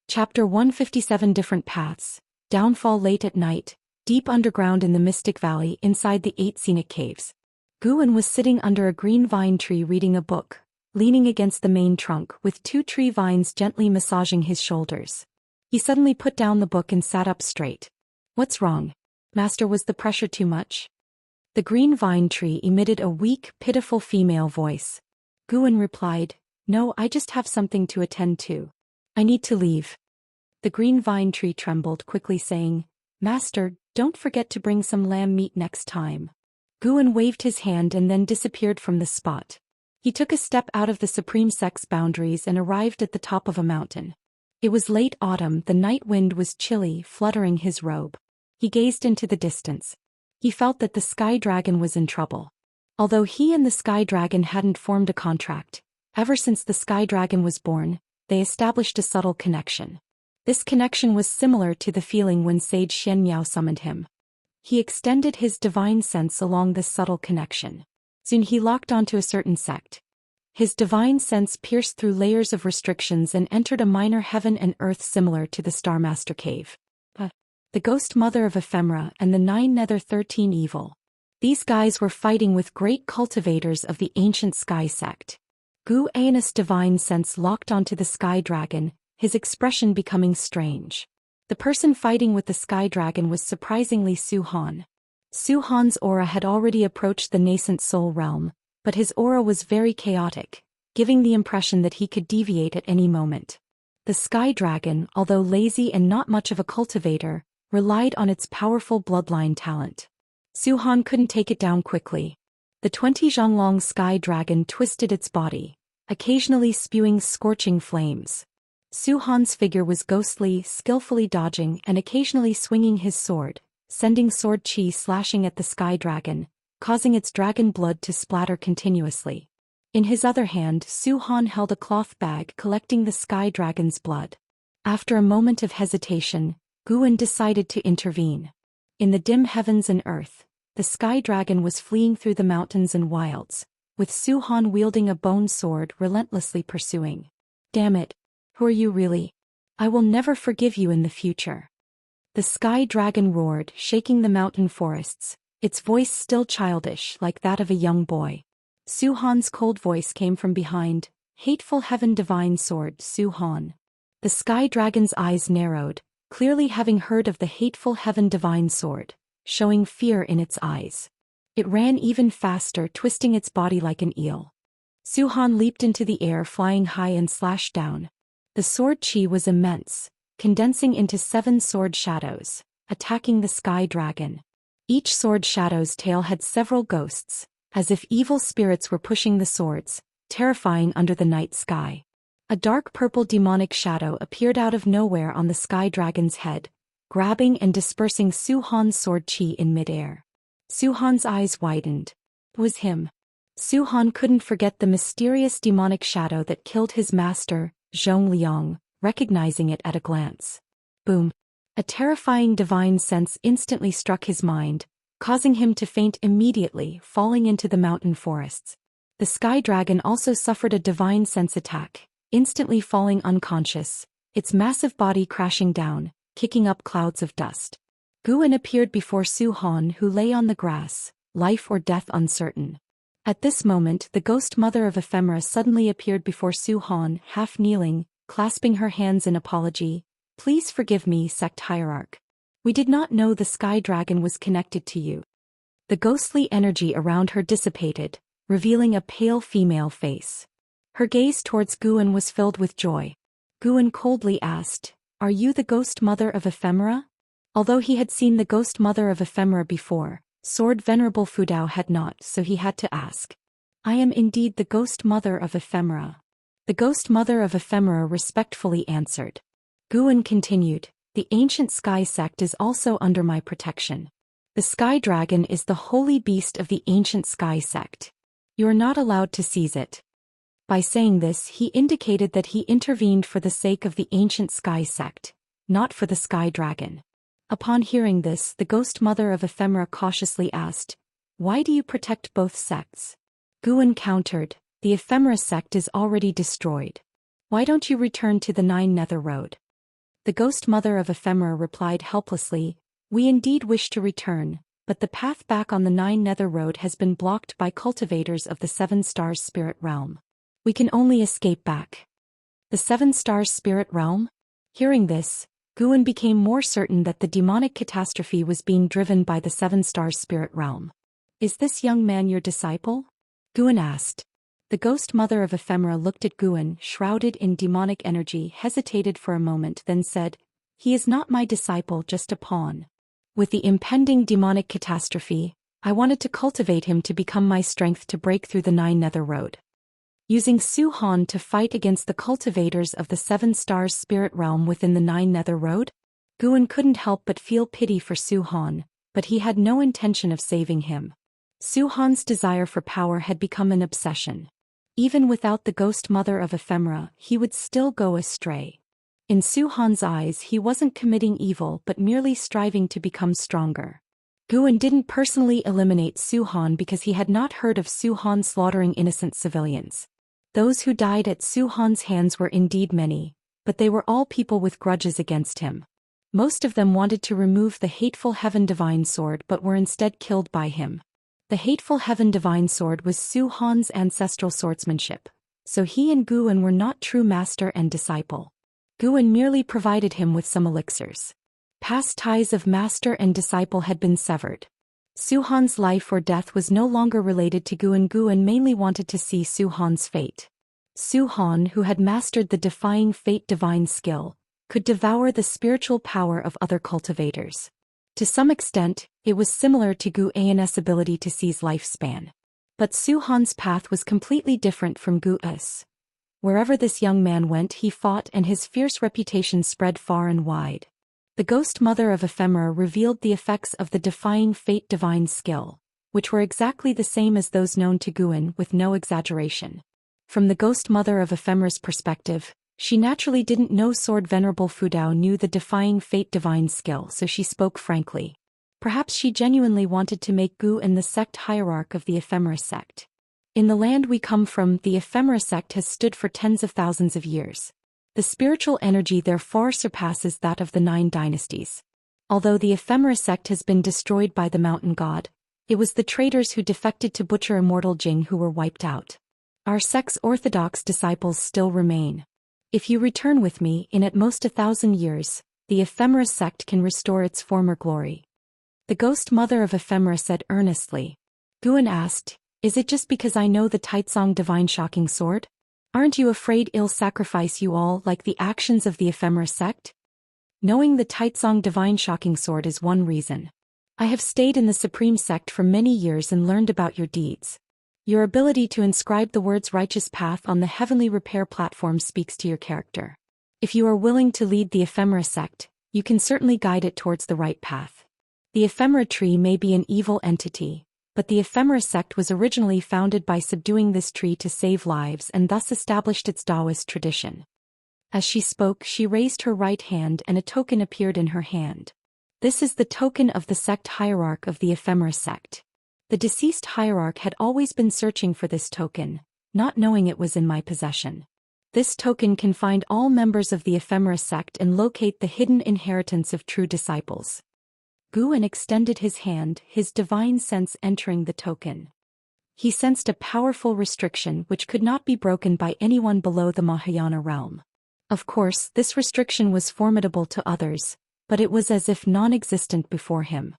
Chapter 157 Different Paths. Downfall late at night, deep underground in the Mystic Valley inside the 8 scenic caves. Guwen was sitting under a green vine tree reading a book, leaning against the main trunk with 2 tree vines gently massaging his shoulders. He suddenly put down the book and sat up straight. "What's wrong, Master? Was the pressure too much?" The green vine tree emitted a weak, pitiful female voice. Guwen replied, "No, I just have something to attend to. I need to leave." The green vine tree trembled, quickly saying, "Master, don't forget to bring some lamb meat next time." Guwen waved his hand and then disappeared from the spot. He took a step out of the Supreme Sect's boundaries and arrived at the top of a mountain. It was late autumn, the night wind was chilly, fluttering his robe. He gazed into the distance. He felt that the Sky Dragon was in trouble. Although he and the Sky Dragon hadn't formed a contract, ever since the Sky Dragon was born, they established a subtle connection. This connection was similar to the feeling when Sage Xianxia summoned him. He extended his divine sense along this subtle connection. Soon he locked onto a certain sect. His divine sense pierced through layers of restrictions and entered a minor heaven and earth similar to the Starmaster Cave. The Ghost Mother of Ephemera and the 9 Nether 13 Evil. These guys were fighting with great cultivators of the ancient Sky Sect. Guwen's divine sense locked onto the Sky Dragon, his expression becoming strange. The person fighting with the Sky Dragon was surprisingly Zhou Xian. Zhou Xian's aura had already approached the nascent soul realm, but his aura was very chaotic, giving the impression that he could deviate at any moment. The Sky Dragon, although lazy and not much of a cultivator, relied on its powerful bloodline talent. Zhou Xian couldn't take it down quickly. The 20 Zhonglong Sky Dragon twisted its body, occasionally spewing scorching flames. Zhou Xian's figure was ghostly, skillfully dodging and occasionally swinging his sword, sending sword chi slashing at the Sky Dragon, causing its dragon blood to splatter continuously. In his other hand, Zhou Xian held a cloth bag collecting the Sky Dragon's blood. After a moment of hesitation, Guwen decided to intervene. In the dim heavens and earth, the Sky Dragon was fleeing through the mountains and wilds, with Zhou Xian wielding a bone sword relentlessly pursuing. "Damn it! Who are you really? I will never forgive you in the future." The Sky Dragon roared, shaking the mountain forests, its voice still childish like that of a young boy. Zhou Xian's cold voice came from behind. "Hateful heaven divine sword, Zhou Xian." The Sky Dragon's eyes narrowed, clearly having heard of the hateful heaven divine sword, showing fear in its eyes. It ran even faster, twisting its body like an eel. Zhou Xian leaped into the air, flying high and slashed down. The sword chi was immense, condensing into 7 sword shadows, attacking the Sky Dragon. Each sword shadow's tail had several ghosts, as if evil spirits were pushing the swords, terrifying under the night sky. A dark purple demonic shadow appeared out of nowhere on the Sky Dragon's head, grabbing and dispersing Zhou Xian's sword chi in midair. Zhou Xian's eyes widened. It was him. Zhou Xian couldn't forget the mysterious demonic shadow that killed his master, Zhong Liang, recognizing it at a glance. Boom! A terrifying divine sense instantly struck his mind, causing him to faint immediately, falling into the mountain forests. The Sky Dragon also suffered a divine sense attack, instantly falling unconscious, its massive body crashing down, kicking up clouds of dust. Guwen appeared before Zhou Xian, who lay on the grass, life or death uncertain. At this moment, the Ghost Mother of Ephemera suddenly appeared before Zhou Xian, half kneeling, clasping her hands in apology. "Please forgive me, Sect Hierarch. We did not know the Sky Dragon was connected to you." The ghostly energy around her dissipated, revealing a pale female face. Her gaze towards Guwen was filled with joy. Guwen coldly asked, "Are you the Ghost Mother of Ephemera?" Although he had seen the Ghost Mother of Ephemera before, Sword Venerable Fudao had not, so he had to ask. "I am indeed the Ghost Mother of Ephemera." The Ghost Mother of Ephemera respectfully answered. Guwen continued, "The ancient Sky Sect is also under my protection. The Sky Dragon is the holy beast of the ancient Sky Sect. You are not allowed to seize it." By saying this, he indicated that he intervened for the sake of the ancient Sky Sect, not for the Sky Dragon. Upon hearing this, the Ghost Mother of Ephemera cautiously asked, "Why do you protect both sects?" Guwen countered, "The Ephemera sect is already destroyed. Why don't you return to the 9 Nether Road?" The ghost mother of Ephemera replied helplessly, "We indeed wish to return, but the path back on the Nine Nether Road has been blocked by cultivators of the Seven Stars Spirit Realm. We can only escape back." The Seven Stars Spirit Realm? Hearing this, Guan became more certain that the demonic catastrophe was being driven by the Seven Stars Spirit Realm. "Is this young man your disciple?" Guan asked. The ghost mother of Ephemera looked at Guan, shrouded in demonic energy, hesitated for a moment, then said, "He is not my disciple, just a pawn. With the impending demonic catastrophe, I wanted to cultivate him to become my strength to break through the Nine Nether Road." Using Zhou Xian to fight against the cultivators of the Seven Stars Spirit Realm within the Nine Nether Road? Guan couldn't help but feel pity for Zhou Xian, but he had no intention of saving him. Zhou Xian's desire for power had become an obsession. Even without the ghost mother of Ephemera, he would still go astray. In Zhou Xian's eyes, he wasn't committing evil but merely striving to become stronger. Guan didn't personally eliminate Zhou Xian because he had not heard of Zhou Xian slaughtering innocent civilians. Those who died at Zhou Xian's hands were indeed many, but they were all people with grudges against him. Most of them wanted to remove the hateful Heaven Divine Sword but were instead killed by him. The hateful Heaven Divine Sword was Zhou Xian's ancestral swordsmanship, so he and Guan were not true master and disciple. Guan merely provided him with some elixirs. Past ties of master and disciple had been severed. Zhou Xian's life or death was no longer related to Guan. Guan mainly wanted to see Zhou Xian's fate. Zhou Xian, who had mastered the Defying Fate divine skill, could devour the spiritual power of other cultivators. To some extent, it was similar to Gu An's ability to seize lifespan. But Zhou Xian's path was completely different from Gu's. Wherever this young man went, he fought, and his fierce reputation spread far and wide. The ghost mother of Ephemera revealed the effects of the Defying Fate divine skill, which were exactly the same as those known to Guan, with no exaggeration. From the ghost mother of Ephemera's perspective, she naturally didn't know Sword Venerable Fudao knew the Defying Fate divine skill, so she spoke frankly. Perhaps she genuinely wanted to make Guan the sect hierarch of the Ephemera sect. In the land we come from, the Ephemera sect has stood for tens of thousands of years. The spiritual energy there far surpasses that of the 9 dynasties. Although the Ephemera sect has been destroyed by the mountain god, it was the traitors who defected to butcher Immortal Jing who were wiped out. Our sect's orthodox disciples still remain. If you return with me, in at most 1,000 years, the Ephemera sect can restore its former glory. The ghost mother of Ephemera said earnestly. Guan asked, "Is it just because I know the Taizong divine shocking sword? Aren't you afraid it'll sacrifice you all like the actions of the Ephemera sect?" Knowing the Taizong divine shocking sword is one reason. I have stayed in the supreme sect for many years and learned about your deeds. Your ability to inscribe the words righteous path on the heavenly repair platform speaks to your character. If you are willing to lead the Ephemera sect, you can certainly guide it towards the right path. The Ephemera tree may be an evil entity, but the Ephemera sect was originally founded by subduing this tree to save lives and thus established its Daoist tradition. As she spoke, she raised her right hand and a token appeared in her hand. This is the token of the sect hierarch of the Ephemera sect. The deceased hierarch had always been searching for this token, not knowing it was in my possession. This token can find all members of the Ephemera sect and locate the hidden inheritance of true disciples. Guan extended his hand, his divine sense entering the token. He sensed a powerful restriction which could not be broken by anyone below the Mahayana realm. Of course, this restriction was formidable to others, but it was as if non-existent before him.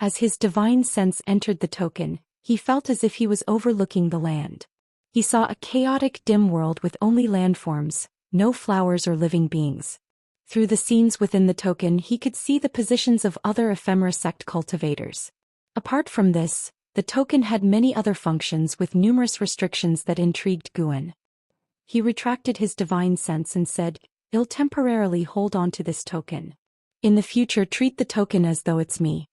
As his divine sense entered the token, he felt as if he was overlooking the land. He saw a chaotic, dim world with only landforms, no flowers or living beings. Through the scenes within the token, he could see the positions of other Ephemera sect cultivators. Apart from this, the token had many other functions with numerous restrictions that intrigued Guan. He retracted his divine sense and said, "I'll temporarily hold on to this token. In the future, treat the token as though it's me."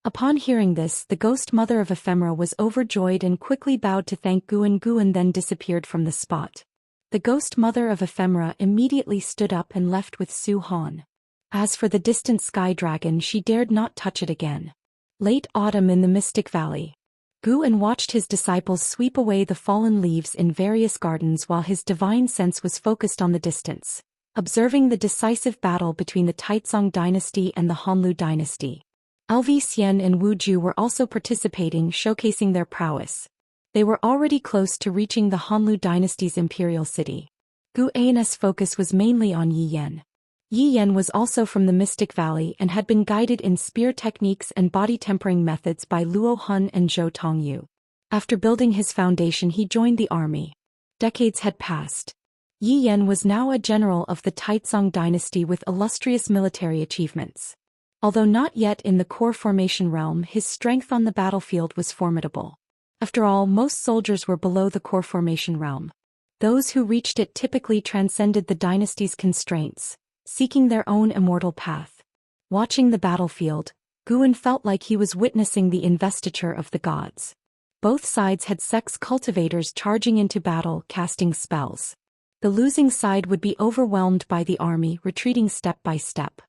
Upon hearing this, the ghost mother of Ephemera was overjoyed and quickly bowed to thank Guan. Guan then disappeared from the spot. The ghost mother of Ephemera immediately stood up and left with Zhou Xian. As for the distant sky dragon, she dared not touch it again. Late autumn in the Mystic Valley. Guan watched his disciples sweep away the fallen leaves in various gardens while his divine sense was focused on the distance. observing the decisive battle between the Taizong dynasty and the Hanlu dynasty. Zhou Xian and Wu Ju were also participating, showcasing their prowess. They were already close to reaching the Hanlu dynasty's imperial city. Gu An's focus was mainly on Yi Yan. Yi Yan was also from the Mystic Valley and had been guided in spear techniques and body tempering methods by Luo Hun and Zhou Tongyu. After building his foundation, he joined the army. Decades had passed. Yi Yan was now a general of the Taizong dynasty with illustrious military achievements. Although not yet in the core formation realm, his strength on the battlefield was formidable. After all, most soldiers were below the core formation realm. Those who reached it typically transcended the dynasty's constraints, seeking their own immortal path. Watching the battlefield, Guan felt like he was witnessing the investiture of the gods. Both sides had sex cultivators charging into battle, casting spells. The losing side would be overwhelmed by the army, retreating step by step.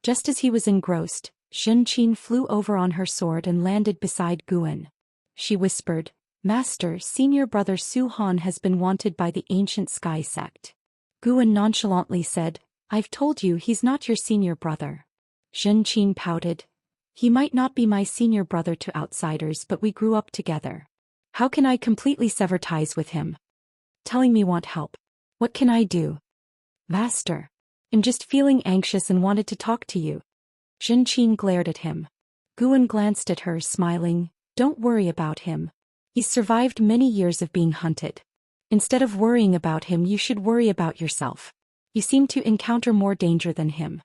Just as he was engrossed, Xianxia flew over on her sword and landed beside Guan. She whispered, "Master, senior brother Su Han has been wanted by the ancient sky sect." Guan nonchalantly said, "I've told you he's not your senior brother." Xianxia pouted. "He might not be my senior brother to outsiders, but we grew up together. How can I completely sever ties with him? Telling me want help. What can I do?" "Master, I'm just feeling anxious and wanted to talk to you." Xianxia glared at him. Guan glanced at her, smiling. "Don't worry about him. He's survived many years of being hunted. Instead of worrying about him, you should worry about yourself. You seem to encounter more danger than him."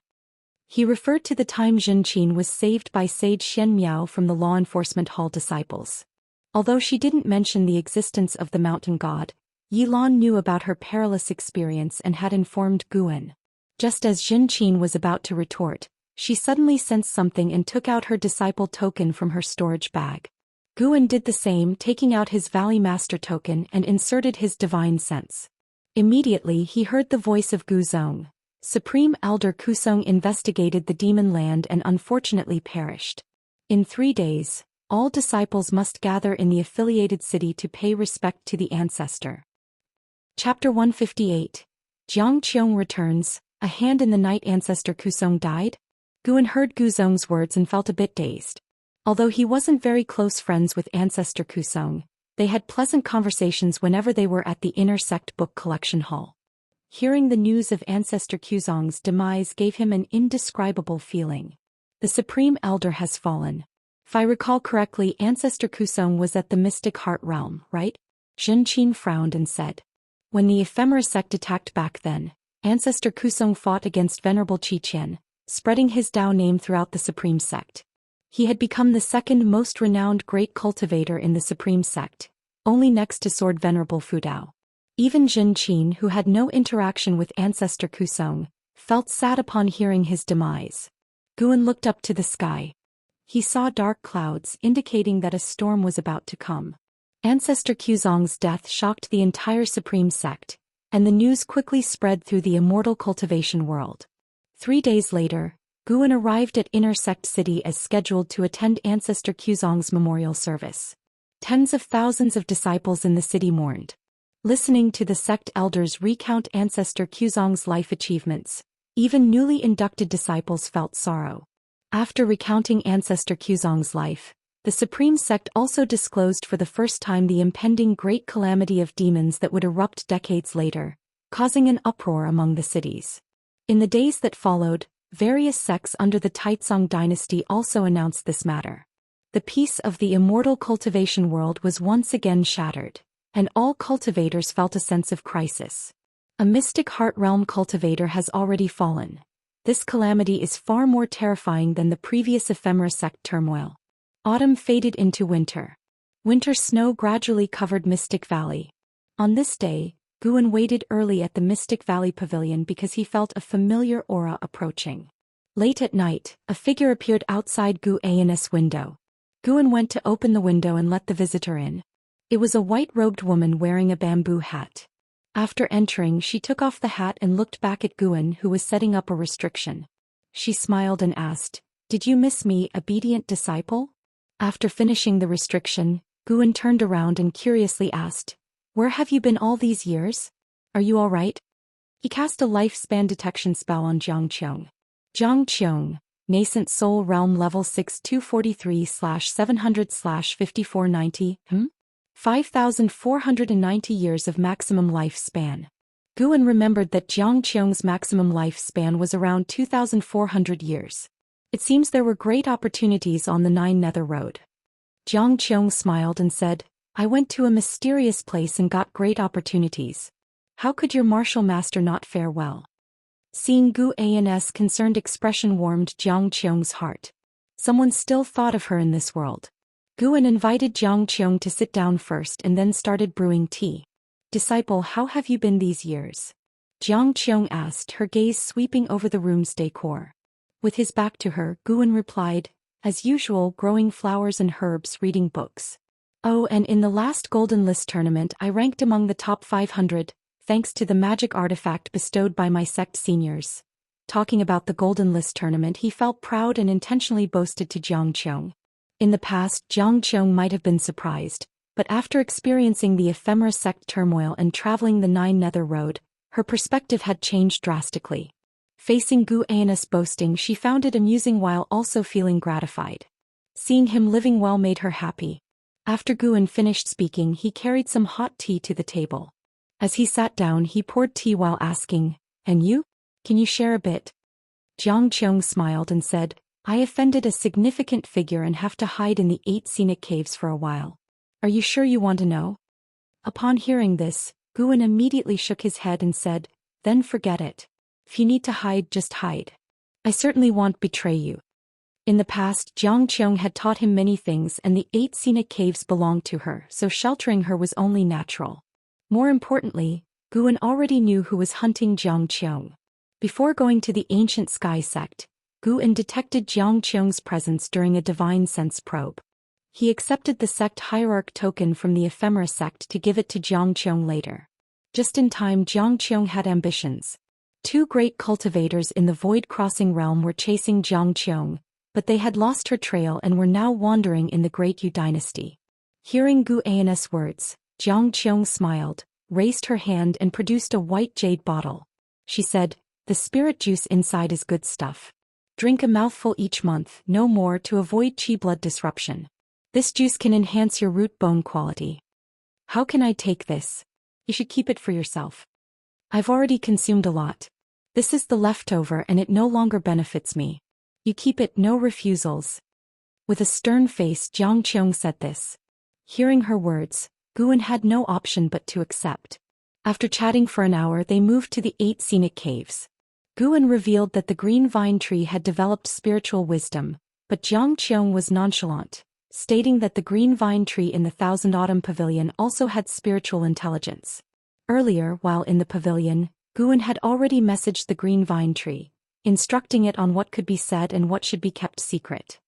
He referred to the time Xianxia was saved by Sage Xian Miao from the law enforcement hall disciples. Although she didn't mention the existence of the mountain god, Yilan knew about her perilous experience and had informed Guan. Just as Xianxia was about to retort, she suddenly sensed something and took out her disciple token from her storage bag. Guan did the same, taking out his Valley Master token and inserted his divine sense. Immediately he heard the voice of Guzong. Supreme Elder Kusong investigated the demon land and unfortunately perished. In 3 days, all disciples must gather in the affiliated city to pay respect to the ancestor. Chapter 158. Jiang Qiong returns. A hand in the night. Ancestor Kusong died? Guan heard Guzong's words and felt a bit dazed. Although he wasn't very close friends with Ancestor Kusong, they had pleasant conversations whenever they were at the Inner Sect Book Collection Hall. Hearing the news of Ancestor Kusong's demise gave him an indescribable feeling. The Supreme Elder has fallen. If I recall correctly, Ancestor Kusong was at the Mystic Heart Realm, right? Xianxia frowned and said. When the Ephemera sect attacked back then, Ancestor Kusong fought against Venerable Qiqian, spreading his Dao name throughout the Supreme Sect. He had become the second most renowned great cultivator in the Supreme Sect, only next to Sword Venerable Fudao. Even Xianxia, who had no interaction with Ancestor Kusong, felt sad upon hearing his demise. Guan looked up to the sky. He saw dark clouds indicating that a storm was about to come. Ancestor Kusong's death shocked the entire Supreme Sect, and the news quickly spread through the Immortal cultivation world. 3 days later, Guan arrived at Inner Sect City as scheduled to attend Ancestor Kusong's memorial service. Tens of thousands of disciples in the city mourned. Listening to the sect elders recount Ancestor Kusong's life achievements, even newly inducted disciples felt sorrow. After recounting Ancestor Kusong's life, the Supreme Sect also disclosed for the first time the impending great calamity of demons that would erupt decades later, causing an uproar among the cities. In the days that followed, various sects under the Taizong dynasty also announced this matter. The peace of the immortal cultivation world was once again shattered, and all cultivators felt a sense of crisis. A Mystic Heart Realm cultivator has already fallen. This calamity is far more terrifying than the previous Ephemera sect turmoil. Autumn faded into winter. Winter snow gradually covered Mystic Valley. On this day, Guan waited early at the Mystic Valley Pavilion because he felt a familiar aura approaching. Late at night, a figure appeared outside Gu An's window. Guan went to open the window and let the visitor in. It was a white-robed woman wearing a bamboo hat. After entering, she took off the hat and looked back at Guan, who was setting up a restriction. She smiled and asked, "Did you miss me, obedient disciple?" After finishing the restriction, Guan turned around and curiously asked, "Where have you been all these years? Are you all right?" He cast a lifespan detection spell on Jiang Qiong. Jiang Qiong, nascent soul realm level 6 243/700/5490, 5,490 years of maximum lifespan. Guan remembered that Jiang Qiong's maximum lifespan was around 2,400 years. It seems there were great opportunities on the Nine Nether Road. Jiang Qiong smiled and said, I went to a mysterious place and got great opportunities. How could your martial master not fare well? Seeing Gu An's concerned expression warmed Jiang Qiong's heart. Someone still thought of her in this world. Guan invited Jiang Qiong to sit down first and then started brewing tea. Disciple, how have you been these years? Jiang Qiong asked, her gaze sweeping over the room's decor. With his back to her, Guan replied, as usual, growing flowers and herbs, reading books. Oh, and in the last Golden List tournament I ranked among the top 500, thanks to the magic artifact bestowed by my sect seniors. Talking about the Golden List tournament, he felt proud and intentionally boasted to Jiang Qiong. In the past, Jiang Qiong might have been surprised, but after experiencing the ephemera sect turmoil and traveling the Nine Nether Road, her perspective had changed drastically. Facing Gu An's boasting, she found it amusing while also feeling gratified. Seeing him living well made her happy. After Guan finished speaking, he carried some hot tea to the table. As he sat down, he poured tea while asking, and you? Can you share a bit? Jiang Qiong smiled and said, I offended a significant figure and have to hide in the 8 scenic caves for a while. Are you sure you want to know? Upon hearing this, Guan immediately shook his head and said, then forget it. If you need to hide, just hide. I certainly won't betray you. In the past, Jiang Qiong had taught him many things and the 8 scenic caves belonged to her, so sheltering her was only natural. More importantly, Guan already knew who was hunting Jiang Qiong. Before going to the ancient sky sect, Guan detected Jiang Qiong's presence during a divine sense probe. He accepted the sect hierarch token from the ephemera sect to give it to Jiang Qiong later. Just in time, Jiang Qiong had ambitions. 2 great cultivators in the Void Crossing realm were chasing Jiang Qiong, but they had lost her trail and were now wandering in the Great Yu dynasty. Hearing Gu An's words, Jiang Qiong smiled, raised her hand and produced a white jade bottle. She said, the spirit juice inside is good stuff. Drink a mouthful each month, no more, to avoid qi blood disruption. This juice can enhance your root bone quality. How can I take this? You should keep it for yourself. I've already consumed a lot. This is the leftover and it no longer benefits me. You keep it, no refusals. With a stern face, Jiang Qiong said this. Hearing her words, Guan had no option but to accept. After chatting for an hour, they moved to the 8 scenic caves. Guan revealed that the green vine tree had developed spiritual wisdom, but Jiang Qiong was nonchalant, stating that the green vine tree in the Thousand Autumn Pavilion also had spiritual intelligence. Earlier, while in the pavilion, Guan had already messaged the green vine tree, instructing it on what could be said and what should be kept secret.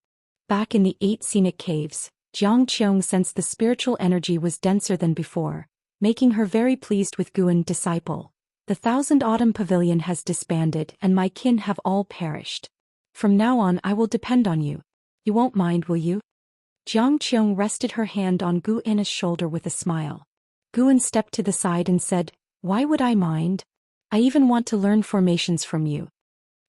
Back in the 8 scenic caves, Jiang Qiong sensed the spiritual energy was denser than before, making her very pleased with Guan. Disciple, the Thousand Autumn Pavilion has disbanded and my kin have all perished. From now on I will depend on you. You won't mind, will you? Jiang Qiong rested her hand on Gu An's shoulder with a smile. Guan stepped to the side and said, why would I mind? I even want to learn formations from you.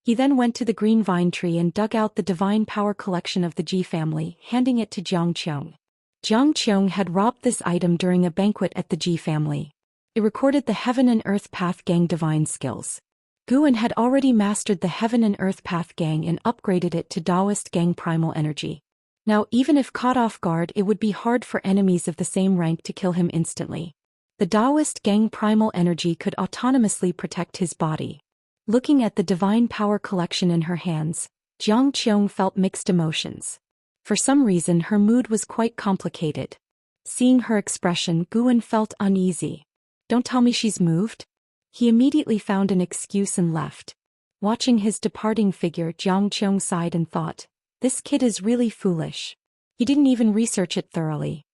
He then went to the green vine tree and dug out the divine power collection of the Ji family, handing it to Jiang Qiong. Jiang Qiong had robbed this item during a banquet at the Ji family. It recorded the Heaven and Earth Path Gang divine skills. Guan had already mastered the Heaven and Earth Path Gang and upgraded it to Daoist Gang primal energy. Now, even if caught off guard, it would be hard for enemies of the same rank to kill him instantly. The Daoist Gang primal energy could autonomously protect his body. Looking at the divine power collection in her hands, Jiang Qiong felt mixed emotions. For some reason, her mood was quite complicated. Seeing her expression, Guan felt uneasy. Don't tell me she's moved? He immediately found an excuse and left. Watching his departing figure, Jiang Qiong sighed and thought, this kid is really foolish. He didn't even research it thoroughly.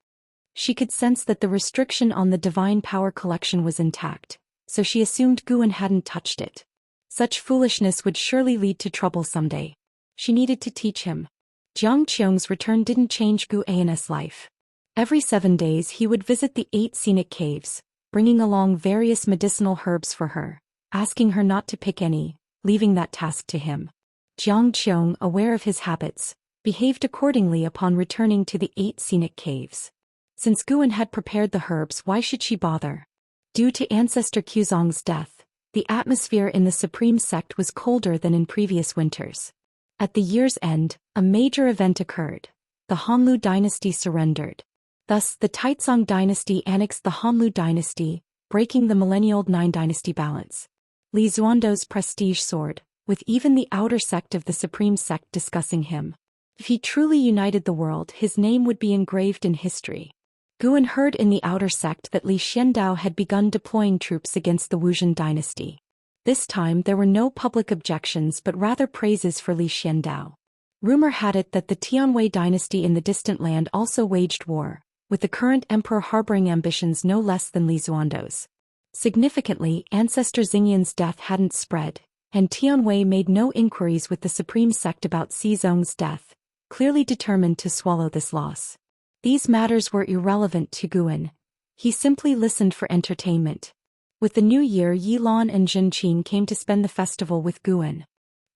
She could sense that the restriction on the divine power collection was intact, so she assumed Guan hadn't touched it. Such foolishness would surely lead to trouble someday. She needed to teach him. Jiang Qiong's return didn't change Gu An's life. Every 7 days he would visit the 8 scenic caves, bringing along various medicinal herbs for her, asking her not to pick any, leaving that task to him. Jiang Qiong, aware of his habits, behaved accordingly upon returning to the 8 scenic caves. Since Guan had prepared the herbs, why should she bother? Due to Ancestor Quzong's death, the atmosphere in the Supreme Sect was colder than in previous winters. At the year's end, a major event occurred. The Hanlu dynasty surrendered. Thus, the Taizong dynasty annexed the Hanlu dynasty, breaking the millennial 9 dynasty balance. Li Xuando's prestige soared, with even the outer sect of the Supreme Sect discussing him. If he truly united the world, his name would be engraved in history. Guan heard in the outer sect that Li Xiandao had begun deploying troops against the Wuxian dynasty. This time there were no public objections but rather praises for Li Xiandao. Rumor had it that the Tianwei dynasty in the distant land also waged war, with the current emperor harboring ambitions no less than Li Xuando's. Significantly, Ancestor Xingyan's death hadn't spread, and Tianwei made no inquiries with the Supreme Sect about Xizong's death, clearly determined to swallow this loss. These matters were irrelevant to Guan. He simply listened for entertainment. With the new year, Yilan and Zhenqin came to spend the festival with Guan.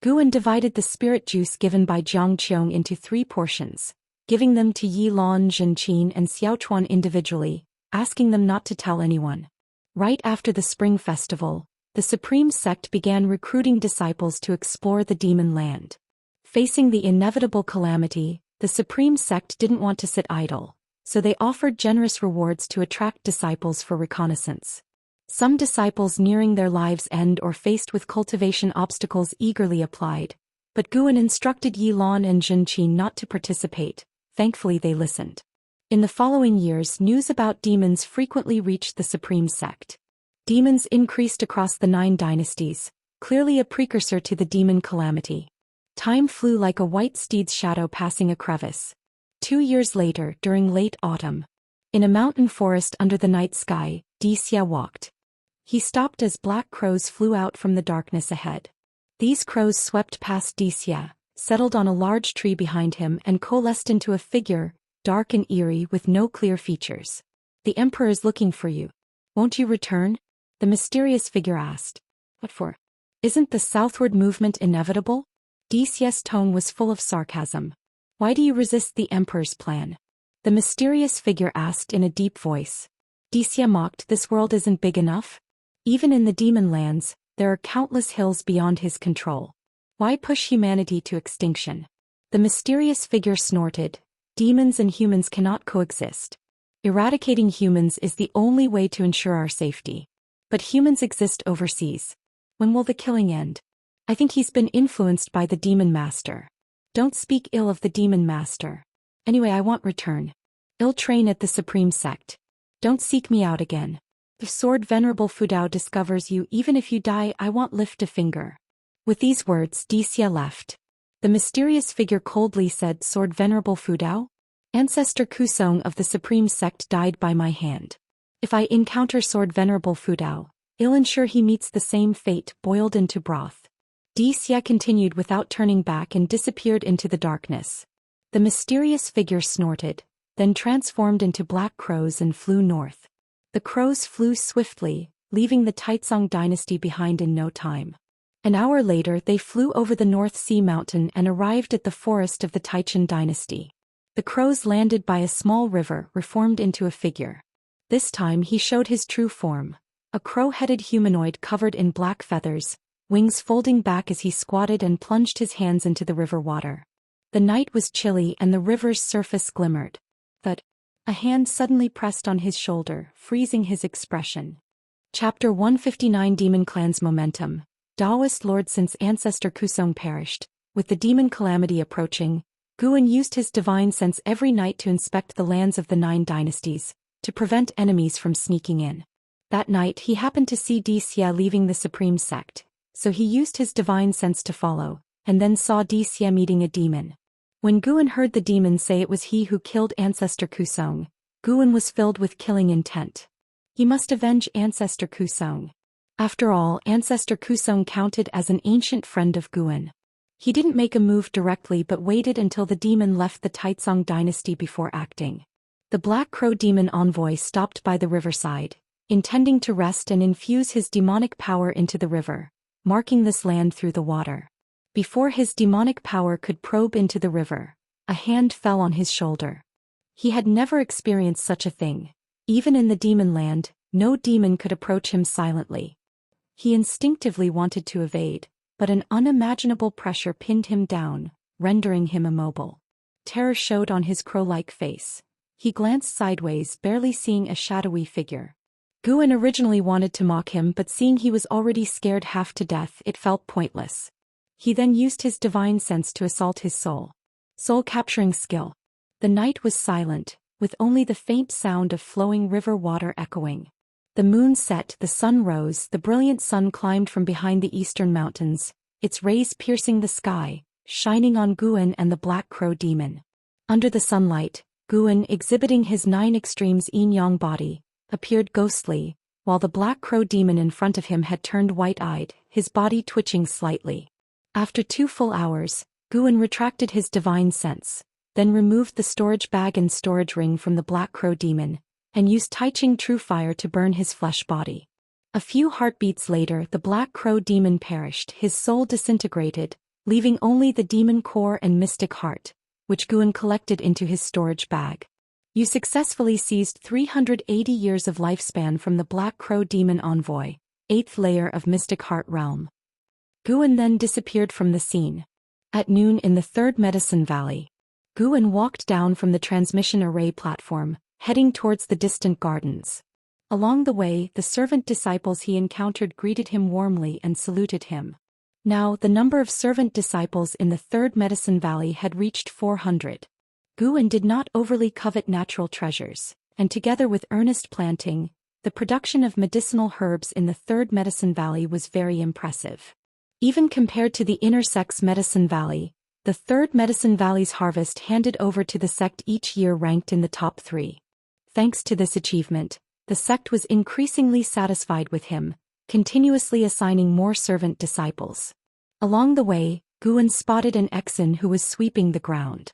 Guan divided the spirit juice given by Jiang Qiong into 3 portions, giving them to Yilan, Zhenqin and Xiaochuan individually, asking them not to tell anyone. Right after the spring festival, the Supreme Sect began recruiting disciples to explore the demon land. Facing the inevitable calamity, the Supreme Sect didn't want to sit idle, so they offered generous rewards to attract disciples for reconnaissance. Some disciples nearing their lives' end or faced with cultivation obstacles eagerly applied, but Guan instructed Yilan and Zhenqin not to participate. Thankfully they listened. In the following years, news about demons frequently reached the Supreme Sect. Demons increased across the 9 dynasties, clearly a precursor to the demon calamity. Time flew like a white steed's shadow passing a crevice. 2 years later, during late autumn, in a mountain forest under the night sky, Dixia walked. He stopped as black crows flew out from the darkness ahead. These crows swept past Dixia, settled on a large tree behind him and coalesced into a figure, dark and eerie with no clear features. "The Emperor is looking for you. Won't you return?" the mysterious figure asked. "What for? Isn't the southward movement inevitable?" Dixia's tone was full of sarcasm. "Why do you resist the Emperor's plan?" the mysterious figure asked in a deep voice. Dixia mocked, "This world isn't big enough? Even in the demon lands, there are countless hills beyond his control. Why push humanity to extinction?" The mysterious figure snorted, "Demons and humans cannot coexist. Eradicating humans is the only way to ensure our safety. But humans exist overseas. When will the killing end? I think he's been influenced by the Demon Master. Don't speak ill of the Demon Master. Anyway, I want return. I'll train at the Supreme Sect. Don't seek me out again. If Sword Venerable Fudao discovers you, even if you die, I won't lift a finger." With these words, Dixia left. The mysterious figure coldly said, "Sword Venerable Fudao? Ancestor Kusong of the Supreme Sect died by my hand. If I encounter Sword Venerable Fudao, I'll ensure he meets the same fate, boiled into broth." Dixia continued without turning back and disappeared into the darkness. The mysterious figure snorted, then transformed into black crows and flew north. The crows flew swiftly, leaving the Taizong dynasty behind in no time. An hour later they flew over the North Sea mountain and arrived at the forest of the Taichan dynasty. The crows landed by a small river, reformed into a figure. This time he showed his true form, a crow-headed humanoid covered in black feathers, wings folding back as he squatted and plunged his hands into the river water. The night was chilly and the river's surface glimmered. But a hand suddenly pressed on his shoulder, freezing his expression. Chapter 159 Demon Clan's Momentum. Daoist Lord. Since Ancestor Kusong perished, with the demon calamity approaching, Guan used his divine sense every night to inspect the lands of the 9 dynasties, to prevent enemies from sneaking in. That night he happened to see Dixia leaving the Supreme Sect, so he used his divine sense to follow, and then saw Dixia meeting a demon. When Guan heard the demon say it was he who killed Ancestor Kusong, Guan was filled with killing intent. He must avenge Ancestor Kusong. After all, Ancestor Kusong counted as an ancient friend of Guan. He didn't make a move directly but waited until the demon left the Taizong dynasty before acting. The Black Crow demon envoy stopped by the riverside, intending to rest and infuse his demonic power into the river, marking this land through the water. Before his demonic power could probe into the river, a hand fell on his shoulder. He had never experienced such a thing. Even in the demon land, no demon could approach him silently. He instinctively wanted to evade, but an unimaginable pressure pinned him down, rendering him immobile. Terror showed on his crow-like face. He glanced sideways, barely seeing a shadowy figure. Guan originally wanted to mock him, but seeing he was already scared half to death, it felt pointless. He then used his divine sense to assault his soul. Soul-capturing skill. The night was silent, with only the faint sound of flowing river water echoing. The moon set, the sun rose, the brilliant sun climbed from behind the eastern mountains, its rays piercing the sky, shining on Guan and the Black Crow demon. Under the sunlight, Guan, exhibiting his 9 extremes yin-yang body, appeared ghostly, while the Black Crow demon in front of him had turned white-eyed, his body twitching slightly. After 2 full hours, Guan retracted his divine sense, then removed the storage bag and storage ring from the Black Crow demon, and used Taiching True Fire to burn his flesh body. A few heartbeats later, the Black Crow demon perished, his soul disintegrated, leaving only the demon core and mystic heart, which Guan collected into his storage bag. You successfully seized 380 years of lifespan from the Black Crow demon envoy, 8th layer of Mystic Heart Realm. Guan then disappeared from the scene. At noon in the 3rd Medicine Valley, Guan walked down from the transmission array platform, heading towards the distant gardens. Along the way, the servant disciples he encountered greeted him warmly and saluted him. Now, the number of servant disciples in the 3rd Medicine Valley had reached 400. Guan did not overly covet natural treasures, and together with earnest planting, the production of medicinal herbs in the 3rd Medicine Valley was very impressive. Even compared to the Immerse Medicine Valley, the 3rd Medicine Valley's harvest handed over to the sect each year ranked in the top 3. Thanks to this achievement, the sect was increasingly satisfied with him, continuously assigning more servant disciples. Along the way, Guan spotted an Exan who was sweeping the ground.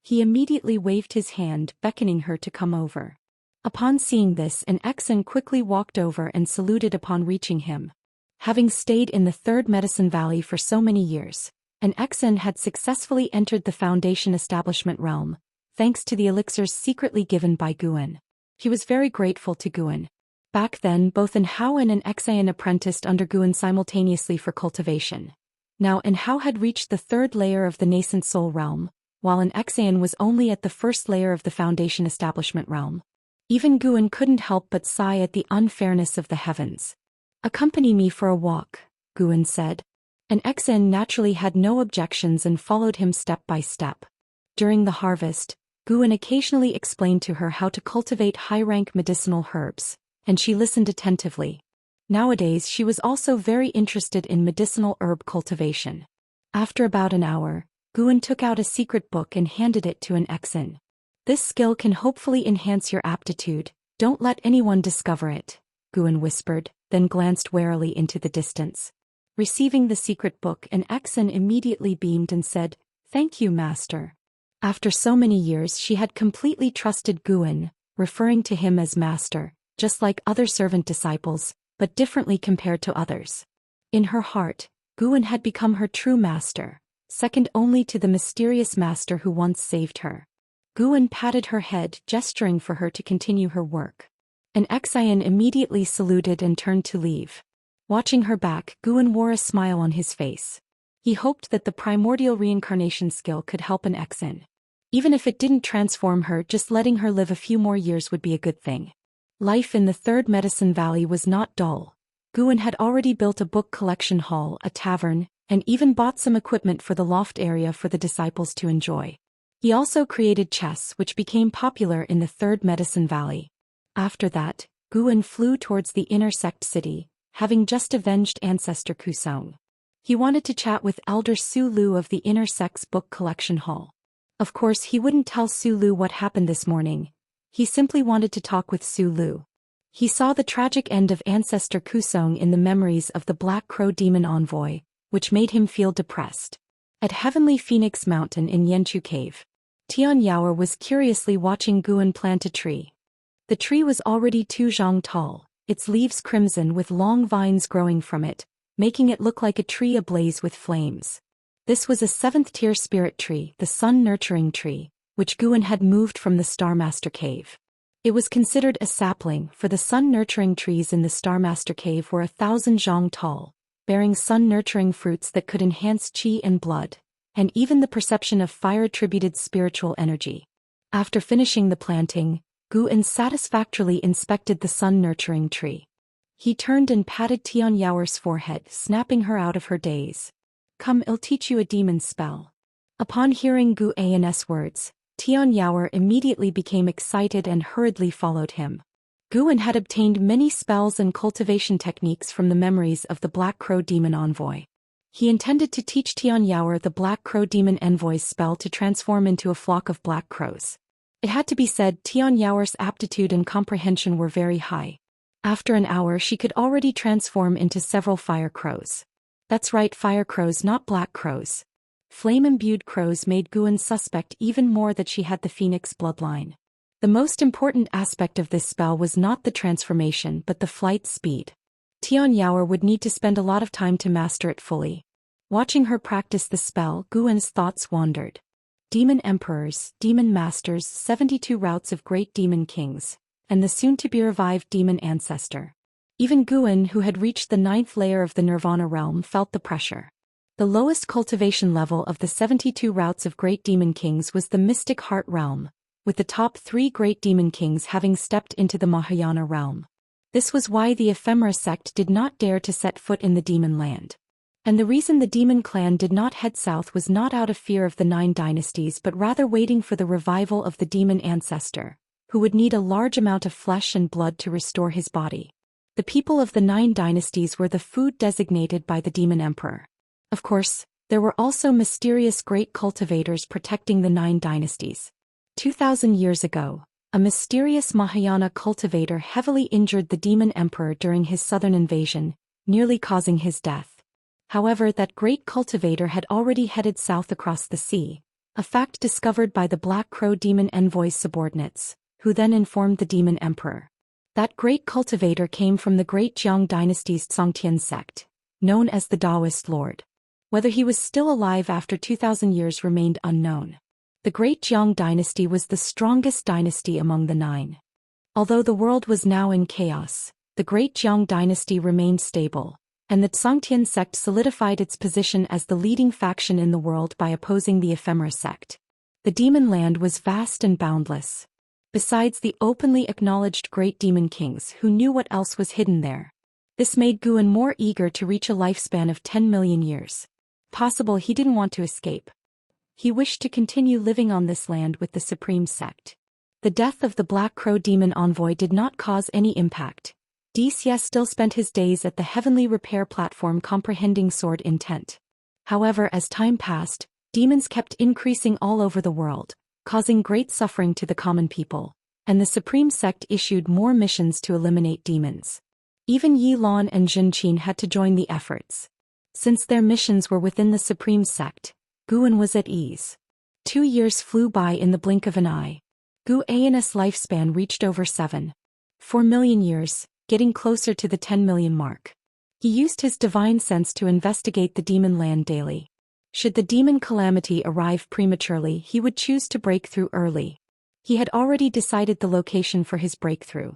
He immediately waved his hand, beckoning her to come over. Upon seeing this, an Exan quickly walked over and saluted upon reaching him. Having stayed in the 3rd Medicine Valley for so many years, an Exan had successfully entered the Foundation Establishment realm, thanks to the elixirs secretly given by Guan. He was very grateful to Guan. Back then, both an Hao and an Exan apprenticed under Guan simultaneously for cultivation. Now an Hao had reached the 3rd layer of the nascent soul realm, while an Exan was only at the 1st layer of the Foundation Establishment realm. Even Guan couldn't help but sigh at the unfairness of the heavens. "Accompany me for a walk," Guan said. An Exan naturally had no objections and followed him step by step. During the harvest, Guan occasionally explained to her how to cultivate high-rank medicinal herbs, and she listened attentively. Nowadays she was also very interested in medicinal herb cultivation. After about an hour, Guan took out a secret book and handed it to an Exan. "This skill can hopefully enhance your aptitude, don't let anyone discover it," Guan whispered, then glanced warily into the distance. Receiving the secret book, an Exan immediately beamed and said, "Thank you, master." After so many years she had completely trusted Guan, referring to him as master, just like other servant disciples, but differently compared to others. In her heart, Guan had become her true master, second only to the mysterious master who once saved her. Guan patted her head, gesturing for her to continue her work. An Exan immediately saluted and turned to leave. Watching her back, Guan wore a smile on his face. He hoped that the primordial reincarnation skill could help an Exan. Even if it didn't transform her, just letting her live a few more years would be a good thing. Life in the 3rd Medicine Valley was not dull. Guan had already built a book collection hall, a tavern, and even bought some equipment for the loft area for the disciples to enjoy. He also created chess, which became popular in the 3rd Medicine Valley. After that, Guan flew towards the inner sect city, having just avenged ancestor Kusong. He wanted to chat with Elder Su Lu of the inner sect's book collection hall. Of course he wouldn't tell Su Lu what happened this morning. He simply wanted to talk with Su Lu. He saw the tragic end of ancestor Kusong in the memories of the Black Crow demon envoy, which made him feel depressed. At Heavenly Phoenix Mountain in Yanchu Cave, Tian Yaoer was curiously watching Guan plant a tree. The tree was already 2 zhang tall, its leaves crimson with long vines growing from it, making it look like a tree ablaze with flames. This was a 7th-tier spirit tree, the sun-nurturing tree, which Guan had moved from the Starmaster Cave. It was considered a sapling, for the sun-nurturing trees in the Starmaster Cave were 1,000 zhang tall, bearing sun-nurturing fruits that could enhance qi and blood, and even the perception of fire-attributed spiritual energy. After finishing the planting, Guan satisfactorily inspected the sun-nurturing tree. He turned and patted Xianxia's forehead, snapping her out of her daze. "Come, I'll teach you a demon spell." Upon hearing Guan's words, Xianxia immediately became excited and hurriedly followed him. Guan had obtained many spells and cultivation techniques from the memories of the Black Crow Demon Envoy. He intended to teach Xianxia the Black Crow Demon Envoy's spell to transform into a flock of black crows. It had to be said Xianxia's aptitude and comprehension were very high. After an hour she could already transform into several fire crows. That's right, fire crows, not black crows. Flame-imbued crows made Guan suspect even more that she had the phoenix bloodline. The most important aspect of this spell was not the transformation but the flight speed. Xianxia would need to spend a lot of time to master it fully. Watching her practice the spell, Guan's thoughts wandered. Demon Emperors, Demon Masters, 72 routes of Great Demon Kings, and the soon-to-be-revived Demon Ancestor. Even Guan, who had reached the 9th layer of the Nirvana realm, felt the pressure. The lowest cultivation level of the 72 routes of Great Demon Kings was the Mystic Heart realm, with the top 3 Great Demon Kings having stepped into the Mahayana realm. This was why the Ephemera sect did not dare to set foot in the Demon Land. And the reason the Demon Clan did not head south was not out of fear of the 9 dynasties but rather waiting for the revival of the Demon Ancestor, who would need a large amount of flesh and blood to restore his body. The people of the 9 dynasties were the food designated by the Demon Emperor. Of course, there were also mysterious great cultivators protecting the 9 dynasties. 2,000 years ago, a mysterious Mahayana cultivator heavily injured the Demon Emperor during his southern invasion, nearly causing his death. However, that great cultivator had already headed south across the sea, a fact discovered by the Black Crow Demon Envoy's subordinates, who then informed the Demon Emperor. That great cultivator came from the Great Jiang Dynasty's Zhongtian sect, known as the Daoist Lord. Whether he was still alive after 2,000 years remained unknown. The Great Jiang Dynasty was the strongest dynasty among the 9. Although the world was now in chaos, the Great Jiang Dynasty remained stable, and the Zhongtian sect solidified its position as the leading faction in the world by opposing the Ephemera sect. The Demon Land was vast and boundless. Besides the openly acknowledged Great Demon Kings who knew what else was hidden there. This made Guan more eager to reach a lifespan of 10 million years. Possible he didn't want to escape. He wished to continue living on this land with the Supreme Sect. The death of the Black Crow Demon Envoy did not cause any impact. Xie still spent his days at the Heavenly Repair Platform comprehending sword intent. However, as time passed, demons kept increasing all over the world, causing great suffering to the common people, and the Supreme Sect issued more missions to eliminate demons. Even Yi Lan and Jin Qin had to join the efforts. Since their missions were within the Supreme Sect, Guan was at ease. 2 years flew by in the blink of an eye. Guan's lifespan reached over 7.4 million years, getting closer to the 10 million mark. He used his divine sense to investigate the Demon Land daily. Should the demon calamity arrive prematurely, he would choose to break through early. He had already decided the location for his breakthrough.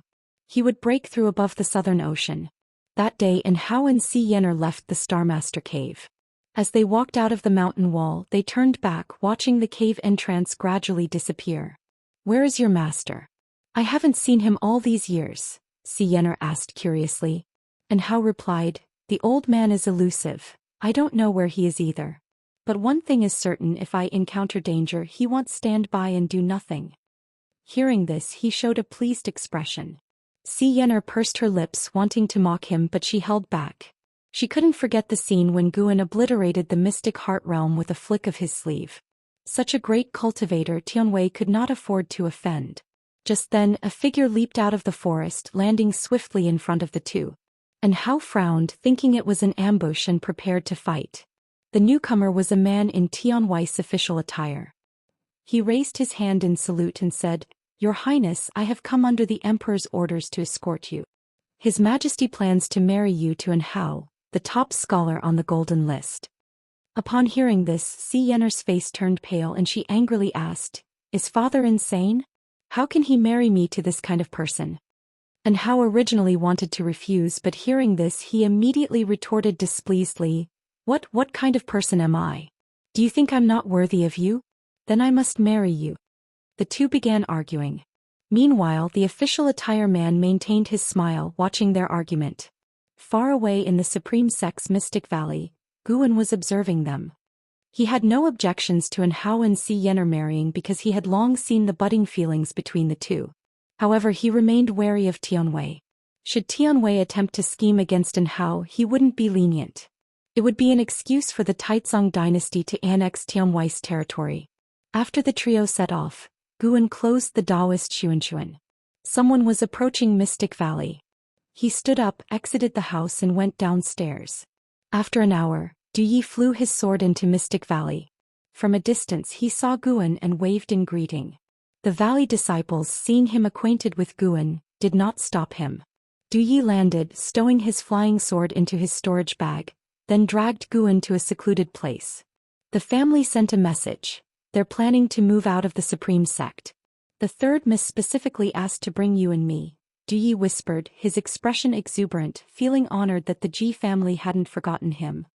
He would break through above the Southern Ocean. That day, and Hao and Xianxia left the Starmaster Cave. As they walked out of the mountain wall, they turned back, watching the cave entrance gradually disappear. "Where is your master? I haven't seen him all these years," Xianxia asked curiously. And Hao replied, "The old man is elusive. I don't know where he is either. But one thing is certain, if I encounter danger, he won't stand by and do nothing." Hearing this, he showed a pleased expression. Xianxia pursed her lips, wanting to mock him, but she held back. She couldn't forget the scene when Guan obliterated the Mystic Heart realm with a flick of his sleeve. Such a great cultivator Tianwei could not afford to offend. Just then, a figure leaped out of the forest, landing swiftly in front of the two. And Hao frowned, thinking it was an ambush, and prepared to fight. The newcomer was a man in Tianwei's official attire. He raised his hand in salute and said, "Your Highness, I have come under the Emperor's orders to escort you." His Majesty plans to marry you to An Hao, the top scholar on the golden list. Upon hearing this, Xian'er's face turned pale and she angrily asked, "Is father insane? How can he marry me to this kind of person?" An Hao originally wanted to refuse, but hearing this he immediately retorted displeasedly, What kind of person am I? Do you think I'm not worthy of you? Then I must marry you." The two began arguing. Meanwhile, the official attire man maintained his smile watching their argument. Far away in the Supreme Sect's Mystic Valley, Guan was observing them. He had no objections to An Hao and Xian'er marrying because he had long seen the budding feelings between the two. However, he remained wary of Tianwei. Should Tianwei attempt to scheme against An Hao, he wouldn't be lenient. It would be an excuse for the Taizong dynasty to annex Tianwei's territory. After the trio set off, Guan closed the Daoist Xianxia. Someone was approaching Mystic Valley. He stood up, exited the house and went downstairs. After an hour, Du Yi flew his sword into Mystic Valley. From a distance he saw Guan and waved in greeting. The valley disciples, seeing him acquainted with Guan, did not stop him. Du Yi landed, stowing his flying sword into his storage bag, then dragged Guan to a secluded place. The family sent a message. They're planning to move out of the Supreme Sect. The third miss specifically asked to bring you and me, Du Yi whispered, his expression exuberant, feeling honored that the Ji family hadn't forgotten him.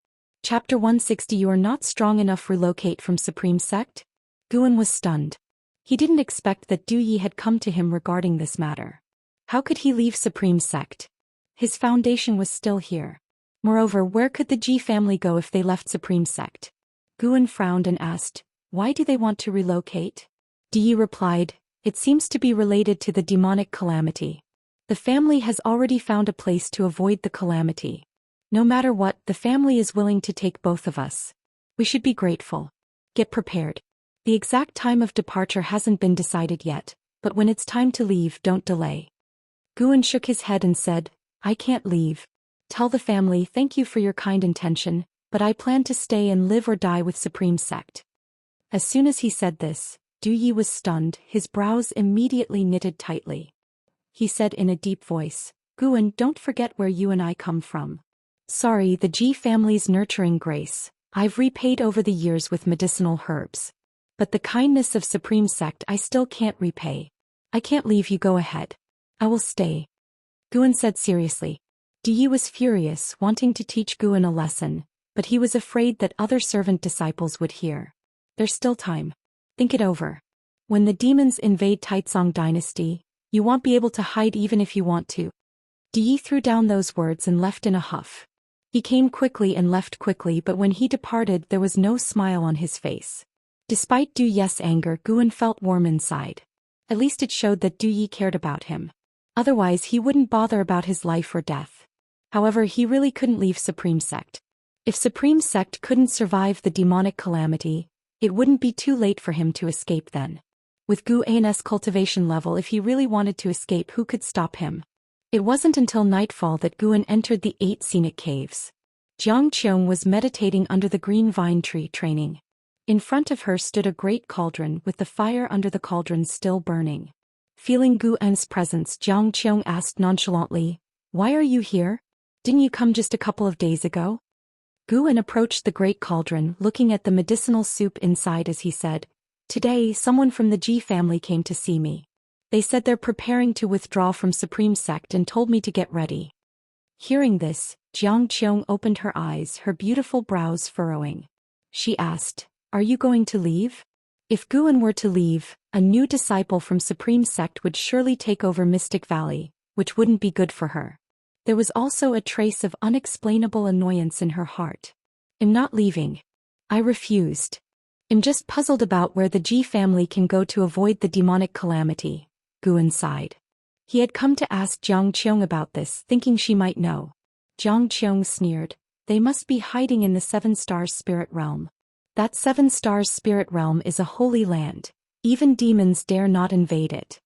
Chapter 160. You are not strong enough. Relocate from Supreme Sect? Guan was stunned. He didn't expect that Du Yi had come to him regarding this matter. How could he leave Supreme Sect? His foundation was still here. Moreover, where could the Ji family go if they left Supreme Sect? Guan frowned and asked, "Why do they want to relocate?" Du Yi replied, "It seems to be related to the demonic calamity. The family has already found a place to avoid the calamity. No matter what, the family is willing to take both of us. We should be grateful. Get prepared. The exact time of departure hasn't been decided yet, but when it's time to leave, don't delay." Guan shook his head and said, "I can't leave. Tell the family thank you for your kind intention, but I plan to stay and live or die with Supreme Sect." As soon as he said this, Du Yi was stunned, his brows immediately knitted tightly. He said in a deep voice, "Guan, don't forget where you and I come from. Sorry, the Ji family's nurturing grace, I've repaid over the years with medicinal herbs. But the kindness of Supreme Sect I still can't repay. I can't leave you. Go ahead. I will stay." Guan said seriously. Du Yi was furious, wanting to teach Guan a lesson, but he was afraid that other servant disciples would hear. There's still time. Think it over. When the demons invade Taizong dynasty, you won't be able to hide even if you want to. Du Yi threw down those words and left in a huff. He came quickly and left quickly, but when he departed there was no smile on his face. Despite Du Yi's anger, Guan felt warm inside. At least it showed that Du Yi cared about him. Otherwise he wouldn't bother about his life or death. However, he really couldn't leave Supreme Sect. If Supreme Sect couldn't survive the demonic calamity, it wouldn't be too late for him to escape then. With Guan's cultivation level, if he really wanted to escape, who could stop him? It wasn't until nightfall that Guan entered the 8 scenic caves. Jiang Qiong was meditating under the green vine tree, training. In front of her stood a great cauldron with the fire under the cauldron still burning. Feeling Guan's presence, Jiang Qiong asked nonchalantly, "Why are you here? Didn't you come just a couple of days ago?" Guan approached the great cauldron, looking at the medicinal soup inside as he said, "Today, someone from the Ji family came to see me. They said they're preparing to withdraw from Supreme Sect and told me to get ready." Hearing this, Jiang Qiong opened her eyes, her beautiful brows furrowing. She asked, "Are you going to leave?" If Guan were to leave, a new disciple from Supreme Sect would surely take over Mystic Valley, which wouldn't be good for her. There was also a trace of unexplainable annoyance in her heart. "I'm not leaving. I refused. I'm just puzzled about where the Ji family can go to avoid the demonic calamity," Guan sighed. He had come to ask Jiang Qiong about this, thinking she might know. Jiang Qiong sneered, "They must be hiding in the 7 stars spirit realm. That 7 stars spirit realm is a holy land. Even demons dare not invade it.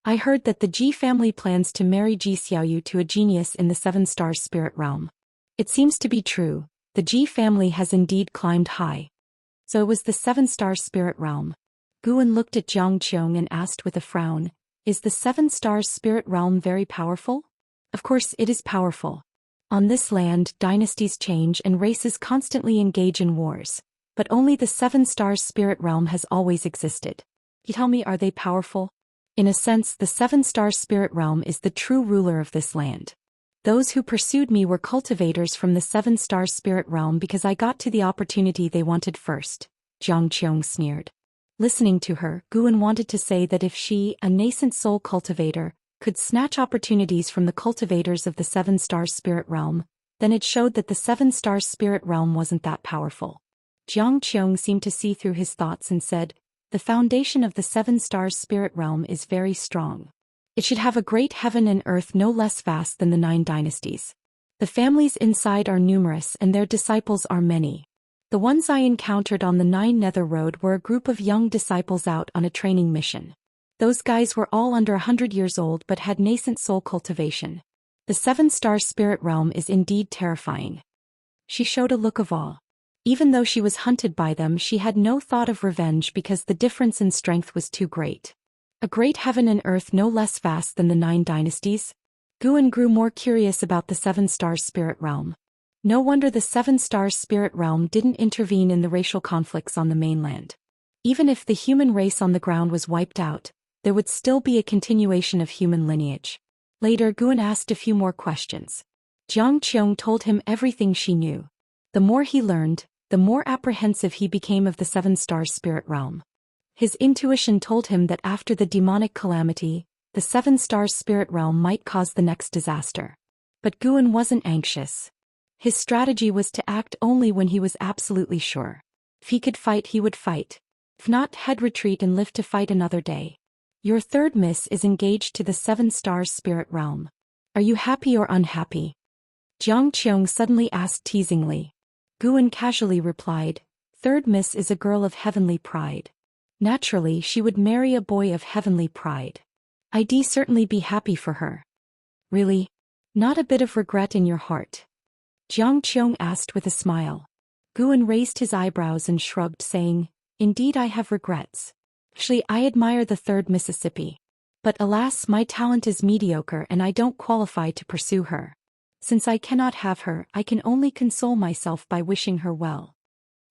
I heard that the Ji family plans to marry Ji Xiaoyu to a genius in the 7 stars spirit realm. It seems to be true. The Ji family has indeed climbed high." So it was the 7 stars spirit realm. Guan looked at Jiang Qiong and asked with a frown, "Is the 7 stars spirit realm very powerful?" Of course it is powerful. On this land, dynasties change and races constantly engage in wars, but only the Seven Stars spirit realm has always existed. You tell me, are they powerful? In a sense, the Seven Stars spirit realm is the true ruler of this land. Those who pursued me were cultivators from the Seven Stars spirit realm because I got to the opportunity they wanted first, Zhang Qiong sneered. Listening to her, Guan wanted to say that if she, a nascent soul cultivator, could snatch opportunities from the cultivators of the Seven Stars spirit realm, then it showed that the Seven Stars spirit realm wasn't that powerful. Zhang Qiong seemed to see through his thoughts and said, "The foundation of the Seven Stars spirit realm is very strong. It should have a great heaven and earth no less vast than the 9 dynasties. The families inside are numerous and their disciples are many. The ones I encountered on the 9 Nether Road were a group of young disciples out on a training mission. Those guys were all under 100 years old but had nascent soul cultivation. The Seven Stars spirit realm is indeed terrifying." She showed a look of awe. Even though she was hunted by them, she had no thought of revenge because the difference in strength was too great. A great heaven and earth no less vast than the 9 dynasties? Guan grew more curious about the Seven Stars spirit realm. No wonder the Seven Stars spirit realm didn't intervene in the racial conflicts on the mainland. Even if the human race on the ground was wiped out, there would still be a continuation of human lineage. Later, Guan asked a few more questions. Zhang Qiong told him everything she knew. The more he learned, the more apprehensive he became of the Seven Stars spirit realm. His intuition told him that after the demonic calamity, the Seven Stars spirit realm might cause the next disaster. But Guan wasn't anxious. His strategy was to act only when he was absolutely sure. If he could fight, he would fight. If not, he'd retreat and live to fight another day. Your third miss is engaged to the Seven Stars spirit realm. Are you happy or unhappy? Zhang Qiong suddenly asked teasingly. Guan casually replied, "Third miss is a girl of heavenly pride. Naturally, she would marry a boy of heavenly pride. I'd certainly be happy for her." "Really? Not a bit of regret in your heart?" Zhang Qiong asked with a smile. Guan raised his eyebrows and shrugged, saying, "Indeed I have regrets. Actually, I admire the third Mississippi. But alas, my talent is mediocre and I don't qualify to pursue her. Since I cannot have her, I can only console myself by wishing her well."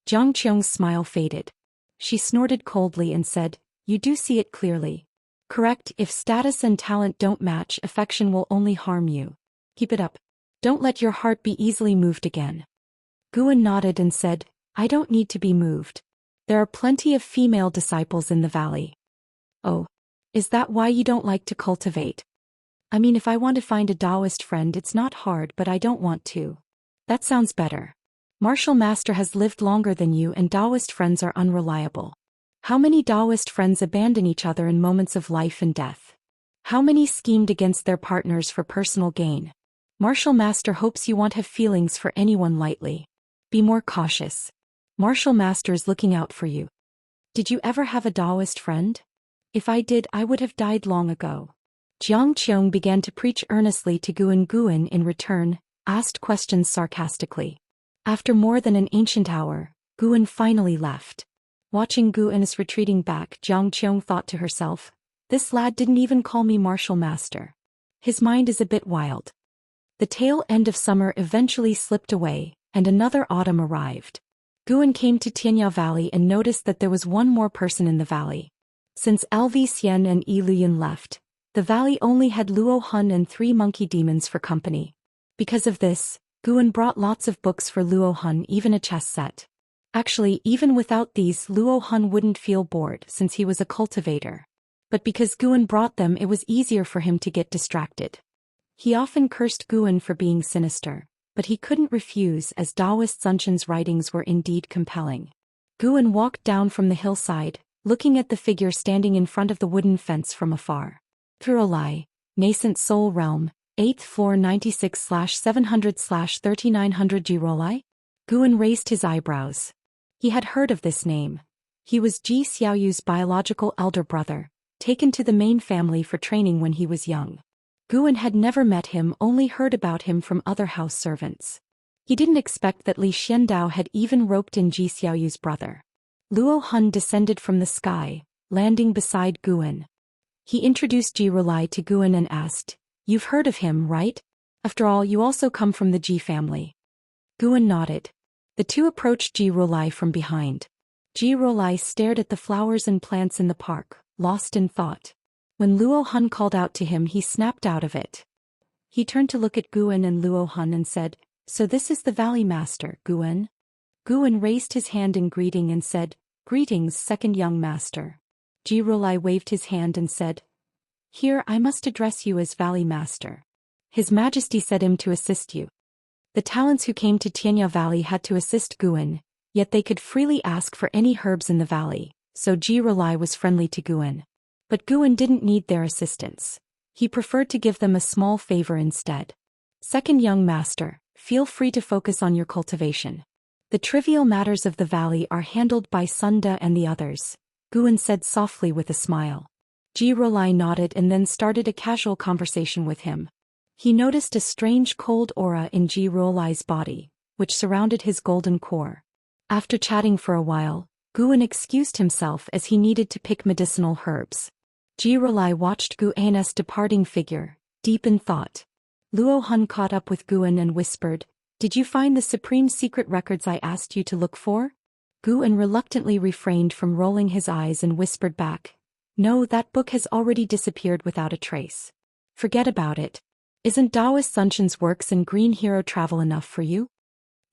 Zhang Qiong's smile faded. She snorted coldly and said, "You do see it clearly. Correct, if status and talent don't match, affection will only harm you. Keep it up. Don't let your heart be easily moved again." Guan nodded and said, "I don't need to be moved. There are plenty of female disciples in the valley." "Oh. Is that why you don't like to cultivate?" "I mean, if I want to find a Daoist friend, it's not hard, but I don't want to." "That sounds better. Martial Master has lived longer than you and Daoist friends are unreliable. How many Daoist friends abandon each other in moments of life and death? How many schemed against their partners for personal gain? Martial Master hopes you won't have feelings for anyone lightly. Be more cautious. Martial Master is looking out for you." "Did you ever have a Daoist friend?" "If I did, I would have died long ago." Zhang Qiong began to preach earnestly to Guan. Guan, in return, asked questions sarcastically. After more than an ancient hour, Guan finally left. Watching Guan's retreating back, Zhang Qiong thought to herself, "This lad didn't even call me Martial Master. His mind is a bit wild." The tail end of summer eventually slipped away, and another autumn arrived. Guan came to Tianya Valley and noticed that there was one more person in the valley. Since Zhou Xian and Yi Luyan left, the valley only had Luo Hun and 3 monkey demons for company. Because of this, Guan brought lots of books for Luo Hun, even a chess set. Actually, even without these, Luo Hun wouldn't feel bored since he was a cultivator. But because Guan brought them, it was easier for him to get distracted. He often cursed Guan for being sinister, but he couldn't refuse as Daoist Zunshan's writings were indeed compelling. Guan walked down from the hillside, looking at the figure standing in front of the wooden fence from afar. Thurolai, Nascent Soul Realm, 8th floor 96/700/3900 Jirolai? Guan raised his eyebrows. He had heard of this name. He was Ji Xiaoyu's biological elder brother, taken to the main family for training when he was young. Guan had never met him, only heard about him from other house servants. He didn't expect that Li Xiandao had even roped in Ji Xiaoyu's brother. Luo Hun descended from the sky, landing beside Guan. He introduced Jirolai to Guan and asked, "You've heard of him, right? After all, you also come from the Ji family. Guan nodded. The two approached Ji Rolai from behind. Ji Rolai stared at the flowers and plants in the park, lost in thought. When Luo Han called out to him, he snapped out of it. He turned to look at Guan and Luo Han and said, "So this is the Valley Master, Guan?" Guan raised his hand in greeting and said, "Greetings, second young master." Ji Rolai waved his hand and said, "Here I must address you as Valley Master. His Majesty said him to assist you." The talents who came to Tianya Valley had to assist Guan, yet they could freely ask for any herbs in the valley, so Ji Rolai was friendly to Guan. But Guan didn't need their assistance. He preferred to give them a small favor instead. "Second young master, feel free to focus on your cultivation. The trivial matters of the valley are handled by Sunda and the others," Guan said softly with a smile. Ji Rolai nodded and then started a casual conversation with him. He noticed a strange cold aura in Ji Rolai's body, which surrounded his golden core. After chatting for a while, Guan excused himself as he needed to pick medicinal herbs. Ji Rolai watched Guan's departing figure, deep in thought. Luo Han caught up with Guan and whispered, "Did you find the supreme secret records I asked you to look for?" Guan reluctantly refrained from rolling his eyes and whispered back, "No, that book has already disappeared without a trace. Forget about it. Isn't Daoist Sun Xian's works and Green Hero travel enough for you?"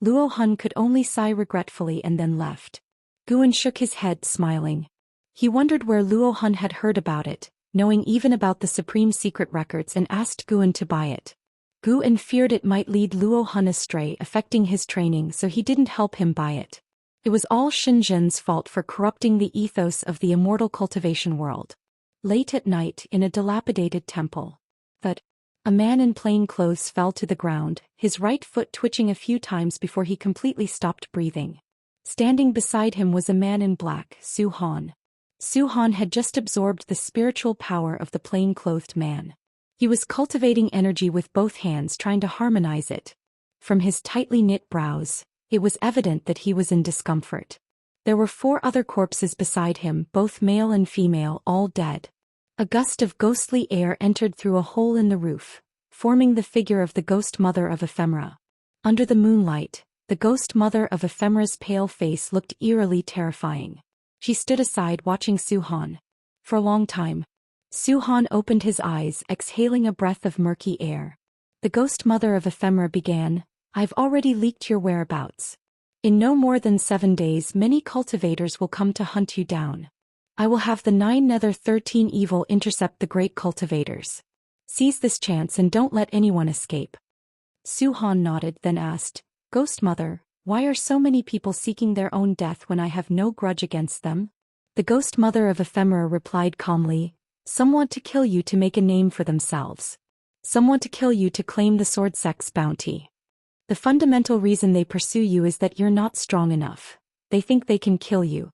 Luo Han could only sigh regretfully and then left. Guan shook his head, smiling. He wondered where Luo Han had heard about it, knowing even about the supreme secret records, and asked Guan to buy it. Guan feared it might lead Luo Han astray, affecting his training, so he didn't help him buy it. It was all Xinzhen's fault for corrupting the ethos of the immortal cultivation world. Late at night, in a dilapidated temple. A man in plain clothes fell to the ground, his right foot twitching a few times before he completely stopped breathing. Standing beside him was a man in black, Zhou Xian. Zhou Xian had just absorbed the spiritual power of the plain-clothed man. He was cultivating energy with both hands, trying to harmonize it. From his tightly knit brows, it was evident that he was in discomfort. There were 4 other corpses beside him, both male and female, all dead. A gust of ghostly air entered through a hole in the roof, forming the figure of the ghost mother of Ephemera. Under the moonlight, the ghost mother of Ephemera's pale face looked eerily terrifying. She stood aside watching Zhou Xian. For a long time, Zhou Xian opened his eyes, exhaling a breath of murky air. The ghost mother of Ephemera began, "I've already leaked your whereabouts. In no more than 7 days many cultivators will come to hunt you down. I will have the 9 Nether 13 evil intercept the great cultivators. Seize this chance and don't let anyone escape." Zhou Xian nodded, then asked, "Ghost Mother, why are so many people seeking their own death when I have no grudge against them?" The ghost mother of Ephemera replied calmly, "Some want to kill you to make a name for themselves. Some want to kill you to claim the sword sect's bounty. The fundamental reason they pursue you is that you're not strong enough. They think they can kill you."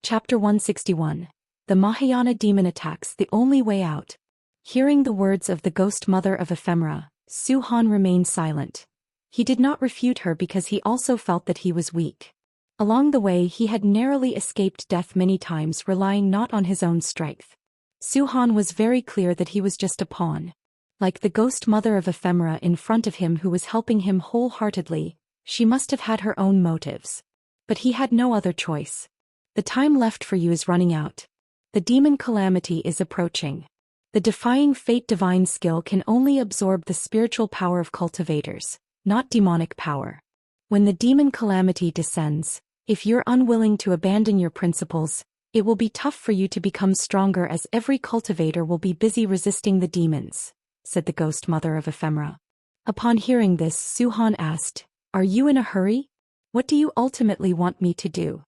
Chapter 161. The Mahayana Demon Attacks, the Only Way Out. Hearing the words of the ghost mother of Ephemera, Zhou Xian remained silent. He did not refute her because he also felt that he was weak. Along the way he had narrowly escaped death many times, relying not on his own strength. Zhou Xian was very clear that he was just a pawn. Like the ghost mother of Ephemera in front of him who was helping him wholeheartedly, she must have had her own motives. But he had no other choice. The time left for you is running out. The demon calamity is approaching. The defying fate divine skill can only absorb the spiritual power of cultivators, not demonic power. When the demon calamity descends, if you're unwilling to abandon your principles, it will be tough for you to become stronger, as every cultivator will be busy resisting the demons," said the ghost mother of Ephemera. Upon hearing this, Zhou Xian asked, "Are you in a hurry? What do you ultimately want me to do?"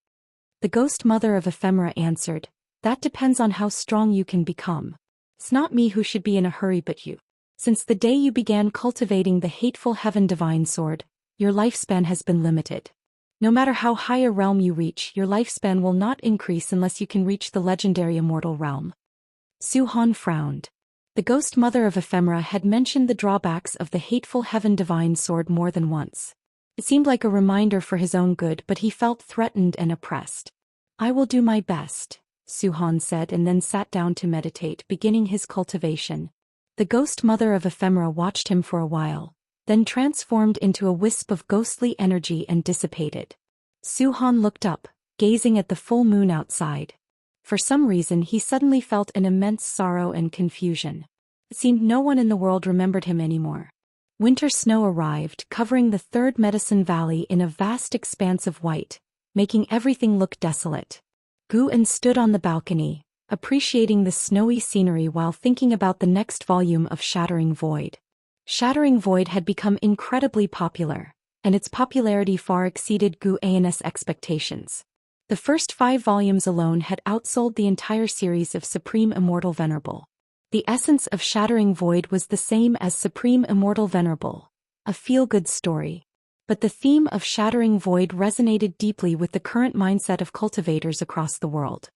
The ghost mother of Ephemera answered, "That depends on how strong you can become. It's not me who should be in a hurry but you. Since the day you began cultivating the hateful heaven divine sword, your lifespan has been limited. No matter how high a realm you reach, your lifespan will not increase unless you can reach the legendary immortal realm." Zhou Xian frowned. The ghost mother of Ephemera had mentioned the drawbacks of the hateful heaven divine sword more than once. It seemed like a reminder for his own good, but he felt threatened and oppressed. "I will do my best," Zhou Xian said, and then sat down to meditate, beginning his cultivation. The ghost mother of ephemera watched him for a while, then transformed into a wisp of ghostly energy and dissipated. Zhou Xian looked up, gazing at the full moon outside. For some reason he suddenly felt an immense sorrow and confusion. It seemed no one in the world remembered him anymore. Winter snow arrived, covering the third medicine valley in a vast expanse of white, making everything look desolate. Guan stood on the balcony, appreciating the snowy scenery while thinking about the next volume of Shattering Void. Shattering Void had become incredibly popular, and its popularity far exceeded Guan's expectations. The first 5 volumes alone had outsold the entire series of Supreme Immortal Venerable. The essence of Shattering Void was the same as Supreme Immortal Venerable, a feel-good story. But the theme of Shattering Void resonated deeply with the current mindset of cultivators across the world.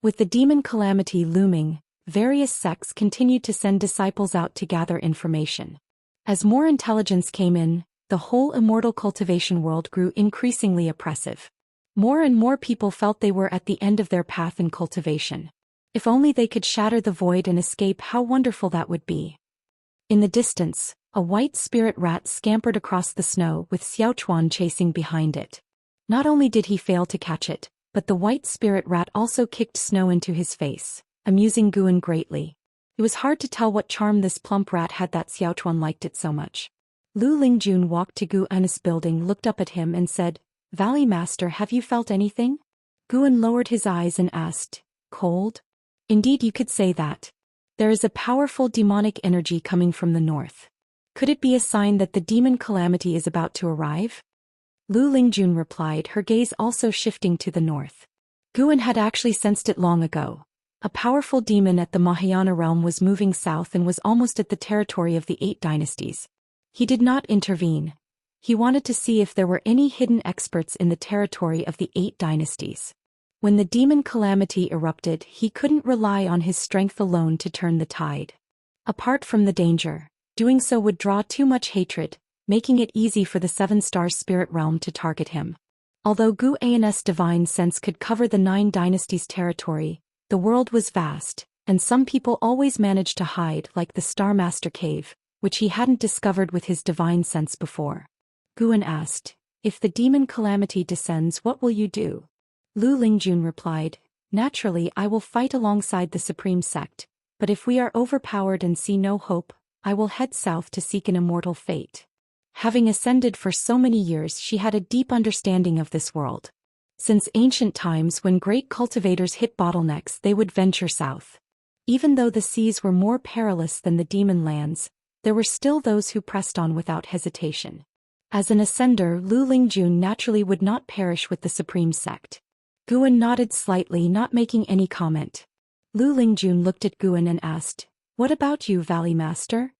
With the demon calamity looming, various sects continued to send disciples out to gather information. As more intelligence came in, the whole immortal cultivation world grew increasingly oppressive. More and more people felt they were at the end of their path in cultivation. If only they could shatter the void and escape, how wonderful that would be. In the distance, a white spirit rat scampered across the snow with Xiaochuan chasing behind it. Not only did he fail to catch it, but the white spirit rat also kicked snow into his face, amusing Guan greatly. It was hard to tell what charm this plump rat had that Xiaochuan liked it so much. Lu Lingjun walked to Guan's building, looked up at him and said, "Valley Master, have you felt anything?" Guan lowered his eyes and asked, "Cold?" "Indeed, you could say that. There is a powerful demonic energy coming from the north. Could it be a sign that the demon calamity is about to arrive?" Lu Lingjun replied, her gaze also shifting to the north. Guan had actually sensed it long ago. A powerful demon at the Mahayana realm was moving south and was almost at the territory of the 8 dynasties. He did not intervene. He wanted to see if there were any hidden experts in the territory of the 8 dynasties. When the demon calamity erupted, he couldn't rely on his strength alone to turn the tide. Apart from the danger, doing so would draw too much hatred, making it easy for the 7-star spirit realm to target him. Although Guan's divine sense could cover the 9 dynasties' territory, the world was vast, and some people always managed to hide, like the Star Master Cave, which he hadn't discovered with his divine sense before. Guan asked, "If the demon calamity descends, what will you do?" Lu Lingjun replied, "Naturally, I will fight alongside the Supreme Sect, but if we are overpowered and see no hope, I will head south to seek an immortal fate." Having ascended for so many years, she had a deep understanding of this world. Since ancient times, when great cultivators hit bottlenecks, they would venture south. Even though the seas were more perilous than the demon lands, there were still those who pressed on without hesitation. As an ascender, Lu Lingjun naturally would not perish with the Supreme Sect. Guan nodded slightly, not making any comment. Lu Lingjun looked at Guan and asked, "What about you, Valley Master?"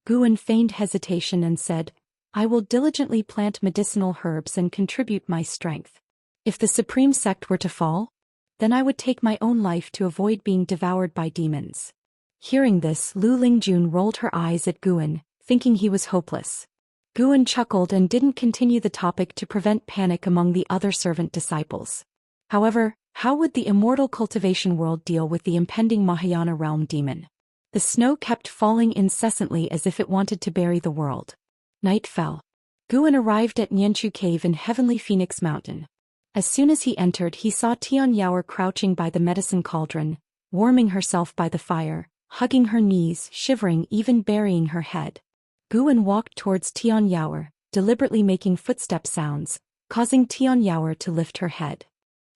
Guan feigned hesitation and said, "I will diligently plant medicinal herbs and contribute my strength. If the Supreme Sect were to fall, then I would take my own life to avoid being devoured by demons." Hearing this, Lu Lingjun rolled her eyes at Guan, thinking he was hopeless. Guan chuckled and didn't continue the topic to prevent panic among the other servant disciples. However, how would the immortal cultivation world deal with the impending Mahayana realm demon? The snow kept falling incessantly as if it wanted to bury the world. Night fell. Guan arrived at Nianchu Cave in Heavenly Phoenix Mountain. As soon as he entered, he saw Tian Yaoer crouching by the medicine cauldron, warming herself by the fire, hugging her knees, shivering, even burying her head. Guan walked towards Tian Yaoer, deliberately making footstep sounds, causing Tian Yaoer to lift her head.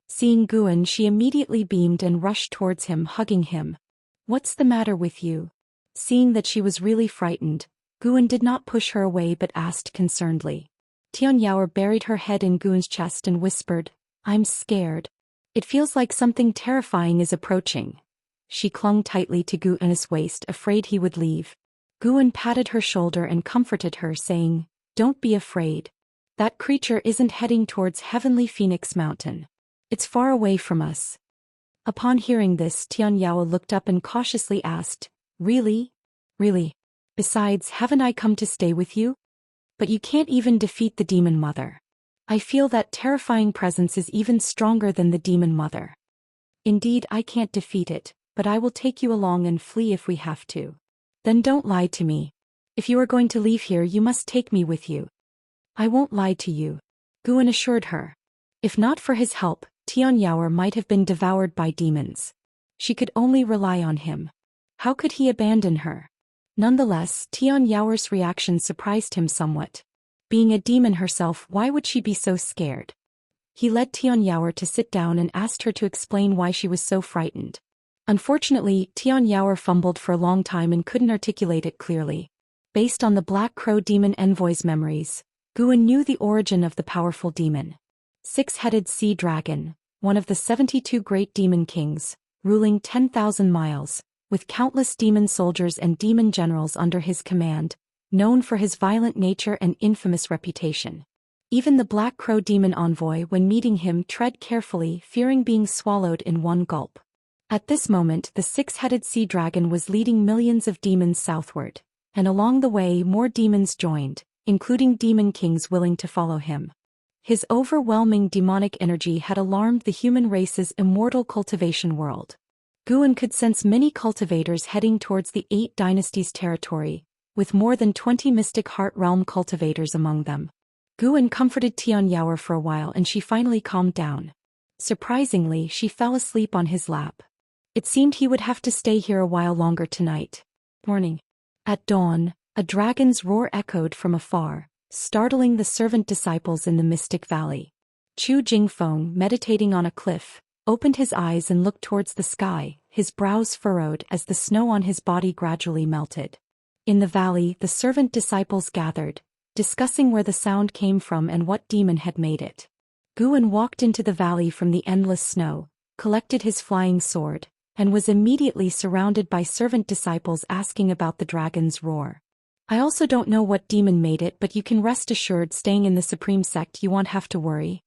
Seeing Guan, she immediately beamed and rushed towards him, hugging him. "What's the matter with you?" Seeing that she was really frightened, Guan did not push her away but asked concernedly. Tian Yaoer buried her head in Guan's chest and whispered, "I'm scared. It feels like something terrifying is approaching." She clung tightly to Guan's waist, afraid he would leave. Guan patted her shoulder and comforted her, saying, "Don't be afraid. That creature isn't heading towards Heavenly Phoenix Mountain. It's far away from us." Upon hearing this, Tian Yaoer looked up and cautiously asked, "Really? Really? Besides, haven't I come to stay with you? But you can't even defeat the demon mother. I feel that terrifying presence is even stronger than the demon mother." "Indeed, I can't defeat it, but I will take you along and flee if we have to." Then don't lie to me. If you are going to leave here, you must take me with you. I won't lie to you, Guan assured her. If not for his help, Tianyao might have been devoured by demons. She could only rely on him. How could he abandon her? Nonetheless, Tianyao's reaction surprised him somewhat. Being a demon herself, why would she be so scared? He led Tianyao to sit down and asked her to explain why she was so frightened. Unfortunately, Tianyao fumbled for a long time and couldn't articulate it clearly. Based on the Black Crow demon envoy's memories, Guan knew the origin of the powerful demon. Six-headed sea dragon, one of the 72 great demon kings, ruling 10,000 miles, with countless demon soldiers and demon generals under his command, known for his violent nature and infamous reputation. Even the Black Crow demon envoy, when meeting him, tread carefully, fearing being swallowed in one gulp. At this moment, the six-headed sea dragon was leading millions of demons southward, and along the way more demons joined, including demon kings willing to follow him. His overwhelming demonic energy had alarmed the human race's immortal cultivation world. Guan could sense many cultivators heading towards the 8 dynasties territory, with more than 20 mystic heart realm cultivators among them. Guan comforted Tianyao for a while and she finally calmed down. Surprisingly, she fell asleep on his lap. It seemed he would have to stay here a while longer tonight. Morning. At dawn, a dragon's roar echoed from afar, startling the servant disciples in the Mystic Valley. Chu Jingfeng, meditating on a cliff, opened his eyes and looked towards the sky, his brows furrowed as the snow on his body gradually melted. In the valley, the servant disciples gathered, discussing where the sound came from and what demon had made it. Guan walked into the valley from the endless snow, collected his flying sword, and was immediately surrounded by servant disciples asking about the dragon's roar. I also don't know what demon made it, but you can rest assured staying in the Supreme Sect you won't have to worry.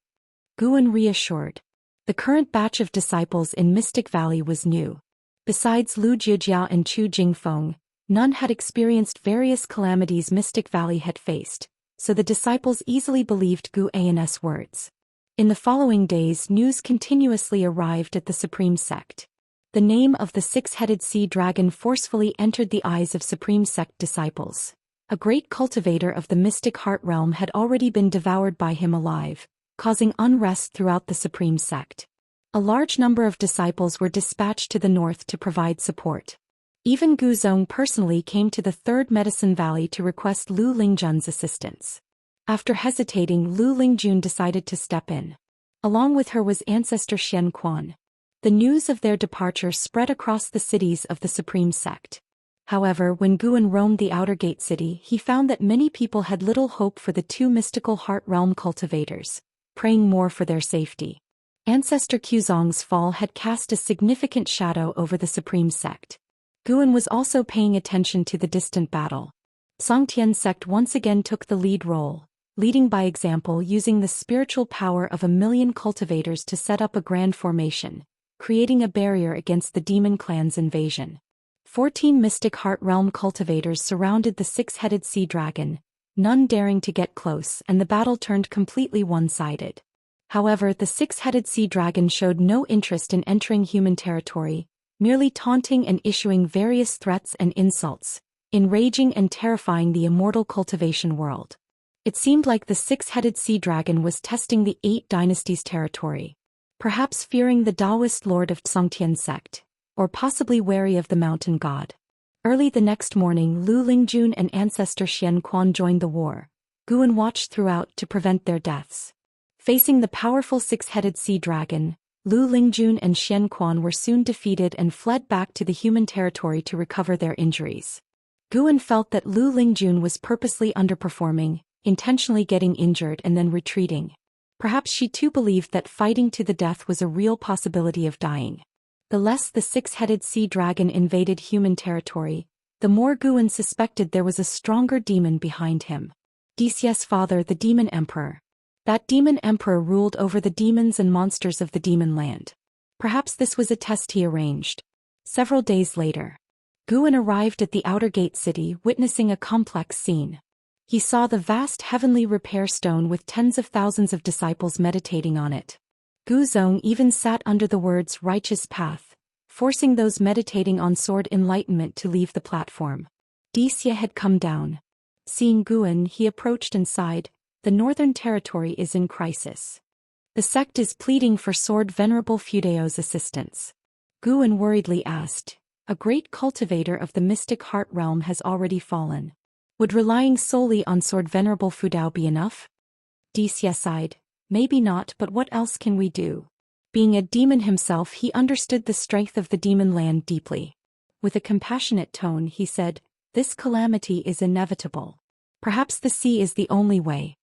Guan reassured. The current batch of disciples in Mystic Valley was new. Besides Lu Jiujia and Chu Jingfeng, none had experienced various calamities Mystic Valley had faced, so the disciples easily believed Guan's words. In the following days, news continuously arrived at the Supreme Sect. The name of the six-headed sea dragon forcefully entered the eyes of Supreme Sect disciples. A great cultivator of the mystic heart realm had already been devoured by him alive, causing unrest throughout the Supreme Sect. A large number of disciples were dispatched to the north to provide support. Even Gu Zong personally came to the Third Medicine Valley to request Lu Lingjun's assistance. After hesitating, Lu Lingjun decided to step in. Along with her was ancestor Xian Quan. The news of their departure spread across the cities of the Supreme Sect. However, when Guan roamed the Outer Gate city, he found that many people had little hope for the 2 mystical heart realm cultivators, praying more for their safety. Ancestor Quzong's fall had cast a significant shadow over the Supreme Sect. Guan was also paying attention to the distant battle. Songtian Sect once again took the lead role, leading by example, using the spiritual power of 1,000,000 cultivators to set up a grand formation, creating a barrier against the demon clan's invasion. 14 mystic heart realm cultivators surrounded the six-headed sea dragon, none daring to get close, and the battle turned completely one-sided. However, the six-headed sea dragon showed no interest in entering human territory, merely taunting and issuing various threats and insults, enraging and terrifying the immortal cultivation world. It seemed like the six-headed sea dragon was testing the 8 dynasties territory. Perhaps fearing the Daoist lord of Songtian Sect, or possibly wary of the mountain god. Early the next morning, Lu Lingjun and ancestor Xian Quan joined the war. Guan watched throughout to prevent their deaths. Facing the powerful six-headed sea dragon, Lu Lingjun and Xian Quan were soon defeated and fled back to the human territory to recover their injuries. Guan felt that Lu Lingjun was purposely underperforming, intentionally getting injured and then retreating. Perhaps she too believed that fighting to the death was a real possibility of dying. The less the six-headed sea dragon invaded human territory, the more Guan suspected there was a stronger demon behind him. Disi's father, the Demon Emperor. That Demon Emperor ruled over the demons and monsters of the demon land. Perhaps this was a test he arranged. Several days later, Guan arrived at the Outer Gate city, witnessing a complex scene. He saw the vast heavenly repair stone with tens of thousands of disciples meditating on it. Gu Zong even sat under the words righteous path, forcing those meditating on sword enlightenment to leave the platform. Wuxia had come down. Seeing Guan, he approached and sighed, "The Northern Territory is in crisis. The sect is pleading for Sword Venerable Fudeo's assistance." Guan worriedly asked, "A great cultivator of the mystic heart realm has already fallen. Would relying solely on Sword Venerable Fudao be enough?" Wuxia sighed, "Maybe not, but what else can we do?" Being a demon himself, he understood the strength of the demon land deeply. With a compassionate tone, he said, "This calamity is inevitable. Perhaps the sea is the only way."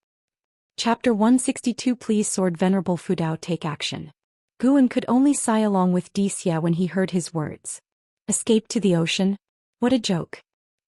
Chapter 162. Please Sword Venerable Fudao take action. Guan could only sigh along with Wuxia when he heard his words. Escape to the ocean? What a joke.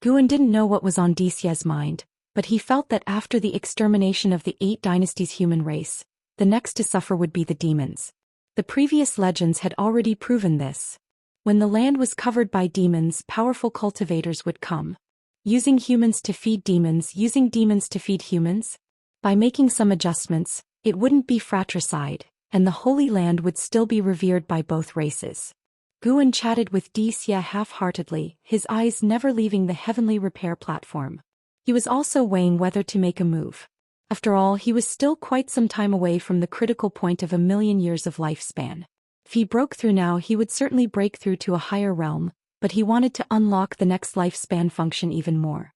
Guan didn't know what was on Wuxia's mind, but he felt that after the extermination of the 8 dynasties' human race, the next to suffer would be the demons. The previous legends had already proven this. When the land was covered by demons, powerful cultivators would come. Using humans to feed demons, using demons to feed humans? By making some adjustments, it wouldn't be fratricide, and the Holy Land would still be revered by both races. Guan chatted with Wuxia half-heartedly, his eyes never leaving the heavenly repair platform. He was also weighing whether to make a move. After all, he was still quite some time away from the critical point of 1,000,000 years of lifespan. If he broke through now, he would certainly break through to a higher realm, but he wanted to unlock the next lifespan function even more.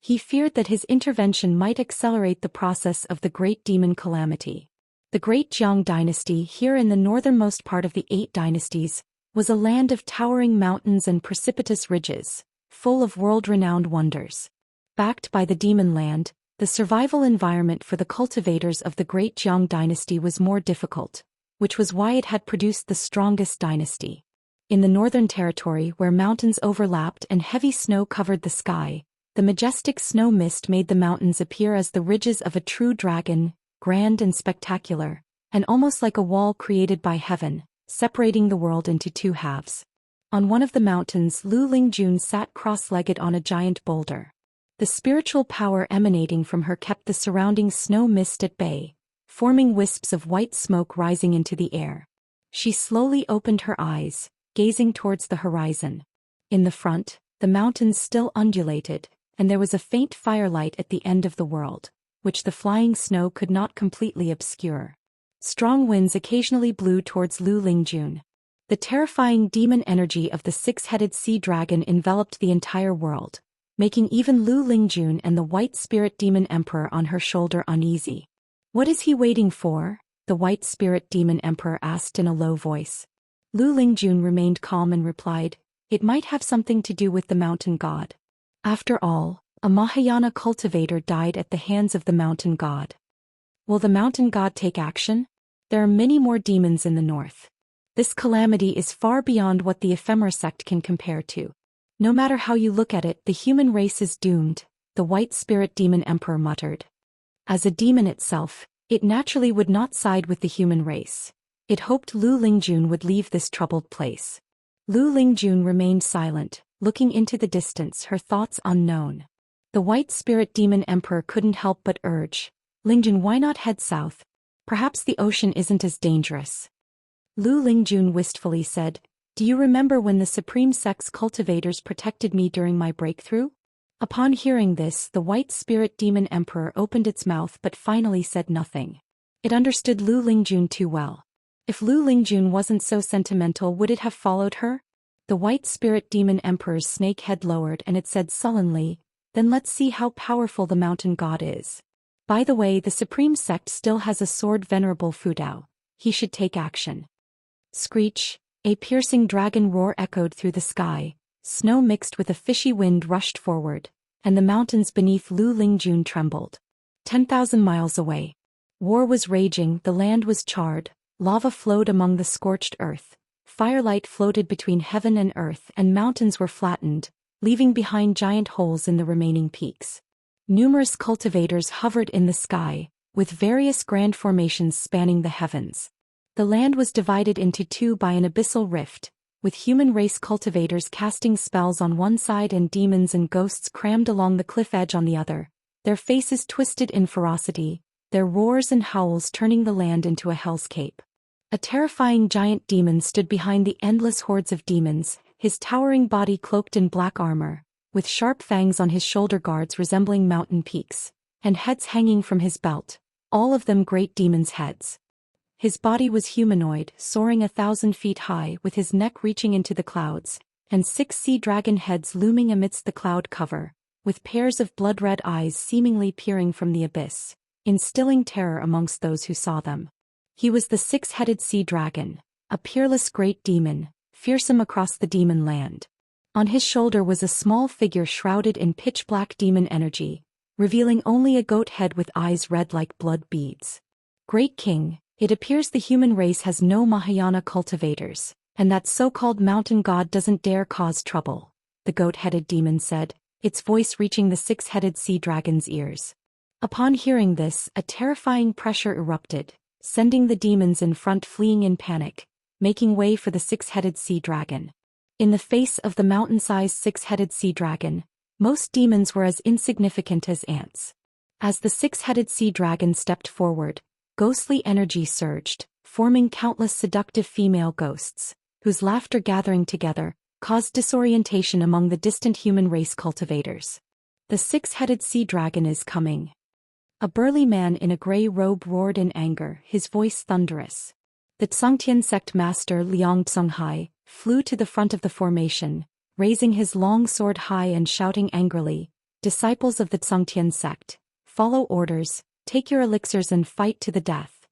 He feared that his intervention might accelerate the process of the Great Demon Calamity. The Great Jiang Dynasty, here in the northernmost part of the 8 dynasties, was a land of towering mountains and precipitous ridges, full of world-renowned wonders. Backed by the demon land, the survival environment for the cultivators of the Great Jiang Dynasty was more difficult, which was why it had produced the strongest dynasty. In the Northern Territory, where mountains overlapped and heavy snow covered the sky, the majestic snow mist made the mountains appear as the ridges of a true dragon, grand and spectacular, and almost like a wall created by heaven, separating the world into 2 halves. On one of the mountains, Lu Lingjun sat cross-legged on a giant boulder. The spiritual power emanating from her kept the surrounding snow mist at bay, forming wisps of white smoke rising into the air. She slowly opened her eyes, gazing towards the horizon. In the front, the mountains still undulated, and there was a faint firelight at the end of the world, which the flying snow could not completely obscure. Strong winds occasionally blew towards Lu Lingjun. The terrifying demon energy of the 6-headed sea dragon enveloped the entire world, making even Lu Lingjun and the White Spirit Demon Emperor on her shoulder uneasy. "What is he waiting for?" the White Spirit Demon Emperor asked in a low voice. Lu Lingjun remained calm and replied, "It might have something to do with the mountain god. After all, a Mahayana cultivator died at the hands of the mountain god. Will the mountain god take action? There are many more demons in the north. This calamity is far beyond what the ephemera sect can compare to. No matter how you look at it, the human race is doomed," the White Spirit Demon Emperor muttered. As a demon itself, it naturally would not side with the human race. It hoped Lu Lingjun would leave this troubled place. Lu Lingjun remained silent, looking into the distance, her thoughts unknown. The White Spirit Demon Emperor couldn't help but urge, "Lingjun, why not head south? Perhaps the ocean isn't as dangerous." Lu Lingjun wistfully said, "Do you remember when the Supreme Sect's cultivators protected me during my breakthrough?" Upon hearing this, the White Spirit Demon Emperor opened its mouth but finally said nothing. It understood Lu Lingjun too well. If Lu Lingjun wasn't so sentimental, would it have followed her? The White Spirit Demon Emperor's snake head lowered and it said sullenly, "Then let's see how powerful the mountain god is. By the way, the Supreme Sect still has a Sword Venerable Fudao. He should take action." Screech, a piercing dragon roar echoed through the sky, snow mixed with a fishy wind rushed forward, and the mountains beneath Lu Lingjun trembled. 10,000 miles away. War was raging, the land was charred, lava flowed among the scorched earth, firelight floated between heaven and earth, and mountains were flattened, leaving behind giant holes in the remaining peaks. Numerous cultivators hovered in the sky, with various grand formations spanning the heavens. The land was divided into 2 by an abyssal rift, with human race cultivators casting spells on one side and demons and ghosts crammed along the cliff edge on the other, their faces twisted in ferocity, their roars and howls turning the land into a hellscape. A terrifying giant demon stood behind the endless hordes of demons, his towering body cloaked in black armor, with sharp fangs on his shoulder guards resembling mountain peaks, and heads hanging from his belt, all of them great demons' heads. His body was humanoid, soaring 1,000 feet high with his neck reaching into the clouds, and 6 sea dragon heads looming amidst the cloud cover, with pairs of blood-red eyes seemingly peering from the abyss, instilling terror amongst those who saw them. He was the 6-headed sea dragon, a peerless great demon, fearsome across the demon land. On his shoulder was a small figure shrouded in pitch-black demon energy, revealing only a goat head with eyes red like blood beads. Great King, it appears the human race has no Mahayana cultivators, and that so-called mountain god doesn't dare cause trouble, the goat-headed demon said, its voice reaching the 6-headed sea dragon's ears. Upon hearing this, a terrifying pressure erupted, sending the demons in front fleeing in panic, making way for the 6-headed sea dragon. In the face of the mountain-sized 6-headed sea dragon, most demons were as insignificant as ants. As the 6-headed sea dragon stepped forward, ghostly energy surged, forming countless seductive female ghosts, whose laughter gathering together caused disorientation among the distant human race cultivators. The 6-headed sea dragon is coming. A burly man in a gray robe roared in anger, his voice thunderous. The Xianxia sect master Liang Zhenghai flew to the front of the formation, raising his long sword high and shouting angrily, "Disciples of the Xianxia sect, follow orders, take your elixirs and fight to the death."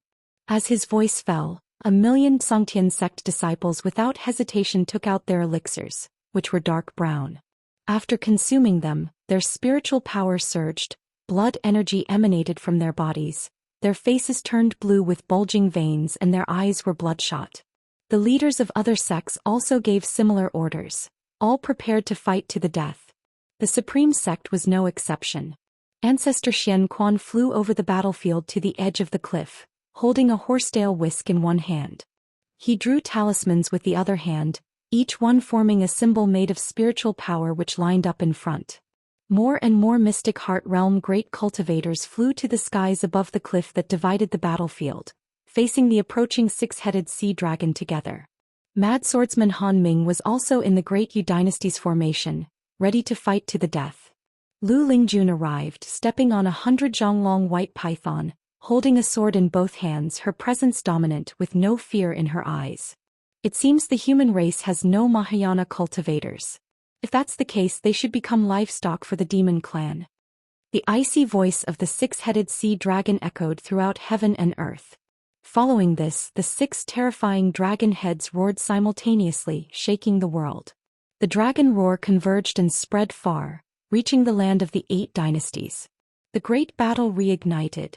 As his voice fell, 1,000,000 Xianxia sect disciples without hesitation took out their elixirs, which were dark brown. After consuming them, their spiritual power surged, blood energy emanated from their bodies, their faces turned blue with bulging veins and their eyes were bloodshot. The leaders of other sects also gave similar orders, all prepared to fight to the death. The Supreme Sect was no exception. Ancestor Xian Quan flew over the battlefield to the edge of the cliff, holding a horsetail whisk in one hand. He drew talismans with the other hand, each one forming a symbol made of spiritual power which lined up in front. More and more Mystic Heart Realm great cultivators flew to the skies above the cliff that divided the battlefield, facing the approaching 6-headed sea dragon together. Mad swordsman Han Ming was also in the Great Yu Dynasty's formation, ready to fight to the death. Lu Lingjun arrived, stepping on a 100-zhonglong white python, holding a sword in both hands, her presence dominant with no fear in her eyes. It seems the human race has no Mahayana cultivators. If that's the case, they should become livestock for the demon clan. The icy voice of the 6-headed sea dragon echoed throughout heaven and earth. Following this, the 6 terrifying dragon heads roared simultaneously, shaking the world. The dragon roar converged and spread far, reaching the land of the 8 dynasties. The great battle reignited.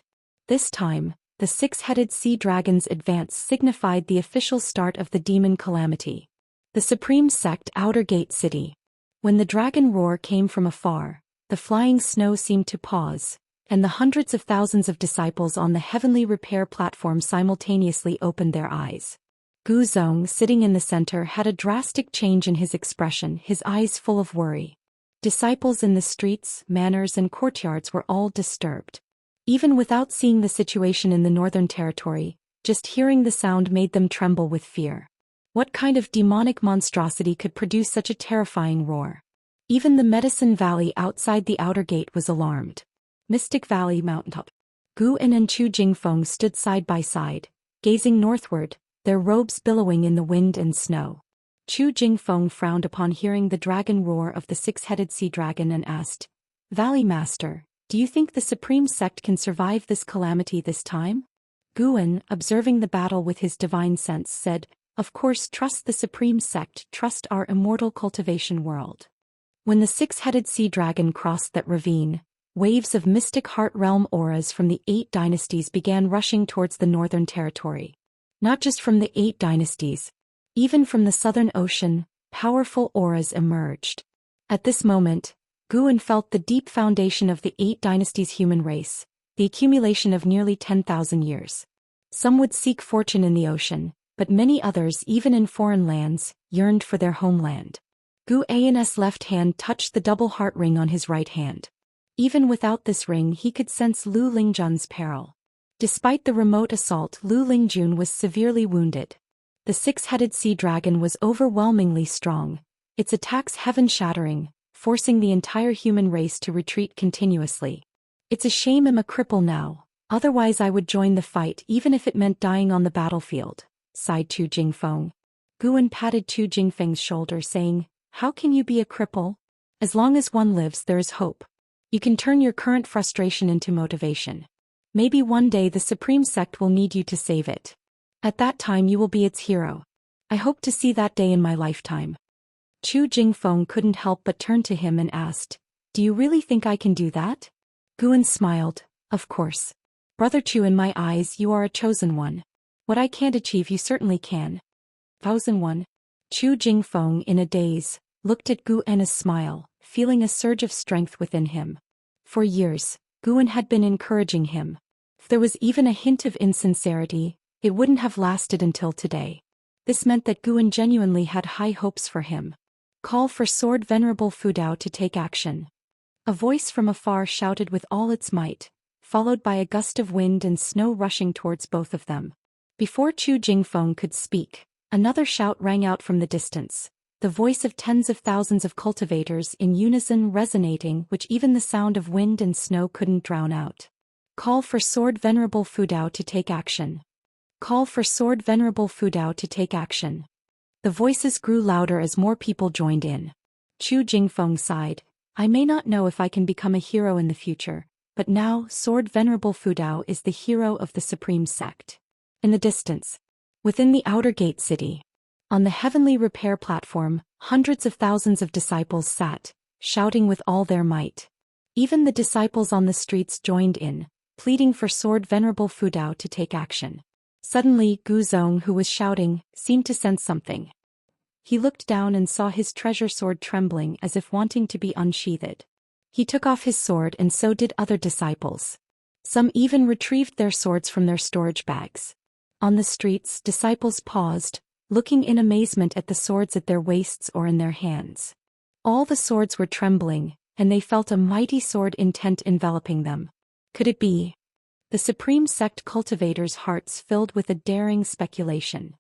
This time, the 6-headed sea dragon's advance signified the official start of the demon calamity. The Supreme Sect Outer Gate City. When the dragon roar came from afar, the flying snow seemed to pause, and the hundreds of thousands of disciples on the heavenly repair platform simultaneously opened their eyes. Gu Zong, sitting in the center, had a drastic change in his expression, his eyes full of worry. Disciples in the streets, manors and courtyards were all disturbed. Even without seeing the situation in the Northern Territory, just hearing the sound made them tremble with fear. What kind of demonic monstrosity could produce such a terrifying roar? Even the Medicine Valley outside the outer gate was alarmed. Mystic Valley Mountaintop. Gu En and Chu Jingfeng stood side by side, gazing northward, their robes billowing in the wind and snow. Chu Jingfeng frowned upon hearing the dragon roar of the 6-headed sea dragon and asked, "Valley Master, do you think the Supreme Sect can survive this calamity this time?" Gu En, observing the battle with his divine sense, said, "Of course, trust the Supreme Sect, trust our immortal cultivation world." When the 6-headed sea dragon crossed that ravine, waves of Mystic Heart Realm auras from the 8 dynasties began rushing towards the Northern Territory. Not just from the 8 dynasties, even from the Southern Ocean, powerful auras emerged. At this moment, Gu En felt the deep foundation of the 8 dynasties' human race, the accumulation of nearly 10,000 years. Some would seek fortune in the ocean, but many others, even in foreign lands, yearned for their homeland. Gu An's left hand touched the double heart ring on his right hand. Even without this ring, he could sense Lu Lingjun's peril. Despite the remote assault, Lu Lingjun was severely wounded. The 6-headed sea dragon was overwhelmingly strong, its attacks heaven-shattering, forcing the entire human race to retreat continuously. It's a shame I'm a cripple now, otherwise I would join the fight even if it meant dying on the battlefield, sighed Chu Jingfeng. Guan patted Chu Jingfeng's shoulder saying, how can you be a cripple? As long as one lives there is hope. You can turn your current frustration into motivation. Maybe one day the Supreme Sect will need you to save it. At that time you will be its hero. I hope to see that day in my lifetime. Chu Jingfeng couldn't help but turn to him and asked, do you really think I can do that? Guan smiled, of course. Brother Chu, in my eyes you are a chosen one. What I can't achieve you certainly can. Chosen one. Chu Jingfeng, in a daze, looked at Gu and a smile, feeling a surge of strength within him. For years, Guan had been encouraging him. If there was even a hint of insincerity, it wouldn't have lasted until today. This meant that Guan genuinely had high hopes for him. Call for Sword Venerable Fudao to take action. A voice from afar shouted with all its might, followed by a gust of wind and snow rushing towards both of them. Before Chu Jingfeng could speak, another shout rang out from the distance, the voice of tens of thousands of cultivators in unison resonating, which even the sound of wind and snow couldn't drown out. Call for Sword Venerable Fudao to take action. Call for Sword Venerable Fudao to take action. The voices grew louder as more people joined in. Chu Jingfeng sighed, I may not know if I can become a hero in the future, but now Sword Venerable Fudao is the hero of the Supreme Sect. In the distance, within the outer gate city, on the heavenly repair platform, hundreds of thousands of disciples sat, shouting with all their might. Even the disciples on the streets joined in, pleading for Sword Venerable Fudao to take action. Suddenly, Gu Zong, who was shouting, seemed to sense something. He looked down and saw his treasure sword trembling as if wanting to be unsheathed. He took off his sword and so did other disciples. Some even retrieved their swords from their storage bags. On the streets, disciples paused, looking in amazement at the swords at their waists or in their hands. All the swords were trembling, and they felt a mighty sword intent enveloping them. Could it be? The Supreme Sect cultivators' hearts filled with a daring speculation.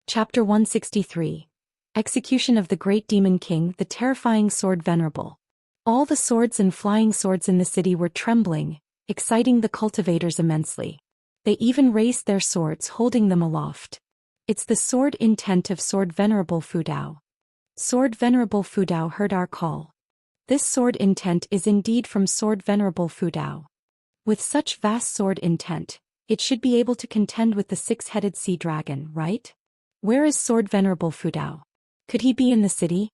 Chapter 163. Execution of the Great Demon King, the Terrifying Sword Venerable. All the swords and flying swords in the city were trembling, exciting the cultivators immensely. They even raised their swords, holding them aloft. It's the sword intent of Sword Venerable Fudao. Sword Venerable Fudao heard our call. This sword intent is indeed from Sword Venerable Fudao. With such vast sword intent, it should be able to contend with the six-headed sea dragon, right? Where is Sword Venerable Fudao? Could he be in the city?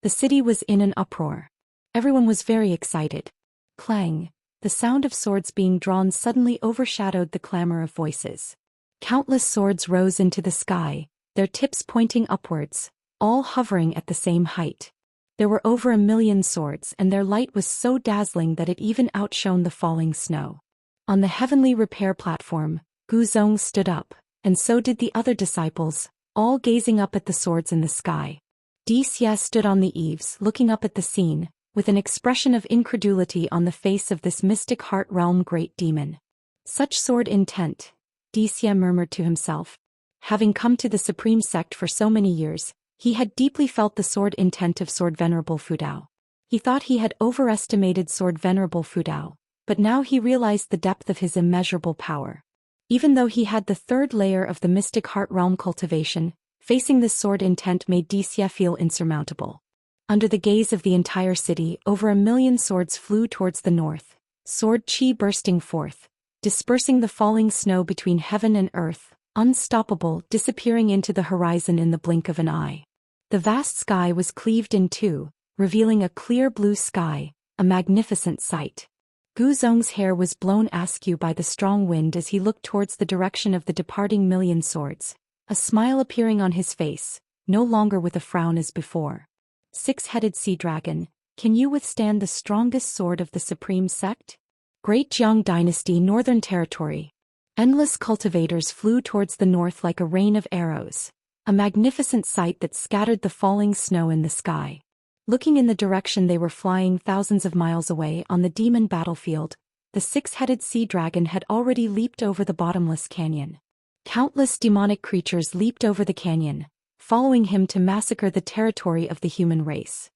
The city was in an uproar. Everyone was very excited. Clang, the sound of swords being drawn suddenly overshadowed the clamor of voices. Countless swords rose into the sky, their tips pointing upwards, all hovering at the same height. There were over 1 million swords and their light was so dazzling that it even outshone the falling snow. On the heavenly repair platform, Gu Zong stood up, and so did the other disciples, all gazing up at the swords in the sky. Xie stood on the eaves looking up at the scene, with an expression of incredulity on the face of this mystic heart realm great demon. Such sword intent, Xie murmured to himself. Having come to the Supreme Sect for so many years, he had deeply felt the sword intent of Sword Venerable Fudao. He thought he had overestimated Sword Venerable Fudao, but now he realized the depth of his immeasurable power. Even though he had the third layer of the mystic heart realm cultivation, facing this sword intent made Xie feel insurmountable. Under the gaze of the entire city, over 1 million swords flew towards the north, sword chi bursting forth, dispersing the falling snow between heaven and earth, unstoppable, disappearing into the horizon in the blink of an eye. The vast sky was cleaved in two, revealing a clear blue sky, a magnificent sight. Gu Zong's hair was blown askew by the strong wind as he looked towards the direction of the departing million swords, a smile appearing on his face, no longer with a frown as before. Six-headed sea dragon, can you withstand the strongest sword of the Supreme Sect? Great Jiang Dynasty Northern Territory. Endless cultivators flew towards the north like a rain of arrows, a magnificent sight that scattered the falling snow in the sky. Looking in the direction they were flying thousands of miles away on the demon battlefield, the six-headed sea dragon had already leaped over the bottomless canyon. Countless demonic creatures leaped over the canyon, following him to massacre the territory of the human race.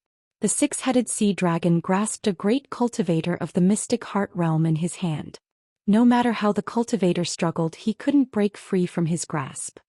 The six-headed sea dragon grasped a great cultivator of the mystic heart realm in his hand. No matter how the cultivator struggled, he couldn't break free from his grasp.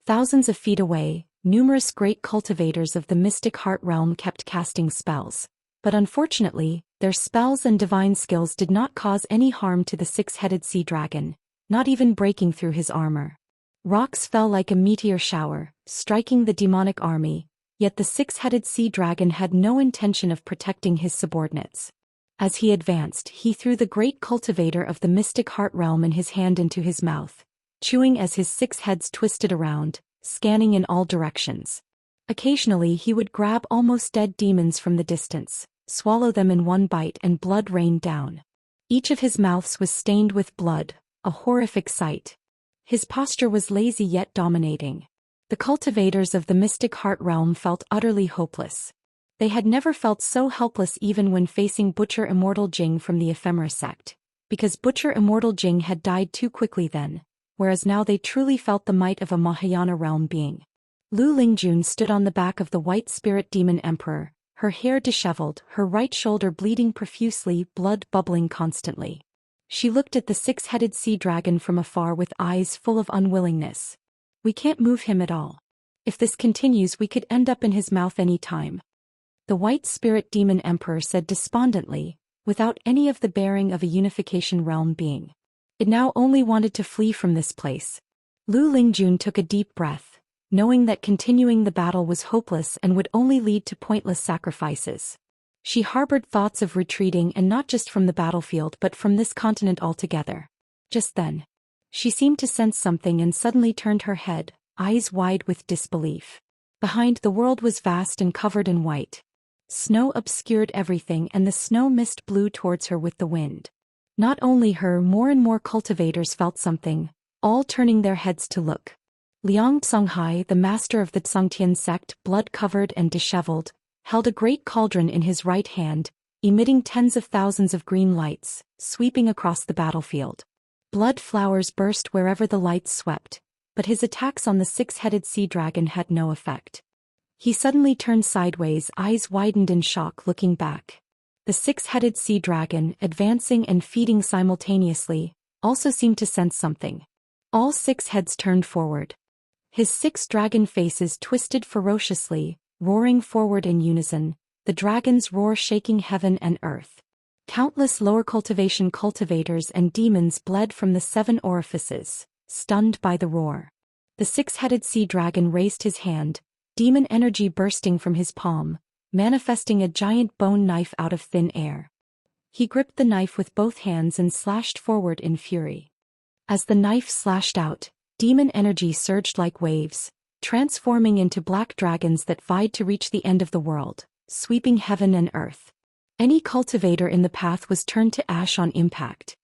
Thousands of feet away, numerous great cultivators of the mystic heart realm kept casting spells. But unfortunately, their spells and divine skills did not cause any harm to the six-headed sea dragon, not even breaking through his armor. Rocks fell like a meteor shower, striking the demonic army, yet the six-headed sea dragon had no intention of protecting his subordinates. As he advanced, he threw the great cultivator of the mystic heart realm in his hand into his mouth, chewing as his six heads twisted around, scanning in all directions. Occasionally he would grab almost dead demons from the distance, swallow them in one bite, and blood rained down. Each of his mouths was stained with blood, a horrific sight. His posture was lazy yet dominating. The cultivators of the mystic heart realm felt utterly hopeless. They had never felt so helpless even when facing Butcher Immortal Jing from the Ephemera sect, because Butcher Immortal Jing had died too quickly then, whereas now they truly felt the might of a Mahayana realm being. Lu Lingjun stood on the back of the white spirit demon emperor, her hair disheveled, her right shoulder bleeding profusely, blood bubbling constantly. She looked at the six-headed sea dragon from afar with eyes full of unwillingness. "We can't move him at all. If this continues, we could end up in his mouth any time," the white spirit demon emperor said despondently, without any of the bearing of a unification realm being. It now only wanted to flee from this place. Lu Lingjun took a deep breath, knowing that continuing the battle was hopeless and would only lead to pointless sacrifices. She harbored thoughts of retreating, and not just from the battlefield but from this continent altogether. Just then, she seemed to sense something and suddenly turned her head, eyes wide with disbelief. Behind, the world was vast and covered in white. Snow obscured everything, and the snow mist blew towards her with the wind. Not only her, more and more cultivators felt something, all turning their heads to look. Liang Songhai, the master of the Tsangtian sect, blood-covered and disheveled, held a great cauldron in his right hand, emitting tens of thousands of green lights, sweeping across the battlefield. Blood flowers burst wherever the lights swept, but his attacks on the six-headed sea dragon had no effect. He suddenly turned sideways, eyes widened in shock, looking back. The six-headed sea dragon, advancing and feeding simultaneously, also seemed to sense something. All six heads turned forward. His six dragon faces twisted ferociously, roaring forward in unison, the dragon's roar shaking heaven and earth. Countless lower cultivation cultivators and demons bled from the 7 orifices, stunned by the roar. The six-headed sea dragon raised his hand, demon energy bursting from his palm, manifesting a giant bone knife out of thin air. He gripped the knife with both hands and slashed forward in fury. As the knife slashed out, demon energy surged like waves, transforming into black dragons that vied to reach the end of the world, sweeping heaven and earth. Any cultivator in the path was turned to ash on impact.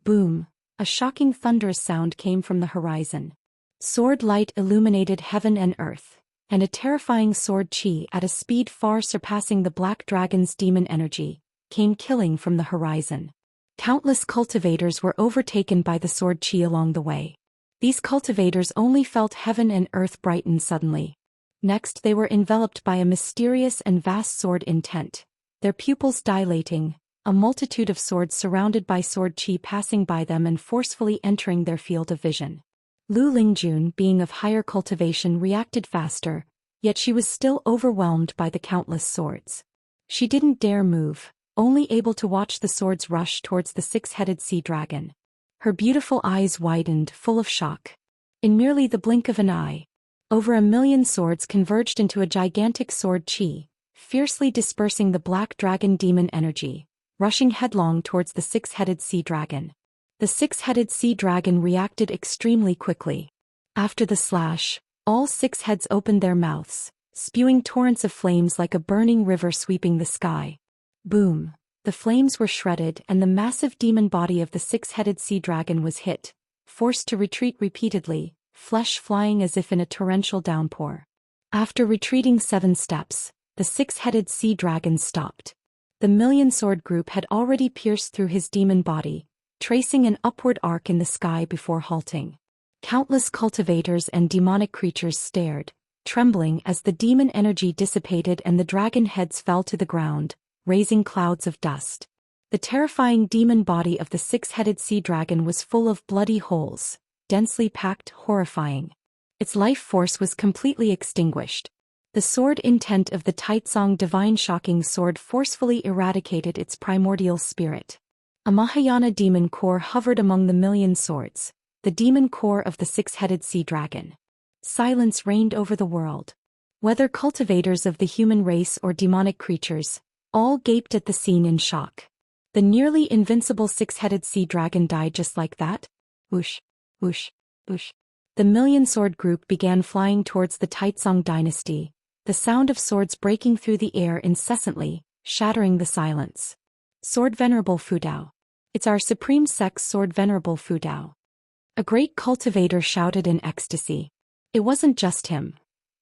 Boom! A shocking thunderous sound came from the horizon. Sword light illuminated heaven and earth, and a terrifying sword chi at a speed far surpassing the black dragon's demon energy, came killing from the horizon. Countless cultivators were overtaken by the sword chi along the way. These cultivators only felt heaven and earth brighten suddenly. Next they were enveloped by a mysterious and vast sword intent, their pupils dilating, a multitude of swords surrounded by sword chi passing by them and forcefully entering their field of vision. Lu Lingjun, being of higher cultivation, reacted faster, yet she was still overwhelmed by the countless swords. She didn't dare move, only able to watch the swords rush towards the six-headed sea dragon. Her beautiful eyes widened, full of shock. In merely the blink of an eye, over 1,000,000 swords converged into a gigantic sword chi, fiercely dispersing the black dragon demon energy, rushing headlong towards the six-headed sea dragon. The six-headed sea dragon reacted extremely quickly. After the slash, all 6 heads opened their mouths, spewing torrents of flames like a burning river sweeping the sky. Boom! The flames were shredded, and the massive demon body of the six-headed sea dragon was hit, forced to retreat repeatedly, flesh flying as if in a torrential downpour. After retreating 7 steps, the six-headed sea dragon stopped. The million-sword group had already pierced through his demon body, tracing an upward arc in the sky before halting. Countless cultivators and demonic creatures stared, trembling as the demon energy dissipated and the dragon heads fell to the ground, raising clouds of dust. The terrifying demon body of the six-headed sea dragon was full of bloody holes, densely packed, horrifying. Its life force was completely extinguished. The sword intent of the Taitsong divine shocking sword forcefully eradicated its primordial spirit. A Mahayana demon core hovered among the million swords, the demon core of the six-headed sea dragon. Silence reigned over the world. Whether cultivators of the human race or demonic creatures, all gaped at the scene in shock. The nearly invincible six-headed sea dragon died just like that? Whoosh, whoosh, whoosh. The million-sword group began flying towards the Taitsong dynasty, the sound of swords breaking through the air incessantly, shattering the silence. Sword Venerable Fudao. It's our supreme sect's Sword Venerable Fudao. A great cultivator shouted in ecstasy. It wasn't just him.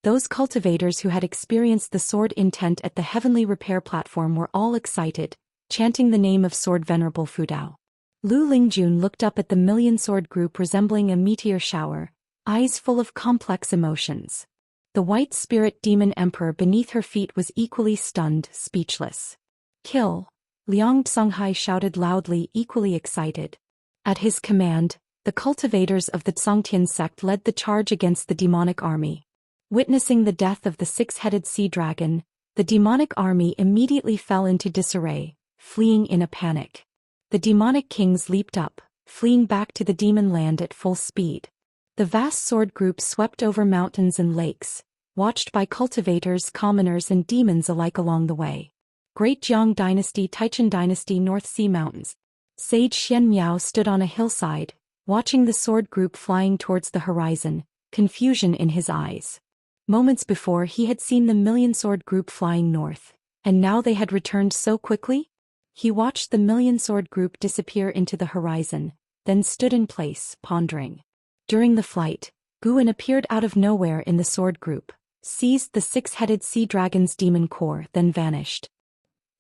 Those cultivators who had experienced the sword intent at the heavenly repair platform were all excited, chanting the name of Sword Venerable Fudao. Lu Lingjun looked up at the million-sword group resembling a meteor shower, eyes full of complex emotions. The white spirit demon emperor beneath her feet was equally stunned, speechless. Kill! Liang Songhai shouted loudly, equally excited. At his command, the cultivators of the Tsongtian sect led the charge against the demonic army. Witnessing the death of the six-headed sea dragon, the demonic army immediately fell into disarray, fleeing in a panic. The demonic kings leaped up, fleeing back to the demon land at full speed. The vast sword group swept over mountains and lakes, watched by cultivators, commoners and demons alike along the way. Great Jiang Dynasty, Taichun Dynasty, North Sea Mountains. Sage Xian Miao stood on a hillside, watching the sword group flying towards the horizon, confusion in his eyes. Moments before he had seen the million-sword group flying north, and now they had returned so quickly? He watched the million-sword group disappear into the horizon, then stood in place, pondering. During the flight, Guan appeared out of nowhere in the sword group, seized the six-headed sea dragon's demon core, then vanished.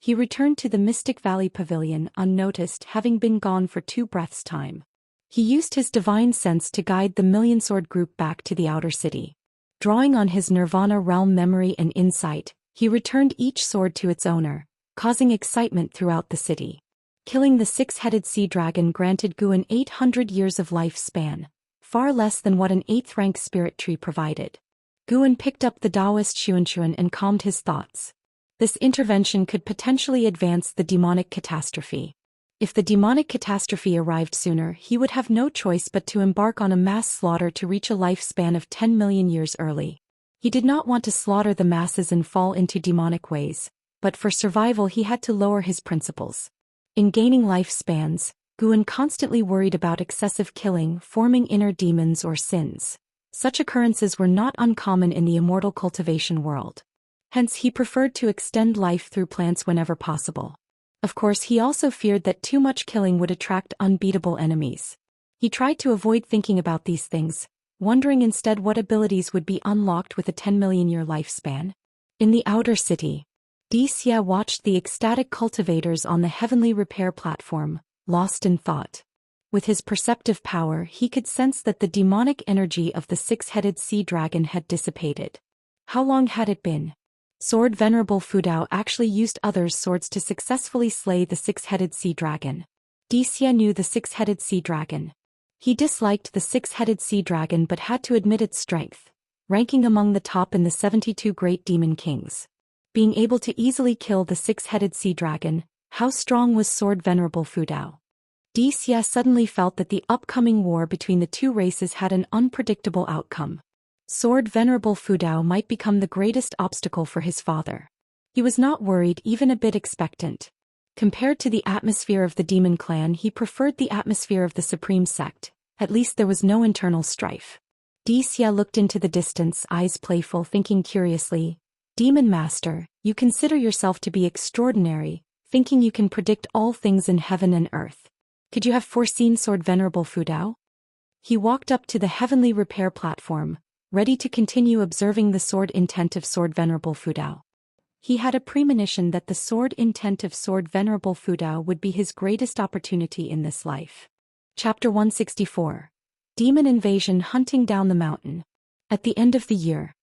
He returned to the Mystic Valley Pavilion unnoticed, having been gone for 2 breaths' time. He used his divine sense to guide the million-sword group back to the outer city. Drawing on his Nirvana realm memory and insight, he returned each sword to its owner, causing excitement throughout the city. Killing the six-headed sea dragon granted Guan 800 years of lifespan, far less than what an 8th-rank spirit tree provided. Guan picked up the Daoist Xianxia and calmed his thoughts. This intervention could potentially advance the demonic catastrophe. If the demonic catastrophe arrived sooner, he would have no choice but to embark on a mass slaughter to reach a lifespan of 10 million years early. He did not want to slaughter the masses and fall into demonic ways, but for survival he had to lower his principles. In gaining lifespans, Guan constantly worried about excessive killing, forming inner demons or sins. Such occurrences were not uncommon in the immortal cultivation world. Hence he preferred to extend life through plants whenever possible. Of course he also feared that too much killing would attract unbeatable enemies. He tried to avoid thinking about these things, wondering instead what abilities would be unlocked with a 10-million-year lifespan. In the outer city, Xia watched the ecstatic cultivators on the heavenly repair platform, lost in thought. With his perceptive power he could sense that the demonic energy of the six-headed sea dragon had dissipated. How long had it been? Sword Venerable Fudao actually used others' swords to successfully slay the six-headed sea dragon. Xia knew the six-headed sea dragon. He disliked the six-headed sea dragon but had to admit its strength, ranking among the top in the 72 great demon kings. Being able to easily kill the six-headed sea dragon, how strong was Sword Venerable Fudao? Xia suddenly felt that the upcoming war between the two races had an unpredictable outcome. Sword Venerable Fudao might become the greatest obstacle for his father. He was not worried, even a bit expectant. Compared to the atmosphere of the demon clan, he preferred the atmosphere of the supreme sect. At least there was no internal strife. Xia looked into the distance, eyes playful, thinking curiously. Demon Master, you consider yourself to be extraordinary, thinking you can predict all things in heaven and earth. Could you have foreseen Sword Venerable Fudao? He walked up to the heavenly repair platform, ready to continue observing the sword intent of Sword Venerable Fudao. He had a premonition that the sword intent of Sword Venerable Fudao would be his greatest opportunity in this life. Chapter 164. Demon Invasion Hunting Down the Mountain. At the end of the year,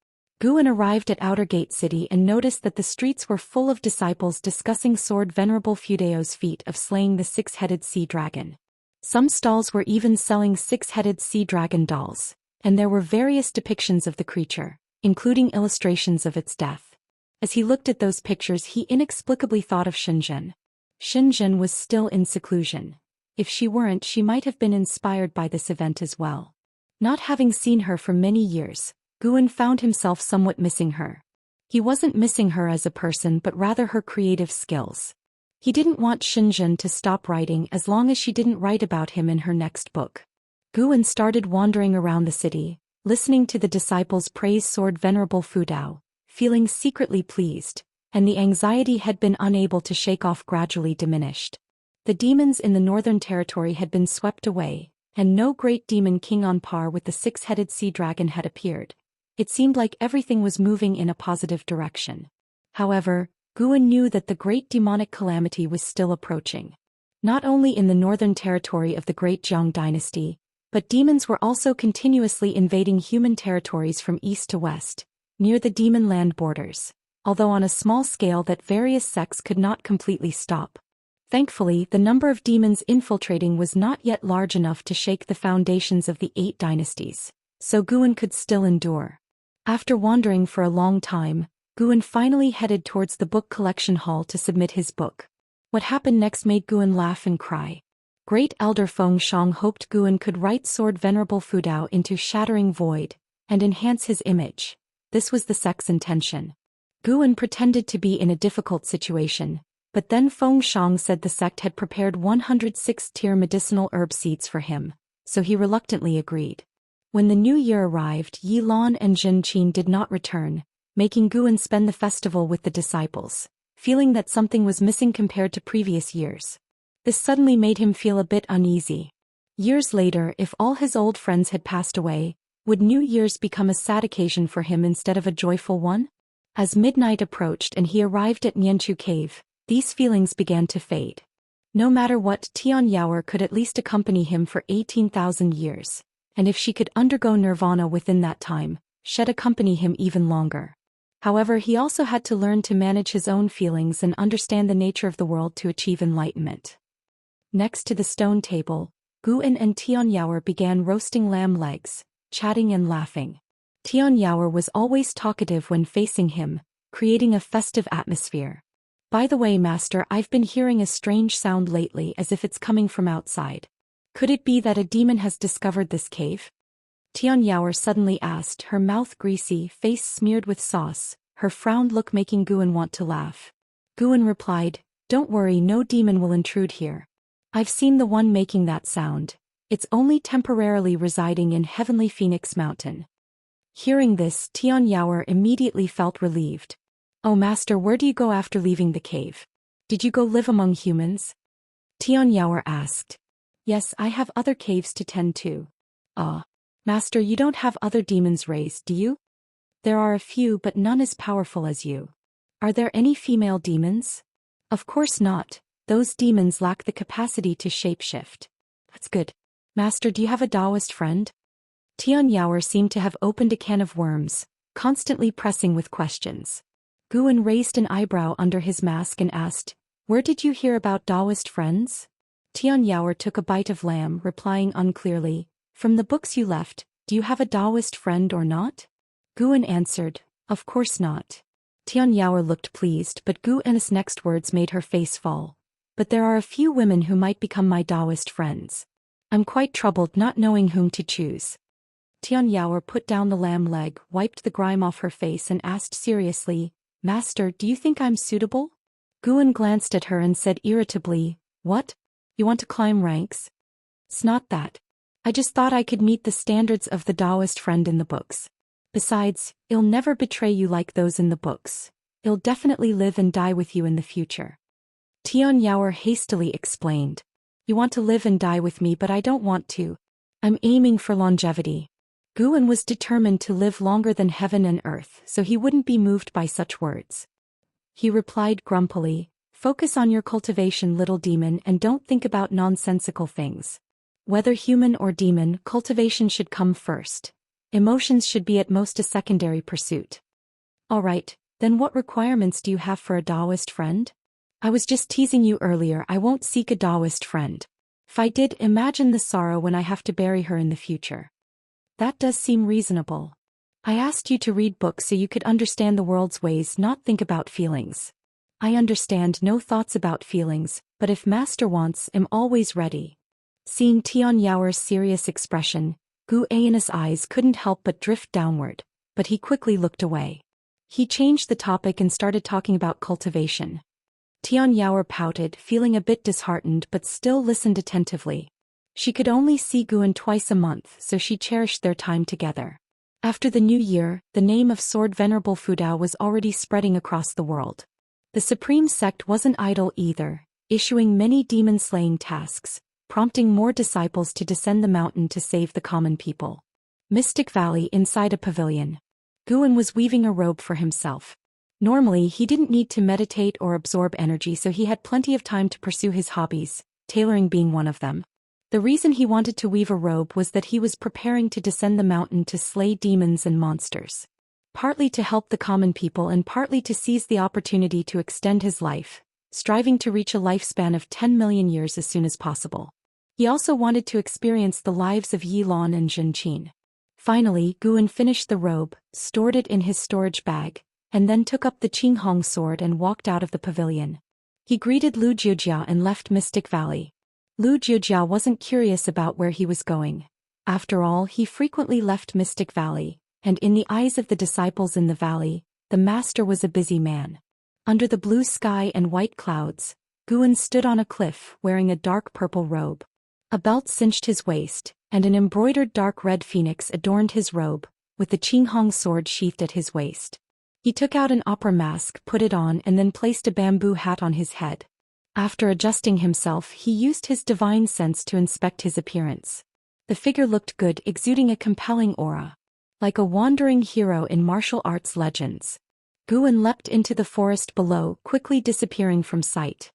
Guan arrived at Outer Gate City and noticed that the streets were full of disciples discussing Sword Venerable Fudeo's feat of slaying the six-headed sea dragon. Some stalls were even selling six-headed sea dragon dolls, and there were various depictions of the creature, including illustrations of its death. As he looked at those pictures, he inexplicably thought of Xinzhen. Xinzhen was still in seclusion. If she weren't, she might have been inspired by this event as well. Not having seen her for many years, Guan found himself somewhat missing her. He wasn't missing her as a person but rather her creative skills. He didn't want Xinzhen to stop writing as long as she didn't write about him in her next book. Guan started wandering around the city, listening to the disciples praise Sword Venerable Fudao, feeling secretly pleased, and the anxiety had been unable to shake off gradually diminished. The demons in the Northern Territory had been swept away, and no great demon king on par with the six-headed sea dragon had appeared. It seemed like everything was moving in a positive direction. However, Guan knew that the great demonic calamity was still approaching. Not only in the Northern Territory of the Great Zhang Dynasty, but demons were also continuously invading human territories from east to west, near the demon land borders, although on a small scale that various sects could not completely stop. Thankfully, the number of demons infiltrating was not yet large enough to shake the foundations of the 8 dynasties, so Guan could still endure. After wandering for a long time, Guan finally headed towards the book collection hall to submit his book. What happened next made Guan laugh and cry. Great Elder Feng Shang hoped Guan could write Sword Venerable Fudao into Shattering Void, and enhance his image. This was the sect's intention. Guan pretended to be in a difficult situation, but then Feng Shang said the sect had prepared 106-tier medicinal herb seeds for him, so he reluctantly agreed. When the new year arrived, Yi Lan and Jin Qin did not return, making Guan spend the festival with the disciples, feeling that something was missing compared to previous years. This suddenly made him feel a bit uneasy. Years later, if all his old friends had passed away, would New Year's become a sad occasion for him instead of a joyful one? As midnight approached and he arrived at Nianchu Cave, these feelings began to fade. No matter what, Tian Yaoer could at least accompany him for 18,000 years. And if she could undergo nirvana within that time, she'd accompany him even longer. However, he also had to learn to manage his own feelings and understand the nature of the world to achieve enlightenment. Next to the stone table, Guan and Tian Yaoer began roasting lamb legs, chatting and laughing. Tian Yaoer was always talkative when facing him, creating a festive atmosphere. By the way, Master, I've been hearing a strange sound lately as if it's coming from outside. Could it be that a demon has discovered this cave? Tian Yaoer suddenly asked, her mouth greasy, face smeared with sauce, her frowned look making Guan want to laugh. Guan replied, "Don't worry, no demon will intrude here. I've seen the one making that sound. It's only temporarily residing in Heavenly Phoenix Mountain." Hearing this, Tian Yaoer immediately felt relieved. "Oh Master, where do you go after leaving the cave? Did you go live among humans?" Tian Yaoer asked. "Yes, I have other caves to tend to." Master, you don't have other demons raised, do you?" "There are a few, but none as powerful as you." "Are there any female demons?" "Of course not. Those demons lack the capacity to shapeshift." "That's good. Master, do you have a Daoist friend?" Tian Yaoer seemed to have opened a can of worms, constantly pressing with questions. Guan raised an eyebrow under his mask and asked, "Where did you hear about Daoist friends?" Tian Yaoer took a bite of lamb, replying unclearly, "From the books you left, do you have a Daoist friend or not?" Guan answered, "Of course not." Tian Yaoer looked pleased, but Guan's next words made her face fall. "But there are a few women who might become my Daoist friends. I'm quite troubled not knowing whom to choose." Tian Yaoer put down the lamb leg, wiped the grime off her face and asked seriously, "Master, do you think I'm suitable?" Guan glanced at her and said irritably, "What? You want to climb ranks?" "It's not that. I just thought I could meet the standards of the Daoist friend in the books. Besides, it'll never betray you like those in the books. It'll definitely live and die with you in the future." Tian Yaoer hastily explained, "You want to live and die with me, but I don't want to. I'm aiming for longevity." Guan was determined to live longer than heaven and earth, so he wouldn't be moved by such words. He replied grumpily, "Focus on your cultivation, little demon, and don't think about nonsensical things. Whether human or demon, cultivation should come first. Emotions should be at most a secondary pursuit." Alright, then what requirements do you have for a Daoist friend? I was just teasing you earlier, I won't seek a Daoist friend. If I did, imagine the sorrow when I have to bury her in the future. That does seem reasonable. I asked you to read books so you could understand the world's ways, not think about feelings. I understand no thoughts about feelings, but if master wants, I'm always ready. Seeing Tian Yaoer's serious expression, Gu Ain's eyes couldn't help but drift downward, but he quickly looked away. He changed the topic and started talking about cultivation. Tian Yaoer pouted, feeling a bit disheartened but still listened attentively. She could only see Guan twice a month, so she cherished their time together. After the new year, the name of Sword Venerable Fudao was already spreading across the world. The supreme sect wasn't idle either, issuing many demon-slaying tasks, prompting more disciples to descend the mountain to save the common people. Mystic Valley inside a pavilion. Guan was weaving a robe for himself. Normally he didn't need to meditate or absorb energy, so he had plenty of time to pursue his hobbies, tailoring being one of them. The reason he wanted to weave a robe was that he was preparing to descend the mountain to slay demons and monsters. Partly to help the common people and partly to seize the opportunity to extend his life, striving to reach a lifespan of 10 million years as soon as possible. He also wanted to experience the lives of Yilan and Zhenqin. Finally, Guan finished the robe, stored it in his storage bag, and then took up the Qinghong sword and walked out of the pavilion. He greeted Lu Jiujia and left Mystic Valley. Lu Jiujia wasn't curious about where he was going. After all, he frequently left Mystic Valley, and in the eyes of the disciples in the valley, the master was a busy man. Under the blue sky and white clouds, Guan stood on a cliff wearing a dark purple robe. A belt cinched his waist, and an embroidered dark red phoenix adorned his robe, with the Qinghong sword sheathed at his waist. He took out an opera mask, put it on, and then placed a bamboo hat on his head. After adjusting himself, he used his divine sense to inspect his appearance. The figure looked good, exuding a compelling aura. Like a wandering hero in martial arts legends. Guan leapt into the forest below, quickly disappearing from sight.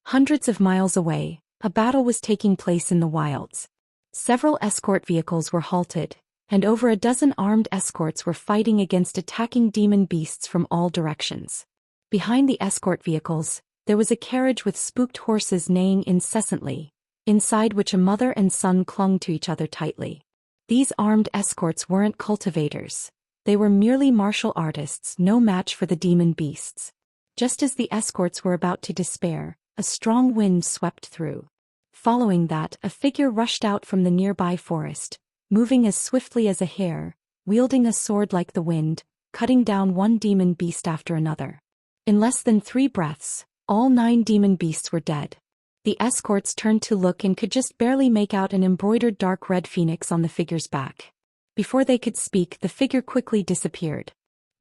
Hundreds of miles away, a battle was taking place in the wilds. Several escort vehicles were halted, and over a dozen armed escorts were fighting against attacking demon beasts from all directions. Behind the escort vehicles, there was a carriage with spooked horses neighing incessantly, inside which a mother and son clung to each other tightly. These armed escorts weren't cultivators. They were merely martial artists, no match for the demon beasts. Just as the escorts were about to despair, a strong wind swept through. Following that, a figure rushed out from the nearby forest, moving as swiftly as a hare, wielding a sword like the wind, cutting down one demon beast after another. In less than 3 breaths, all 9 demon beasts were dead. The escorts turned to look and could just barely make out an embroidered dark red phoenix on the figure's back. Before they could speak, the figure quickly disappeared.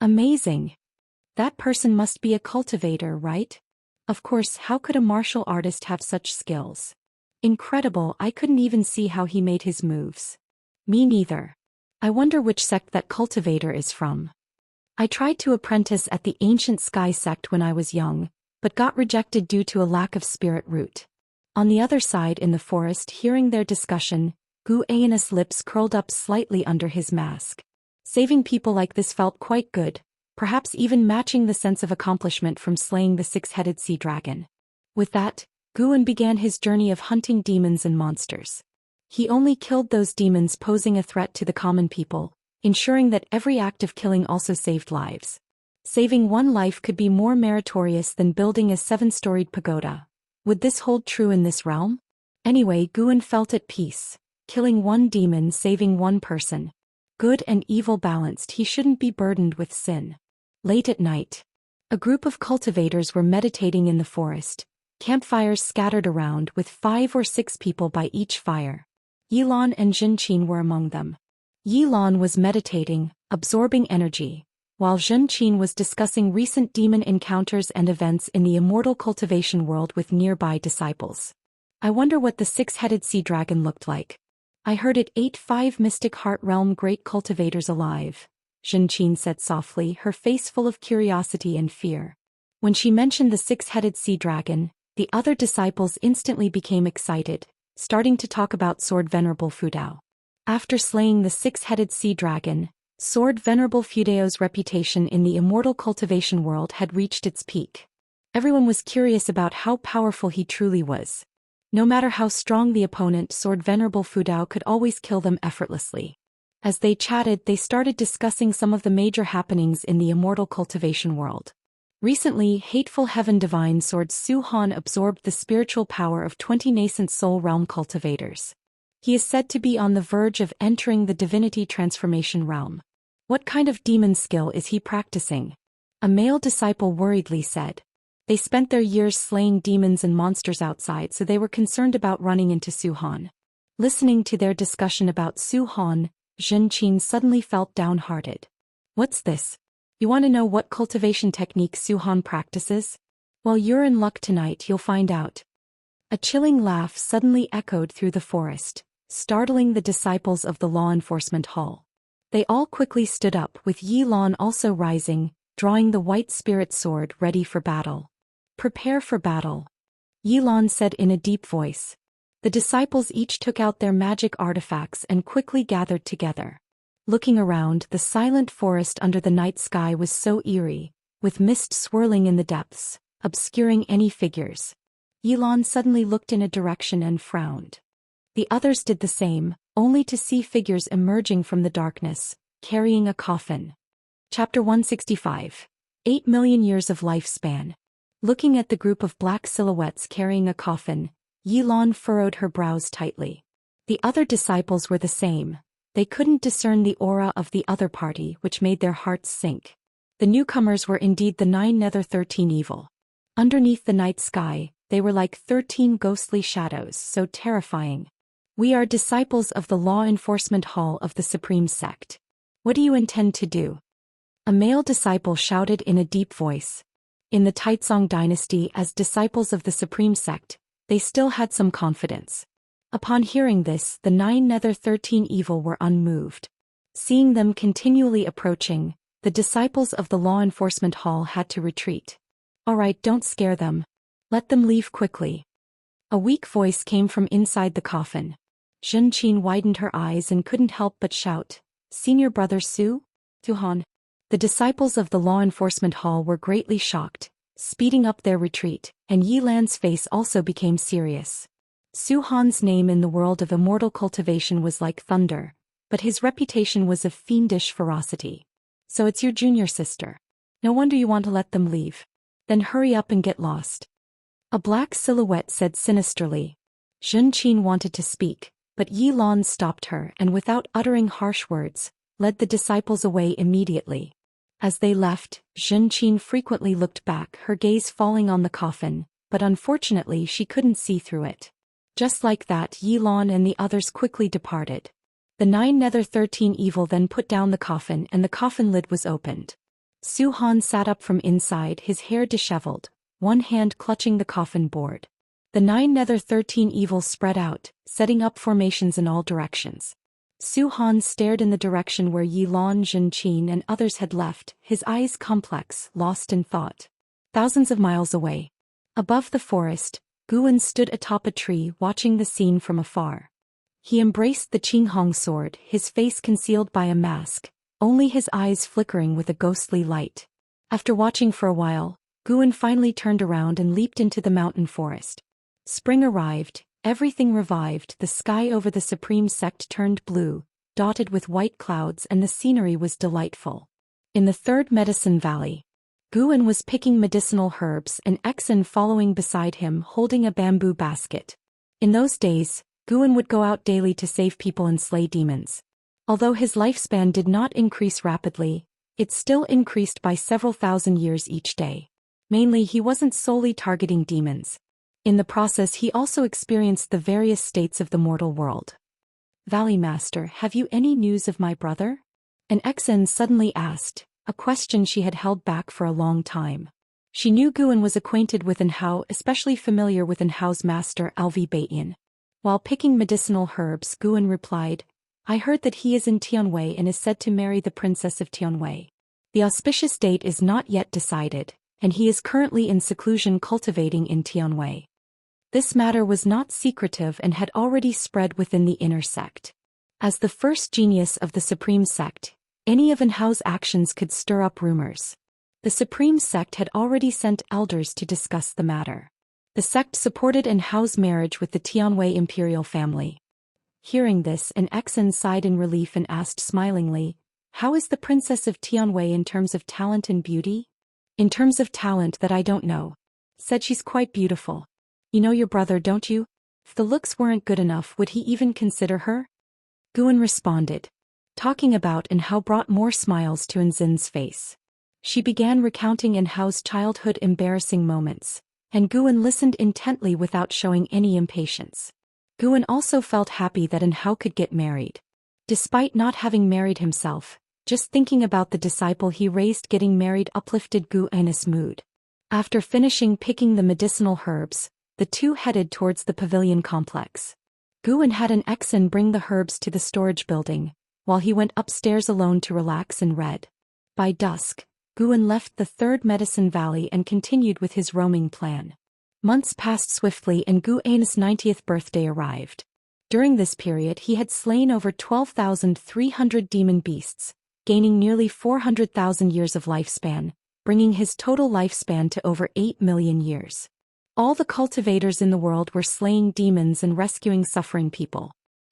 Amazing! That person must be a cultivator, right? Of course, how could a martial artist have such skills? Incredible, I couldn't even see how he made his moves. Me neither. I wonder which sect that cultivator is from. I tried to apprentice at the ancient sky sect when I was young, but got rejected due to a lack of spirit root. On the other side in the forest, hearing their discussion, Gu Ain's lips curled up slightly under his mask. Saving people like this felt quite good, perhaps even matching the sense of accomplishment from slaying the 6-headed sea dragon. With that, Guan began his journey of hunting demons and monsters. He only killed those demons posing a threat to the common people, ensuring that every act of killing also saved lives. Saving one life could be more meritorious than building a 7-storied pagoda. Would this hold true in this realm? Anyway, Guan felt at peace. Killing one demon, saving one person. Good and evil balanced, he shouldn't be burdened with sin. Late at night, a group of cultivators were meditating in the forest, campfires scattered around with 5 or 6 people by each fire. Yilan and Zhenqin were among them. Yilan was meditating, absorbing energy, while Zhenqin was discussing recent demon encounters and events in the immortal cultivation world with nearby disciples. I wonder what the 6-headed sea dragon looked like. I heard it ate 5 Mystic Heart Realm great cultivators alive, Zhenqin said softly, her face full of curiosity and fear. When she mentioned the 6-headed sea dragon, the other disciples instantly became excited, starting to talk about Sword Venerable Fudao. After slaying the 6-headed sea dragon, Sword Venerable Fudeo's reputation in the immortal cultivation world had reached its peak. Everyone was curious about how powerful he truly was. No matter how strong the opponent, Sword Venerable Fudao could always kill them effortlessly. As they chatted, they started discussing some of the major happenings in the immortal cultivation world. Recently, hateful heaven divine sword Zhou Xian absorbed the spiritual power of 20 nascent soul realm cultivators. He is said to be on the verge of entering the divinity transformation realm. What kind of demon skill is he practicing? A male disciple worriedly said. They spent their years slaying demons and monsters outside, so they were concerned about running into Zhou Xian. Listening to their discussion about Zhou Xian, Zhenqin suddenly felt downhearted. What's this? You want to know what cultivation technique Zhou Xian practices? Well, you're in luck tonight, you'll find out. A chilling laugh suddenly echoed through the forest, startling the disciples of the law enforcement hall. They all quickly stood up, with Yi Lan also rising, drawing the white spirit sword ready for battle. Prepare for battle, Yi Lan said in a deep voice. The disciples each took out their magic artifacts and quickly gathered together. Looking around, the silent forest under the night sky was so eerie, with mist swirling in the depths, obscuring any figures. Yi Lan suddenly looked in a direction and frowned. The others did the same, only to see figures emerging from the darkness, carrying a coffin. Chapter 165. 8 million years of lifespan. Looking at the group of black silhouettes carrying a coffin, Yi Lan furrowed her brows tightly. The other disciples were the same. They couldn't discern the aura of the other party, which made their hearts sink. The newcomers were indeed the 9 Nether 13 evil. Underneath the night sky, they were like 13 ghostly shadows, so terrifying. We are disciples of the law enforcement hall of the Supreme Sect. What do you intend to do? A male disciple shouted in a deep voice. In the Taizong dynasty, as disciples of the Supreme Sect, they still had some confidence. Upon hearing this, the 9 Nether 13 evil were unmoved. Seeing them continually approaching, the disciples of the law enforcement hall had to retreat. All right, don't scare them. Let them leave quickly. A weak voice came from inside the coffin. Zhenqin widened her eyes and couldn't help but shout, Senior Brother Zhou Xian. The disciples of the law enforcement hall were greatly shocked, speeding up their retreat, and Yi Lan's face also became serious. Zhou Xian's name in the world of immortal cultivation was like thunder, but his reputation was of fiendish ferocity. So it's your junior sister. No wonder you want to let them leave. Then hurry up and get lost. A black silhouette said sinisterly. Zhenqin wanted to speak, but Yi Lan stopped her and without uttering harsh words, led the disciples away immediately. As they left, Zhenqin frequently looked back, her gaze falling on the coffin, but unfortunately she couldn't see through it. Just like that, Yi Lan and the others quickly departed. The 9 Nether 13 evil then put down the coffin and the coffin lid was opened. Zhou Xian sat up from inside, his hair disheveled, one hand clutching the coffin board. The 9 Nether 13 evil spread out, setting up formations in all directions. Zhou Xian stared in the direction where Yi Lan, Zhenqin and others had left, his eyes complex, lost in thought. Thousands of miles away. Above the forest, Guan stood atop a tree watching the scene from afar. He embraced the Qinghong sword, his face concealed by a mask, only his eyes flickering with a ghostly light. After watching for a while, Guan finally turned around and leaped into the mountain forest. Spring arrived, everything revived, the sky over the Supreme Sect turned blue, dotted with white clouds, and the scenery was delightful. In the third medicine valley, Guan was picking medicinal herbs and Exen following beside him holding a bamboo basket. In those days, Guan would go out daily to save people and slay demons. Although his lifespan did not increase rapidly, it still increased by several thousand years each day. Mainly, he wasn't solely targeting demons. In the process, he also experienced the various states of the mortal world. Valley Master, have you any news of my brother? An Exen suddenly asked, a question she had held back for a long time. She knew Guan was acquainted with Anhao, especially familiar with Anhao's master Alvi Baiyin. While picking medicinal herbs, Guan replied, I heard that he is in Tianwei and is said to marry the princess of Tianwei. The auspicious date is not yet decided, and he is currently in seclusion cultivating in Tianwei. This matter was not secretive and had already spread within the inner sect. As the first genius of the Supreme Sect, Any of Enhao's actions could stir up rumors. The supreme sect had already sent elders to discuss the matter. The sect supported Enhao's marriage with the Tianwei imperial family. Hearing this, an Exan sighed in relief and asked smilingly, "How is the princess of Tianwei in terms of talent and beauty?" "In terms of talent, that I don't know. Said she's quite beautiful. You know your brother, don't you? If the looks weren't good enough, would he even consider her?" Guan responded. Talking about Enhao brought more smiles to Enzin's face. She began recounting Enhao's childhood embarrassing moments, and Guan listened intently without showing any impatience. Guan also felt happy that Enhao could get married. Despite not having married himself, just thinking about the disciple he raised getting married uplifted Guan's mood. After finishing picking the medicinal herbs, the two headed towards the pavilion complex. Guan had an Exan bring the herbs to the storage building, while he went upstairs alone to relax and read. By dusk, Guan left the third medicine valley and continued with his roaming plan. Months passed swiftly and Guan's 90th birthday arrived. During this period he had slain over 12,300 demon beasts, gaining nearly 400,000 years of lifespan, bringing his total lifespan to over 8 million years. All the cultivators in the world were slaying demons and rescuing suffering people.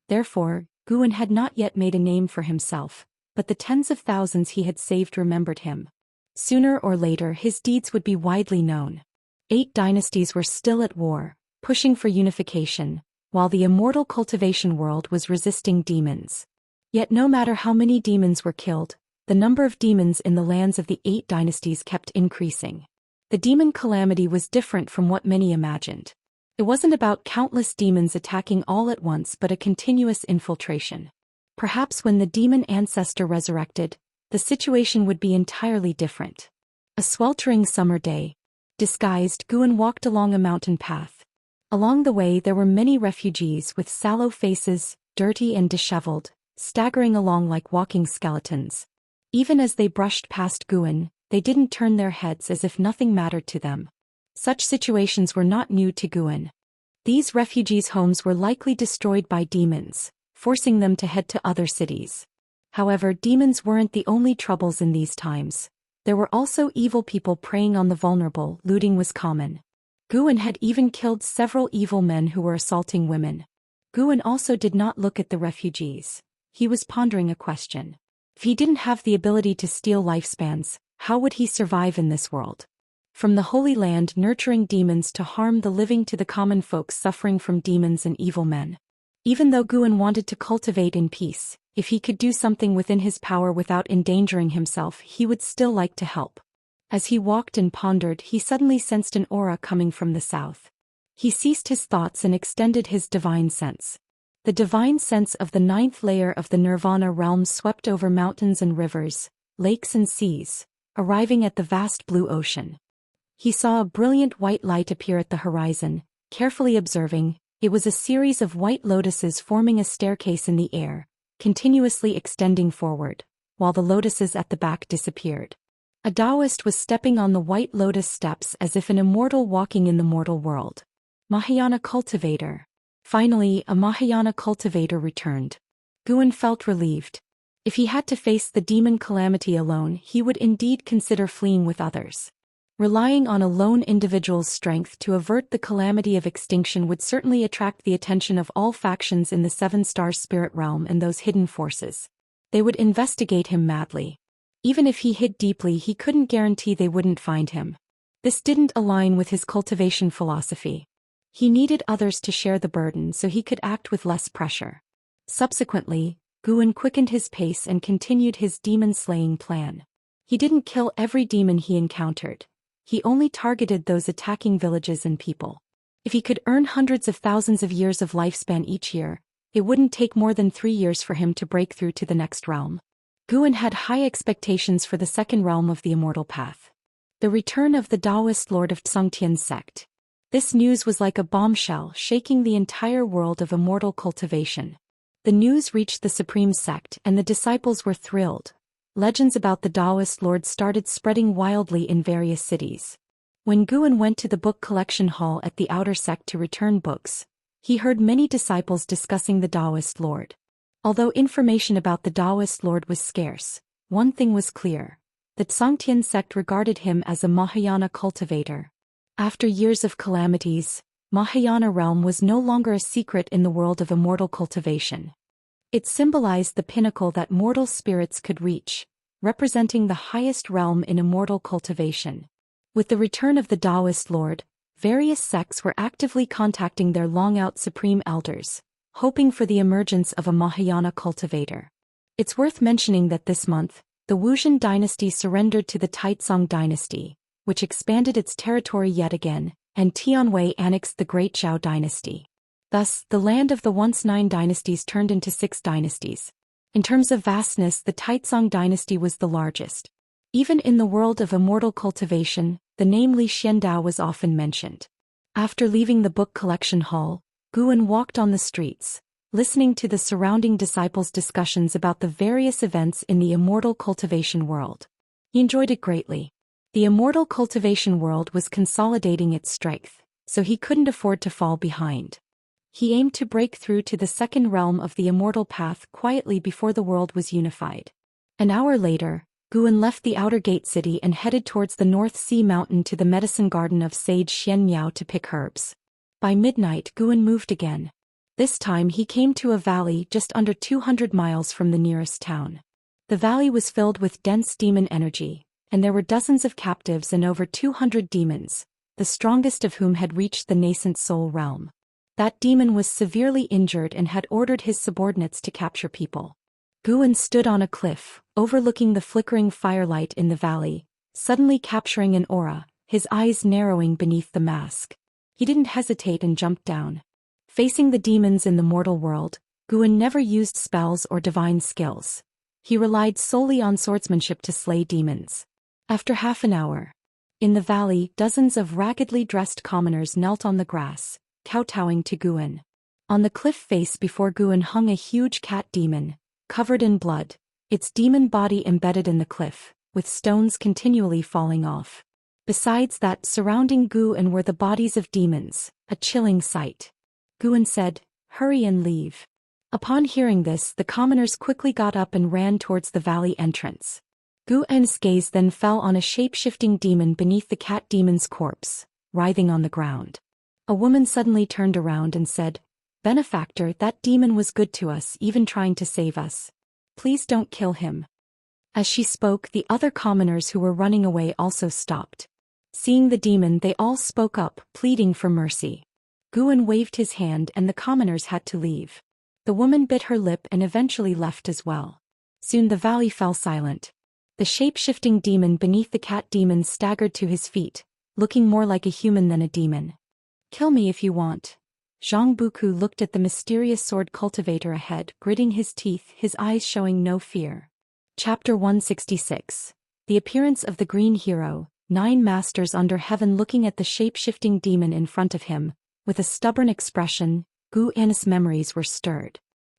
Therefore, Guan had not yet made a name for himself, but the tens of thousands he had saved remembered him. Sooner or later his deeds would be widely known. 8 dynasties were still at war, pushing for unification, while the immortal cultivation world was resisting demons. Yet no matter how many demons were killed, the number of demons in the lands of the 8 dynasties kept increasing. The demon calamity was different from what many imagined. It wasn't about countless demons attacking all at once but a continuous infiltration. Perhaps when the demon ancestor resurrected, the situation would be entirely different. A sweltering summer day. Disguised, Guan walked along a mountain path. Along the way there were many refugees with sallow faces, dirty and disheveled, staggering along like walking skeletons. Even as they brushed past Guan, they didn't turn their heads as if nothing mattered to them. Such situations were not new to Guan. These refugees' homes were likely destroyed by demons, forcing them to head to other cities. However, demons weren't the only troubles in these times. There were also evil people preying on the vulnerable. Looting was common. Guan had even killed several evil men who were assaulting women. Guan also did not look at the refugees. He was pondering a question. If he didn't have the ability to steal lifespans, how would he survive in this world? From the Holy Land nurturing demons to harm the living to the common folks suffering from demons and evil men. Even though Guan wanted to cultivate in peace, if he could do something within his power without endangering himself, he would still like to help. As he walked and pondered, he suddenly sensed an aura coming from the south. He ceased his thoughts and extended his divine sense. The divine sense of the 9th layer of the Nirvana realm swept over mountains and rivers, lakes and seas, arriving at the vast blue ocean. He saw a brilliant white light appear at the horizon. Carefully observing, it was a series of white lotuses forming a staircase in the air, continuously extending forward, while the lotuses at the back disappeared. A Daoist was stepping on the white lotus steps as if an immortal walking in the mortal world. Mahayana cultivator. Finally, a Mahayana cultivator returned. Guan felt relieved. If he had to face the demon calamity alone, he would indeed consider fleeing with others. Relying on a lone individual's strength to avert the calamity of extinction would certainly attract the attention of all factions in the 7-star spirit realm and those hidden forces. They would investigate him madly. Even if he hid deeply, he couldn't guarantee they wouldn't find him. This didn't align with his cultivation philosophy. He needed others to share the burden so he could act with less pressure. Subsequently, Guan quickened his pace and continued his demon-slaying plan. He didn't kill every demon he encountered. He only targeted those attacking villages and people. If he could earn hundreds of thousands of years of lifespan each year, it wouldn't take more than 3 years for him to break through to the next realm. Guan had high expectations for the second realm of the immortal path. The return of the Daoist lord of Zhou sect. This news was like a bombshell shaking the entire world of immortal cultivation. The news reached the supreme sect and the disciples were thrilled. Legends about the Daoist lord started spreading wildly in various cities. When Guan went to the book collection hall at the outer sect to return books, he heard many disciples discussing the Daoist lord. Although information about the Daoist lord was scarce, one thing was clear. The Xianxia sect regarded him as a Mahayana cultivator. After years of calamities, Mahayana realm was no longer a secret in the world of immortal cultivation. It symbolized the pinnacle that mortal spirits could reach, representing the highest realm in immortal cultivation. With the return of the Daoist lord, various sects were actively contacting their long-out supreme elders, hoping for the emergence of a Mahayana cultivator. It's worth mentioning that this month, the Wuxian dynasty surrendered to the Taizong dynasty, which expanded its territory yet again, and Tianwei annexed the Great Zhou dynasty. Thus, the land of the once 9 dynasties turned into 6 dynasties. In terms of vastness, the Taizong dynasty was the largest. Even in the world of immortal cultivation, the name Li Xiandao was often mentioned. After leaving the book collection hall, Guan walked on the streets, listening to the surrounding disciples' discussions about the various events in the immortal cultivation world. He enjoyed it greatly. The immortal cultivation world was consolidating its strength, so he couldn't afford to fall behind. He aimed to break through to the second realm of the immortal path quietly before the world was unified. An hour later, Guan left the outer gate city and headed towards the North Sea mountain to the medicine garden of sage Xianmiao to pick herbs. By midnight, Guan moved again. This time he came to a valley just under 200 miles from the nearest town. The valley was filled with dense demon energy, and there were dozens of captives and over 200 demons, the strongest of whom had reached the nascent soul realm. That demon was severely injured and had ordered his subordinates to capture people. Guan stood on a cliff, overlooking the flickering firelight in the valley, suddenly capturing an aura, his eyes narrowing beneath the mask. He didn't hesitate and jumped down. Facing the demons in the mortal world, Guan never used spells or divine skills. He relied solely on swordsmanship to slay demons. After half an hour, in the valley, dozens of raggedly dressed commoners knelt on the grass, kowtowing to Guan. On the cliff face before Guan hung a huge cat demon, covered in blood, its demon body embedded in the cliff, with stones continually falling off. Besides that, surrounding Guan were the bodies of demons, a chilling sight. Guan said, "Hurry and leave." Upon hearing this, the commoners quickly got up and ran towards the valley entrance. Guan's gaze then fell on a shape-shifting demon beneath the cat demon's corpse, writhing on the ground. A woman suddenly turned around and said, "Benefactor, that demon was good to us, even trying to save us. Please don't kill him." As she spoke, the other commoners who were running away also stopped. Seeing the demon, they all spoke up, pleading for mercy. Guan waved his hand and the commoners had to leave. The woman bit her lip and eventually left as well. Soon the valley fell silent. The shape-shifting demon beneath the cat demon staggered to his feet, looking more like a human than a demon. "Kill me if you want." Zhang Buku looked at the mysterious sword cultivator ahead, gritting his teeth, his eyes showing no fear. Chapter 166. The appearance of the green hero, 9 masters under heaven looking at the shape-shifting demon in front of him. With a stubborn expression, Guan's memories were stirred.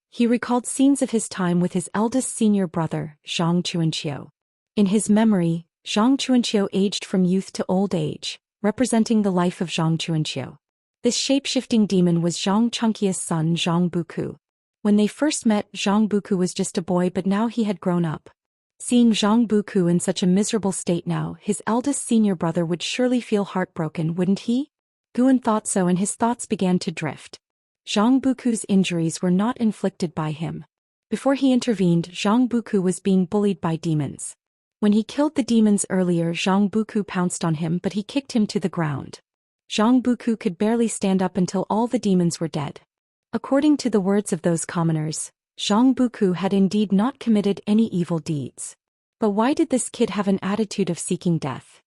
He recalled scenes of his time with his eldest senior brother, Zhang Chuanqiu. In his memory, Zhang Chuanqiu aged from youth to old age, representing the life of Zhang Chuanqiu. This shape-shifting demon was Zhang Chunqia's son Zhang Buku. When they first met, Zhang Buku was just a boy, but now he had grown up. Seeing Zhang Buku in such a miserable state now, his eldest senior brother would surely feel heartbroken, wouldn't he? Guan thought so, and his thoughts began to drift. Zhang Buku's injuries were not inflicted by him. Before he intervened, Zhang Buku was being bullied by demons. When he killed the demons earlier, Zhang Buku pounced on him, but he kicked him to the ground. Zhang Buku could barely stand up until all the demons were dead. According to the words of those commoners, Zhang Buku had indeed not committed any evil deeds. But why did this kid have an attitude of seeking death?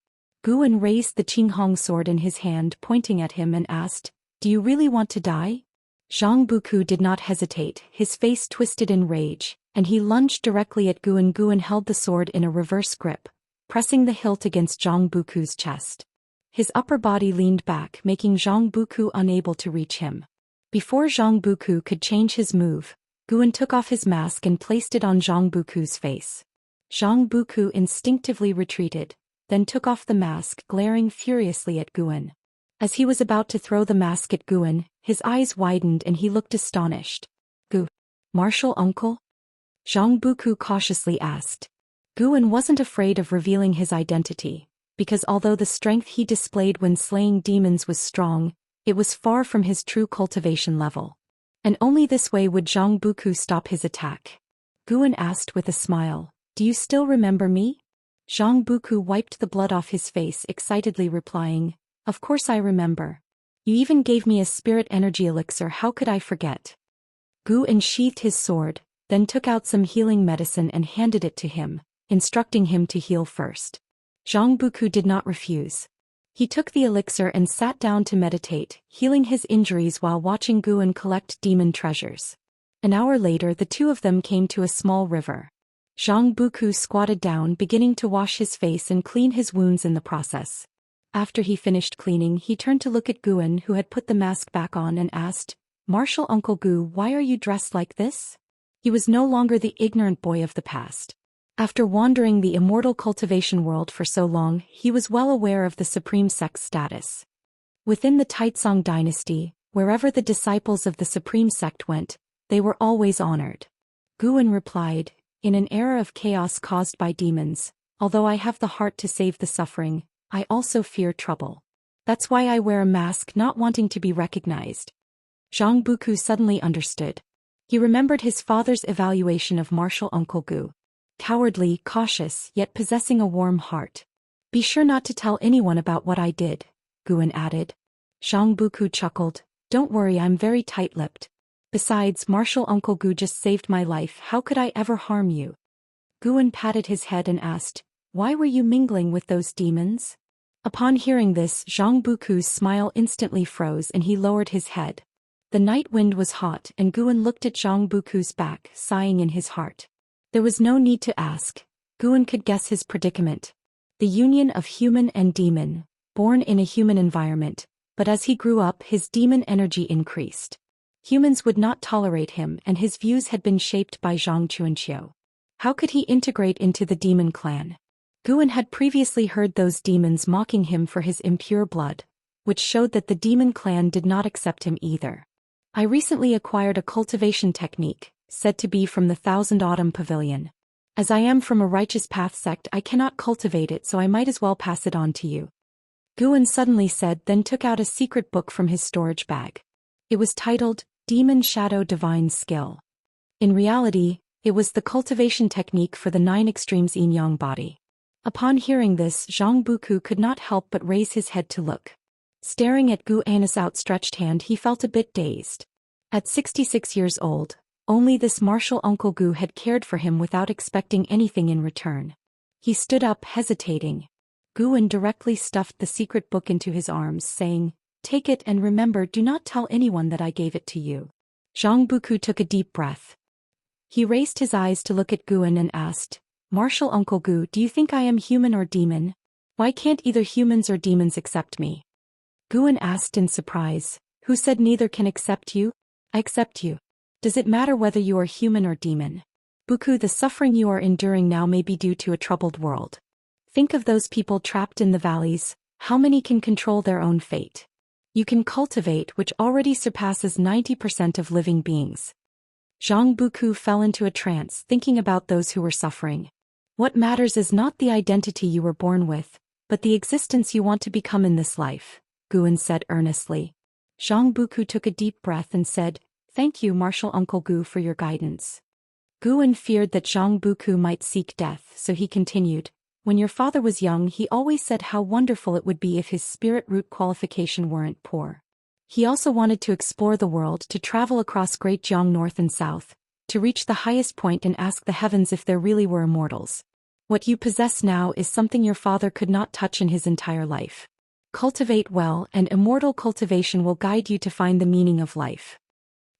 Guan raised the Qinghong sword in his hand, pointing at him, and asked, "Do you really want to die?" Zhang Buku did not hesitate, his face twisted in rage, and he lunged directly at Guan. Guan held the sword in a reverse grip, pressing the hilt against Zhang Buku's chest. His upper body leaned back, making Zhang Buku unable to reach him. Before Zhang Buku could change his move, Guan took off his mask and placed it on Zhang Buku's face. Zhang Buku instinctively retreated, then took off the mask, glaring furiously at Guan. As he was about to throw the mask at Guan, his eyes widened and he looked astonished. "Gu, martial uncle?" Zhang Buku cautiously asked. Guan wasn't afraid of revealing his identity, because although the strength he displayed when slaying demons was strong, it was far from his true cultivation level. And only this way would Zhang Buku stop his attack. Guan asked with a smile, "Do you still remember me?" Zhang Buku wiped the blood off his face, excitedly replying, "Of course I remember. You even gave me a spirit energy elixir, how could I forget?" Gu unsheathed his sword, then took out some healing medicine and handed it to him, instructing him to heal first. Zhang Buku did not refuse. He took the elixir and sat down to meditate, healing his injuries while watching Guan collect demon treasures. An hour later the two of them came to a small river. Zhang Buku squatted down, beginning to wash his face and clean his wounds in the process. After he finished cleaning, he turned to look at Guan, who had put the mask back on, and asked, "Martial Uncle Gu, why are you dressed like this?" He was no longer the ignorant boy of the past. After wandering the immortal cultivation world for so long, he was well aware of the supreme sect's status. Within the Taizong dynasty, wherever the disciples of the supreme sect went, they were always honored. Guan replied, "In an era of chaos caused by demons, although I have the heart to save the suffering, I also fear trouble. That's why I wear a mask, not wanting to be recognized." Zhang Buku suddenly understood. He remembered his father's evaluation of martial Uncle Gu. Cowardly, cautious, yet possessing a warm heart. "Be sure not to tell anyone about what I did," Guan added. Zhang Buku chuckled, "Don't worry, I'm very tight-lipped. Besides, martial Uncle Gu just saved my life, how could I ever harm you?" Guan patted his head and asked, "Why were you mingling with those demons?" Upon hearing this, Zhang Buku's smile instantly froze and he lowered his head. The night wind was hot and Guan looked at Zhang Buku's back, sighing in his heart. There was no need to ask. Guan could guess his predicament. The union of human and demon, born in a human environment, but as he grew up his demon energy increased. Humans would not tolerate him and his views had been shaped by Zhang Chuanqiu. How could he integrate into the demon clan? Guan had previously heard those demons mocking him for his impure blood, which showed that the demon clan did not accept him either. "I recently acquired a cultivation technique, said to be from the Thousand Autumn Pavilion. As I am from a righteous path sect, I cannot cultivate it, so I might as well pass it on to you," Guan suddenly said, then took out a secret book from his storage bag. It was titled, Demon Shadow Divine Skill. In reality, it was the cultivation technique for the 9 extremes yin-yang body. Upon hearing this, Zhang Buku could not help but raise his head to look. Staring at Guan's outstretched hand, he felt a bit dazed. At 66 years old, only this martial Uncle Gu had cared for him without expecting anything in return. He stood up, hesitating. Guan directly stuffed the secret book into his arms, saying, "Take it and remember, do not tell anyone that I gave it to you." Zhang Buku took a deep breath. He raised his eyes to look at Guan and asked, "Martial Uncle Gu, do you think I am human or demon? Why can't either humans or demons accept me?" Guan asked in surprise, "Who said neither can accept you? I accept you. Does it matter whether you are human or demon? Buku, the suffering you are enduring now may be due to a troubled world. Think of those people trapped in the valleys, how many can control their own fate? You can cultivate, which already surpasses 90% of living beings." Zhang Buku fell into a trance, thinking about those who were suffering. What matters is not the identity you were born with, but the existence you want to become in this life, Guan said earnestly. Zhang Buku took a deep breath and said, "Thank you, martial Uncle Gu, for your guidance." Guan feared that Zhang Buku might seek death, so he continued, "When your father was young, he always said how wonderful it would be if his spirit root qualification weren't poor. He also wanted to explore the world, to travel across Great Jiang north and south, to reach the highest point and ask the heavens if there really were immortals. What you possess now is something your father could not touch in his entire life. Cultivate well, and immortal cultivation will guide you to find the meaning of life."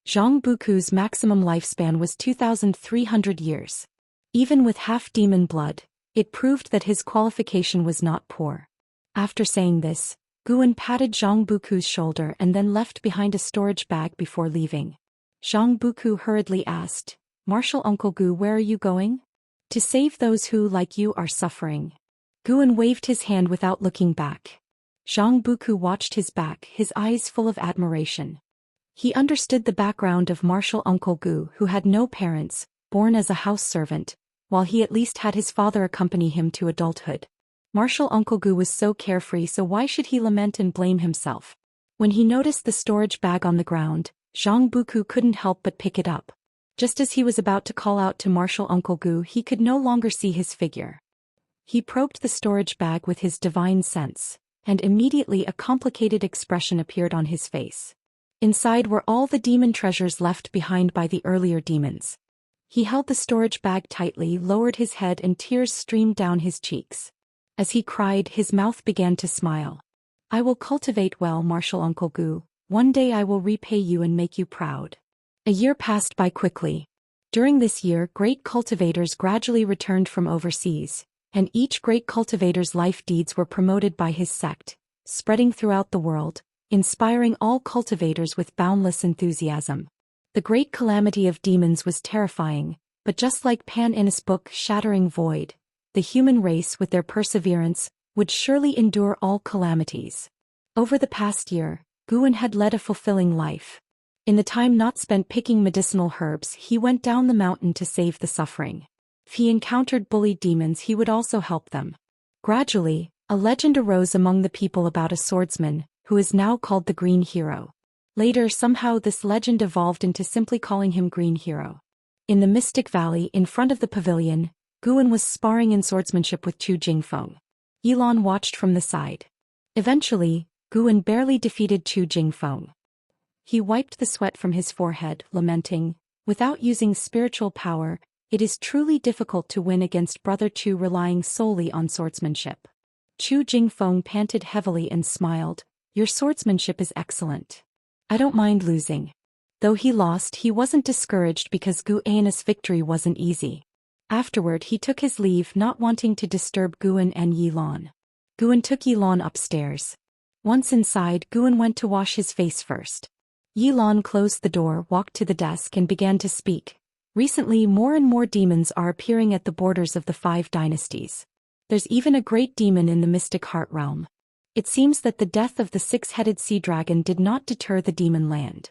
Zhang Buku's maximum lifespan was 2,300 years. Even with half-demon blood, it proved that his qualification was not poor. After saying this, Guan patted Zhang Buku's shoulder and then left behind a storage bag before leaving. Zhang Buku hurriedly asked, "Martial Uncle Gu, where are you going?" "To save those who, like you, are suffering." Guan waved his hand without looking back. Zhang Buku watched his back, his eyes full of admiration. He understood the background of martial Uncle Gu, who had no parents, born as a house servant, while he at least had his father accompany him to adulthood. Martial Uncle Gu was so carefree, so why should he lament and blame himself? When he noticed the storage bag on the ground, Zhang Buku couldn't help but pick it up. Just as he was about to call out to Martial Uncle Gu, he could no longer see his figure. He probed the storage bag with his divine sense, and immediately a complicated expression appeared on his face. Inside were all the demon treasures left behind by the earlier demons. He held the storage bag tightly, lowered his head, and tears streamed down his cheeks. As he cried, his mouth began to smile. I will cultivate well, Martial Uncle Gu. One day I will repay you and make you proud. A year passed by quickly. During this year, great cultivators gradually returned from overseas, and each great cultivator's life deeds were promoted by his sect, spreading throughout the world, inspiring all cultivators with boundless enthusiasm. The great calamity of demons was terrifying, but just like Pan Innes' book Shattering Void, the human race with their perseverance would surely endure all calamities. Over the past year, Guan had led a fulfilling life. In the time not spent picking medicinal herbs, he went down the mountain to save the suffering. If he encountered bullied demons, he would also help them. Gradually, a legend arose among the people about a swordsman, who is now called the Green Hero. Later, somehow this legend evolved into simply calling him Green Hero. In the Mystic Valley, in front of the pavilion, Guan was sparring in swordsmanship with Chu Jingfeng. Yilan watched from the side. Eventually, Guan barely defeated Chu Jingfeng. He wiped the sweat from his forehead, lamenting, without using spiritual power, it is truly difficult to win against Brother Chu relying solely on swordsmanship. Chu Jingfeng panted heavily and smiled, your swordsmanship is excellent. I don't mind losing. Though he lost, he wasn't discouraged because Gu An's victory wasn't easy. Afterward he took his leave, not wanting to disturb Guan and Yilan. Guan took Yilan upstairs. Once inside, Guan went to wash his face first. Yilan closed the door, walked to the desk and began to speak. Recently, more and more demons are appearing at the borders of the 5 dynasties. There's even a great demon in the mystic heart realm. It seems that the death of the 6-headed sea dragon did not deter the demon land.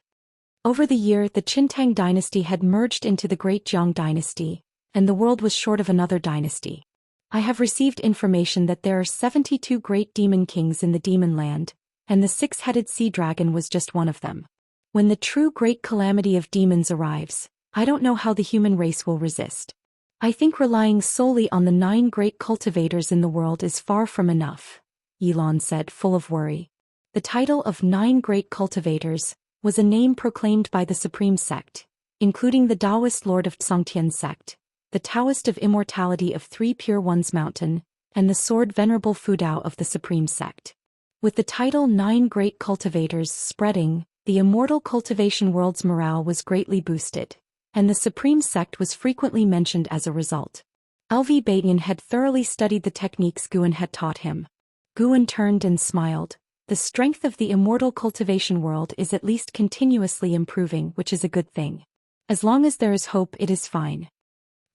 Over the year, the Qintang dynasty had merged into the Great Jiang dynasty, and the world was short of another dynasty. I have received information that there are 72 great demon kings in the demon land, and the 6-headed sea dragon was just one of them. When the true great calamity of demons arrives, I don't know how the human race will resist. I think relying solely on the 9 great cultivators in the world is far from enough, Yilan said, full of worry. The title of 9 great cultivators was a name proclaimed by the Supreme Sect, including the Daoist Lord of Tsangtian Sect, the Taoist of Immortality of 3 Pure Ones Mountain, and the Sword Venerable Fudao of the Supreme Sect. With the title 9 Great Cultivators spreading, the Immortal Cultivation world's morale was greatly boosted, and the Supreme Sect was frequently mentioned as a result. LV Baitan had thoroughly studied the techniques Guan had taught him. Guan turned and smiled. The strength of the Immortal Cultivation world is at least continuously improving, which is a good thing. As long as there is hope, it is fine.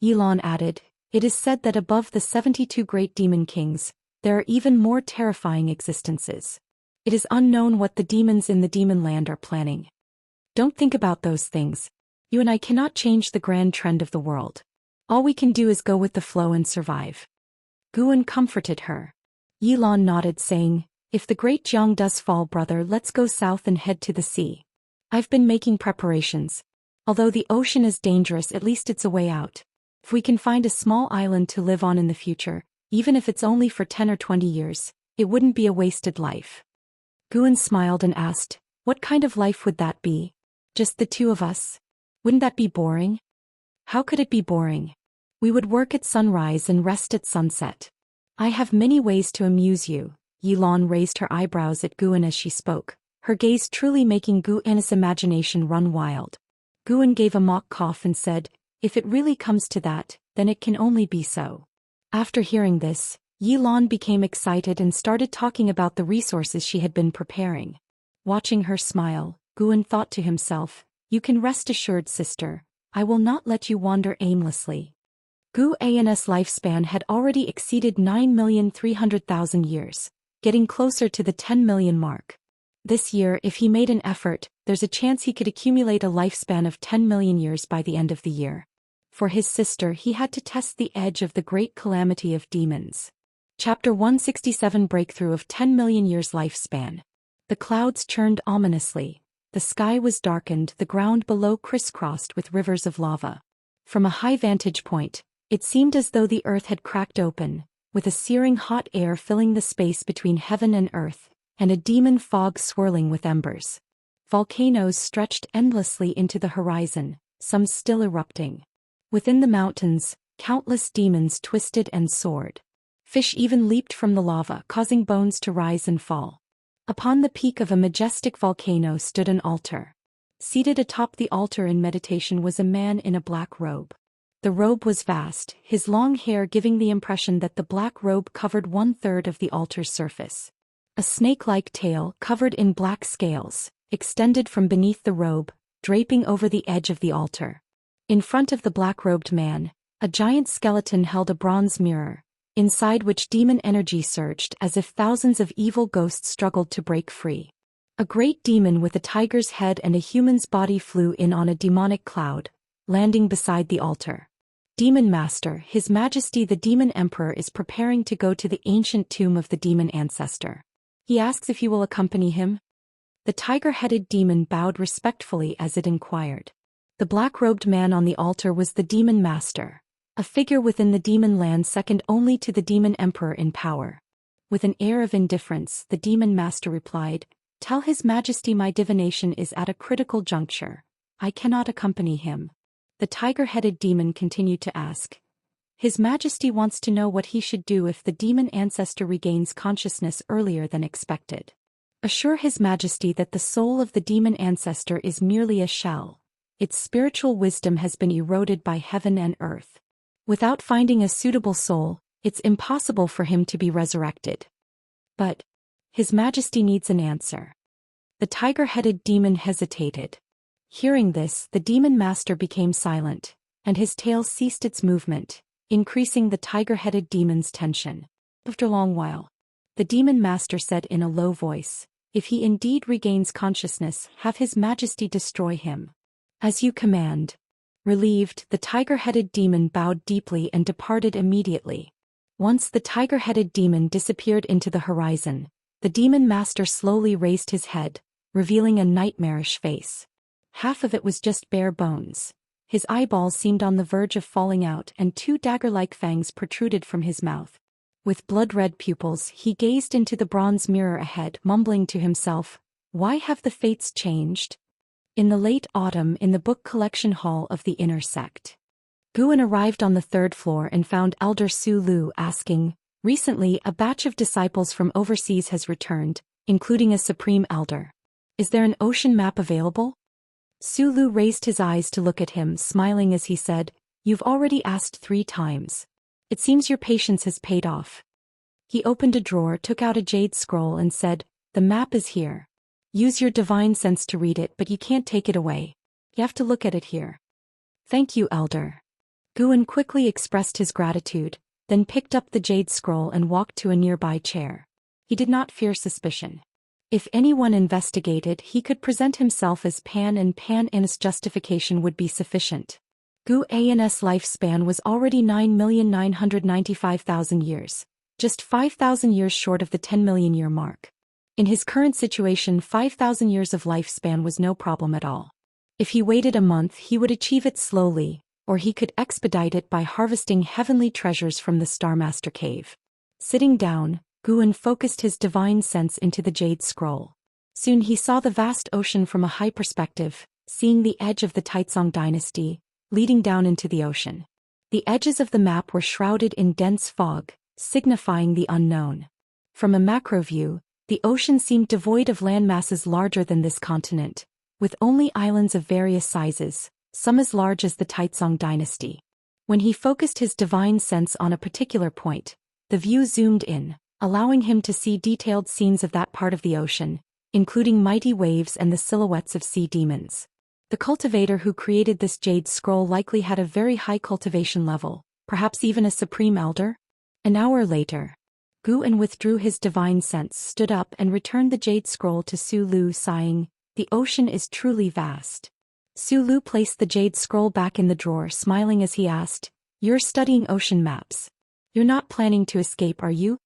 Yilan added, it is said that above the 72 great demon kings, there are even more terrifying existences. It is unknown what the demons in the demon land are planning. Don't think about those things. You and I cannot change the grand trend of the world. All we can do is go with the flow and survive. Guan comforted her. Yilan nodded, saying, if the great Jiang does fall, brother, let's go south and head to the sea. I've been making preparations. Although the ocean is dangerous, at least it's a way out. If we can find a small island to live on in the future, even if it's only for 10 or 20 years, it wouldn't be a wasted life. Guan smiled and asked, what kind of life would that be? Just the 2 of us? Wouldn't that be boring? How could it be boring? We would work at sunrise and rest at sunset. I have many ways to amuse you. Yilan raised her eyebrows at Guan as she spoke, her gaze truly making Guan's imagination run wild. Guan gave a mock cough and said, if it really comes to that, then it can only be so. After hearing this, Yilan became excited and started talking about the resources she had been preparing. Watching her smile, Guan thought to himself, you can rest assured, sister, I will not let you wander aimlessly. Gu An's lifespan had already exceeded 9,300,000 years, getting closer to the 10 million mark. This year, if he made an effort, there's a chance he could accumulate a lifespan of 10 million years by the end of the year. For his sister he had to test the edge of the great calamity of demons. Chapter 167 Breakthrough of 10 million years lifespan. The clouds churned ominously. The sky was darkened, the ground below crisscrossed with rivers of lava. From a high vantage point, it seemed as though the earth had cracked open, with a searing hot air filling the space between heaven and earth, and a demon fog swirling with embers. Volcanoes stretched endlessly into the horizon, some still erupting. Within the mountains, countless demons twisted and soared. Fish even leaped from the lava, causing bones to rise and fall. Upon the peak of a majestic volcano stood an altar. Seated atop the altar in meditation was a man in a black robe. The robe was vast, his long hair giving the impression that the black robe covered 1/3 of the altar's surface. A snake-like tail, covered in black scales, extended from beneath the robe, draping over the edge of the altar. In front of the black-robed man, a giant skeleton held a bronze mirror, inside which demon energy surged as if thousands of evil ghosts struggled to break free. A great demon with a tiger's head and a human's body flew in on a demonic cloud, landing beside the altar. Demon Master, His Majesty the Demon Emperor is preparing to go to the ancient tomb of the demon ancestor. He asks if you will accompany him. The tiger-headed demon bowed respectfully as it inquired. The black-robed man on the altar was the Demon Master, a figure within the demon land second only to the Demon Emperor in power. With an air of indifference, the Demon Master replied, "Tell His Majesty my divination is at a critical juncture. I cannot accompany him." The tiger-headed demon continued to ask. His Majesty wants to know what he should do if the demon ancestor regains consciousness earlier than expected. Assure His Majesty that the soul of the demon ancestor is merely a shell. Its spiritual wisdom has been eroded by heaven and earth. Without finding a suitable soul, it's impossible for him to be resurrected. But His Majesty needs an answer. The tiger-headed demon hesitated. Hearing this, the Demon Master became silent, and his tail ceased its movement, increasing the tiger-headed demon's tension. After a long while, the Demon Master said in a low voice, "If he indeed regains consciousness, have His Majesty destroy him." "As you command." Relieved, the tiger-headed demon bowed deeply and departed immediately. Once the tiger-headed demon disappeared into the horizon, the Demon Master slowly raised his head, revealing a nightmarish face. Half of it was just bare bones. His eyeballs seemed on the verge of falling out and 2 dagger-like fangs protruded from his mouth. With blood-red pupils, he gazed into the bronze mirror ahead, mumbling to himself, "Why have the fates changed?" In the late autumn, in the book collection hall of the inner sect, Guan arrived on the 3rd floor and found Elder Su Lu asking, "Recently, a batch of disciples from overseas has returned, including a supreme elder. Is there an ocean map available?" Su Lu raised his eyes to look at him, smiling as he said, "You've already asked 3 times. It seems your patience has paid off." He opened a drawer, took out a jade scroll and said, "The map is here. Use your divine sense to read it, but you can't take it away. You have to look at it here." "Thank you, Elder." Guan quickly expressed his gratitude, then picked up the jade scroll and walked to a nearby chair. He did not fear suspicion. If anyone investigated, he could present himself as Pan, and Pan-In's justification would be sufficient. Gu-An's lifespan was already 9,995,000 years, just 5,000 years short of the 10 million year mark. In his current situation, 5,000 years of lifespan was no problem at all. If he waited a month, he would achieve it slowly, or he could expedite it by harvesting heavenly treasures from the Starmaster Cave. Sitting down, Guan focused his divine sense into the jade scroll. Soon he saw the vast ocean from a high perspective, seeing the edge of the Taizong dynasty, leading down into the ocean. The edges of the map were shrouded in dense fog, signifying the unknown. From a macro view, the ocean seemed devoid of land masses larger than this continent, with only islands of various sizes, some as large as the Taizong dynasty. When he focused his divine sense on a particular point, the view zoomed in, allowing him to see detailed scenes of that part of the ocean, including mighty waves and the silhouettes of sea demons. The cultivator who created this jade scroll likely had a very high cultivation level, perhaps even a supreme elder. An hour later, Guan withdrew his divine sense, stood up and returned the jade scroll to Su Lu, sighing, "The ocean is truly vast." Lu placed the jade scroll back in the drawer, smiling as he asked, "You're studying ocean maps. You're not planning to escape, are you?"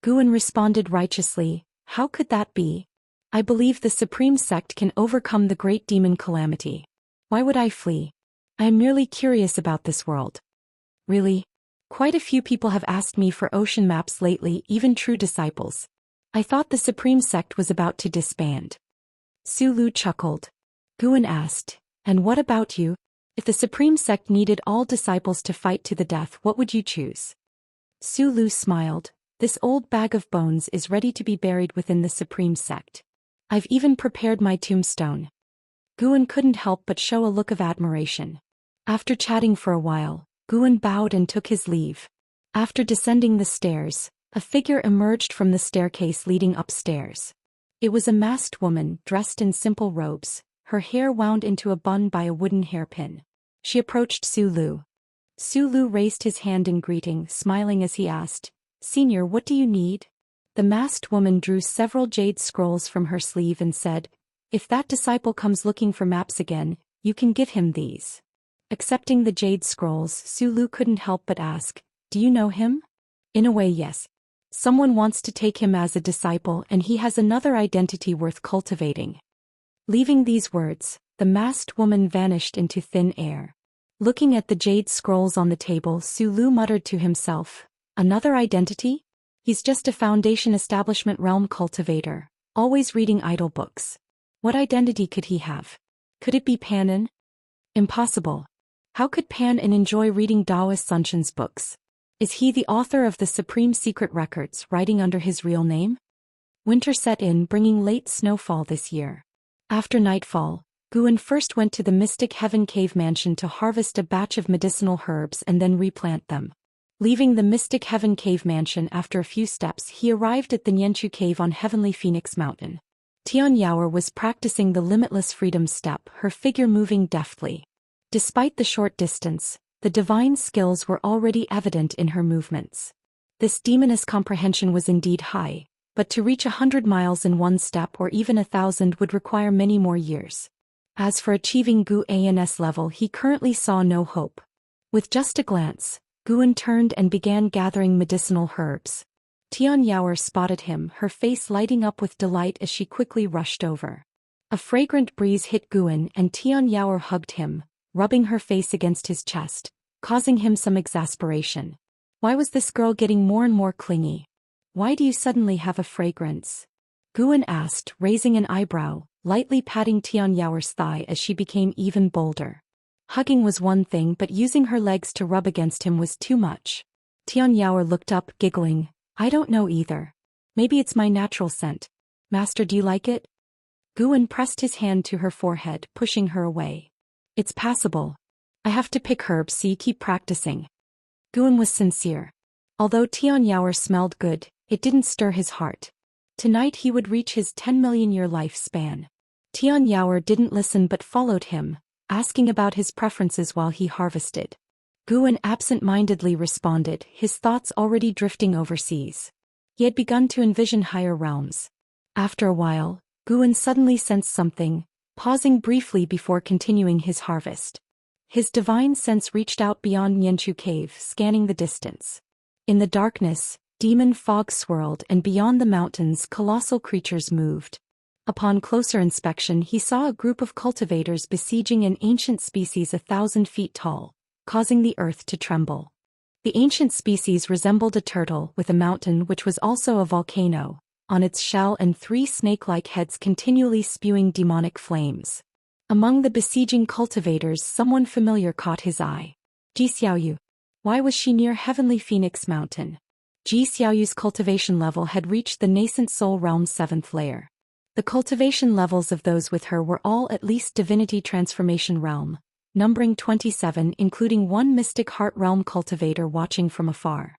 Guan responded righteously, "How could that be? I believe the supreme sect can overcome the great demon calamity. Why would I flee? I am merely curious about this world." "Really? Quite a few people have asked me for ocean maps lately, even true disciples. I thought the supreme sect was about to disband." Lu chuckled. Guan asked, "And what about you? If the supreme sect needed all disciples to fight to the death, what would you choose?" Lu smiled. "This old bag of bones is ready to be buried within the supreme sect. I've even prepared my tombstone." Guan couldn't help but show a look of admiration. After chatting for a while, Guan bowed and took his leave. After descending the stairs, a figure emerged from the staircase leading upstairs. It was a masked woman dressed in simple robes, her hair wound into a bun by a wooden hairpin. She approached Lu. Lu raised his hand in greeting, smiling as he asked, "Senior, what do you need?" The masked woman drew several jade scrolls from her sleeve and said, "If that disciple comes looking for maps again, you can give him these." Accepting the jade scrolls, Lu couldn't help but ask, "Do you know him?" "In a way, yes. Someone wants to take him as a disciple and he has another identity worth cultivating." Leaving these words, the masked woman vanished into thin air. Looking at the jade scrolls on the table, Lu muttered to himself, "Another identity? He's just a Foundation Establishment realm cultivator, always reading idle books. What identity could he have? Could it be Panin? Impossible. How could Panin enjoy reading Daoist Sunshin's books? Is he the author of the Supreme Secret Records, writing under his real name?" Winter set in, bringing late snowfall this year. After nightfall, Guan first went to the Mystic Heaven Cave Mansion to harvest a batch of medicinal herbs and then replant them. Leaving the Mystic Heaven Cave Mansion after a few steps, he arrived at the Nianchu Cave on Heavenly Phoenix Mountain. Tian Yaoer was practicing the Limitless Freedom Step, her figure moving deftly. Despite the short distance, the divine skills were already evident in her movements. This demoness comprehension was indeed high, but to reach 100 miles in one step or even 1,000 would require many more years. As for achieving Gu An's level, he currently saw no hope. With just a glance, Guan turned and began gathering medicinal herbs. Tian Yaoer spotted him, her face lighting up with delight as she quickly rushed over. A fragrant breeze hit Guan and Tian Yaoer hugged him, rubbing her face against his chest, causing him some exasperation. Why was this girl getting more and more clingy? "Why do you suddenly have a fragrance?" Guan asked, raising an eyebrow, lightly patting Tian Yaoer's thigh as she became even bolder. Hugging was one thing, but using her legs to rub against him was too much. Tian Yaoer looked up, giggling, "I don't know either. Maybe it's my natural scent. Master, do you like it?" Guan pressed his hand to her forehead, pushing her away. "It's passable. I have to pick herbs, so you keep practicing." Guan was sincere. Although Tian Yaoer smelled good, it didn't stir his heart. Tonight he would reach his 10-million-year lifespan. Tian Yaoer didn't listen but followed him, asking about his preferences while he harvested. Guan absent-mindedly responded, his thoughts already drifting overseas. He had begun to envision higher realms. After a while, Guan suddenly sensed something, pausing briefly before continuing his harvest. His divine sense reached out beyond Nianchu Cave, scanning the distance. In the darkness, demon fog swirled and beyond the mountains colossal creatures moved. Upon closer inspection he saw a group of cultivators besieging an ancient species 1,000 feet tall, causing the earth to tremble. The ancient species resembled a turtle with a mountain which was also a volcano, on its shell and 3 snake-like heads continually spewing demonic flames. Among the besieging cultivators someone familiar caught his eye. Ji Xiaoyu. Why was she near Heavenly Phoenix Mountain? Ji Xiaoyu's cultivation level had reached the nascent soul realm's 7th layer. The cultivation levels of those with her were all at least divinity transformation realm, numbering 27, including 1 mystic heart realm cultivator watching from afar.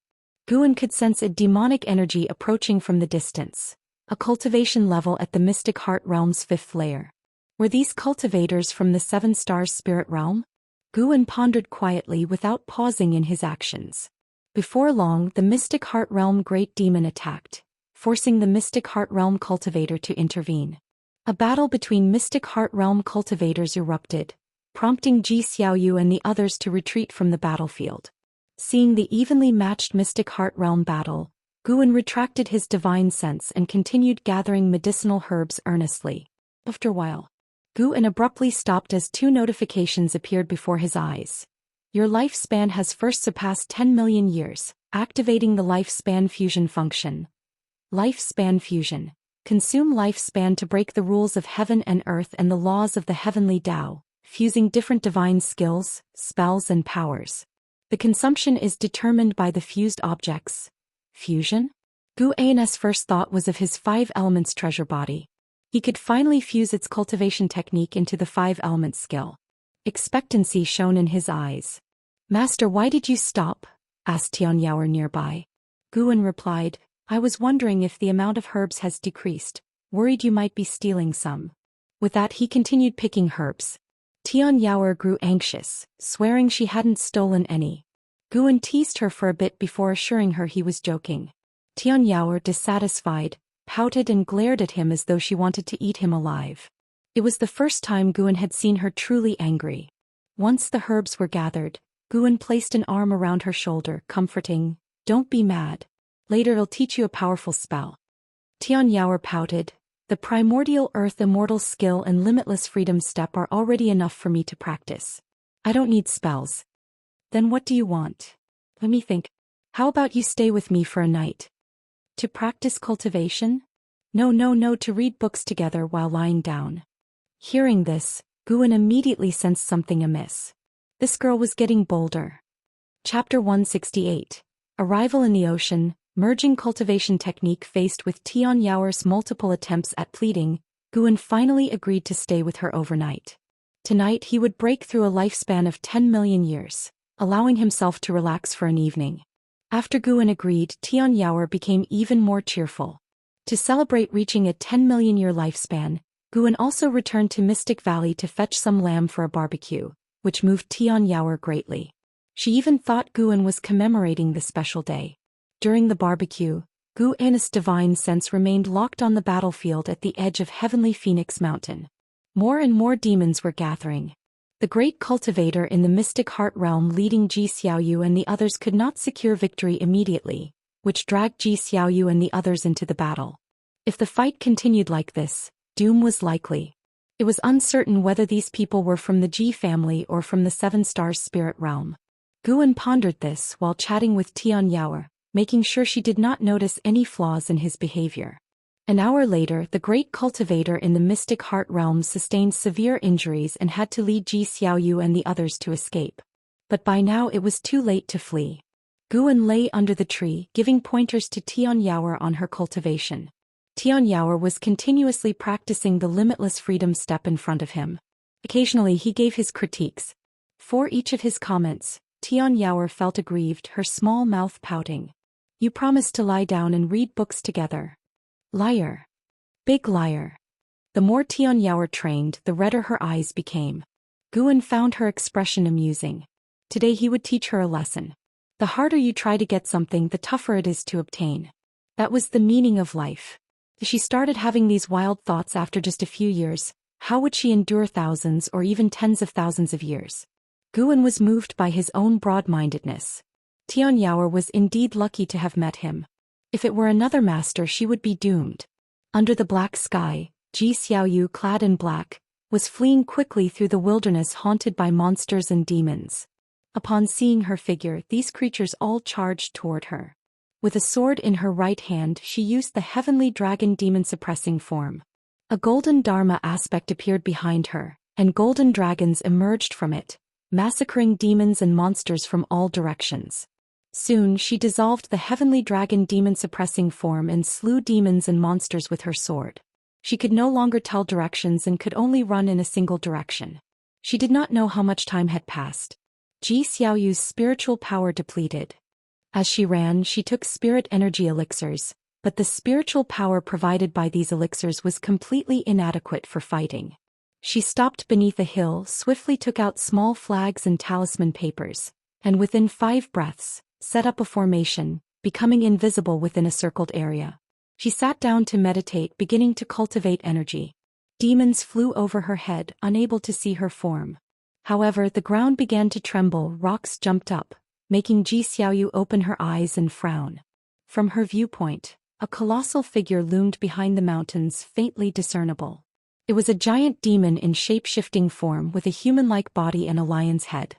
Guan could sense a demonic energy approaching from the distance, a cultivation level at the mystic heart realm's 5th layer. Were these cultivators from the 7 stars spirit realm? Guan pondered quietly without pausing in his actions. Before long, the mystic heart realm great demon attacked, forcing the mystic heart realm cultivator to intervene. A battle between mystic heart realm cultivators erupted, prompting Ji Xiaoyu and the others to retreat from the battlefield. Seeing the evenly matched Mystic Heart Realm battle, Guan retracted his divine sense and continued gathering medicinal herbs earnestly. After a while, Guan abruptly stopped as two notifications appeared before his eyes. Your lifespan has first surpassed 10 million years, activating the lifespan fusion function. Lifespan fusion. Consume lifespan to break the rules of heaven and earth and the laws of the heavenly Tao, fusing different divine skills, spells and powers. The consumption is determined by the fused objects. Fusion? Guan's first thought was of his 5 elements treasure body. He could finally fuse its cultivation technique into the 5 elements skill. Expectancy shone in his eyes. Master, why did you stop? Asked Tianyao nearby. Guan replied, I was wondering if the amount of herbs has decreased, worried you might be stealing some. With that he continued picking herbs. Tianyao grew anxious, swearing she hadn't stolen any. Guan teased her for a bit before assuring her he was joking. Tianyao, dissatisfied, pouted and glared at him as though she wanted to eat him alive. It was the first time Guan had seen her truly angry. Once the herbs were gathered, Guan placed an arm around her shoulder, comforting, Don't be mad. Later I'll teach you a powerful spell. Tianyao pouted, The primordial earth immortal skill and limitless freedom step are already enough for me to practice. I don't need spells. Then what do you want? Let me think. How about you stay with me for a night? To practice cultivation? No, to read books together while lying down. Hearing this, Guan immediately sensed something amiss. This girl was getting bolder. Chapter 168. Arrival in the Ocean. Merging cultivation technique. Faced with Tianyao's multiple attempts at pleading, Guan finally agreed to stay with her overnight. Tonight he would break through a lifespan of 10 million years, allowing himself to relax for an evening. After Guan agreed, Tianyao became even more cheerful. To celebrate reaching a 10 million year lifespan, Guan also returned to Mystic Valley to fetch some lamb for a barbecue, which moved Tianyao greatly. She even thought Guan was commemorating the special day. During the barbecue, Guan's divine sense remained locked on the battlefield at the edge of Heavenly Phoenix Mountain. More and more demons were gathering. The great cultivator in the Mystic Heart Realm leading Ji Xiaoyu and the others could not secure victory immediately, which dragged Ji Xiaoyu and the others into the battle. If the fight continued like this, doom was likely. It was uncertain whether these people were from the Ji family or from the 7 Stars Spirit Realm. Guan pondered this while chatting with Tianyao, making sure she did not notice any flaws in his behavior. An hour later, the great cultivator in the Mystic Heart Realm sustained severe injuries and had to lead Ji Xiaoyu and the others to escape. But by now it was too late to flee. Guan lay under the tree, giving pointers to Tianyao on her cultivation. Tianyao was continuously practicing the limitless freedom step in front of him. Occasionally he gave his critiques. For each of his comments, Tianyao felt aggrieved, her small mouth pouting. You promised to lie down and read books together. Liar. Big liar. The more Tianyao trained, the redder her eyes became. Guan found her expression amusing. Today he would teach her a lesson. The harder you try to get something, the tougher it is to obtain. That was the meaning of life. If she started having these wild thoughts after just a few years, how would she endure thousands or even tens of thousands of years? Guan was moved by his own broad-mindedness. Tianyao was indeed lucky to have met him. If it were another master, she would be doomed. Under the black sky, Ji Xiaoyu, clad in black, was fleeing quickly through the wilderness haunted by monsters and demons. Upon seeing her figure, these creatures all charged toward her. With a sword in her right hand, she used the heavenly dragon demon-suppressing form. A golden dharma aspect appeared behind her, and golden dragons emerged from it, massacring demons and monsters from all directions. Soon she dissolved the heavenly dragon demon-suppressing form and slew demons and monsters with her sword. She could no longer tell directions and could only run in a single direction. She did not know how much time had passed. Ji Xiaoyu's spiritual power depleted. As she ran, she took spirit energy elixirs, but the spiritual power provided by these elixirs was completely inadequate for fighting. She stopped beneath a hill, swiftly took out small flags and talisman papers, and within 5 breaths, set up a formation, becoming invisible within a circled area. She sat down to meditate, beginning to cultivate energy. Demons flew over her head, unable to see her form. However, the ground began to tremble, rocks jumped up, making Ji Xiaoyu open her eyes and frown. From her viewpoint, a colossal figure loomed behind the mountains, faintly discernible. It was a giant demon in shape-shifting form with a human-like body and a lion's head.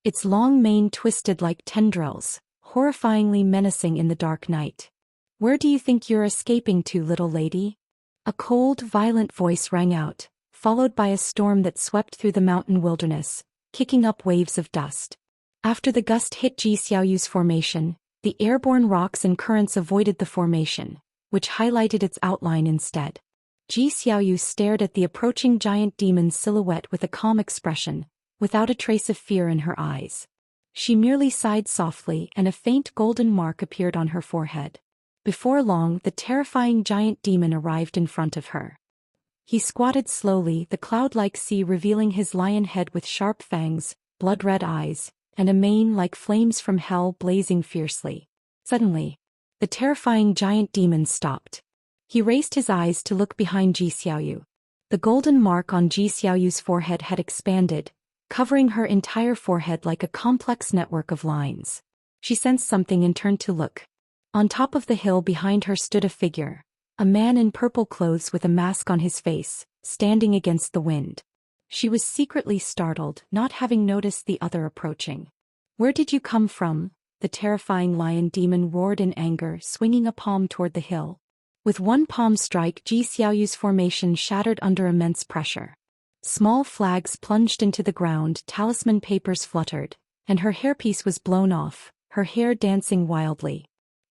Its long mane twisted like tendrils, horrifyingly menacing in the dark night. "Where do you think you're escaping to, little lady?" A cold, violent voice rang out, followed by a storm that swept through the mountain wilderness, kicking up waves of dust. After the gust hit Ji Xiaoyu's formation, the airborne rocks and currents avoided the formation, which highlighted its outline instead. Ji Xiaoyu stared at the approaching giant demon's silhouette with a calm expression, without a trace of fear in her eyes. She merely sighed softly, and a faint golden mark appeared on her forehead. Before long, the terrifying giant demon arrived in front of her. He squatted slowly, the cloud-like sea revealing his lion head with sharp fangs, blood-red eyes, and a mane like flames from hell blazing fiercely. Suddenly, the terrifying giant demon stopped. He raised his eyes to look behind Ji Xiaoyu. The golden mark on Ji Xiaoyu's forehead had expanded, covering her entire forehead like a complex network of lines. She sensed something and turned to look. On top of the hill behind her stood a figure, a man in purple clothes with a mask on his face, standing against the wind. She was secretly startled, not having noticed the other approaching. "Where did you come from?" the terrifying lion demon roared in anger, swinging a palm toward the hill. With one palm strike, Ji Xiaoyu's formation shattered under immense pressure. Small flags plunged into the ground, talisman papers fluttered, and her hairpiece was blown off, her hair dancing wildly.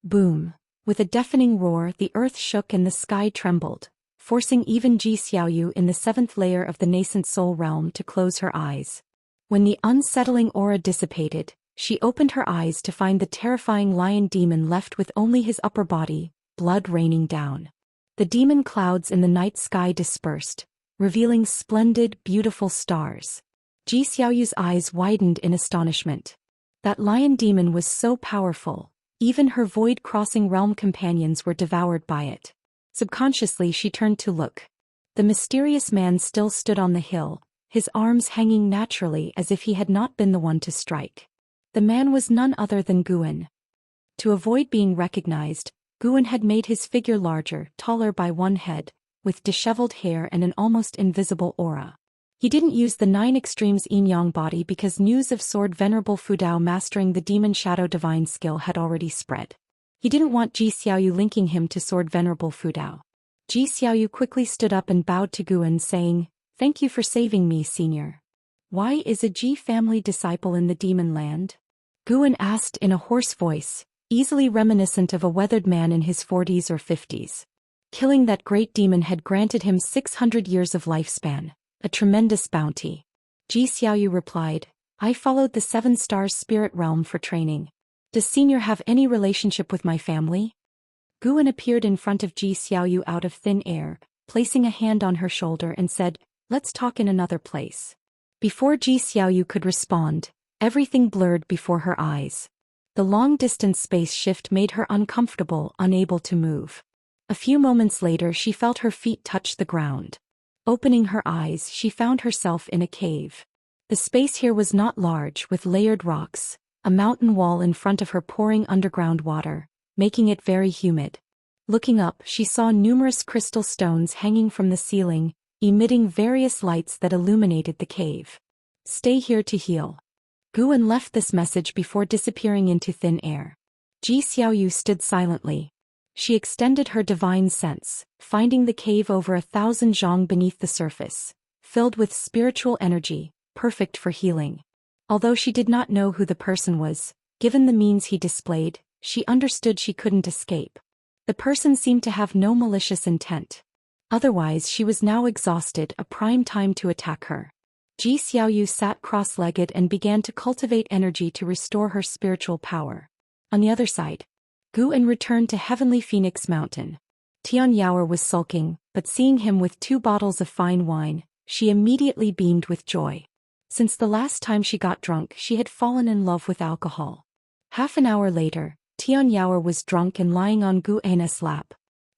Boom! With a deafening roar, the earth shook and the sky trembled, forcing even Ji Xiaoyu in the seventh layer of the nascent soul realm to close her eyes. When the unsettling aura dissipated, she opened her eyes to find the terrifying lion demon left with only his upper body, blood raining down. The demon clouds in the night sky dispersed, revealing splendid, beautiful stars. Ji Xiaoyu's eyes widened in astonishment. That lion demon was so powerful, even her void-crossing realm companions were devoured by it. Subconsciously she turned to look. The mysterious man still stood on the hill, his arms hanging naturally as if he had not been the one to strike. The man was none other than Guan. To avoid being recognized, Guan had made his figure larger, taller by one head, with disheveled hair and an almost invisible aura. He didn't use the 9 extremes yin-yang body because news of Sword Venerable Fudao mastering the Demon Shadow Divine skill had already spread. He didn't want Ji Xiaoyu linking him to Sword Venerable Fudao. Ji Xiaoyu quickly stood up and bowed to Guan, saying, "Thank you for saving me, senior." "Why is a Ji family disciple in the demon land?" Guan asked in a hoarse voice, easily reminiscent of a weathered man in his 40s or 50s. Killing that great demon had granted him 600 years of lifespan, a tremendous bounty. Ji Xiaoyu replied, "I followed the 7 stars spirit realm for training. Does senior have any relationship with my family?" Guan appeared in front of Ji Xiaoyu out of thin air, placing a hand on her shoulder and said, "Let's talk in another place." Before Ji Xiaoyu could respond, everything blurred before her eyes. The long-distance space shift made her uncomfortable, unable to move. A few moments later she felt her feet touch the ground. Opening her eyes, she found herself in a cave. The space here was not large, with layered rocks, a mountain wall in front of her pouring underground water, making it very humid. Looking up, she saw numerous crystal stones hanging from the ceiling, emitting various lights that illuminated the cave. "Stay here to heal." Guan left this message before disappearing into thin air. Ji Xiaoyu stood silently. She extended her divine sense, finding the cave over 1,000 zhang beneath the surface, filled with spiritual energy, perfect for healing. Although she did not know who the person was, given the means he displayed, she understood she couldn't escape. The person seemed to have no malicious intent. Otherwise she was now exhausted, a prime time to attack her. Ji Xiaoyu sat cross-legged and began to cultivate energy to restore her spiritual power. On the other side, Guan returned to Heavenly Phoenix Mountain. Tian Yaoer was sulking, but seeing him with 2 bottles of fine wine, she immediately beamed with joy. Since the last time she got drunk, she had fallen in love with alcohol. Half an hour later, Tian Yaoer was drunk and lying on Guan's lap.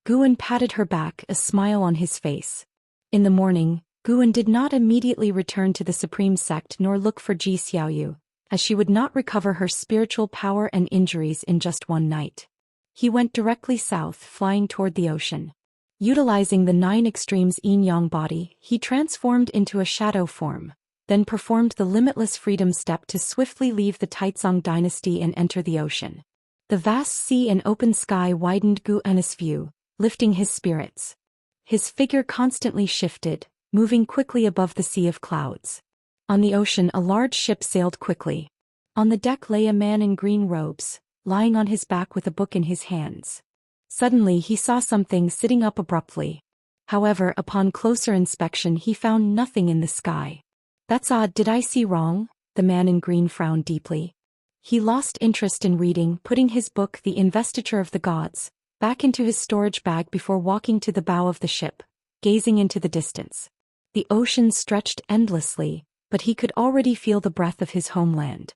Guan patted her back, a smile on his face. In the morning, Guan did not immediately return to the supreme sect nor look for Ji Xiaoyu, as she would not recover her spiritual power and injuries in just one night. He went directly south, flying toward the ocean. Utilizing the 9 extremes yin-yang body, he transformed into a shadow form, then performed the limitless freedom step to swiftly leave the Taizong dynasty and enter the ocean. The vast sea and open sky widened Guan's view, lifting his spirits. His figure constantly shifted, moving quickly above the sea of clouds. On the ocean a large ship sailed quickly. On the deck lay a man in green robes, lying on his back with a book in his hands. Suddenly he saw something sitting up abruptly. However, upon closer inspection he found nothing in the sky. "That's odd, did I see wrong?" The man in green frowned deeply. He lost interest in reading, putting his book, The Investiture of the Gods, back into his storage bag before walking to the bow of the ship, gazing into the distance. The ocean stretched endlessly, but he could already feel the breath of his homeland.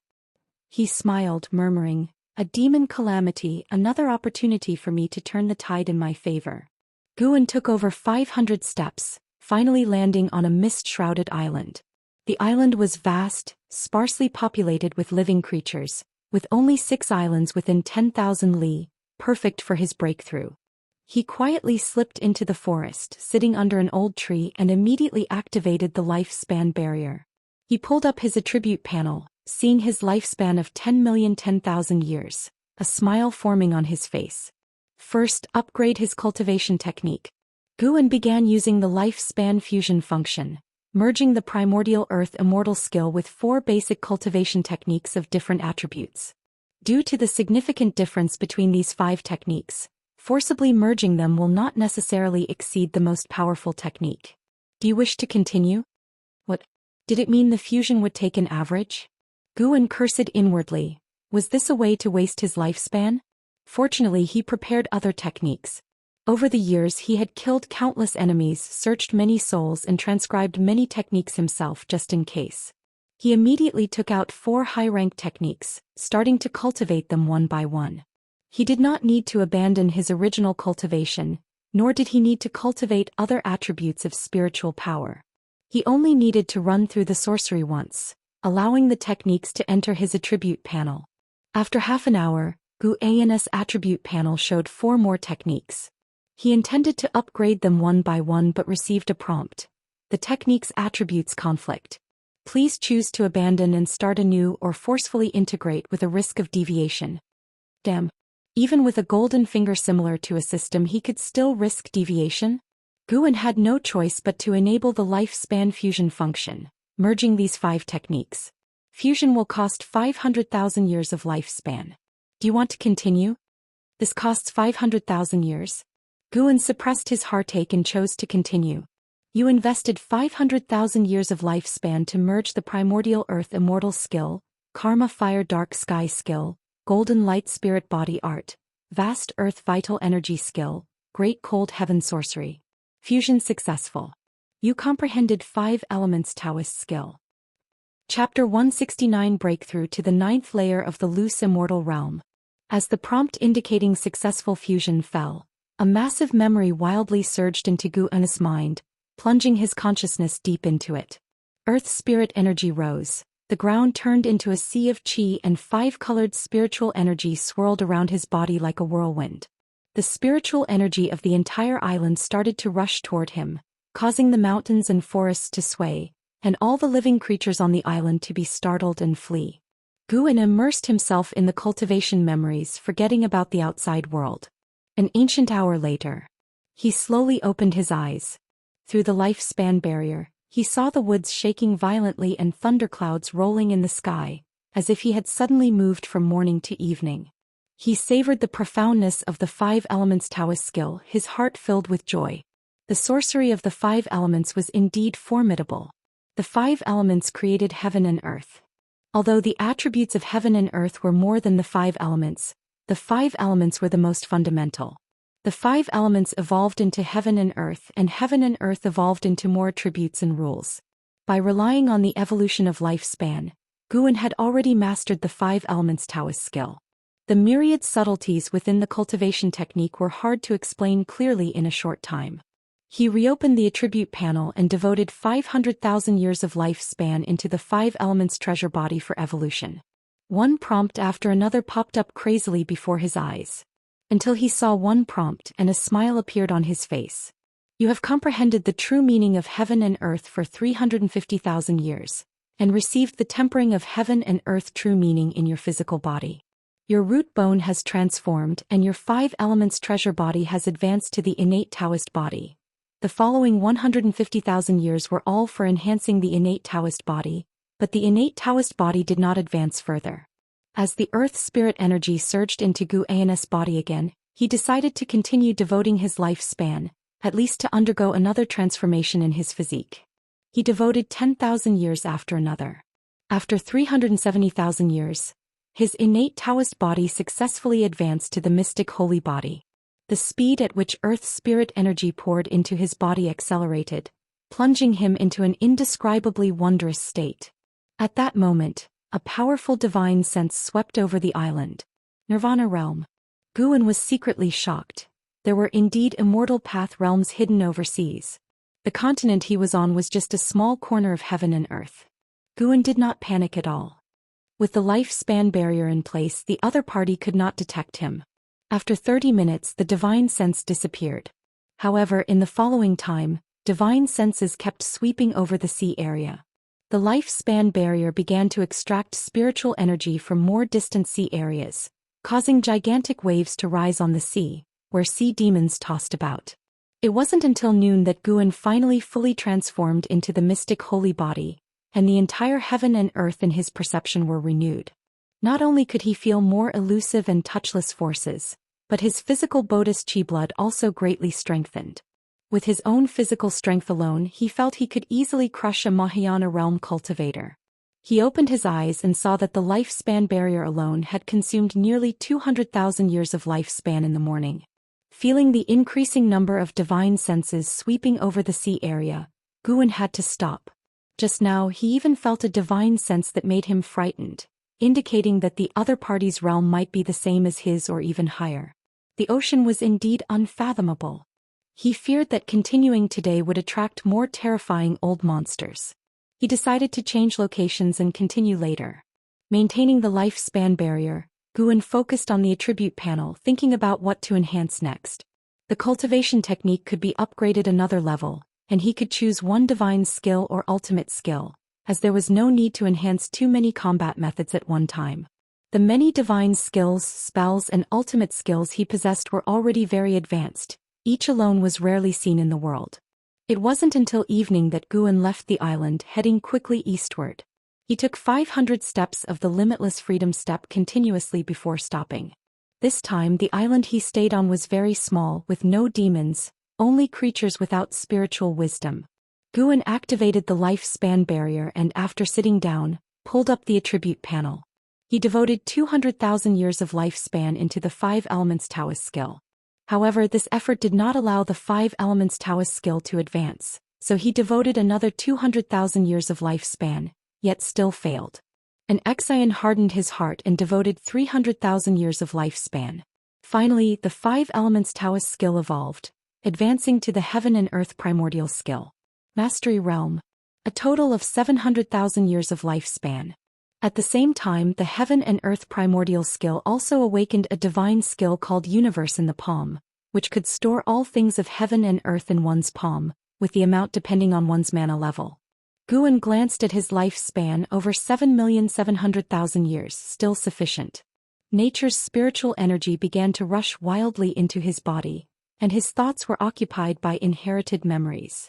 He smiled, murmuring, "A demon calamity, another opportunity for me to turn the tide in my favor." Guan took over 500 steps, finally landing on a mist-shrouded island. The island was vast, sparsely populated with living creatures, with only 6 islands within 10,000 li, perfect for his breakthrough. He quietly slipped into the forest, sitting under an old tree, and immediately activated the lifespan barrier. He pulled up his attribute panel, seeing his lifespan of 10,010,000 years, a smile forming on his face. First, upgrade his cultivation technique. Guan began using the lifespan fusion function, merging the primordial earth immortal skill with 4 basic cultivation techniques of different attributes. Due to the significant difference between these 5 techniques, forcibly merging them will not necessarily exceed the most powerful technique. Do you wish to continue? What? Did it mean the fusion would take an average? Guan cursed inwardly. Was this a way to waste his lifespan? Fortunately, he prepared other techniques. Over the years he had killed countless enemies, searched many souls, and transcribed many techniques himself just in case. He immediately took out 4 high-rank techniques, starting to cultivate them one by one. He did not need to abandon his original cultivation, nor did he need to cultivate other attributes of spiritual power. He only needed to run through the sorcery once, allowing the techniques to enter his attribute panel. After half an hour, Guan's attribute panel showed 4 more techniques. He intended to upgrade them one by one but received a prompt. The technique's attributes conflict. Please choose to abandon and start anew or forcefully integrate with a risk of deviation. Damn. Even with a golden finger similar to a system, he could still risk deviation? Guan had no choice but to enable the lifespan fusion function, merging these 5 techniques. Fusion will cost 500,000 years of lifespan. Do you want to continue? This costs 500,000 years. Guan suppressed his heartache and chose to continue. You invested 500,000 years of lifespan to merge the primordial earth immortal skill, karma fire dark sky skill, golden light spirit body art, vast earth vital energy skill, great cold heaven sorcery. Fusion successful. You comprehended 5 elements Taoist skill. Chapter 169 Breakthrough to the 9th layer of the loose immortal realm. As the prompt indicating successful fusion fell, a massive memory wildly surged into Guan's mind, plunging his consciousness deep into it. Earth spirit energy rose. The ground turned into a sea of qi and 5-colored spiritual energy swirled around his body like a whirlwind. The spiritual energy of the entire island started to rush toward him, causing the mountains and forests to sway, and all the living creatures on the island to be startled and flee. Guan immersed himself in the cultivation memories, forgetting about the outside world. An ancient hour later, he slowly opened his eyes. Through the lifespan barrier, he saw the woods shaking violently and thunderclouds rolling in the sky, as if he had suddenly moved from morning to evening. He savored the profoundness of the 5 elements Taoist skill, his heart filled with joy. The sorcery of the 5 elements was indeed formidable. The 5 elements created heaven and earth. Although the attributes of heaven and earth were more than the 5 elements, the 5 elements were the most fundamental. The 5 elements evolved into heaven and earth evolved into more attributes and rules. By relying on the evolution of lifespan, Guan had already mastered the 5 elements Taoist skill. The myriad subtleties within the cultivation technique were hard to explain clearly in a short time. He reopened the attribute panel and devoted 500,000 years of lifespan into the 5 elements treasure body for evolution. One prompt after another popped up crazily before his eyes, until he saw one prompt and a smile appeared on his face. You have comprehended the true meaning of heaven and earth for 350,000 years, and received the tempering of heaven and earth true meaning in your physical body. Your root bone has transformed and your 5 elements treasure body has advanced to the innate Taoist body. The following 150,000 years were all for enhancing the innate Taoist body, but the innate Taoist body did not advance further. As the earth spirit energy surged into Gu An's body again, he decided to continue devoting his lifespan, at least to undergo another transformation in his physique. He devoted 10,000 years after another. After 370,000 years, his innate Taoist body successfully advanced to the mystic holy body. The speed at which earth spirit energy poured into his body accelerated, plunging him into an indescribably wondrous state. At that moment, a powerful divine sense swept over the island. Nirvana realm. Guan was secretly shocked. There were indeed immortal path realms hidden overseas. The continent he was on was just a small corner of heaven and earth. Guan did not panic at all. With the lifespan barrier in place, the other party could not detect him. After 30 minutes, the divine sense disappeared. However, in the following time, divine senses kept sweeping over the sea area. The lifespan barrier began to extract spiritual energy from more distant sea areas, causing gigantic waves to rise on the sea, where sea demons tossed about. It wasn't until noon that Guan finally fully transformed into the mystic holy body, and the entire heaven and earth in his perception were renewed. Not only could he feel more elusive and touchless forces, but his physical Buddhist chi blood also greatly strengthened. With his own physical strength alone, he felt he could easily crush a Mahayana realm cultivator. He opened his eyes and saw that the lifespan barrier alone had consumed nearly 200,000 years of lifespan in the morning. Feeling the increasing number of divine senses sweeping over the sea area, Guan had to stop. Just now he even felt a divine sense that made him frightened, indicating that the other party's realm might be the same as his or even higher. The ocean was indeed unfathomable. He feared that continuing today would attract more terrifying old monsters. He decided to change locations and continue later. Maintaining the lifespan barrier, Guan focused on the attribute panel, thinking about what to enhance next. The cultivation technique could be upgraded another level, and he could choose one divine skill or ultimate skill, as there was no need to enhance too many combat methods at one time. The many divine skills, spells, and ultimate skills he possessed were already very advanced. Each alone was rarely seen in the world. It wasn't until evening that Guan left the island, heading quickly eastward. He took 500 steps of the limitless freedom step continuously before stopping. This time the island he stayed on was very small, with no demons, only creatures without spiritual wisdom. Guan activated the lifespan barrier and after sitting down, pulled up the attribute panel. He devoted 200,000 years of lifespan into the 5 elements Taoist skill. However, this effort did not allow the 5 elements Taoist skill to advance, so he devoted another 200,000 years of lifespan, yet still failed. An Xian hardened his heart and devoted 300,000 years of lifespan. Finally, the 5 elements Taoist skill evolved, advancing to the heaven and earth primordial skill. Mastery realm. A total of 700,000 years of lifespan. At the same time, the heaven and earth primordial skill also awakened a divine skill called Universe in the palm, which could store all things of heaven and earth in one's palm, with the amount depending on one's mana level. Guan glanced at his lifespan, over 7,700,000 years, still sufficient. Nature's spiritual energy began to rush wildly into his body, and his thoughts were occupied by inherited memories.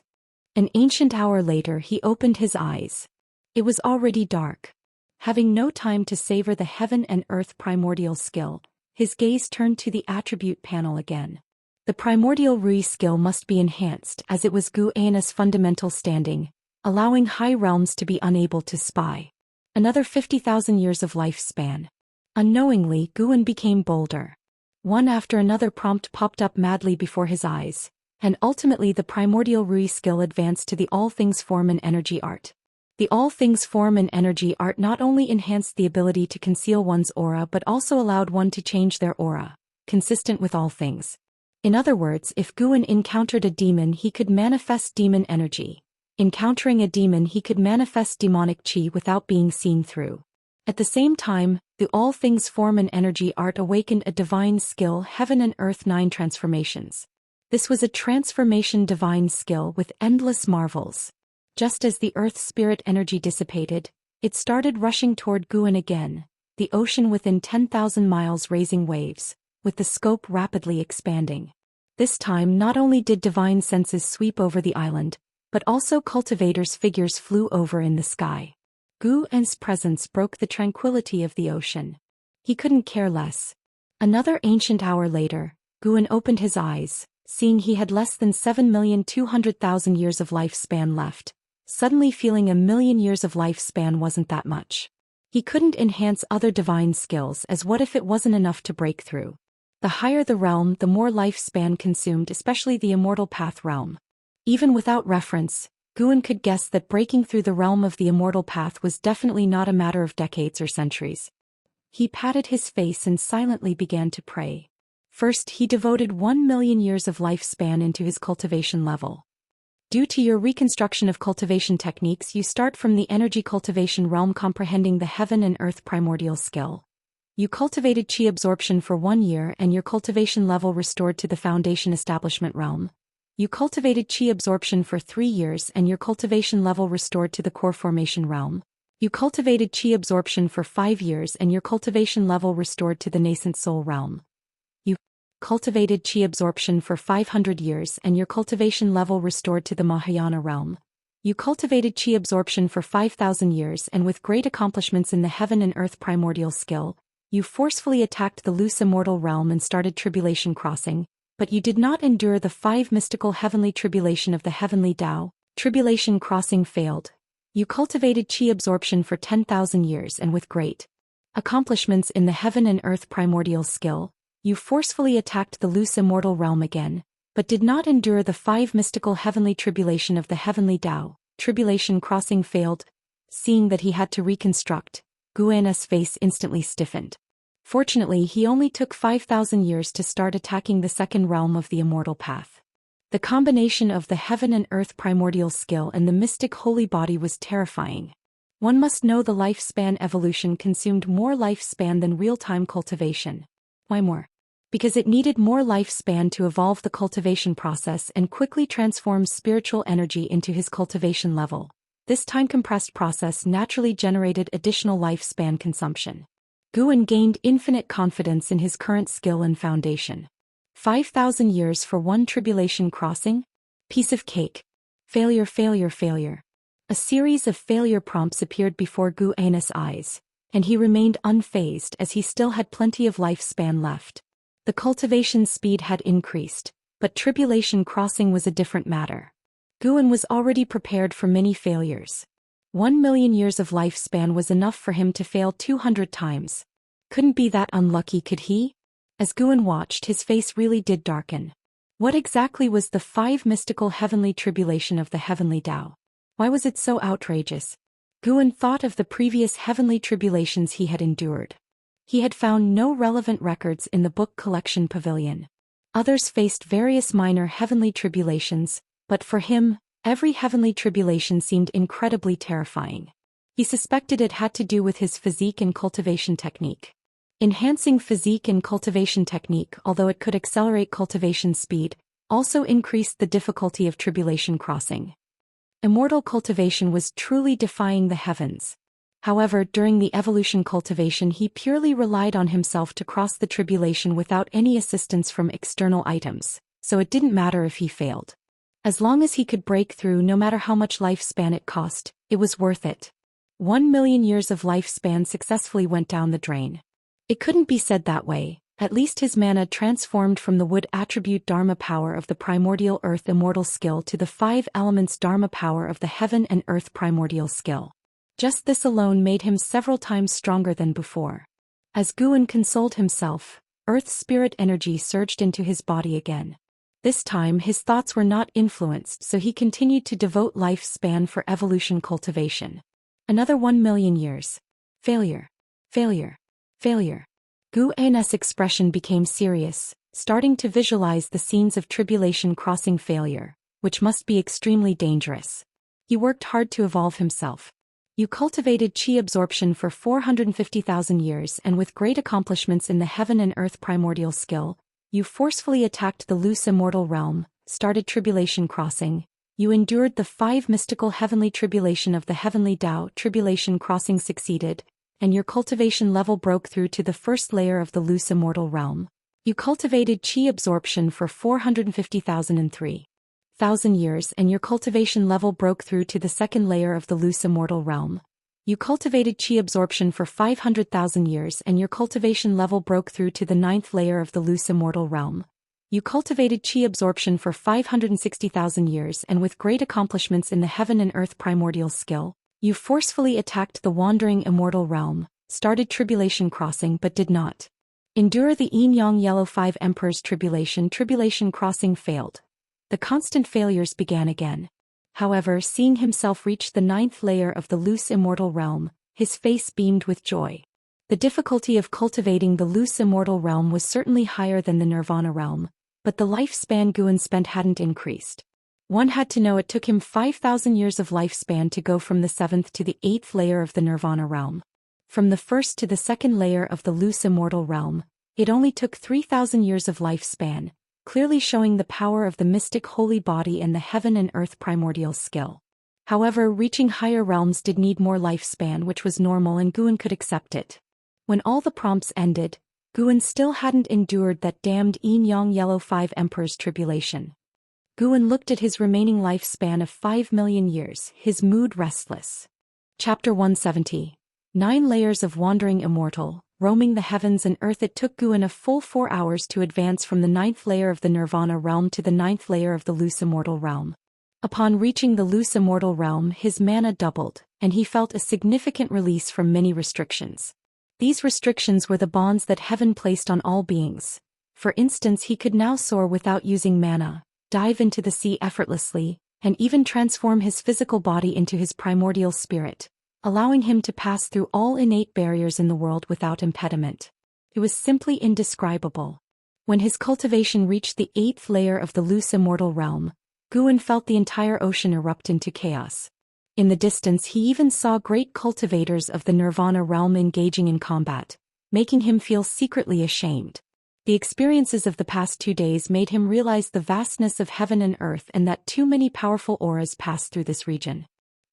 An ancient hour later he opened his eyes. It was already dark. Having no time to savor the heaven and earth primordial skill, his gaze turned to the attribute panel again. The primordial Rui skill must be enhanced as it was Gu An's fundamental standing, allowing high realms to be unable to spy. Another 50,000 years of lifespan. Unknowingly, Guan became bolder. One after another prompt popped up madly before his eyes, and ultimately the primordial Rui skill advanced to the all things form and energy art. The all things form and energy art not only enhanced the ability to conceal one's aura but also allowed one to change their aura, consistent with all things. In other words, if Guan encountered a demon, he could manifest demon energy. Encountering a demon, he could manifest demonic chi without being seen through. At the same time, the All Things Form and Energy art awakened a divine skill, Heaven and Earth 9 transformations. This was a transformation divine skill with endless marvels. Just as the Earth spirit energy dissipated, it started rushing toward Guan again, the ocean within 10,000 miles raising waves, with the scope rapidly expanding. This time not only did divine senses sweep over the island, but also cultivators' figures flew over in the sky. Guan's presence broke the tranquility of the ocean. He couldn't care less. Another ancient hour later, Guan opened his eyes, seeing he had less than 7,200,000 years of lifespan left, suddenly feeling 1,000,000 years of lifespan wasn't that much. He couldn't enhance other divine skills, as what if it wasn't enough to break through? The higher the realm, the more lifespan consumed, especially the Immortal Path realm. Even without reference, Guan could guess that breaking through the realm of the Immortal Path was definitely not a matter of decades or centuries. He patted his face and silently began to pray. First, he devoted 1,000,000 years of lifespan into his cultivation level. Due to your reconstruction of cultivation techniques, you start from the energy cultivation realm, comprehending the Heaven and Earth primordial skill. You cultivated chi absorption for 1 year and your cultivation level restored to the foundation establishment realm. You cultivated chi absorption for 3 years and your cultivation level restored to the core formation realm. You cultivated chi absorption for 5 years and your cultivation level restored to the nascent soul realm. You cultivated chi absorption for 500 years and your cultivation level restored to the Mahayana realm. You cultivated chi absorption for 5,000 years and with great accomplishments in the Heaven and Earth primordial skill, you forcefully attacked the loose immortal realm and started tribulation crossing. But you did not endure the 5 mystical heavenly tribulation of the heavenly Tao. Tribulation crossing failed. You cultivated chi absorption for 10,000 years and with great accomplishments in the Heaven and Earth primordial skill, you forcefully attacked the loose immortal realm again, but did not endure the 5 mystical heavenly tribulation of the heavenly Tao. Tribulation crossing failed. Seeing that he had to reconstruct, Guan's face instantly stiffened. Fortunately, he only took 5,000 years to start attacking the second realm of the Immortal Path. The combination of the Heaven and Earth primordial skill and the mystic holy body was terrifying. One must know the lifespan evolution consumed more lifespan than real-time cultivation. Why more? Because it needed more lifespan to evolve the cultivation process and quickly transform spiritual energy into his cultivation level. This time-compressed process naturally generated additional lifespan consumption. Guan gained infinite confidence in his current skill and foundation. 5,000 years for 1 tribulation crossing? Piece of cake. Failure, failure, failure. A series of failure prompts appeared before Guan's eyes, and he remained unfazed as he still had plenty of lifespan left. The cultivation speed had increased, but tribulation crossing was a different matter. Guan was already prepared for many failures. 1,000,000 years of lifespan was enough for him to fail 200 times. Couldn't be that unlucky, could he? As Guan watched, his face really did darken. What exactly was the 5 mystical heavenly tribulation of the heavenly Tao? Why was it so outrageous? Guan thought of the previous heavenly tribulations he had endured. He had found no relevant records in the book collection pavilion. Others faced various minor heavenly tribulations, but for him, every heavenly tribulation seemed incredibly terrifying. He suspected it had to do with his physique and cultivation technique. Enhancing physique and cultivation technique, although it could accelerate cultivation speed, also increased the difficulty of tribulation crossing. Immortal cultivation was truly defying the heavens. However, during the evolution cultivation, he purely relied on himself to cross the tribulation without any assistance from external items, so it didn't matter if he failed. As long as he could break through, no matter how much lifespan it cost, it was worth it. 1,000,000 years of lifespan successfully went down the drain. It couldn't be said that way. At least his mana transformed from the wood attribute Dharma power of the primordial earth immortal skill to the 5 elements Dharma power of the heaven and earth primordial skill. Just this alone made him several times stronger than before. As Guan consoled himself, earth spirit energy surged into his body again. This time his thoughts were not influenced, so he continued to devote lifespan for evolution cultivation. Another 1,000,000 years. Failure. Failure. Failure. Guan's expression became serious, starting to visualize the scenes of tribulation crossing failure, which must be extremely dangerous. He worked hard to evolve himself. You cultivated chi absorption for 450,000 years, and with great accomplishments in the heaven and earth primordial skill, you forcefully attacked the loose immortal realm, started tribulation crossing. You endured the 5 mystical heavenly tribulation of the heavenly Tao. Tribulation crossing succeeded, and your cultivation level broke through to the first layer of the loose immortal realm. You cultivated chi absorption for 450,003,000 years, and your cultivation level broke through to the second layer of the loose immortal realm. You cultivated chi absorption for 500,000 years, and your cultivation level broke through to the 9th layer of the loose immortal realm. You cultivated chi absorption for 560,000 years, and with great accomplishments in the heaven and earth primordial skill, you forcefully attacked the wandering immortal realm, started tribulation crossing but did not endure the yin-yang yellow 5 emperors tribulation. Tribulation crossing failed. The constant failures began again. However, seeing himself reach the 9th layer of the loose immortal realm, his face beamed with joy. The difficulty of cultivating the loose immortal realm was certainly higher than the nirvana realm, but the lifespan Guan spent hadn't increased. One had to know it took him 5,000 years of lifespan to go from the 7th to the 8th layer of the nirvana realm. From the 1st to the 2nd layer of the loose immortal realm, it only took 3,000 years of lifespan, clearly showing the power of the mystic holy body and the heaven and earth primordial skill. However, reaching higher realms did need more lifespan, which was normal, and Guan could accept it. When all the prompts ended, Guan still hadn't endured that damned yin-yang yellow 5 emperors tribulation. Guan looked at his remaining lifespan of 5 million years, his mood restless. Chapter 170. 9 Layers of Wandering Immortal. Roaming the heavens and earth, it took Guan a full 4 hours to advance from the 9th layer of the nirvana realm to the 9th layer of the loose immortal realm. Upon reaching the loose immortal realm, his mana doubled, and he felt a significant release from many restrictions. These restrictions were the bonds that heaven placed on all beings. For instance, he could now soar without using mana, dive into the sea effortlessly, and even transform his physical body into his primordial spirit, allowing him to pass through all innate barriers in the world without impediment. It was simply indescribable. When his cultivation reached the 8th layer of the loose immortal realm, Guan felt the entire ocean erupt into chaos. In the distance, he even saw great cultivators of the nirvana realm engaging in combat, making him feel secretly ashamed. The experiences of the past 2 days made him realize the vastness of heaven and earth, and that too many powerful auras passed through this region.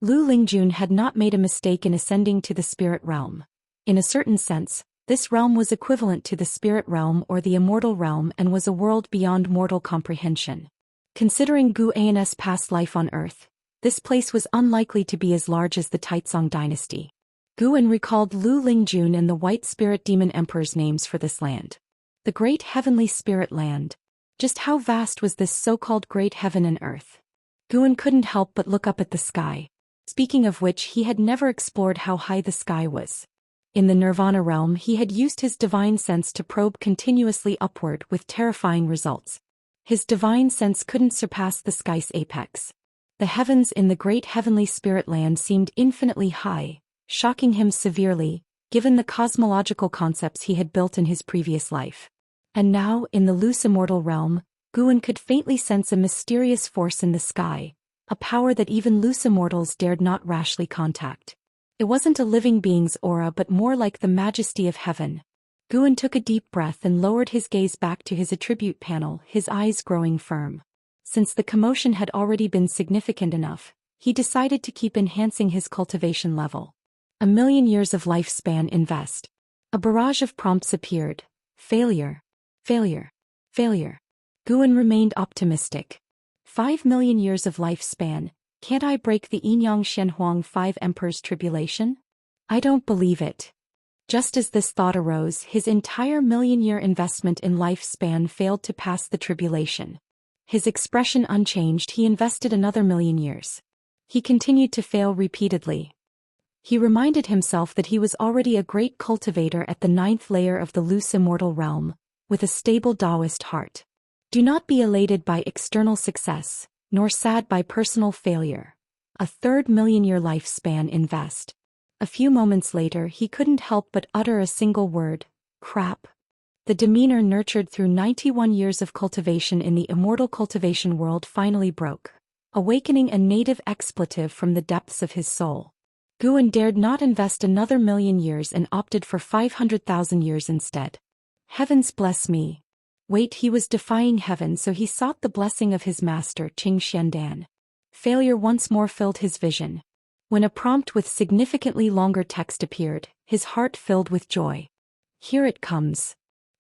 Lu Lingjun had not made a mistake in ascending to the spirit realm. In a certain sense, this realm was equivalent to the spirit realm or the immortal realm and was a world beyond mortal comprehension. Considering Gu An's past life on earth, this place was unlikely to be as large as the Taizong dynasty. Guan recalled Lu Lingjun and the White Spirit Demon Emperor's names for this land. The Great Heavenly Spirit Land. Just how vast was this so-called Great Heaven and Earth? Guan couldn't help but look up at the sky. Speaking of which, he had never explored how high the sky was. In the Nirvana realm, he had used his divine sense to probe continuously upward with terrifying results. His divine sense couldn't surpass the sky's apex. The heavens in the Great Heavenly Spirit Land seemed infinitely high, shocking him severely, given the cosmological concepts he had built in his previous life. And now, in the loose immortal realm, Guan could faintly sense a mysterious force in the sky, a power that even loose immortals dared not rashly contact. It wasn't a living being's aura, but more like the majesty of heaven. Guan took a deep breath and lowered his gaze back to his attribute panel, his eyes growing firm. Since the commotion had already been significant enough, he decided to keep enhancing his cultivation level. 1 million years of lifespan invest. A barrage of prompts appeared. Failure. Failure. Failure. Guan remained optimistic. 5 million years of lifespan. Can't I break the Yinyang Shenhuang 5 Emperors tribulation? I don't believe it. Just as this thought arose, his entire million-year investment in lifespan failed to pass the tribulation. His expression unchanged, he invested another 1 million years. He continued to fail repeatedly. He reminded himself that he was already a great cultivator at the 9th layer of the loose immortal realm, with a stable Daoist heart. Do not be elated by external success, nor sad by personal failure. A third million-year lifespan invest. A few moments later, he couldn't help but utter a single word: crap. The demeanor nurtured through 91 years of cultivation in the immortal cultivation world finally broke, awakening a native expletive from the depths of his soul. Guan dared not invest another 1,000,000 years and opted for 500,000 years instead. Heavens bless me. Wait, he was defying heaven, so he sought the blessing of his master Qing Xiandan. Failure once more filled his vision. When a prompt with significantly longer text appeared, his heart filled with joy. Here it comes.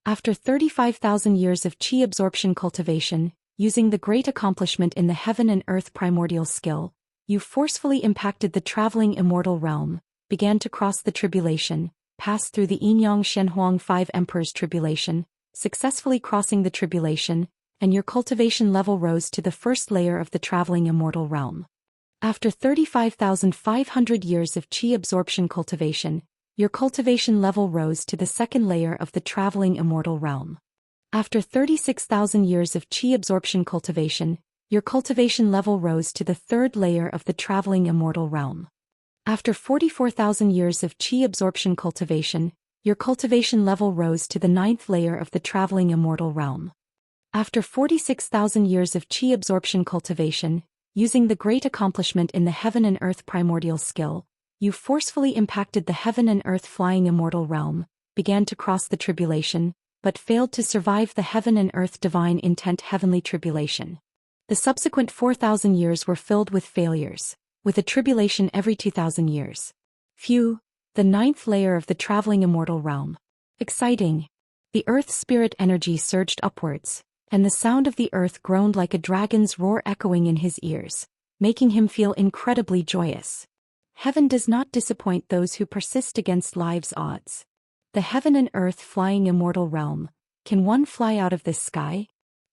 After 35,000 years of qi absorption cultivation, using the great accomplishment in the heaven and earth primordial skill, you forcefully impacted the traveling immortal realm, began to cross the tribulation, passed through the Yinyang Shenhuang 5 Emperors tribulation, successfully crossing the tribulation, and your cultivation level rose to the first layer of the traveling immortal realm. After 35,500 years of qi absorption cultivation, your cultivation level rose to the second layer of the traveling immortal realm. After 36,000 years of qi absorption cultivation, your cultivation level rose to the third layer of the traveling immortal realm. After 44,000 years of qi absorption cultivation, your cultivation level rose to the ninth layer of the traveling immortal realm. After 46,000 years of qi absorption cultivation, using the great accomplishment in the heaven and earth primordial skill, you forcefully impacted the heaven and earth flying immortal realm, began to cross the tribulation, but failed to survive the heaven and earth divine intent heavenly tribulation. The subsequent 4,000 years were filled with failures, with a tribulation every 2,000 years. Phew, the ninth layer of the traveling immortal realm. Exciting. The earth's spirit energy surged upwards, and the sound of the earth groaned like a dragon's roar echoing in his ears, making him feel incredibly joyous. Heaven does not disappoint those who persist against life's odds. The heaven and earth flying immortal realm, can one fly out of this sky?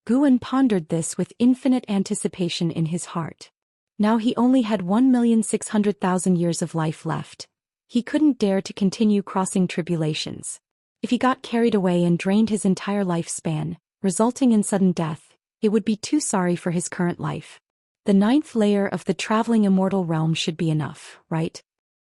Guan pondered this with infinite anticipation in his heart. Now he only had 1,600,000 years of life left. He couldn't dare to continue crossing tribulations. If he got carried away and drained his entire lifespan, resulting in sudden death, it would be too sorry for his current life. The ninth layer of the traveling immortal realm should be enough, right?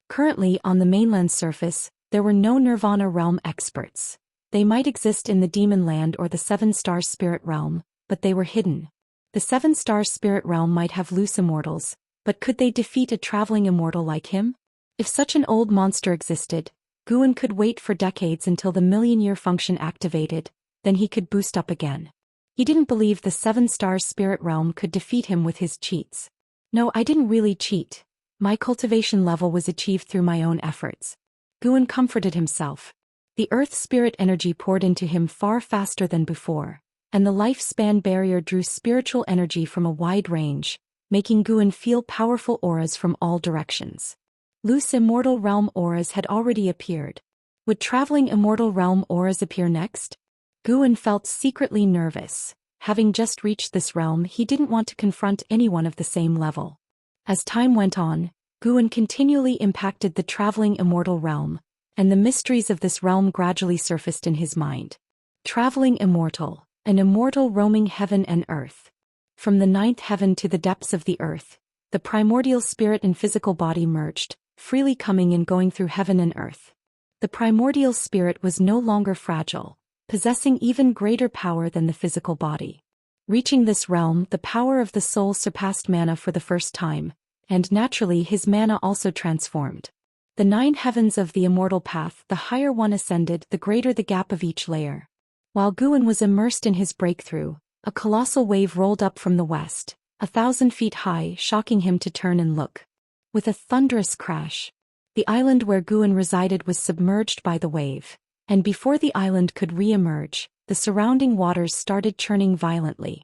Currently on the mainland surface, there were no Nirvana realm experts. They might exist in the Demon Land or the Seven-Star Spirit Realm, but they were hidden. The Seven-Star Spirit Realm might have loose immortals, but could they defeat a traveling immortal like him? If such an old monster existed, Guan could wait for decades until the million-year function activated, then he could boost up again. He didn't believe the Seven-Star Spirit Realm could defeat him with his cheats. No, I didn't really cheat. My cultivation level was achieved through my own efforts. Guan comforted himself. The earth spirit energy poured into him far faster than before, and the lifespan barrier drew spiritual energy from a wide range, making Guan feel powerful auras from all directions. Loose immortal realm auras had already appeared. Would traveling immortal realm auras appear next? Guan felt secretly nervous. Having just reached this realm, he didn't want to confront anyone of the same level. As time went on, Guan continually impacted the traveling immortal realm, and the mysteries of this realm gradually surfaced in his mind. Traveling immortal, an immortal roaming heaven and earth. From the ninth heaven to the depths of the earth, the primordial spirit and physical body merged, freely coming and going through heaven and earth. The primordial spirit was no longer fragile, possessing even greater power than the physical body. Reaching this realm, the power of the soul surpassed mana for the first time, and naturally his mana also transformed. The 9 heavens of the immortal path, the higher one ascended, the greater the gap of each layer. While Guan was immersed in his breakthrough, a colossal wave rolled up from the west, 1,000 feet high, shocking him to turn and look. With a thunderous crash, the island where Guan resided was submerged by the wave, and before the island could re-emerge, the surrounding waters started churning violently.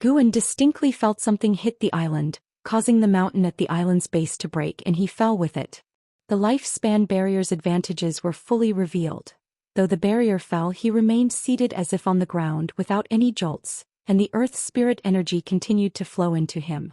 Guan distinctly felt something hit the island, causing the mountain at the island's base to break, and he fell with it. The lifespan barrier's advantages were fully revealed. Though the barrier fell, he remained seated as if on the ground without any jolts, and the earth's spirit energy continued to flow into him.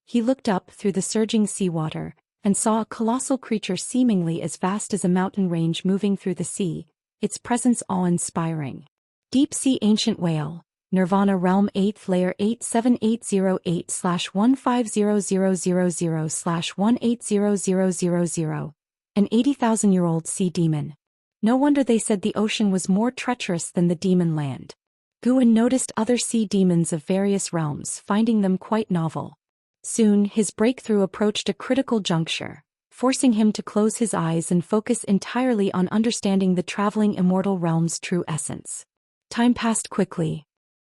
He looked up through the surging seawater, and saw a colossal creature seemingly as vast as a mountain range moving through the sea, its presence awe-inspiring. Deep-sea ancient whale, Nirvana Realm 8th Layer 87808/150000/180000, an 80,000-year-old sea demon. No wonder they said the ocean was more treacherous than the demon land. Guan noticed other sea demons of various realms, finding them quite novel. Soon, his breakthrough approached a critical juncture, forcing him to close his eyes and focus entirely on understanding the traveling immortal realm's true essence. Time passed quickly.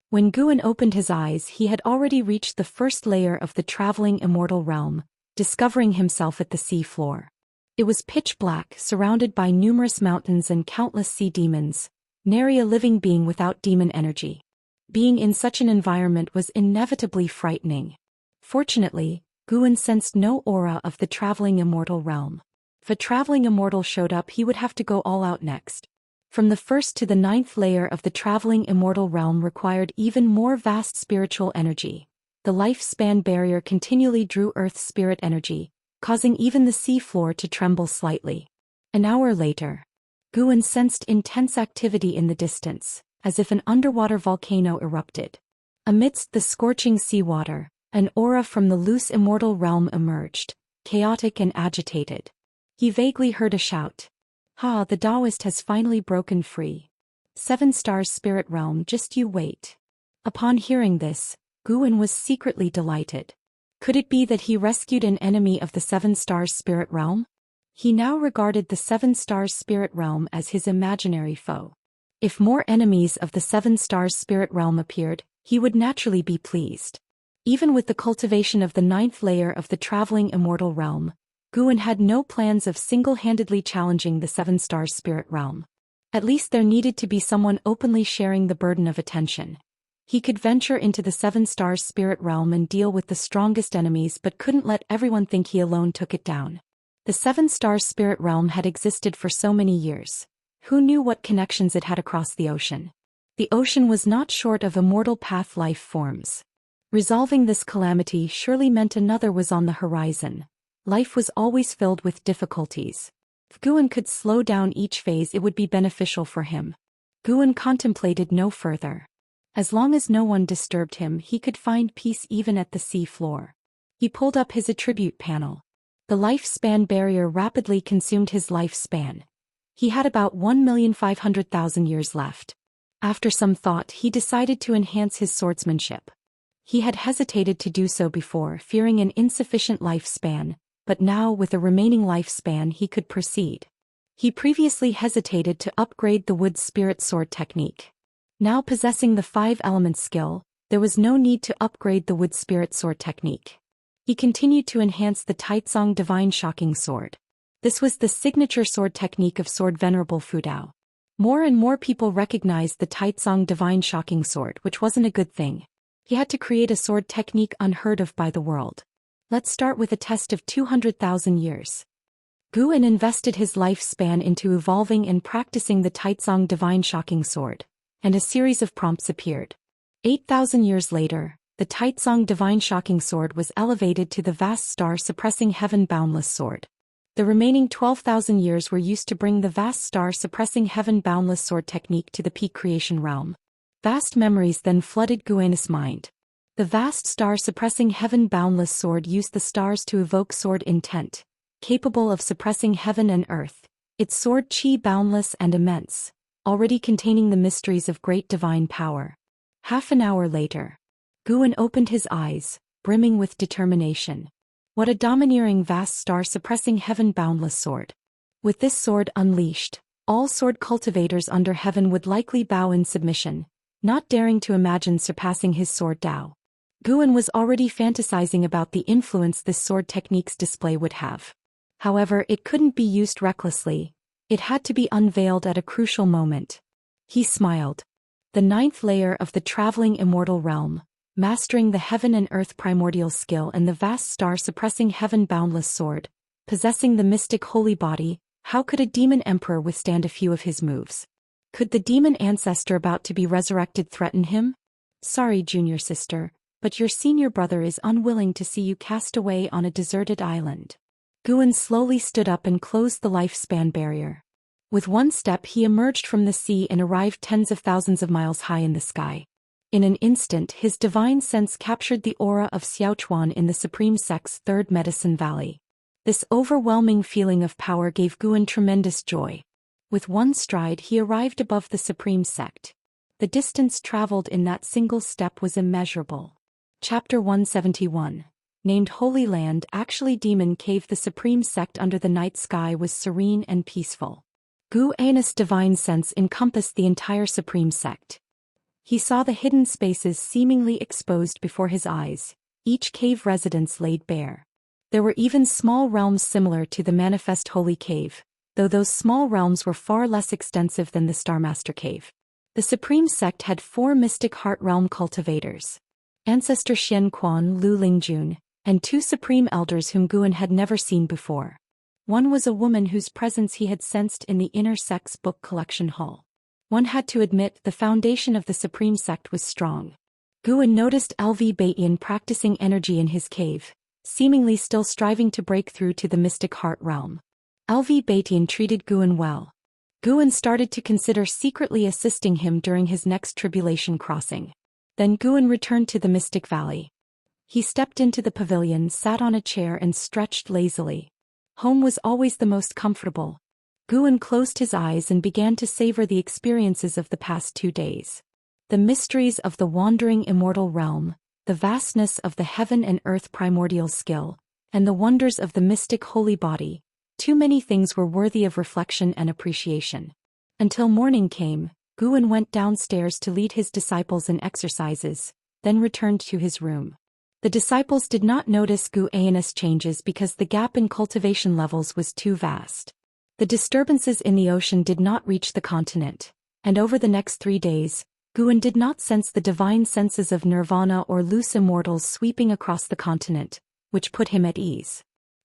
When Guan opened his eyes, he had already reached the first layer of the traveling immortal realm, discovering himself at the sea floor. It was pitch black, surrounded by numerous mountains and countless sea demons, nary a living being without demon energy. Being in such an environment was inevitably frightening. Fortunately, Guan sensed no aura of the traveling immortal realm. If a traveling immortal showed up, he would have to go all out next. From the first to the 9th layer of the traveling immortal realm required even more vast spiritual energy. The lifespan barrier continually drew Earth's spirit energy, causing even the sea floor to tremble slightly. An hour later, Guan sensed intense activity in the distance, as if an underwater volcano erupted. Amidst the scorching seawater, an aura from the loose immortal realm emerged, chaotic and agitated. He vaguely heard a shout. "Ha, the Daoist has finally broken free. 7 stars spirit realm, just you wait." Upon hearing this, Guan was secretly delighted. Could it be that he rescued an enemy of the 7 stars spirit realm? He now regarded the 7 stars spirit realm as his imaginary foe. If more enemies of the 7 stars spirit realm appeared, he would naturally be pleased. Even with the cultivation of the 9th layer of the traveling immortal realm, Guan had no plans of single-handedly challenging the 7 stars spirit realm. At least there needed to be someone openly sharing the burden of attention. He could venture into the 7 stars spirit realm and deal with the strongest enemies, but couldn't let everyone think he alone took it down. The 7 stars spirit realm had existed for so many years. Who knew what connections it had across the ocean? The ocean was not short of immortal path life forms. Resolving this calamity surely meant another was on the horizon. Life was always filled with difficulties. If Guan could slow down each phase, it would be beneficial for him. Guan contemplated no further. As long as no one disturbed him, he could find peace even at the sea floor. He pulled up his attribute panel. The lifespan barrier rapidly consumed his lifespan. He had about 1,500,000 years left. After some thought, he decided to enhance his swordsmanship. He had hesitated to do so before, fearing an insufficient lifespan, but now with a remaining lifespan he could proceed. He previously hesitated to upgrade the wood spirit sword technique. Now possessing the 5 elements skill, there was no need to upgrade the wood spirit sword technique. He continued to enhance the Taizong divine shocking sword. This was the signature sword technique of Sword Venerable Fudao. More and more people recognized the Taizong divine shocking sword, which wasn't a good thing. He had to create a sword technique unheard of by the world. Let's start with a test of 200,000 years. Guan invested his lifespan into evolving and practicing the Taizong divine shocking sword, and a series of prompts appeared. 8,000 years later, the Taizong divine shocking sword was elevated to the vast star-suppressing heaven boundless sword. The remaining 12,000 years were used to bring the vast star-suppressing heaven boundless sword technique to the peak creation realm. Vast memories then flooded Guan's mind. The vast star-suppressing heaven boundless sword used the stars to evoke sword intent, capable of suppressing heaven and earth, its sword chi boundless and immense, already containing the mysteries of great divine power. Half an hour later, Guan opened his eyes, brimming with determination. What a domineering vast star-suppressing heaven boundless sword. With this sword unleashed, all sword cultivators under heaven would likely bow in submission, not daring to imagine surpassing his sword Dao. Guan was already fantasizing about the influence this sword technique's display would have. However, it couldn't be used recklessly. It had to be unveiled at a crucial moment. He smiled. The 9th layer of the traveling immortal realm, mastering the heaven and earth primordial skill and the vast star-suppressing heaven boundless sword, possessing the mystic holy body, how could a demon emperor withstand a few of his moves? Could the demon ancestor about to be resurrected threaten him? Sorry, junior sister, but your senior brother is unwilling to see you cast away on a deserted island. Guan slowly stood up and closed the lifespan barrier. With one step he emerged from the sea and arrived tens of thousands of miles high in the sky. In an instant his divine sense captured the aura of Xiaochuan in the Supreme Sect's 3rd Medicine Valley. This overwhelming feeling of power gave Guan tremendous joy. With one stride he arrived above the supreme sect. The distance traveled in that single step was immeasurable. Chapter 171. Named Holy Land. Actually, Demon Cave. The supreme sect under the night sky was serene and peaceful. Gu An's divine sense encompassed the entire supreme sect. He saw the hidden spaces seemingly exposed before his eyes, each cave residence laid bare. There were even small realms similar to the manifest Holy Cave, though those small realms were far less extensive than the Starmaster Cave. The supreme sect had 4 mystic heart realm cultivators. Ancestor Xian Quan Lu Lingjun, and 2 supreme elders whom Guan had never seen before. One was a woman whose presence he had sensed in the inner sect's book collection hall. One had to admit the foundation of the supreme sect was strong. Guan noticed LV Batian practicing energy in his cave, seemingly still striving to break through to the mystic heart realm. LV Batian treated Guan well. Guan started to consider secretly assisting him during his next tribulation crossing. Then Guan returned to the Mystic Valley. He stepped into the pavilion, sat on a chair and stretched lazily. Home was always the most comfortable. Guan closed his eyes and began to savor the experiences of the past 2 days. The mysteries of the wandering immortal realm, the vastness of the heaven and earth primordial skill, and the wonders of the mystic holy body. Too many things were worthy of reflection and appreciation. Until morning came, Guan went downstairs to lead his disciples in exercises, then returned to his room. The disciples did not notice Gu An's changes because the gap in cultivation levels was too vast. The disturbances in the ocean did not reach the continent, and over the next 3 days, Guan did not sense the divine senses of nirvana or loose immortals sweeping across the continent, which put him at ease.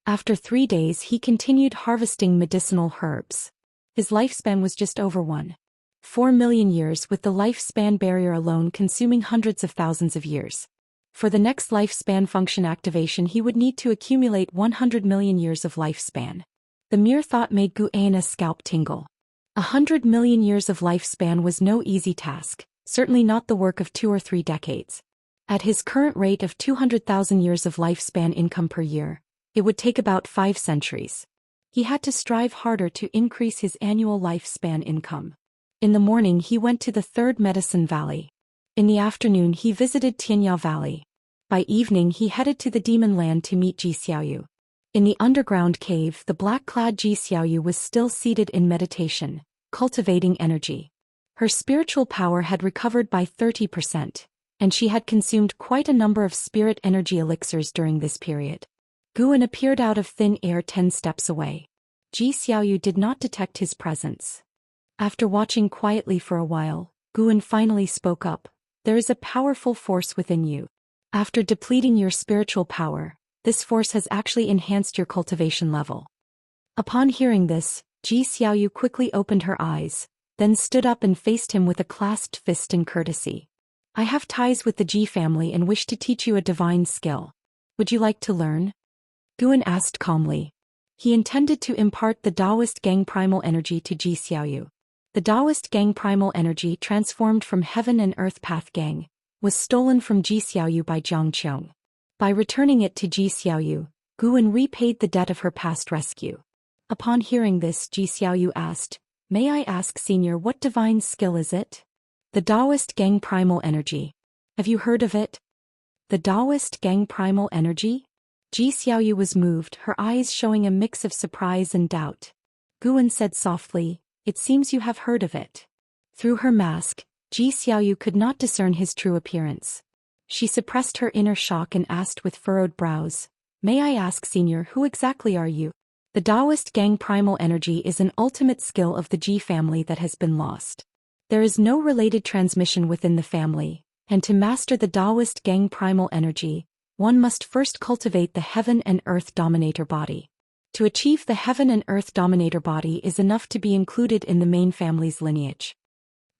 After 3 days he continued harvesting medicinal herbs. His lifespan was just over 1.4 million years, with the lifespan barrier alone consuming hundreds of thousands of years. For the next lifespan function activation he would need to accumulate 100 million years of lifespan. The mere thought made Gu An's scalp tingle. 100 million years of lifespan was no easy task, certainly not the work of 2 or 3 decades. At his current rate of 200,000 years of lifespan income per year, it would take about 5 centuries. He had to strive harder to increase his annual lifespan income. In the morning he went to the 3rd Medicine Valley. In the afternoon he visited Tianya Valley. By evening he headed to the Demon Land to meet Zhi Xiaoyu. In the underground cave the black-clad Zhi Xiaoyu was still seated in meditation, cultivating energy. Her spiritual power had recovered by 30%, and she had consumed quite a number of spirit energy elixirs during this period. Guan appeared out of thin air 10 steps away. Zhi Xiaoyu did not detect his presence. After watching quietly for a while, Guan finally spoke up. There is a powerful force within you. After depleting your spiritual power, this force has actually enhanced your cultivation level. Upon hearing this, Zhi Xiaoyu quickly opened her eyes, then stood up and faced him with a clasped fist in courtesy. I have ties with the Zhi family and wish to teach you a divine skill. Would you like to learn? Guan asked calmly. He intended to impart the Daoist gang primal energy to Zhi Xiaoyu. The Daoist gang primal energy, transformed from heaven and earth path gang, was stolen from Zhi Xiaoyu by Jiang Qiong. By returning it to Zhi Xiaoyu, Guan repaid the debt of her past rescue. Upon hearing this, Zhi Xiaoyu asked, May I ask, Senior, what divine skill is it? The Daoist gang primal energy. Have you heard of it? The Daoist gang primal energy? Zhi Xiaoyu was moved, her eyes showing a mix of surprise and doubt. Guan said softly, It seems you have heard of it. Through her mask, Zhi Xiaoyu could not discern his true appearance. She suppressed her inner shock and asked with furrowed brows, May I ask, Senior, who exactly are you? The Daoist gang primal energy is an ultimate skill of the Zhi family that has been lost. There is no related transmission within the family, and to master the Daoist gang primal energy, one must first cultivate the heaven and earth dominator body. To achieve the heaven and earth dominator body is enough to be included in the main family's lineage.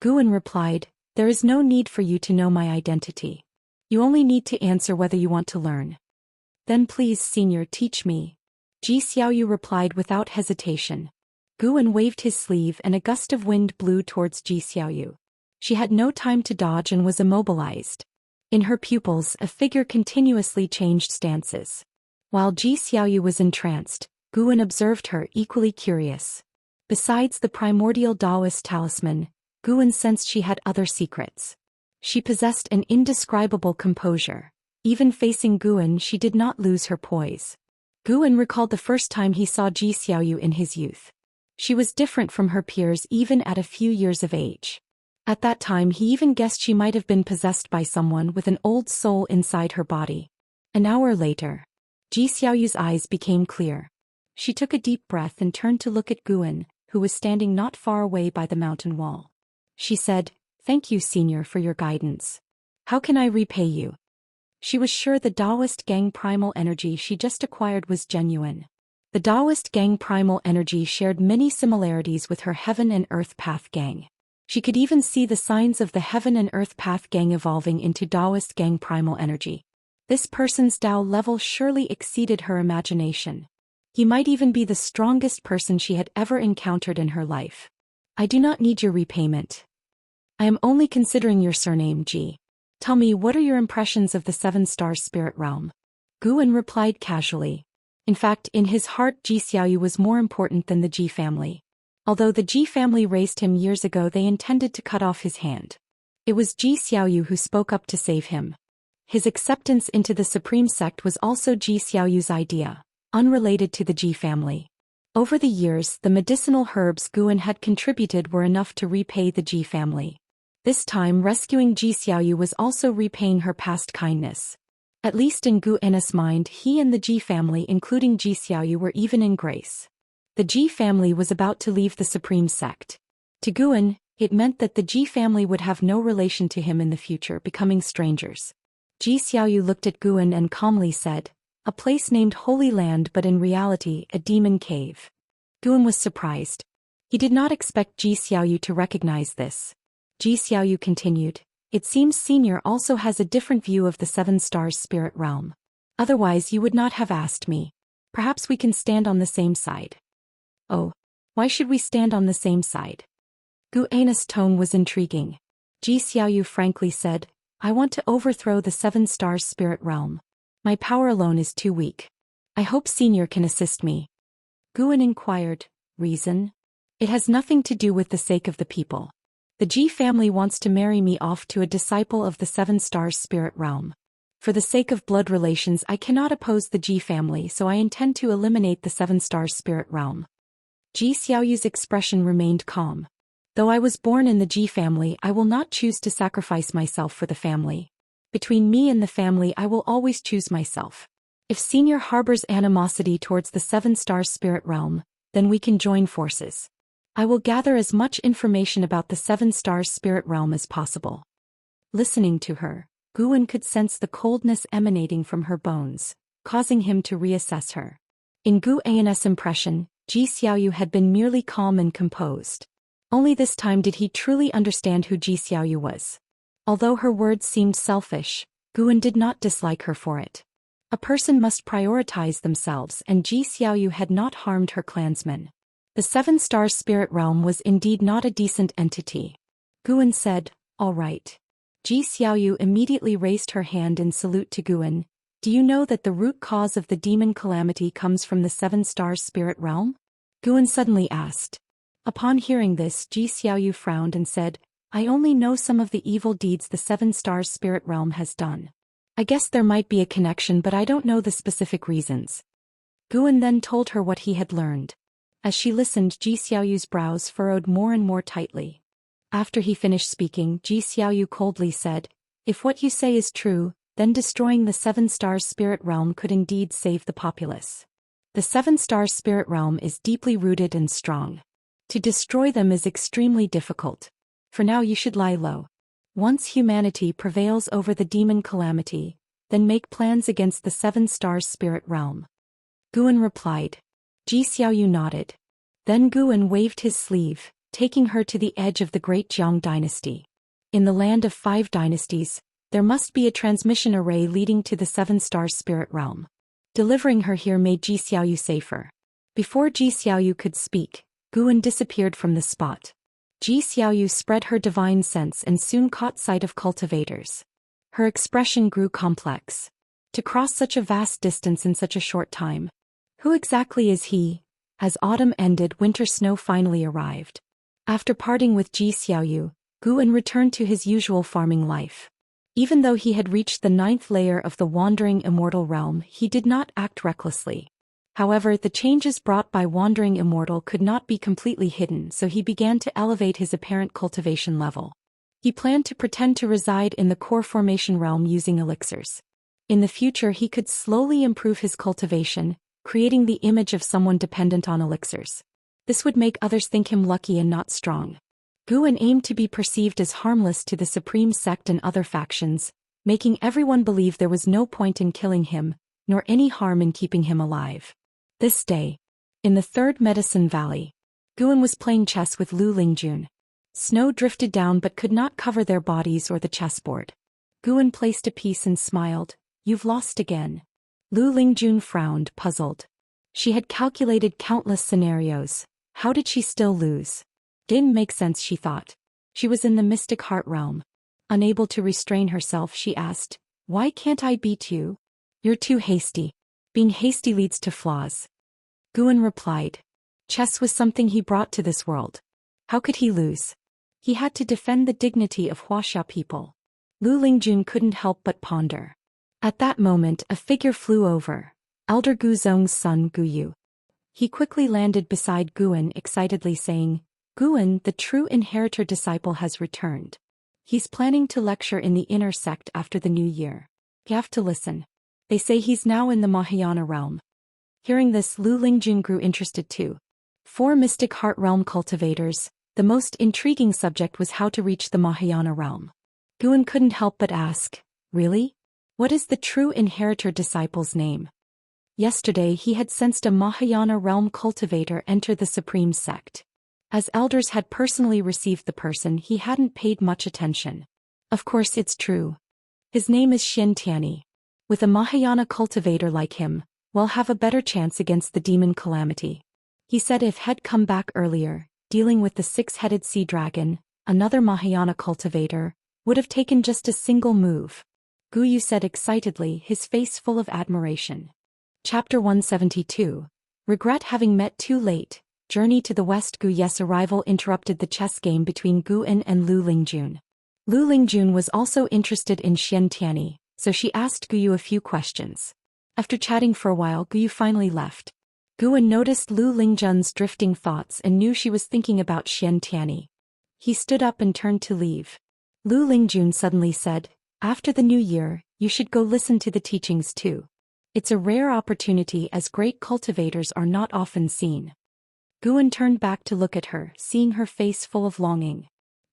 Guan replied, There is no need for you to know my identity. You only need to answer whether you want to learn. Then please, Senior, teach me. Zhi Xiaoyu replied without hesitation. Guan waved his sleeve and a gust of wind blew towards Zhi Xiaoyu. She had no time to dodge and was immobilized. In her pupils a figure continuously changed stances. While Zhi Xiaoyu was entranced, Guan observed her, equally curious. Besides the primordial Daoist talisman, Guan sensed she had other secrets. She possessed an indescribable composure. Even facing Guan, she did not lose her poise. Guan recalled the first time he saw Ji Xiaoyu in his youth. She was different from her peers even at a few years of age. At that time he even guessed she might have been possessed by someone with an old soul inside her body. An hour later, Ji Xiaoyu's eyes became clear. She took a deep breath and turned to look at Guan, who was standing not far away by the mountain wall. She said, "Thank you, Senior, for your guidance. How can I repay you?" She was sure the Daoist gang primal energy she just acquired was genuine. The Daoist gang primal energy shared many similarities with her Heaven and Earth Path gang. She could even see the signs of the Heaven and Earth Path gang evolving into Daoist gang primal energy. This person's Dao level surely exceeded her imagination. He might even be the strongest person she had ever encountered in her life. "I do not need your repayment. I am only considering your surname, Ji. Tell me, what are your impressions of the seven-star spirit realm?" Guan replied casually. In fact, in his heart Ji Xiaoyu was more important than the Ji family. Although the Ji family raised him years ago, they intended to cut off his hand. It was Ji Xiaoyu who spoke up to save him. His acceptance into the Supreme Sect was also Ji Xiaoyu's idea, unrelated to the Ji family. Over the years, the medicinal herbs Guan had contributed were enough to repay the Ji family. This time, rescuing Ji Xiaoyu was also repaying her past kindness. At least in Guan's mind, he and the Ji family, including Ji Xiaoyu, were even in grace. The Ji family was about to leave the Supreme Sect. To Guan, it meant that the Ji family would have no relation to him in the future, becoming strangers. Ji Xiaoyu looked at Guan and calmly said, "A place named Holy Land, but in reality, a demon cave." Guan was surprised. He did not expect Ji Xiaoyu to recognize this. Ji Xiaoyu continued, "It seems Senior also has a different view of the Seven Stars spirit realm. Otherwise you would not have asked me. Perhaps we can stand on the same side." "Oh, why should we stand on the same side?" Guan's tone was intriguing. Ji Xiaoyu frankly said, "I want to overthrow the Seven Stars spirit realm. My power alone is too weak. I hope Senior can assist me." Guan inquired, "Reason?" "It has nothing to do with the sake of the people. The Ji family wants to marry me off to a disciple of the Seven Stars spirit realm. For the sake of blood relations, I cannot oppose the Ji family, so I intend to eliminate the Seven Stars spirit realm." Ji Xiaoyu's expression remained calm. "Though I was born in the Ji family, I will not choose to sacrifice myself for the family. Between me and the family, I will always choose myself. If Senior harbors animosity towards the Seven Stars spirit realm, then we can join forces. I will gather as much information about the Seven Stars spirit realm as possible." Listening to her, Guan could sense the coldness emanating from her bones, causing him to reassess her. In Guan's impression, Ji Xiaoyu had been merely calm and composed. Only this time did he truly understand who Ji Xiaoyu was. Although her words seemed selfish, Guan did not dislike her for it. A person must prioritize themselves, and Ji Xiaoyu had not harmed her clansmen. The Seven Stars spirit realm was indeed not a decent entity. Guan said, "All right." Ji Xiaoyu immediately raised her hand in salute to Guan. "Do you know that the root cause of the demon calamity comes from the Seven Stars spirit realm?" Guan suddenly asked. Upon hearing this, Ji Xiaoyu frowned and said, "I only know some of the evil deeds the Seven Stars spirit realm has done. I guess there might be a connection, but I don't know the specific reasons." Guan then told her what he had learned. As she listened, Ji Xiaoyu's brows furrowed more and more tightly. After he finished speaking, Ji Xiaoyu coldly said, "If what you say is true, then destroying the Seven Stars spirit realm could indeed save the populace. The Seven Stars spirit realm is deeply rooted and strong. To destroy them is extremely difficult. For now you should lie low. Once humanity prevails over the demon calamity, then make plans against the Seven Stars spirit realm." Guan replied. Ji Xiaoyu nodded. Then Guan waved his sleeve, taking her to the edge of the great Jiang dynasty. In the land of 5 dynasties, there must be a transmission array leading to the Seven Stars spirit realm. Delivering her here made Ji Xiaoyu safer. Before Ji Xiaoyu could speak, Guan disappeared from the spot. Ji Xiaoyu spread her divine sense and soon caught sight of cultivators. Her expression grew complex. To cross such a vast distance in such a short time. Who exactly is he? As autumn ended, winter snow finally arrived. After parting with Ji Xiaoyu, Guan returned to his usual farming life. Even though he had reached the 9th layer of the wandering immortal realm, he did not act recklessly. However, the changes brought by wandering immortal could not be completely hidden, so he began to elevate his apparent cultivation level. He planned to pretend to reside in the core formation realm using elixirs. In the future, he could slowly improve his cultivation, creating the image of someone dependent on elixirs. This would make others think him lucky and not strong. Guan aimed to be perceived as harmless to the Supreme Sect and other factions, making everyone believe there was no point in killing him, nor any harm in keeping him alive. This day, in the 3rd Medicine Valley, Guan was playing chess with Lu Lingjun. Snow drifted down but could not cover their bodies or the chessboard. Guan placed a piece and smiled. "You've lost again." Lu Lingjun frowned, puzzled. She had calculated countless scenarios. How did she still lose? Didn't make sense, she thought. She was in the mystic heart realm. Unable to restrain herself, she asked, "Why can't I beat you?" "You're too hasty. Being hasty leads to flaws." Guan replied. Chess was something he brought to this world. How could he lose? He had to defend the dignity of Wuxia people. Lu Lingjun couldn't help but ponder. At that moment, a figure flew over. Elder Gu Zong's son Gu Yu. He quickly landed beside Guan, excitedly saying, "Guan, the true inheritor disciple, has returned. He's planning to lecture in the inner sect after the new year. You have to listen. They say he's now in the Mahayana realm." Hearing this, Lu Lingjun grew interested too. 4 mystic heart realm cultivators. The most intriguing subject was how to reach the Mahayana realm. Guan couldn't help but ask, "Really? What is the true inheritor disciple's name?" Yesterday he had sensed a Mahayana realm cultivator enter the Supreme Sect. As elders had personally received the person, he hadn't paid much attention. Of course it's true. His name is Xianxia. With a Mahayana cultivator like him, we'll have a better chance against the demon calamity. He said if had come back earlier, dealing with the 6-headed sea dragon, another Mahayana cultivator, would have taken just a single move. Gu Yu said excitedly, his face full of admiration. Chapter 172. Regret having met too late. Journey to the west. Gu Yu's arrival interrupted the chess game between Guan and Lu Lingjun. Lu Lingjun was also interested in Xianxia, so she asked Gu Yu a few questions. After chatting for a while, Gu Yu finally left. Guan noticed Lu Lingjun's drifting thoughts and knew she was thinking about Xianxia. He stood up and turned to leave. Lu Lingjun suddenly said, "After the new year, you should go listen to the teachings too. It's a rare opportunity as great cultivators are not often seen." Guan turned back to look at her, seeing her face full of longing.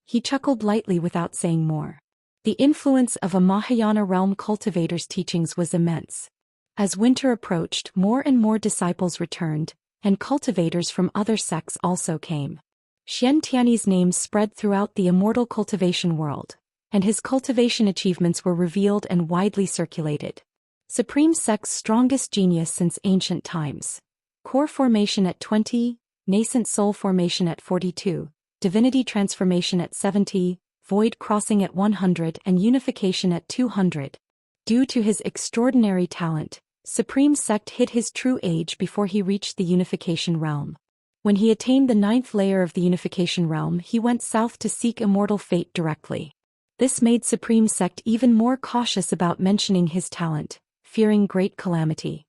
He chuckled lightly without saying more. The influence of a Mahayana realm cultivator's teachings was immense. As winter approached, more and more disciples returned, and cultivators from other sects also came. Xianxia's name spread throughout the immortal cultivation world, and his cultivation achievements were revealed and widely circulated. Supreme Sect's strongest genius since ancient times. Core formation at 20, nascent soul formation at 42, divinity transformation at 70, void crossing at 100 and unification at 200. Due to his extraordinary talent, Supreme Sect hid his true age before he reached the unification realm. When he attained the 9th layer of the unification realm, he went south to seek immortal fate directly. This made Supreme Sect even more cautious about mentioning his talent, fearing great calamity.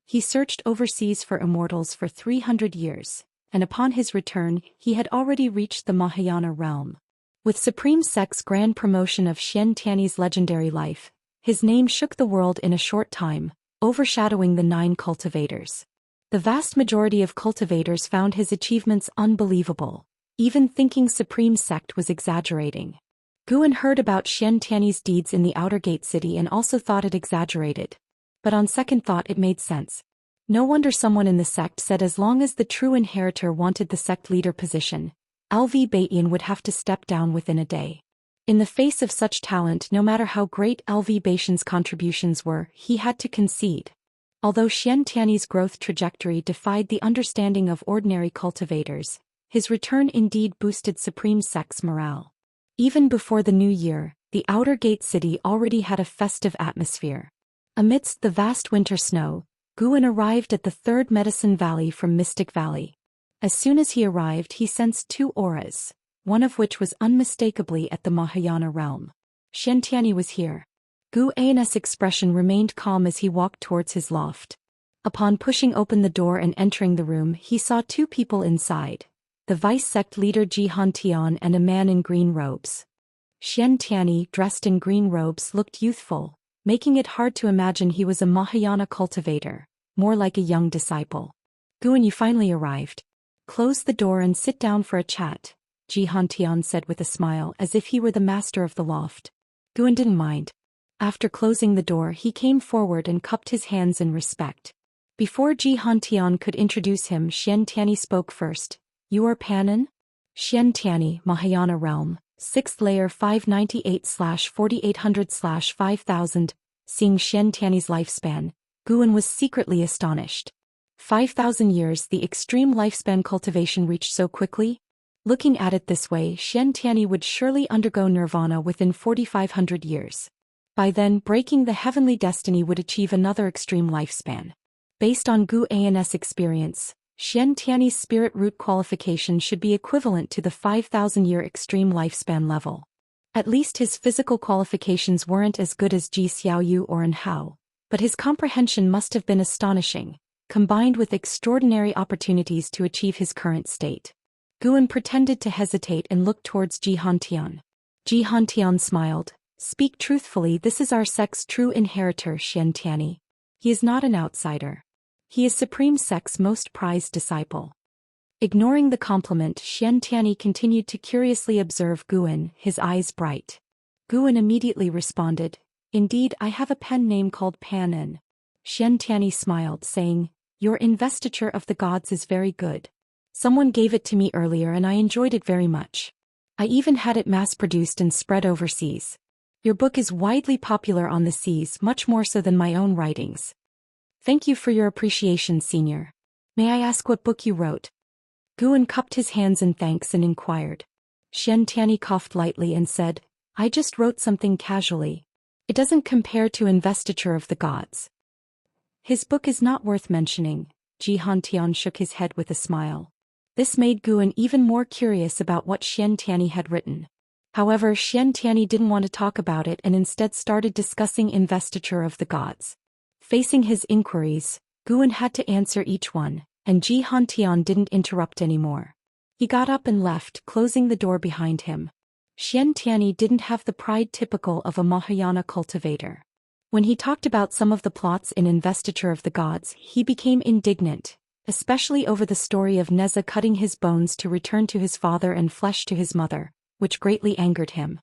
He searched overseas for immortals for 300 years, and upon his return, he had already reached the Mahayana realm. With Supreme Sect's grand promotion of Xianxia's legendary life, his name shook the world in a short time, overshadowing the 9 cultivators. The vast majority of cultivators found his achievements unbelievable, even thinking Supreme Sect was exaggerating. Guan heard about Xianxia's deeds in the Outer Gate City and also thought it exaggerated. But on second thought it made sense. No wonder someone in the sect said as long as the true inheritor wanted the sect leader position, LV Baiyan would have to step down within a day. In the face of such talent, no matter how great LV Baiyan's contributions were, he had to concede. Although Xianxia's growth trajectory defied the understanding of ordinary cultivators, his return indeed boosted Supreme Sect's morale. Even before the new year, the Outer Gate City already had a festive atmosphere. Amidst the vast winter snow, Guan arrived at the third Medicine Valley from Mystic Valley. As soon as he arrived, he sensed two auras, one of which was unmistakably at the Mahayana realm. Xiantiani was here. Guan's expression remained calm as he walked towards his loft. Upon pushing open the door and entering the room, he saw two people inside, the vice sect leader Xianxia and a man in green robes. Xiantiani, dressed in green robes, looked youthful, making it hard to imagine he was a Mahayana cultivator, more like a young disciple. Guan, you finally arrived. Close the door and sit down for a chat, Xianxia said with a smile, as if he were the master of the loft. Guan didn't mind. After closing the door, he came forward and cupped his hands in respect. Before Xianxia could introduce him, Xiantiani spoke first. You are Panin? Xiantiani, Mahayana realm, 6th layer 598/4800/5000. Seeing Xiantiani's lifespan, Guan was secretly astonished. 5,000 years, the extreme lifespan cultivation reached so quickly? Looking at it this way, Xiantiani would surely undergo nirvana within 4,500 years. By then, breaking the heavenly destiny would achieve another extreme lifespan. Based on Guan's experience, Xiantiani's spirit root qualification should be equivalent to the 5,000-year extreme lifespan level. At least his physical qualifications weren't as good as Ji Xiaoyu or An Hao, but his comprehension must have been astonishing, combined with extraordinary opportunities to achieve his current state. Guan pretended to hesitate and looked towards Xiantian. Xiantian smiled. Speak truthfully, this is our sect's true inheritor, Xiantiani. He is not an outsider. He is Supreme Sect's most prized disciple. Ignoring the compliment, Xiantiani continued to curiously observe Guan, his eyes bright. Guan immediately responded, Indeed, I have a pen name called Panin. Xiantiani smiled, saying, Your investiture of the gods is very good. Someone gave it to me earlier and I enjoyed it very much. I even had it mass-produced and spread overseas. Your book is widely popular on the seas, much more so than my own writings. Thank you for your appreciation, Senior. May I ask what book you wrote? Guan cupped his hands in thanks and inquired. Xiantiani coughed lightly and said, I just wrote something casually. It doesn't compare to Investiture of the Gods. His book is not worth mentioning. Xiantian shook his head with a smile. This made Guan even more curious about what Xiantiani had written. However, Xiantiani didn't want to talk about it and instead started discussing Investiture of the Gods. Facing his inquiries, Guan had to answer each one, and Xiantian didn't interrupt anymore. He got up and left, closing the door behind him. Xiantiani didn't have the pride typical of a Mahayana cultivator. When he talked about some of the plots in Investiture of the Gods, he became indignant, especially over the story of Neza cutting his bones to return to his father and flesh to his mother, which greatly angered him.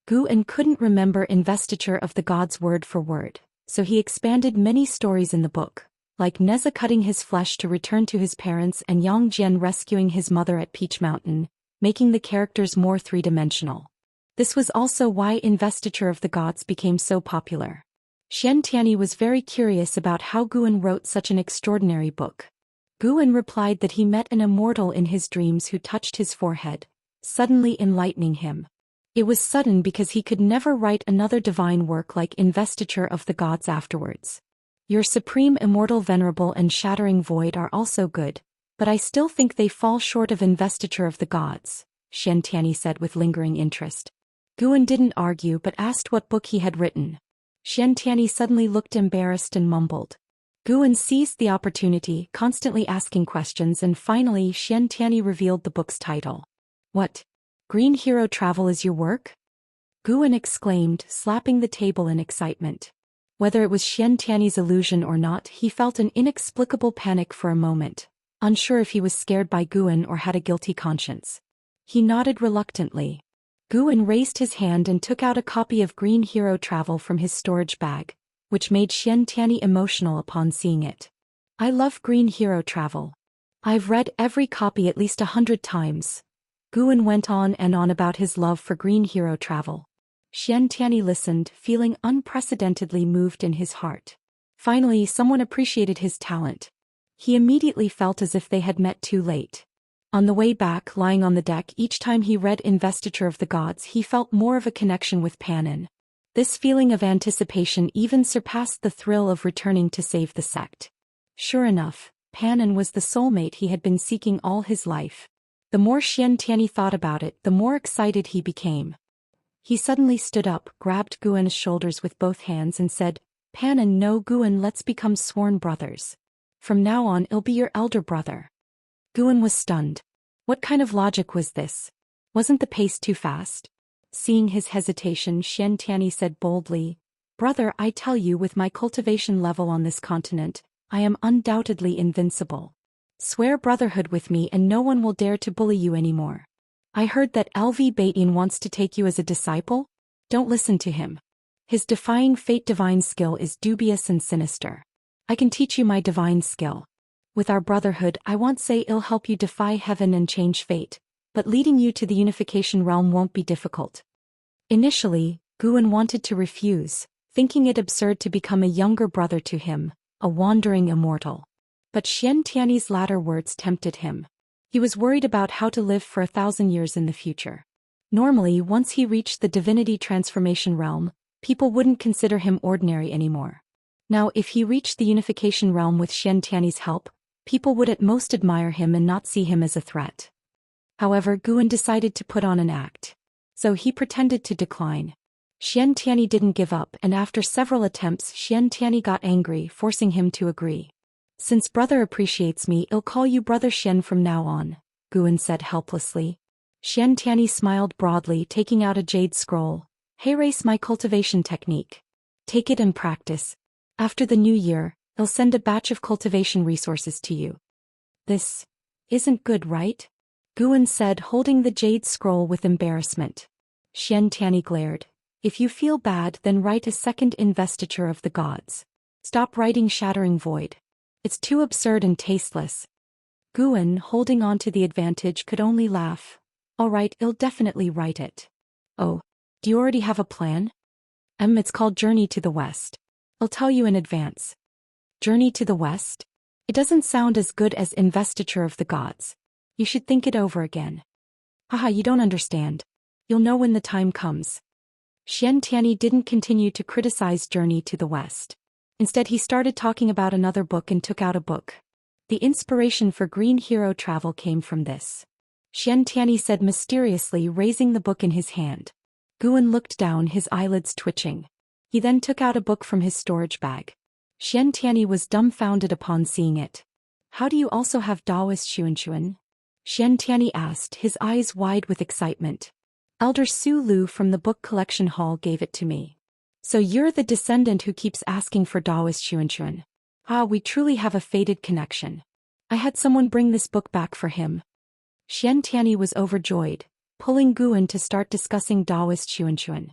Guan couldn't remember Investiture of the Gods word for word, so he expanded many stories in the book, like Neza cutting his flesh to return to his parents and Yang Jian rescuing his mother at Peach Mountain, making the characters more three-dimensional. This was also why Investiture of the Gods became so popular. Xiantiani was very curious about how Guan wrote such an extraordinary book. Guan replied that he met an immortal in his dreams who touched his forehead, suddenly enlightening him. It was sudden because he could never write another divine work like Investiture of the Gods afterwards. Your Supreme Immortal Venerable and Shattering Void are also good, but I still think they fall short of Investiture of the Gods, Xiantiani said with lingering interest. Guan didn't argue but asked what book he had written. Xiantiani suddenly looked embarrassed and mumbled. Guan seized the opportunity, constantly asking questions, and finally Xiantiani revealed the book's title. What? Green Hero Travel is your work? Guan exclaimed, slapping the table in excitement. Whether it was Xiantiani's illusion or not, he felt an inexplicable panic for a moment, unsure if he was scared by Guan or had a guilty conscience. He nodded reluctantly. Guan raised his hand and took out a copy of Green Hero Travel from his storage bag, which made Xiantiani emotional upon seeing it. I love Green Hero Travel. I've read every copy at least 100 times. Guan went on and on about his love for Green Hero Travel. Xiantiani listened, feeling unprecedentedly moved in his heart. Finally, someone appreciated his talent. He immediately felt as if they had met too late. On the way back, lying on the deck, each time he read Investiture of the Gods, he felt more of a connection with Panin. This feeling of anticipation even surpassed the thrill of returning to save the sect. Sure enough, Pan was the soulmate he had been seeking all his life. The more Xianxia thought about it, the more excited he became. He suddenly stood up, grabbed Guan's shoulders with both hands and said, Pan, no Guan, let's become sworn brothers. From now on I'll be your elder brother. Guan was stunned. What kind of logic was this? Wasn't the pace too fast? Seeing his hesitation, Xianxia said boldly, Brother, I tell you, with my cultivation level on this continent, I am undoubtedly invincible. Swear brotherhood with me and no one will dare to bully you anymore. I heard that LV Baitin wants to take you as a disciple? Don't listen to him. His defying fate divine skill is dubious and sinister. I can teach you my divine skill. With our brotherhood, I won't say it'll help you defy heaven and change fate, but leading you to the unification realm won't be difficult. Initially, Guan wanted to refuse, thinking it absurd to become a younger brother to him, a wandering immortal. But Xianxia's latter words tempted him. He was worried about how to live for 1,000 years in the future. Normally, once he reached the divinity transformation realm, people wouldn't consider him ordinary anymore. Now, if he reached the unification realm with Xianxia's help, people would at most admire him and not see him as a threat. However, Guan decided to put on an act. So he pretended to decline. Xianxia didn't give up, and after several attempts, Xianxia got angry, forcing him to agree. Since brother appreciates me, I'll call you Brother Xian from now on, Guan said helplessly. Xianxia smiled broadly, taking out a jade scroll. Hey, race my cultivation technique. Take it and practice. After the new year, I'll send a batch of cultivation resources to you. This isn't good, right? Guan said, holding the jade scroll with embarrassment. Xianxia glared. If you feel bad, then write a second investiture of the gods. Stop writing shattering void. It's too absurd and tasteless. Guan, holding on to the advantage, could only laugh. All right, I'll definitely write it. Oh, do you already have a plan? It's called Journey to the West. I'll tell you in advance. Journey to the West? It doesn't sound as good as Investiture of the Gods. You should think it over again. Haha, you don't understand. You'll know when the time comes. Xianxia didn't continue to criticize Journey to the West. Instead, he started talking about another book and took out a book. The inspiration for Green Hero Travel came from this. Xianxia said mysteriously, raising the book in his hand. Guan looked down, his eyelids twitching. He then took out a book from his storage bag. Xianxia was dumbfounded upon seeing it. How do you also have Daoist Xianxia? Xianxia asked, his eyes wide with excitement. Elder Su Lu from the book collection hall gave it to me. So you're the descendant who keeps asking for Daoist Xianxia. Ah, we truly have a fated connection. I had someone bring this book back for him. Xianxia was overjoyed, pulling Guan to start discussing Daoist Xianxia.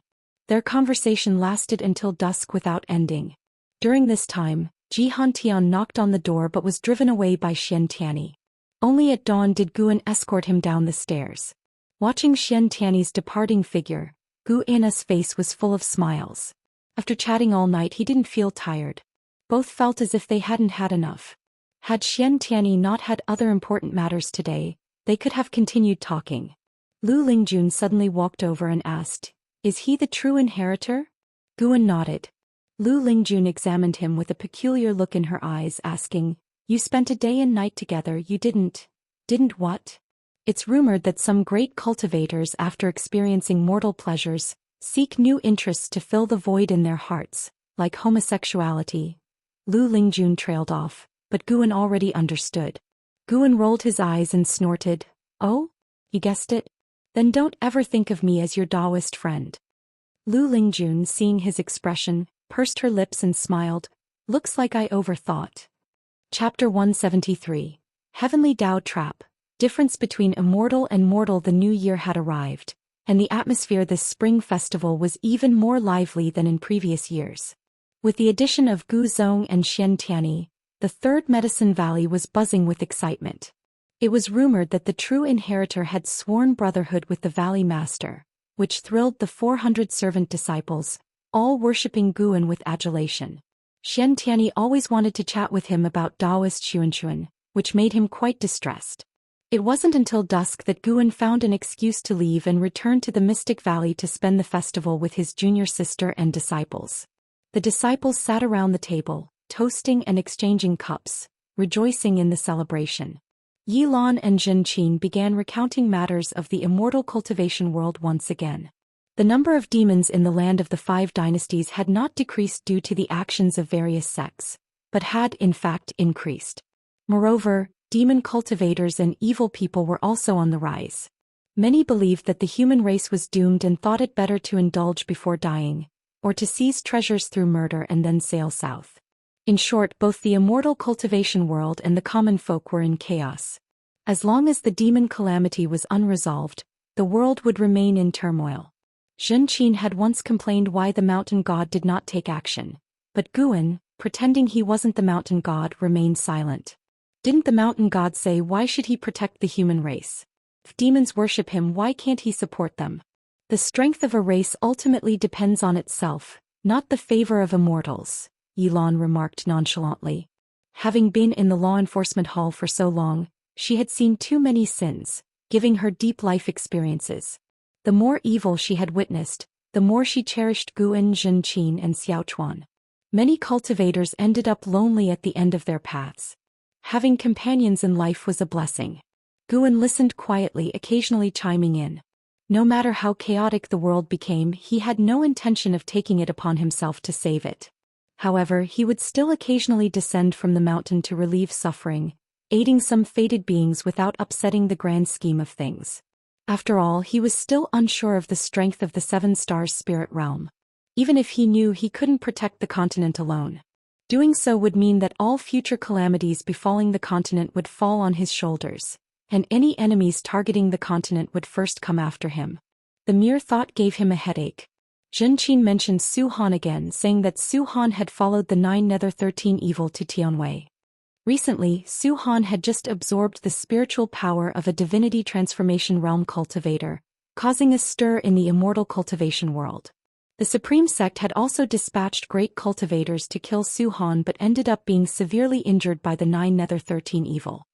Their conversation lasted until dusk without ending. During this time, Ji Hantian knocked on the door but was driven away by Xianxia. Only at dawn did Guan escort him down the stairs. Watching Xianxia's departing figure, Guan's face was full of smiles. After chatting all night, he didn't feel tired. Both felt as if they hadn't had enough. Had Xianxia not had other important matters today, they could have continued talking. Lu Lingjun suddenly walked over and asked, Is he the true inheritor? Guan nodded. Lu Lingjun examined him with a peculiar look in her eyes, asking, You spent a day and night together, you didn't what? It's rumored that some great cultivators, after experiencing mortal pleasures, seek new interests to fill the void in their hearts, like homosexuality. Lu Lingjun trailed off, but Guan already understood. Guan rolled his eyes and snorted, Oh? You guessed it? Then don't ever think of me as your Daoist friend. Lu Lingjun, seeing his expression, pursed her lips and smiled. Looks like I overthought. Chapter 173. Heavenly Dao Trap. Difference between immortal and mortal. The new year had arrived, and the atmosphere this spring festival was even more lively than in previous years. With the addition of Gu Zong and Xianxia, the third Medicine Valley was buzzing with excitement. It was rumored that the true inheritor had sworn brotherhood with the Valley Master, which thrilled the 400 servant disciples, all worshipping Guan with adulation. Xianxia always wanted to chat with him about Daoist Xianxia, which made him quite distressed. It wasn't until dusk that Guan found an excuse to leave and return to the Mystic Valley to spend the festival with his junior sister and disciples. The disciples sat around the table, toasting and exchanging cups, rejoicing in the celebration. Yilan and Zhenqin began recounting matters of the immortal cultivation world once again. The number of demons in the land of the 5 dynasties had not decreased due to the actions of various sects, but had in fact increased. Moreover, demon cultivators and evil people were also on the rise. Many believed that the human race was doomed and thought it better to indulge before dying, or to seize treasures through murder and then sail south. In short, both the immortal cultivation world and the common folk were in chaos. As long as the demon calamity was unresolved, the world would remain in turmoil. Zhenqin had once complained why the mountain god did not take action, but Guan, pretending he wasn't the mountain god, remained silent. Didn't the mountain god say why should he protect the human race? If demons worship him, why can't he support them? The strength of a race ultimately depends on itself, not the favor of immortals, Yilan remarked nonchalantly. Having been in the law enforcement hall for so long, she had seen too many sins, giving her deep life experiences. The more evil she had witnessed, the more she cherished Guan, Zhenqin, and Xiaochuan. Many cultivators ended up lonely at the end of their paths. Having companions in life was a blessing. Guan listened quietly, occasionally chiming in. No matter how chaotic the world became, he had no intention of taking it upon himself to save it. However, he would still occasionally descend from the mountain to relieve suffering, aiding some fated beings without upsetting the grand scheme of things. After all, he was still unsure of the strength of the 7 stars spirit realm. Even if he knew he couldn't protect the continent alone. Doing so would mean that all future calamities befalling the continent would fall on his shoulders, and any enemies targeting the continent would first come after him. The mere thought gave him a headache. Zhenqin mentioned Su Han again, saying that Su Han had followed the 9 Nether 13 evil to Tianwei. Recently, Su Han had just absorbed the spiritual power of a divinity transformation realm cultivator, causing a stir in the immortal cultivation world. The Supreme Sect had also dispatched great cultivators to kill Su Han but ended up being severely injured by the 9 Nether 13 evil.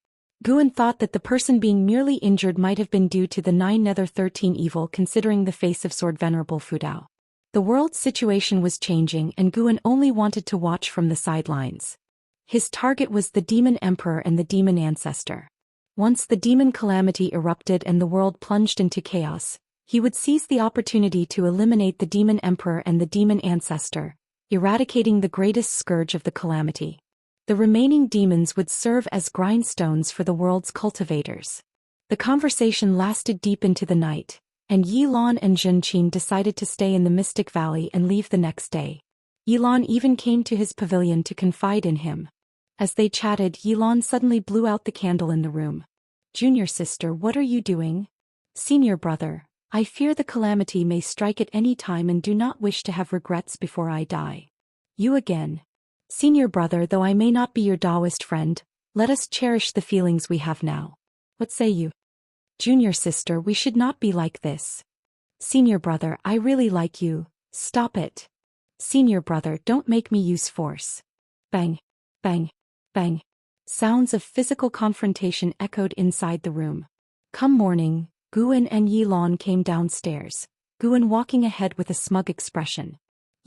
Guan thought that the person being merely injured might have been due to the 9 Nether 13 evil, considering the face of Sword Venerable Fudao. The world's situation was changing and Guan only wanted to watch from the sidelines. His target was the Demon Emperor and the Demon Ancestor. Once the demon calamity erupted and the world plunged into chaos, he would seize the opportunity to eliminate the Demon Emperor and the Demon Ancestor, eradicating the greatest scourge of the calamity. The remaining demons would serve as grindstones for the world's cultivators. The conversation lasted deep into the night, and Yilan and Zhenqin decided to stay in the Mystic Valley and leave the next day. Yilan even came to his pavilion to confide in him. As they chatted, Yilan suddenly blew out the candle in the room. "Junior sister, what are you doing?" "Senior brother, I fear the calamity may strike at any time and do not wish to have regrets before I die." "You again." "Senior brother, though I may not be your Daoist friend, let us cherish the feelings we have now. What say you?" "Junior sister, we should not be like this." "Senior brother, I really like you, stop it." "Senior brother, don't make me use force." Bang, bang, bang. Sounds of physical confrontation echoed inside the room. Come morning, Guan and Yilan came downstairs, Guan walking ahead with a smug expression.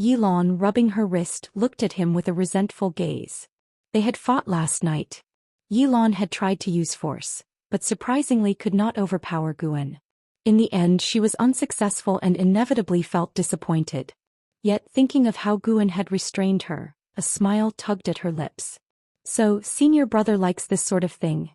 Yilan, rubbing her wrist, looked at him with a resentful gaze. They had fought last night. Yilan had tried to use force, but surprisingly could not overpower Guan. In the end, she was unsuccessful and inevitably felt disappointed. Yet, thinking of how Guan had restrained her, a smile tugged at her lips. So, senior brother likes this sort of thing.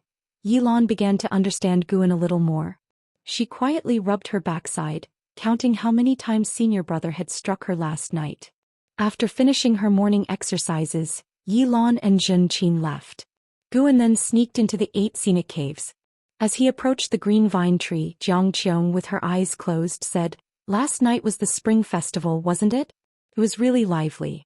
Yilan began to understand Guan a little more. She quietly rubbed her backside, counting how many times senior brother had struck her last night. After finishing her morning exercises, Yilan and Zhenqin left. Guan then sneaked into the 8 scenic caves. As he approached the green vine tree, Jiangqiong, with her eyes closed, said, "Last night was the spring festival, wasn't it? It was really lively."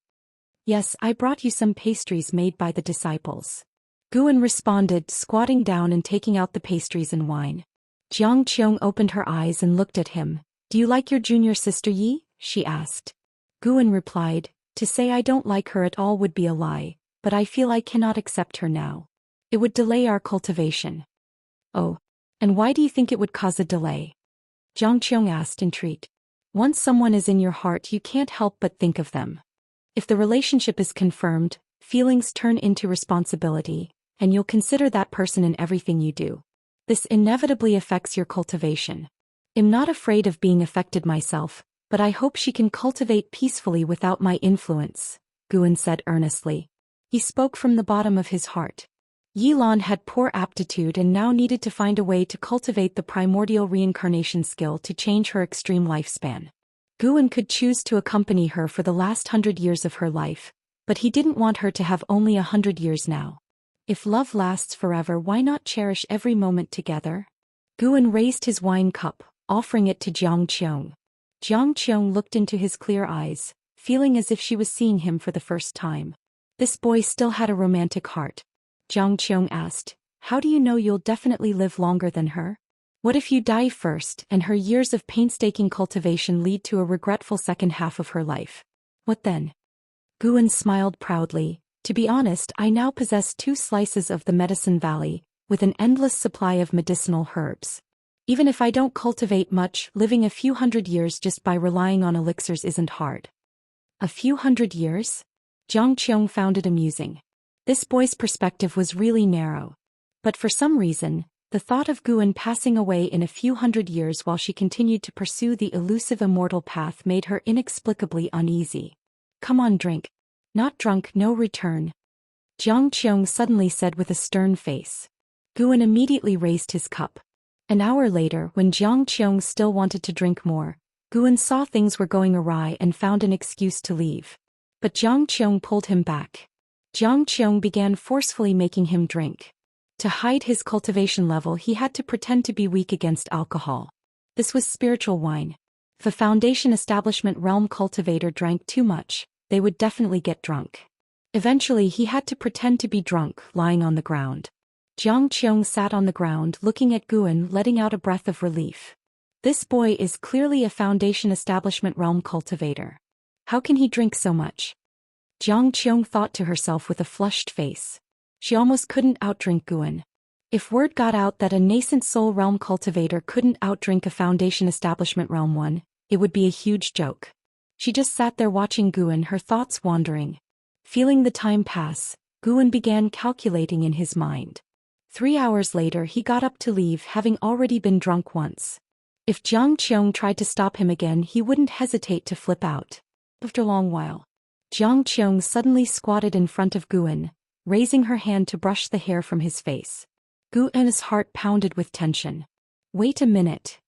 "Yes, I brought you some pastries made by the disciples." Guan responded, squatting down and taking out the pastries and wine. Jiangqiong opened her eyes and looked at him. "Do you like your junior sister Yi?" she asked. Guan replied, "To say I don't like her at all would be a lie, but I feel I cannot accept her now. It would delay our cultivation." "Oh, and why do you think it would cause a delay?" Jiangqiong asked, intrigued. "Once someone is in your heart, you can't help but think of them. If the relationship is confirmed, feelings turn into responsibility, and you'll consider that person in everything you do. This inevitably affects your cultivation. I'm not afraid of being affected myself, but I hope she can cultivate peacefully without my influence, Guan said earnestly. He spoke from the bottom of his heart. Yilan had poor aptitude and now needed to find a way to cultivate the primordial reincarnation skill to change her extreme lifespan. Guan could choose to accompany her for the last 100 years of her life, but he didn't want her to have only 100 years now. If love lasts forever, why not cherish every moment together? Guan raised his wine cup, offering it to Zhang Qiong. Zhang Qiong looked into his clear eyes, feeling as if she was seeing him for the first time. This boy still had a romantic heart. Zhang Qiong asked, "How do you know you'll definitely live longer than her? What if you die first and her years of painstaking cultivation lead to a regretful second half of her life? What then?" Guan smiled proudly. "To be honest, I now possess 2 slices of the Medicine Valley, with an endless supply of medicinal herbs. Even if I don't cultivate much, living a few hundred years just by relying on elixirs isn't hard." A few hundred years? Zhang Qiong found it amusing. This boy's perspective was really narrow. But for some reason, the thought of Guan passing away in a few hundred years while she continued to pursue the elusive immortal path made her inexplicably uneasy. "Come on, drink. Not drunk, no return," Zhang Qiong suddenly said with a stern face. Guan immediately raised his cup. An hour later, when Zhang Qiong still wanted to drink more, Guan saw things were going awry and found an excuse to leave. But Zhang Qiong pulled him back. Zhang Qiong began forcefully making him drink. To hide his cultivation level, he had to pretend to be weak against alcohol. This was spiritual wine. If a Foundation Establishment realm cultivator drank too much, they would definitely get drunk. Eventually he had to pretend to be drunk, lying on the ground. Zhang Qiong sat on the ground looking at Guan, letting out a breath of relief. This boy is clearly a Foundation Establishment realm cultivator. How can he drink so much? Zhang Qiong thought to herself with a flushed face. She almost couldn't outdrink Guan. If word got out that a nascent soul realm cultivator couldn't outdrink a Foundation Establishment realm one, it would be a huge joke. She just sat there watching Guan, her thoughts wandering. Feeling the time pass, Guan began calculating in his mind. 3 hours later he got up to leave, having already been drunk once. If Zhang Qiong tried to stop him again, he wouldn't hesitate to flip out. After a long while, Zhang Qiong suddenly squatted in front of Guan, raising her hand to brush the hair from his face. Guan's heart pounded with tension. Wait a minute.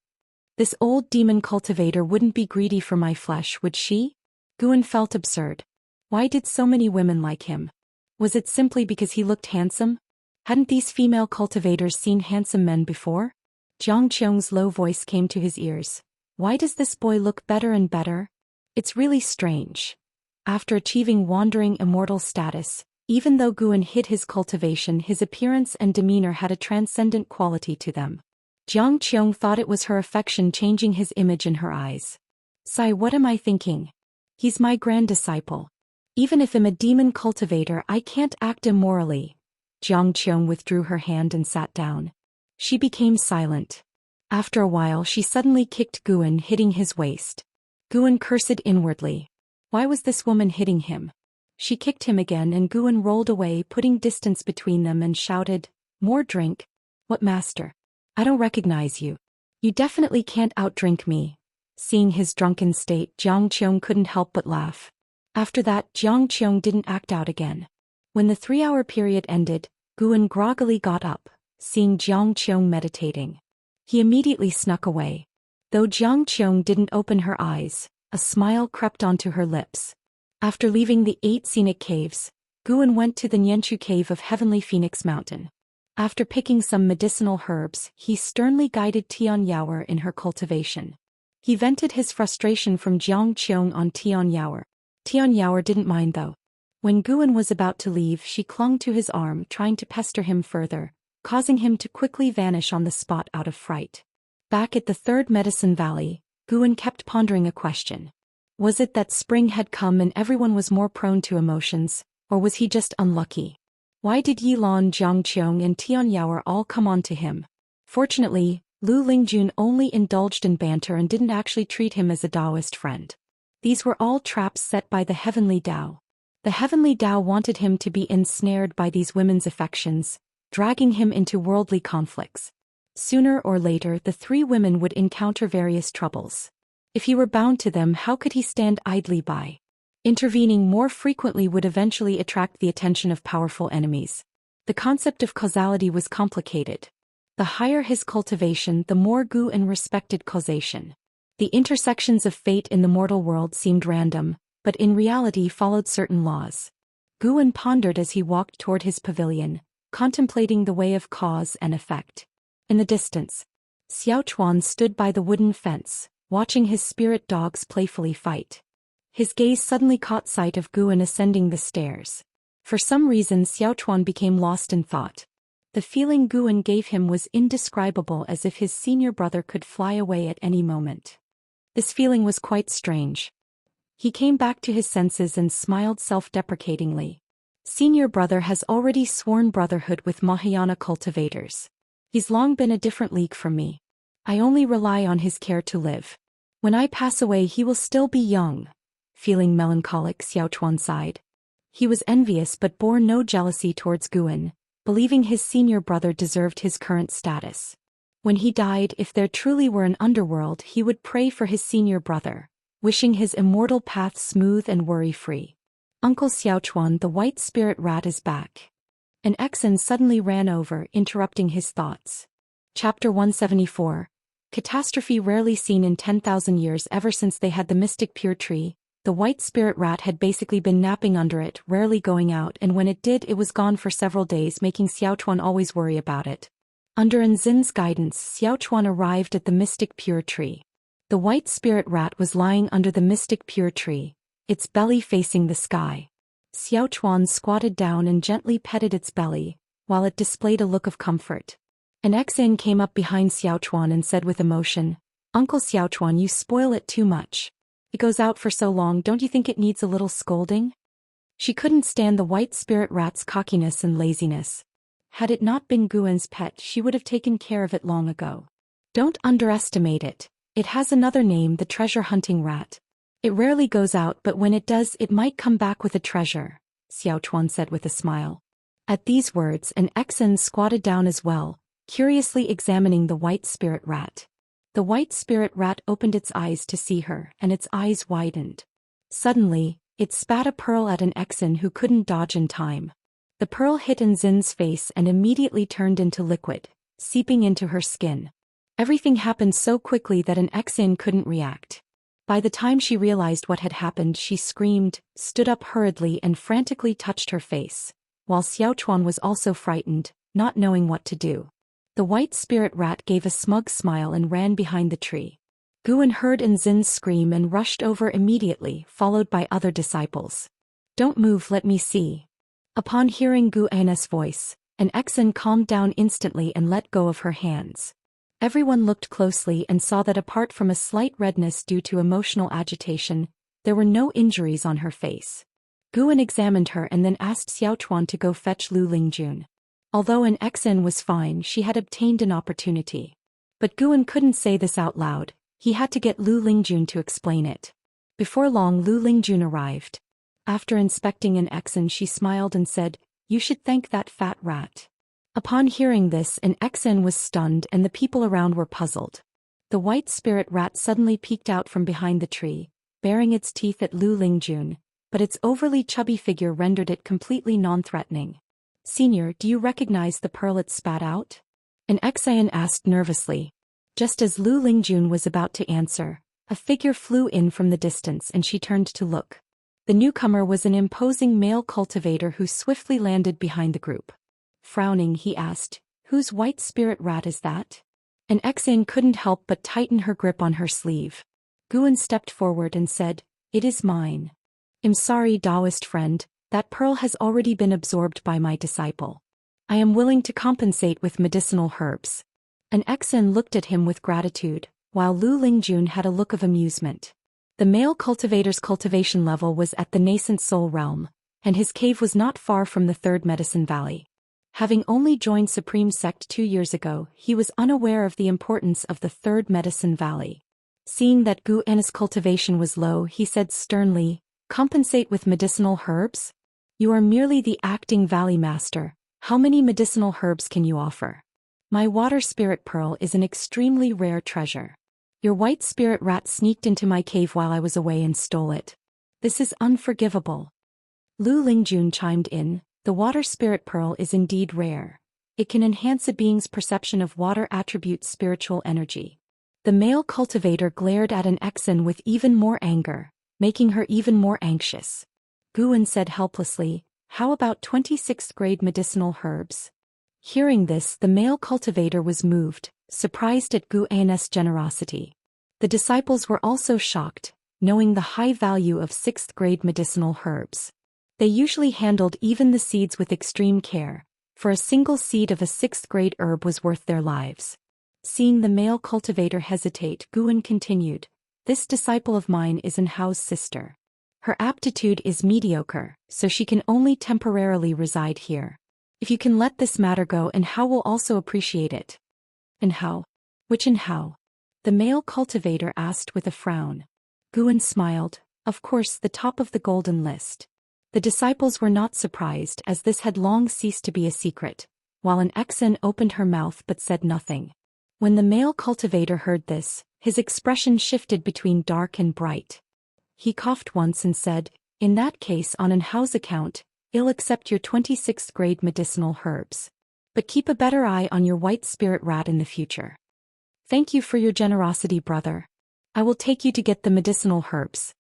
This old demon cultivator wouldn't be greedy for my flesh, would she? Guan felt absurd. Why did so many women like him? Was it simply because he looked handsome? Hadn't these female cultivators seen handsome men before? Zhang Qiong's low voice came to his ears. Why does this boy look better and better? It's really strange. After achieving wandering immortal status, even though Guan hid his cultivation, his appearance and demeanor had a transcendent quality to them. Zhang Qiong thought it was her affection changing his image in her eyes. Sigh, what am I thinking? He's my grand disciple. Even if I'm a demon cultivator, I can't act immorally. Zhang Qiong withdrew her hand and sat down. She became silent. After a while she suddenly kicked Guan, hitting his waist. Guan cursed inwardly. Why was this woman hitting him? She kicked him again and Guan rolled away, putting distance between them, and shouted, "More drink? What, master? I don't recognize you. You definitely can't outdrink me." Seeing his drunken state, Zhang Qiong couldn't help but laugh. After that, Zhang Qiong didn't act out again. When the 3-hour period ended, Guan groggily got up, seeing Zhang Qiong meditating. He immediately snuck away. Though Zhang Qiong didn't open her eyes, a smile crept onto her lips. After leaving the 8 scenic caves, Guan went to the Nianchu cave of Heavenly Phoenix Mountain. After picking some medicinal herbs, he sternly guided Tian Yaoer in her cultivation. He vented his frustration from Zhang Qiong on Tian Yaoer. Tian Yaoer didn't mind though. When Guan was about to leave, she clung to his arm, trying to pester him further, causing him to quickly vanish on the spot out of fright. Back at the 3rd Medicine Valley, Guan kept pondering a question. Was it that spring had come and everyone was more prone to emotions, or was he just unlucky? Why did Yilan, Zhang Qiong and Tian Yaoer all come on to him? Fortunately, Lu Lingjun only indulged in banter and didn't actually treat him as a Daoist friend. These were all traps set by the Heavenly Dao. The Heavenly Dao wanted him to be ensnared by these women's affections, dragging him into worldly conflicts. Sooner or later the three women would encounter various troubles. If he were bound to them, how could he stand idly by? Intervening more frequently would eventually attract the attention of powerful enemies. The concept of causality was complicated. The higher his cultivation, the more Gu En respected causation. The intersections of fate in the mortal world seemed random, but in reality followed certain laws. Gu En pondered as he walked toward his pavilion, contemplating the way of cause and effect. In the distance, Xiaochuan stood by the wooden fence, watching his spirit dogs playfully fight. His gaze suddenly caught sight of Gu En ascending the stairs. For some reason Xiaochuan became lost in thought. The feeling Gu En gave him was indescribable, as if his senior brother could fly away at any moment. This feeling was quite strange. He came back to his senses and smiled self-deprecatingly. Senior brother has already sworn brotherhood with Mahayana cultivators. He's long been a different league from me. I only rely on his care to live. When I pass away he will still be young. Feeling melancholic, Xiaochuan sighed. He was envious but bore no jealousy towards Gu En, believing his senior brother deserved his current status. When he died, if there truly were an underworld, he would pray for his senior brother, wishing his immortal path smooth and worry-free. Uncle Xiaochuan, the white spirit rat is back. An Exan suddenly ran over, interrupting his thoughts. Chapter 174. Catastrophe rarely seen in 10,000 years. Ever since they had the mystic pure tree, the white spirit rat had basically been napping under it, rarely going out, and when it did it was gone for several days, making Xiaochuan always worry about it. Under Nzin's guidance, Xiaochuan arrived at the mystic pure tree. The white spirit rat was lying under the mystic pure tree, its belly facing the sky. Xiaochuan squatted down and gently petted its belly, while it displayed a look of comfort. An Exan came up behind Xiaochuan and said with emotion, "Uncle Xiaochuan, you spoil it too much. It goes out for so long, don't you think it needs a little scolding?" She couldn't stand the white spirit rat's cockiness and laziness. Had it not been Gu En's pet, she would have taken care of it long ago. Don't underestimate it. It has another name, the treasure-hunting rat. It rarely goes out, but when it does it might come back with a treasure, Xiaochuan said with a smile. At these words an Exan squatted down as well, curiously examining the white spirit rat. The white spirit rat opened its eyes to see her, and its eyes widened. Suddenly, it spat a pearl at an Exan who couldn't dodge in time. The pearl hit Nzin's face and immediately turned into liquid, seeping into her skin. Everything happened so quickly that an Exan couldn't react. By the time she realized what had happened, she screamed, stood up hurriedly and frantically touched her face, while Xiaochuan was also frightened, not knowing what to do. The white spirit rat gave a smug smile and ran behind the tree. Gu En heard Nzin's scream and rushed over immediately, followed by other disciples. "Don't move, let me see." Upon hearing Gu En's voice, an Exan calmed down instantly and let go of her hands. Everyone looked closely and saw that apart from a slight redness due to emotional agitation, there were no injuries on her face. Gu En examined her and then asked Xiaochuan to go fetch Lu Lingjun. Although an Exan was fine, she had obtained an opportunity. But Gu En couldn't say this out loud, he had to get Lu Lingjun to explain it. Before long Lu Lingjun arrived. After inspecting an Exan, she smiled and said, "You should thank that fat rat." Upon hearing this, an Exan was stunned and the people around were puzzled. The white spirit rat suddenly peeked out from behind the tree, baring its teeth at Lu Lingjun, but its overly chubby figure rendered it completely non-threatening. "Senior, do you recognize the pearl it spat out?" an Exan asked nervously. Just as Lu Lingjun was about to answer, a figure flew in from the distance and she turned to look. The newcomer was an imposing male cultivator who swiftly landed behind the group. Frowning, he asked, "Whose white spirit rat is that?" An Exan couldn't help but tighten her grip on her sleeve. Gu En stepped forward and said, "It is mine. I'm sorry, Daoist friend, that pearl has already been absorbed by my disciple. I am willing to compensate with medicinal herbs." An Exan looked at him with gratitude, while Lu Lingjun had a look of amusement. The male cultivator's cultivation level was at the nascent soul realm, and his cave was not far from the third medicine valley. Having only joined Supreme Sect 2 years ago, he was unaware of the importance of the third medicine valley. Seeing that Gu En's cultivation was low, he said sternly, "Compensate with medicinal herbs? You are merely the acting valley master. How many medicinal herbs can you offer? My water spirit pearl is an extremely rare treasure. Your white spirit rat sneaked into my cave while I was away and stole it. This is unforgivable. Lu Lingjun chimed in, the water spirit pearl is indeed rare. It can enhance a being's perception of water attributes' spiritual energy. The male cultivator glared at an Exan with even more anger, making her even more anxious. Guan said helplessly, how about 26th grade medicinal herbs? Hearing this, the male cultivator was moved, surprised at Guan's generosity. The disciples were also shocked, knowing the high value of 6th grade medicinal herbs. They usually handled even the seeds with extreme care, for a single seed of a 6th grade herb was worth their lives. Seeing the male cultivator hesitate, Guan continued, this disciple of mine is Enhao's sister. Her aptitude is mediocre, so she can only temporarily reside here. If you can let this matter go, Enhao will also appreciate it. Enhao? Which Enhao? The male cultivator asked with a frown. Guan smiled, of course the top of the golden list. The disciples were not surprised as this had long ceased to be a secret, while an Exan opened her mouth but said nothing. When the male cultivator heard this, his expression shifted between dark and bright. He coughed once and said, in that case on Enhao's account, I'll accept your 26th grade medicinal herbs. But keep a better eye on your white spirit rat in the future. Thank you for your generosity, brother. I will take you to get the medicinal herbs.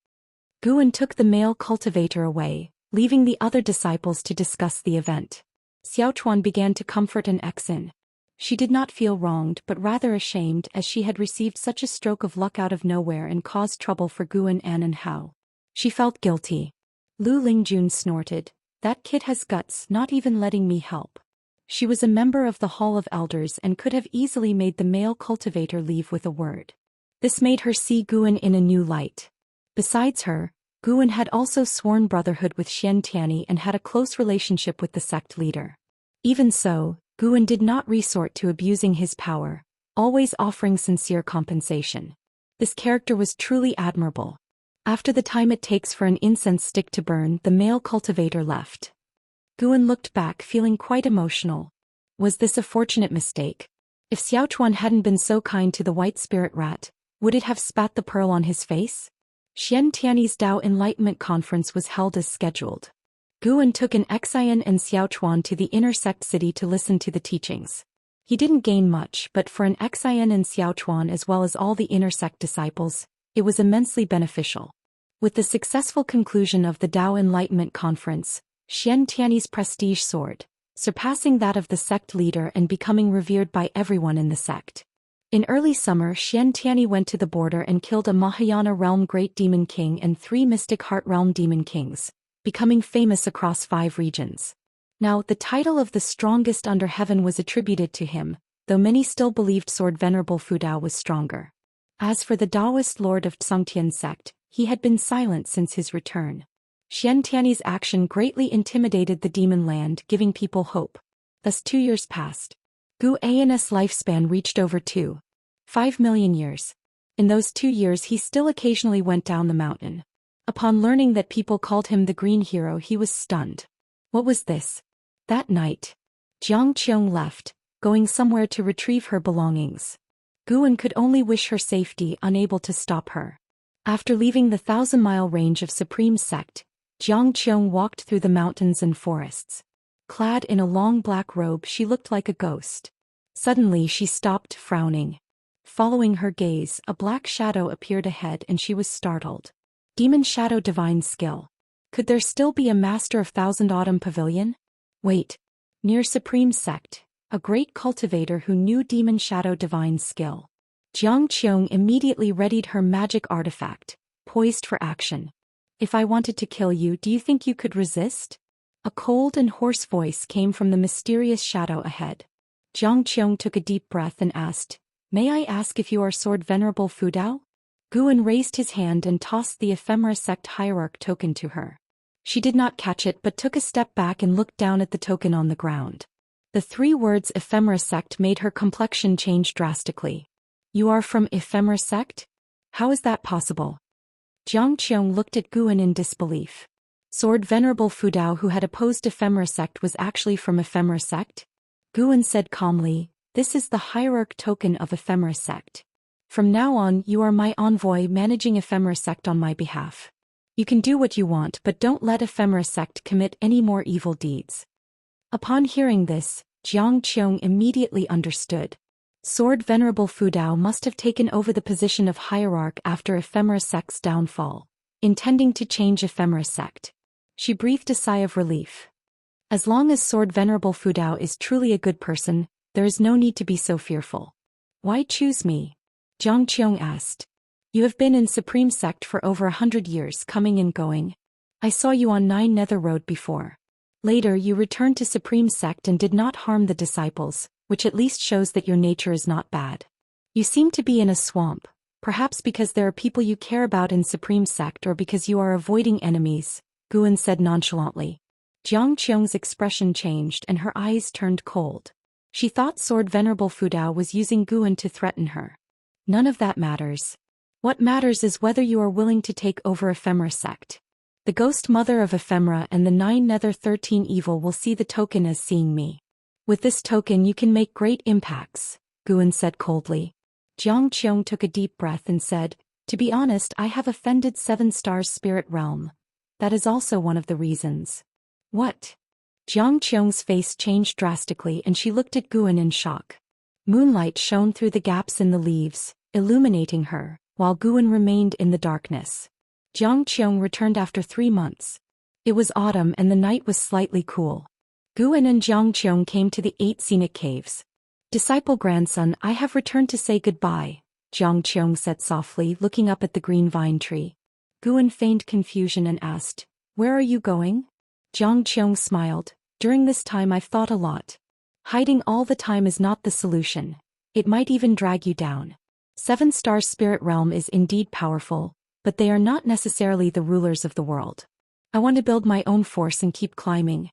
Guan took the male cultivator away, leaving the other disciples to discuss the event. Xiaochuan began to comfort an Exan. She did not feel wronged but rather ashamed as she had received such a stroke of luck out of nowhere and caused trouble for Guan and Enhao. She felt guilty. Lu Lingjun snorted, that kid has guts, not even letting me help. She was a member of the Hall of Elders and could have easily made the male cultivator leave with a word. This made her see Guan in a new light. Besides her, Guan had also sworn brotherhood with Xian Tianyi and had a close relationship with the sect leader. Even so, Guan did not resort to abusing his power, always offering sincere compensation. This character was truly admirable. After the time it takes for an incense stick to burn, the male cultivator left. Guan looked back feeling quite emotional. Was this a fortunate mistake? If Xiaochuan hadn't been so kind to the white spirit rat, would it have spat the pearl on his face? Xian Tianyi's Dao Enlightenment Conference was held as scheduled. Guan took an Xian and Xiaochuan to the inner sect city to listen to the teachings. He didn't gain much, but for an Xian and Xiaochuan as well as all the inner sect disciples, it was immensely beneficial. With the successful conclusion of the Dao Enlightenment Conference, Xian Tianyi's prestige soared, surpassing that of the sect leader and becoming revered by everyone in the sect. In early summer, Xian Tianyi went to the border and killed a Mahayana realm great demon king and 3 mystic heart realm demon kings, becoming famous across 5 regions. Now, the title of the strongest under heaven was attributed to him, though many still believed Sword Venerable Fudao was stronger. As for the Daoist lord of Tsungtian sect, he had been silent since his return. Xian Tianyi's action greatly intimidated the demon land, giving people hope. Thus 2 years passed. Gu An's lifespan reached over 2.5 million years. In those 2 years he still occasionally went down the mountain. Upon learning that people called him the Green Hero, he was stunned. What was this? That night, Jiang Qiong left, going somewhere to retrieve her belongings. Guan could only wish her safety, unable to stop her. After leaving the 1,000-mile range of Supreme Sect, Jiang Qiong walked through the mountains and forests. Clad in a long black robe, she looked like a ghost. Suddenly she stopped, frowning. Following her gaze, a black shadow appeared ahead and she was startled. Demon Shadow Divine Skill. Could there still be a Master of Thousand Autumn Pavilion? Wait. Near Supreme Sect, a great cultivator who knew Demon Shadow Divine Skill. Jiang Qiong immediately readied her magic artifact, poised for action. If I wanted to kill you, do you think you could resist? A cold and hoarse voice came from the mysterious shadow ahead. Jiang Qiong took a deep breath and asked, May I ask if you are Sword Venerable Fudao? Guan raised his hand and tossed the Ephemera Sect Hierarch token to her. She did not catch it but took a step back and looked down at the token on the ground. The 3 words Ephemera Sect made her complexion change drastically. You are from Ephemera Sect? How is that possible? Jiang Qiong looked at Guan in disbelief. Sword Venerable Fudao who had opposed Ephemera sect was actually from Ephemera sect? Guan said calmly, this is the hierarch token of Ephemera sect. From now on you are my envoy managing Ephemera sect on my behalf. You can do what you want but don't let Ephemera sect commit any more evil deeds. Upon hearing this, Jiang Qiong immediately understood. Sword Venerable Fudao must have taken over the position of hierarch after Ephemera sect's downfall, intending to change Ephemera sect. She breathed a sigh of relief. As long as Sword Venerable Fudao is truly a good person, there is no need to be so fearful. Why choose me? Jiang Qiong asked. You have been in Supreme Sect for over 100 years coming and going. I saw you on 9 Nether Road before. Later you returned to Supreme Sect and did not harm the disciples, which at least shows that your nature is not bad. You seem to be in a swamp, perhaps because there are people you care about in Supreme Sect or because you are avoiding enemies, Guan said nonchalantly. Jiang Qiong's expression changed and her eyes turned cold. She thought Sword Venerable Fudao was using Guan to threaten her. None of that matters. What matters is whether you are willing to take over Ephemera sect. The Ghost Mother of Ephemera and the 9 Nether 13 Evil will see the token as seeing me. With this token you can make great impacts, Guan said coldly. Jiang Qiong took a deep breath and said, to be honest I have offended 7 Stars Spirit Realm. That is also one of the reasons. What? Jiang Qiong's face changed drastically and she looked at Guan in shock. Moonlight shone through the gaps in the leaves, illuminating her, while Guan remained in the darkness. Jiang Qiong returned after 3 months. It was autumn and the night was slightly cool. Guan and Jiang Qiong came to the 8 scenic caves. Disciple grandson, I have returned to say goodbye, Jiang Qiong said softly, looking up at the green vine tree. Guan feigned confusion and asked, where are you going? Jiang Qiong smiled, during this time I've thought a lot. Hiding all the time is not the solution. It might even drag you down. 7 Star Spirit Realm is indeed powerful, but they are not necessarily the rulers of the world. I want to build my own force and keep climbing.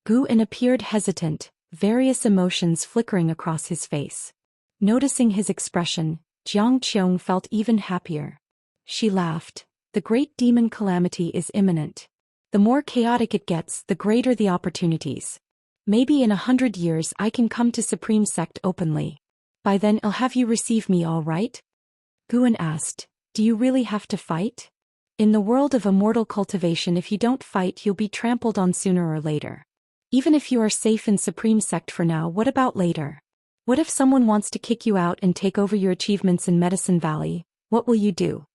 Guan appeared hesitant, various emotions flickering across his face. Noticing his expression, Jiang Qiong felt even happier. She laughed. The great demon calamity is imminent. The more chaotic it gets, the greater the opportunities. Maybe in 100 years I can come to Supreme Sect openly. By then I'll have you receive me, all right? Guan asked, do you really have to fight? In the world of immortal cultivation, if you don't fight you'll be trampled on sooner or later. Even if you are safe in Supreme Sect for now, what about later? What if someone wants to kick you out and take over your achievements in Medicine Valley? What will you do?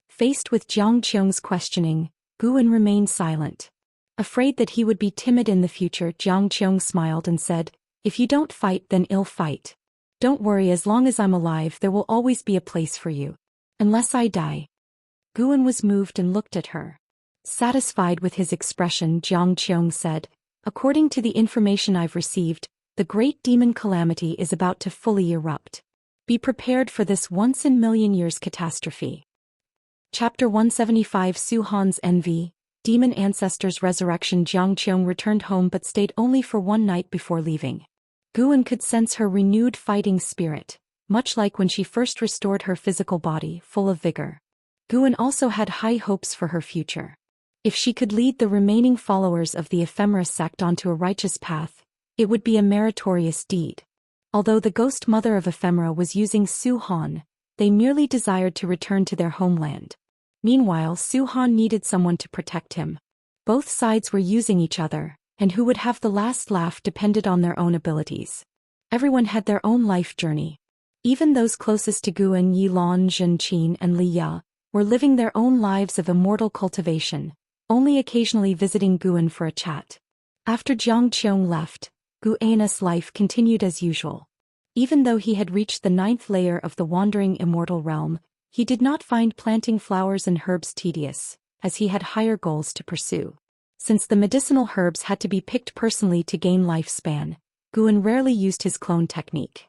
Faced with Jiang Qiong's questioning, Guan remained silent. Afraid that he would be timid in the future, Jiang Qiong smiled and said, if you don't fight then I'll fight. Don't worry, as long as I'm alive there will always be a place for you. Unless I die. Guan was moved and looked at her. Satisfied with his expression, Jiang Qiong said, according to the information I've received, the great demon calamity is about to fully erupt. Be prepared for this once-in-million years catastrophe. Chapter 175 Su Han's Envy, Demon Ancestors Resurrection. Jiang Qiong returned home but stayed only for 1 night before leaving. Guan could sense her renewed fighting spirit, much like when she first restored her physical body, full of vigor. Guan also had high hopes for her future. If she could lead the remaining followers of the Ephemera sect onto a righteous path, it would be a meritorious deed. Although the Ghost Mother of Ephemera was using Su Han, they merely desired to return to their homeland. Meanwhile, Su Han needed someone to protect him. Both sides were using each other, and who would have the last laugh depended on their own abilities. Everyone had their own life journey. Even those closest to Guan, Yilan, Zhenqin, and Li Ya, were living their own lives of immortal cultivation, only occasionally visiting Guan for a chat. After Jiang Qiong left, Guan's life continued as usual. Even though he had reached the 9th layer of the wandering immortal realm, he did not find planting flowers and herbs tedious, as he had higher goals to pursue. Since the medicinal herbs had to be picked personally to gain lifespan, Guan rarely used his clone technique.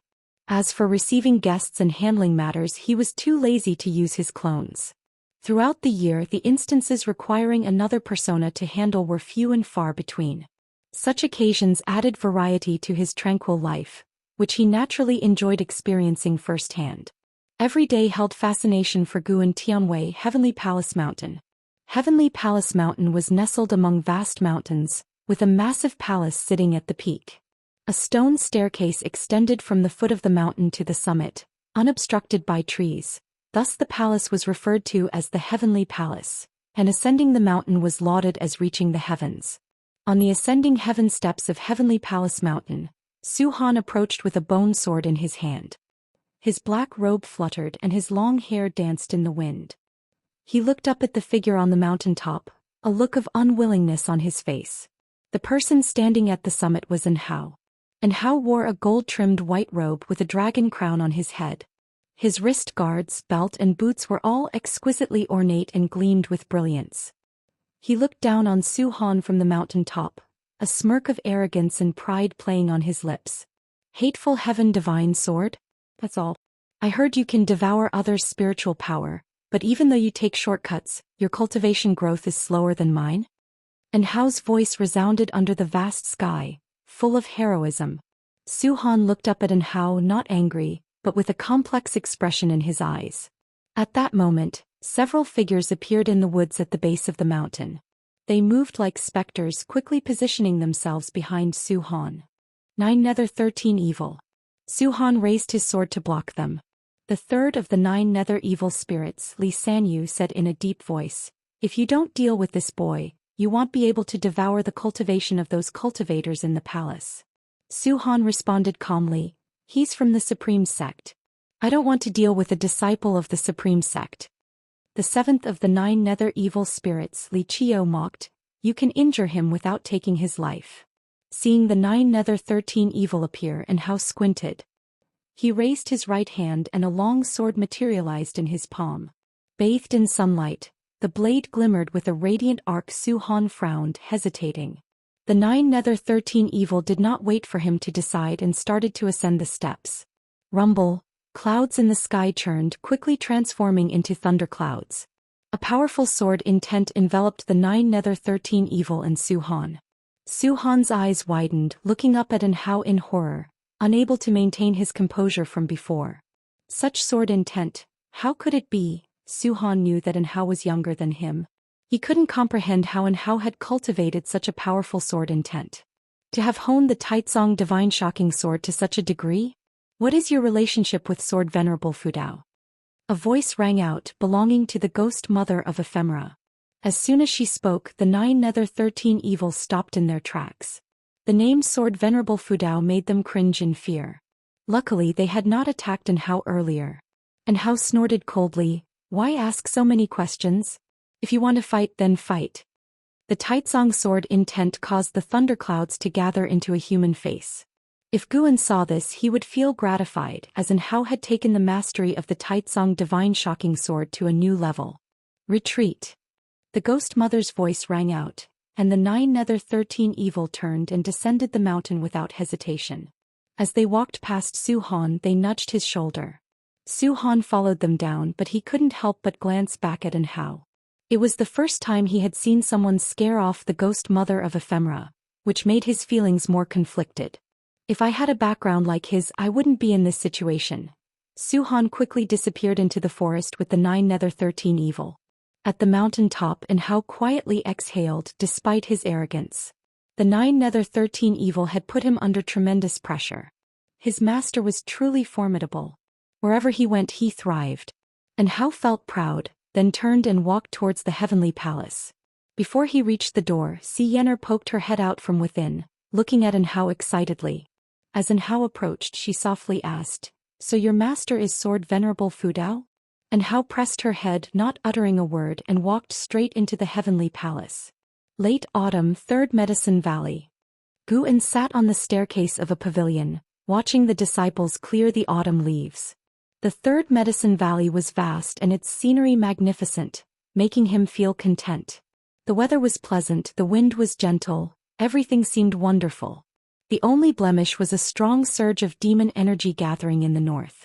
As for receiving guests and handling matters, he was too lazy to use his clones. Throughout the year, the instances requiring another persona to handle were few and far between. Such occasions added variety to his tranquil life, which he naturally enjoyed experiencing firsthand. Every day held fascination for Guan. Tianwei Heavenly Palace Mountain. Heavenly Palace Mountain was nestled among vast mountains, with a massive palace sitting at the peak. A stone staircase extended from the foot of the mountain to the summit, unobstructed by trees. Thus the palace was referred to as the Heavenly Palace, and ascending the mountain was lauded as reaching the heavens. On the ascending heaven steps of Heavenly Palace Mountain, Zhou Xian approached with a bone sword in his hand. His black robe fluttered and his long hair danced in the wind. He looked up at the figure on the mountain top, a look of unwillingness on his face. The person standing at the summit was Hao. Hao wore a gold-trimmed white robe with a dragon crown on his head. His wrist guards, belt and boots were all exquisitely ornate and gleamed with brilliance. He looked down on Zhou Xian from the mountain top, a smirk of arrogance and pride playing on his lips. "Hateful heaven divine sword? That's all. I heard you can devour others' spiritual power, but even though you take shortcuts, your cultivation growth is slower than mine?" And Hao's voice resounded under the vast sky, full of heroism. Zhou Xian looked up at Hao not angry, but with a complex expression in his eyes. At that moment, several figures appeared in the woods at the base of the mountain. They moved like specters, quickly positioning themselves behind Zhou Xian. 9 Nether 13 Evil. Zhou Xian raised his sword to block them. The third of the 9 nether evil spirits, Li Sanyu, said in a deep voice, "If you don't deal with this boy, you won't be able to devour the cultivation of those cultivators in the palace." Zhou Xian responded calmly, "He's from the Supreme Sect. I don't want to deal with a disciple of the Supreme Sect." The seventh of the 9 nether evil spirits, Li Qiu, mocked, "You can injure him without taking his life." Seeing the 9 nether 13 evil appear, Hao squinted. He raised his right hand and a long sword materialized in his palm. Bathed in sunlight, the blade glimmered with a radiant arc. Zhou Xian frowned, hesitating. The 9 nether 13 evil did not wait for him to decide and started to ascend the steps. Rumble, clouds in the sky churned, quickly transforming into thunderclouds. A powerful sword intent enveloped the 9 nether 13 evil and Zhou Xian. Zhou Xian's eyes widened, looking up at Hao in horror, unable to maintain his composure from before. Such sword intent, how could it be? Zhou Xian knew that Hao was younger than him. He couldn't comprehend how Hao had cultivated such a powerful sword intent. To have honed the Taizong divine shocking sword to such a degree? What is your relationship with Sword Venerable Fudao? A voice rang out, belonging to the ghost mother of ephemera. As soon as she spoke, the 9 nether 13 evils stopped in their tracks. The name Sword Venerable Fudao made them cringe in fear. Luckily they had not attacked Hao earlier. Hao snorted coldly, "Why ask so many questions? If you want to fight, then fight." The Taizong sword intent caused the thunderclouds to gather into a human face. If Guan saw this, he would feel gratified, as Hao had taken the mastery of the Taizong divine shocking sword to a new level. "Retreat." The ghost mother's voice rang out, and the 9 nether 13 evil turned and descended the mountain without hesitation. As they walked past Zhou Xian, they nudged his shoulder. Zhou Xian followed them down, but he couldn't help but glance back at Hao. It was the first time he had seen someone scare off the ghost mother of ephemera, which made his feelings more conflicted. If I had a background like his, I wouldn't be in this situation. Zhou Xian quickly disappeared into the forest with the 9 nether 13 evil. At the mountain top, Hao quietly exhaled despite his arrogance. The 9 nether 13 evil had put him under tremendous pressure. His master was truly formidable. Wherever he went he thrived. Hao felt proud, then turned and walked towards the Heavenly Palace. Before he reached the door, Xian'er poked her head out from within, looking at Hao excitedly. As Hao approached, she softly asked, "So your master is Sword Venerable Fudao?" Hao pressed her head, not uttering a word, and walked straight into the Heavenly Palace. Late autumn, 3rd Medicine Valley. Guan sat on the staircase of a pavilion, watching the disciples clear the autumn leaves. The 3rd Medicine Valley was vast and its scenery magnificent, making him feel content. The weather was pleasant, the wind was gentle, everything seemed wonderful. The only blemish was a strong surge of demon energy gathering in the north.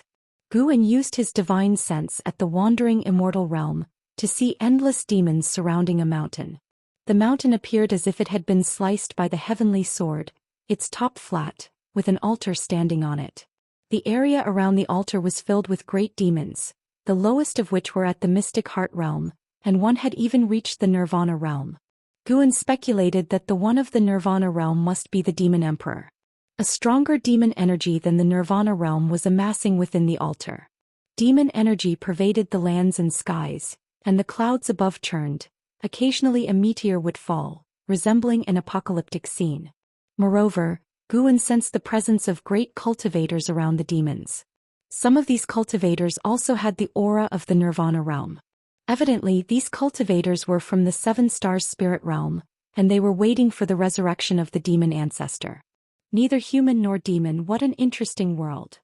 Guan used his divine sense at the wandering immortal realm to see endless demons surrounding a mountain. The mountain appeared as if it had been sliced by the heavenly sword, its top flat, with an altar standing on it. The area around the altar was filled with great demons, the lowest of which were at the mystic heart realm, and one had even reached the Nirvana realm. Guan speculated that the one of the Nirvana realm must be the Demon Emperor. A stronger demon energy than the Nirvana realm was amassing within the altar. Demon energy pervaded the lands and skies, and the clouds above churned. Occasionally a meteor would fall, resembling an apocalyptic scene. Moreover, Guan sensed the presence of great cultivators around the demons. Some of these cultivators also had the aura of the Nirvana realm. Evidently, these cultivators were from the Seven Stars spirit realm, and they were waiting for the resurrection of the demon ancestor. Neither human nor demon, what an interesting world.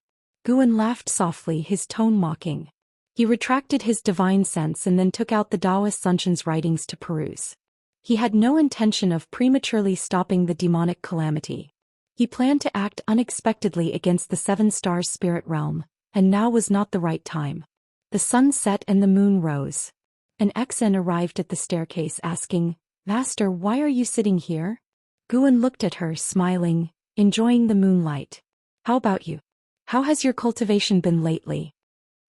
Guan laughed softly, his tone mocking. He retracted his divine sense and then took out the Daoist Sunshin's writings to peruse. He had no intention of prematurely stopping the demonic calamity. He planned to act unexpectedly against the Seven Stars spirit realm, and now was not the right time. The sun set and the moon rose. An Exen arrived at the staircase asking, "Master, why are you sitting here?" Guan looked at her, smiling, enjoying the moonlight. "How about you? How has your cultivation been lately?"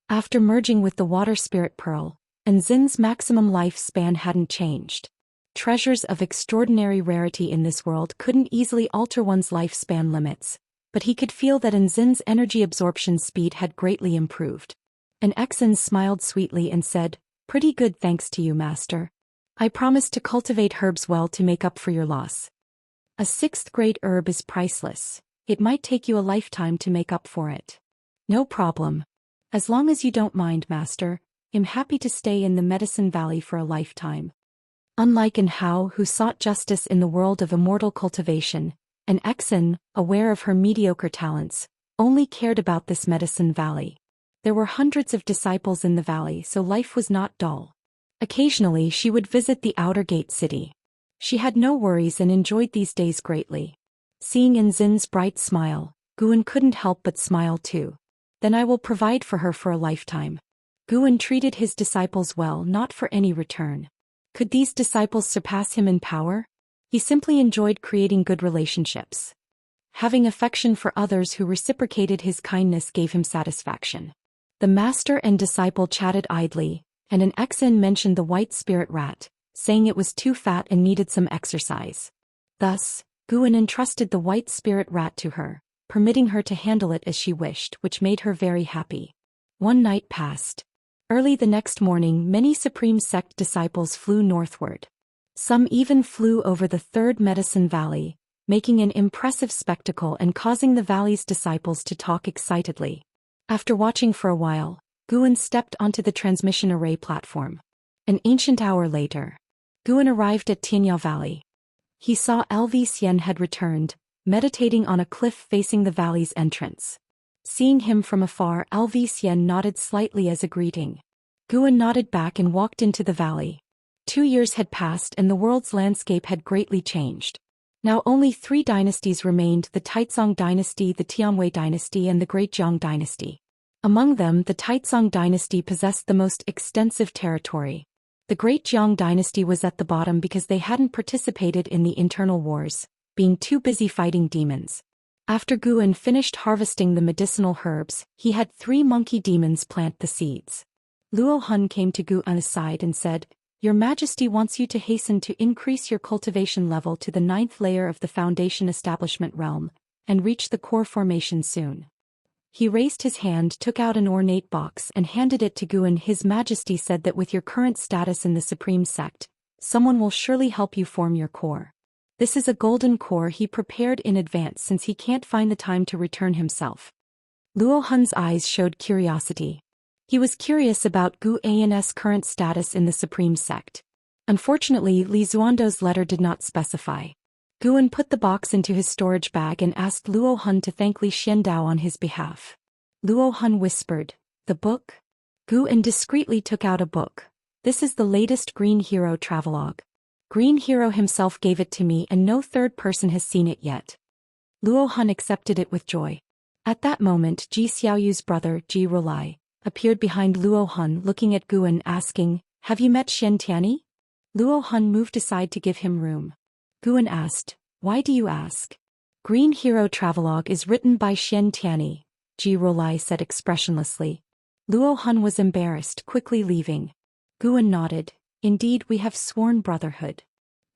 After merging with the water spirit pearl, Enzin's maximum lifespan hadn't changed. Treasures of extraordinary rarity in this world couldn't easily alter one's lifespan limits, but he could feel that Enzin's energy absorption speed had greatly improved. An Exen smiled sweetly and said, "Pretty good thanks to you, master. I promise to cultivate herbs well to make up for your loss. A 6th grade herb is priceless. It might take you a lifetime to make up for it." "No problem. As long as you don't mind, master, I'm happy to stay in the Medicine Valley for a lifetime." Unlike An Hao, who sought justice in the world of immortal cultivation, An Exen, aware of her mediocre talents, only cared about this Medicine Valley. There were hundreds of disciples in the valley, so life was not dull. Occasionally she would visit the outer gate city. She had no worries and enjoyed these days greatly. Seeing Enzin's bright smile, Guan couldn't help but smile too. "Then I will provide for her for a lifetime." Guan treated his disciples well, not for any return. Could these disciples surpass him in power? He simply enjoyed creating good relationships. Having affection for others who reciprocated his kindness gave him satisfaction. The master and disciple chatted idly, and An Exen mentioned the white spirit rat, saying it was too fat and needed some exercise. Thus, Guan entrusted the white spirit rat to her, permitting her to handle it as she wished, which made her very happy. One night passed. Early the next morning, many Supreme Sect disciples flew northward. Some even flew over the 3rd Medicine Valley, making an impressive spectacle and causing the valley's disciples to talk excitedly. After watching for a while, Guan stepped onto the transmission array platform. An ancient hour later, Guan arrived at Tianya Valley. He saw Zhou Xian had returned, meditating on a cliff facing the valley's entrance. Seeing him from afar, Zhou Xian nodded slightly as a greeting. Guan nodded back and walked into the valley. 2 years had passed and the world's landscape had greatly changed. Now only 3 dynasties remained: the Taizong dynasty, the Tianwei dynasty, and the Great Jiang dynasty. Among them, the Taizong dynasty possessed the most extensive territory. The Great Jiang dynasty was at the bottom because they hadn't participated in the internal wars, being too busy fighting demons. After Guan finished harvesting the medicinal herbs, he had 3 monkey demons plant the seeds. Luo Hun came to Guan's side and said, "Your Majesty wants you to hasten to increase your cultivation level to the 9th layer of the Foundation Establishment realm, and reach the core formation soon." He raised his hand, took out an ornate box and handed it to Guan. "His Majesty said that with your current status in the Supreme Sect, someone will surely help you form your core. This is a golden core he prepared in advance since he can't find the time to return himself." Luo Hun's eyes showed curiosity. He was curious about Guan's current status in the Supreme Sect. Unfortunately, Li Zuando's letter did not specify. Guan put the box into his storage bag and asked Luo Hun to thank Li Xiandao on his behalf. Luo Hun whispered, "The book?" Guan discreetly took out a book. "This is the latest Green Hero travelogue. Green Hero himself gave it to me and no third person has seen it yet." Luo Hun accepted it with joy. At that moment, Ji Xiaoyu's brother, Ji Rolai, appeared behind Luo Hun looking at Guan asking, "Have you met Shen Tianyi?" Luo Hun moved aside to give him room. Guan asked, "Why do you ask?" "Green Hero travelogue is written by Shen Tianyi," Ji Rolai said expressionlessly. Luo Hun was embarrassed, quickly leaving. Guan nodded. Indeed, we have sworn brotherhood.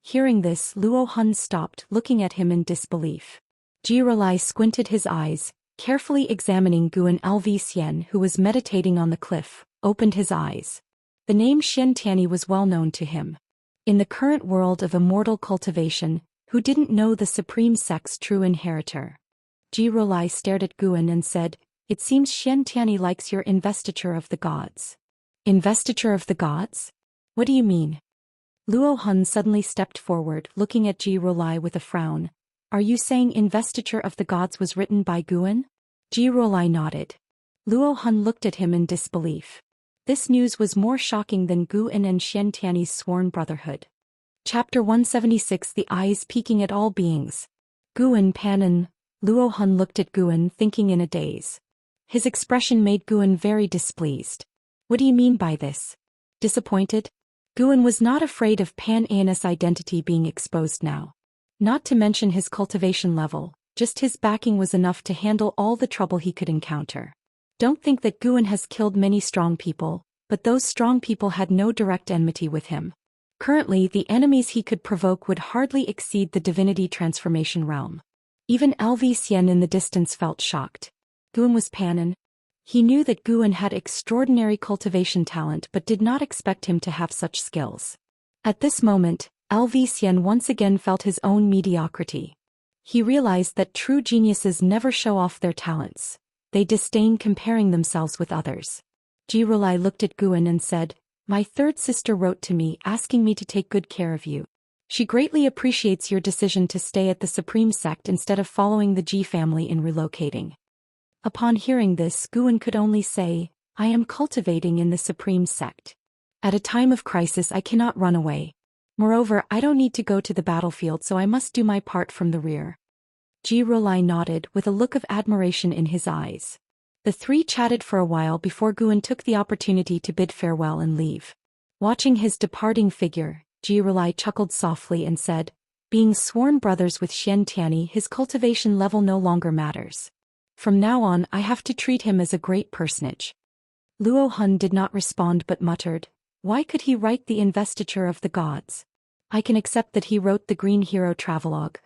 Hearing this, Luo Hun stopped, looking at him in disbelief. Jirolai squinted his eyes, carefully examining Guan Xian, who was meditating on the cliff, opened his eyes. The name Xiantiani was well known to him. In the current world of immortal cultivation, who didn't know the Supreme Sect's true inheritor? Jirolai stared at Guan and said, "It seems Xiantiani likes your investiture of the gods." Investiture of the gods? What do you mean? Luo Hun suddenly stepped forward, looking at Jirolai with a frown. Are you saying investiture of the gods was written by Guan? Jirolai nodded. Luo Hun looked at him in disbelief. This news was more shocking than Guan and Xiantiani's sworn brotherhood. Chapter 176 The Eyes Peeking at All Beings. Guan Panan. Luo Hun looked at Guan, thinking in a daze. His expression made Guan very displeased. What do you mean by this? Disappointed? Guan was not afraid of Pan Anus' identity being exposed now. Not to mention his cultivation level, just his backing was enough to handle all the trouble he could encounter. Don't think that Guan has killed many strong people, but those strong people had no direct enmity with him. Currently, the enemies he could provoke would hardly exceed the divinity transformation realm. Even Zhou Xian in the distance felt shocked. Guan was Panan. He knew that Guan had extraordinary cultivation talent but did not expect him to have such skills. At this moment, Zhou Xian once again felt his own mediocrity. He realized that true geniuses never show off their talents. They disdain comparing themselves with others. Jirolai looked at Guan and said, "My third sister wrote to me asking me to take good care of you. She greatly appreciates your decision to stay at the Supreme Sect instead of following the Ji family in relocating." Upon hearing this, Guan could only say, "I am cultivating in the Supreme Sect. At a time of crisis I cannot run away. Moreover, I don't need to go to the battlefield, so I must do my part from the rear." Jirolai nodded with a look of admiration in his eyes. The three chatted for a while before Guan took the opportunity to bid farewell and leave. Watching his departing figure, Jirolai chuckled softly and said, "Being sworn brothers with Xiantiani, his cultivation level no longer matters. From now on, I have to treat him as a great personage." Luo Hun did not respond but muttered, "Why could he write the investiture of the gods? I can accept that he wrote the Green Hero Travelogue.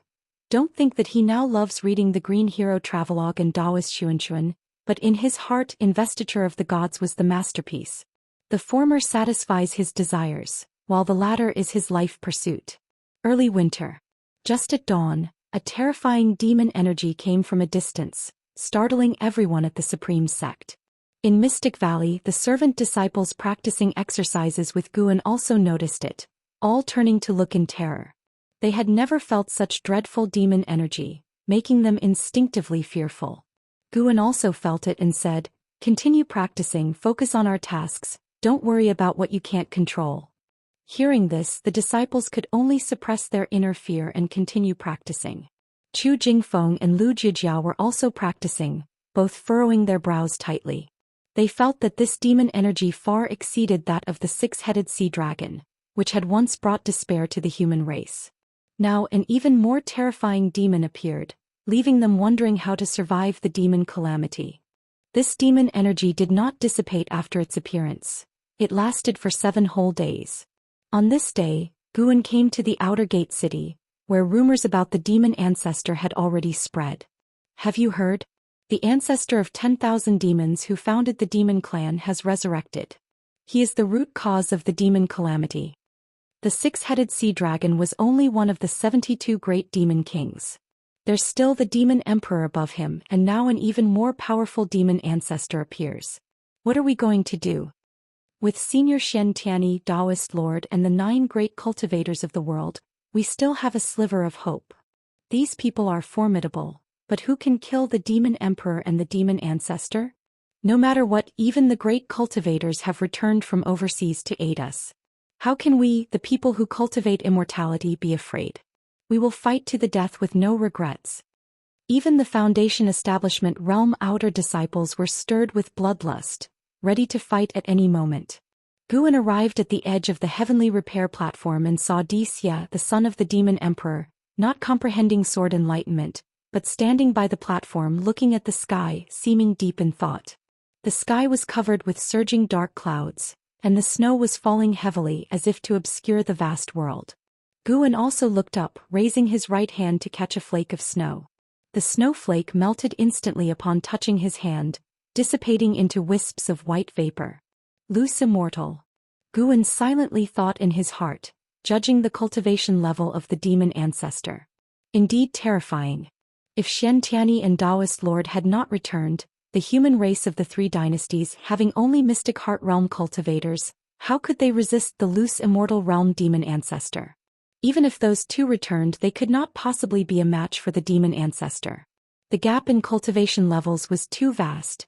Don't think that he now loves reading the Green Hero Travelogue and Daoist Xuanxuan, but in his heart investiture of the gods was the masterpiece. The former satisfies his desires, while the latter is his life pursuit." Early winter. Just at dawn, a terrifying demon energy came from a distance, startling everyone at the Supreme Sect. In Mystic Valley, the servant disciples practicing exercises with Guan also noticed it, all turning to look in terror. They had never felt such dreadful demon energy, making them instinctively fearful. Guan also felt it and said, "Continue practicing, focus on our tasks, don't worry about what you can't control." Hearing this, the disciples could only suppress their inner fear and continue practicing. Chu Jingfeng and Lu Jijiao were also practicing, both furrowing their brows tightly. They felt that this demon energy far exceeded that of the six-headed sea dragon, which had once brought despair to the human race. Now an even more terrifying demon appeared, leaving them wondering how to survive the demon calamity. This demon energy did not dissipate after its appearance. It lasted for 7 whole days. On this day, Guan came to the outer gate city, where rumors about the demon ancestor had already spread. "Have you heard? The ancestor of 10,000 demons who founded the demon clan has resurrected. He is the root cause of the demon calamity." The six-headed sea dragon was only one of the 72 great demon kings. There's still the demon emperor above him, and now an even more powerful demon ancestor appears. What are we going to do? With Senior Xiantiani, Daoist Lord, and the 9 great cultivators of the world, we still have a sliver of hope. These people are formidable, but who can kill the demon emperor and the demon ancestor? No matter what, even the great cultivators have returned from overseas to aid us. How can we, the people who cultivate immortality, be afraid? We will fight to the death with no regrets. Even the Foundation Establishment Realm outer disciples were stirred with bloodlust, ready to fight at any moment. Guan arrived at the edge of the heavenly repair platform and saw Xia, the son of the demon emperor, not comprehending sword enlightenment, but standing by the platform looking at the sky, seeming deep in thought. The sky was covered with surging dark clouds, and the snow was falling heavily as if to obscure the vast world. Guan also looked up, raising his right hand to catch a flake of snow. The snowflake melted instantly upon touching his hand, dissipating into wisps of white vapor. Loose Immortal. Guan silently thought in his heart, judging the cultivation level of the demon ancestor. Indeed terrifying. If Xianxia and Daoist Lord had not returned, the human race of the three dynasties having only mystic heart realm cultivators, how could they resist the loose immortal realm demon ancestor? Even if those two returned, they could not possibly be a match for the demon ancestor. The gap in cultivation levels was too vast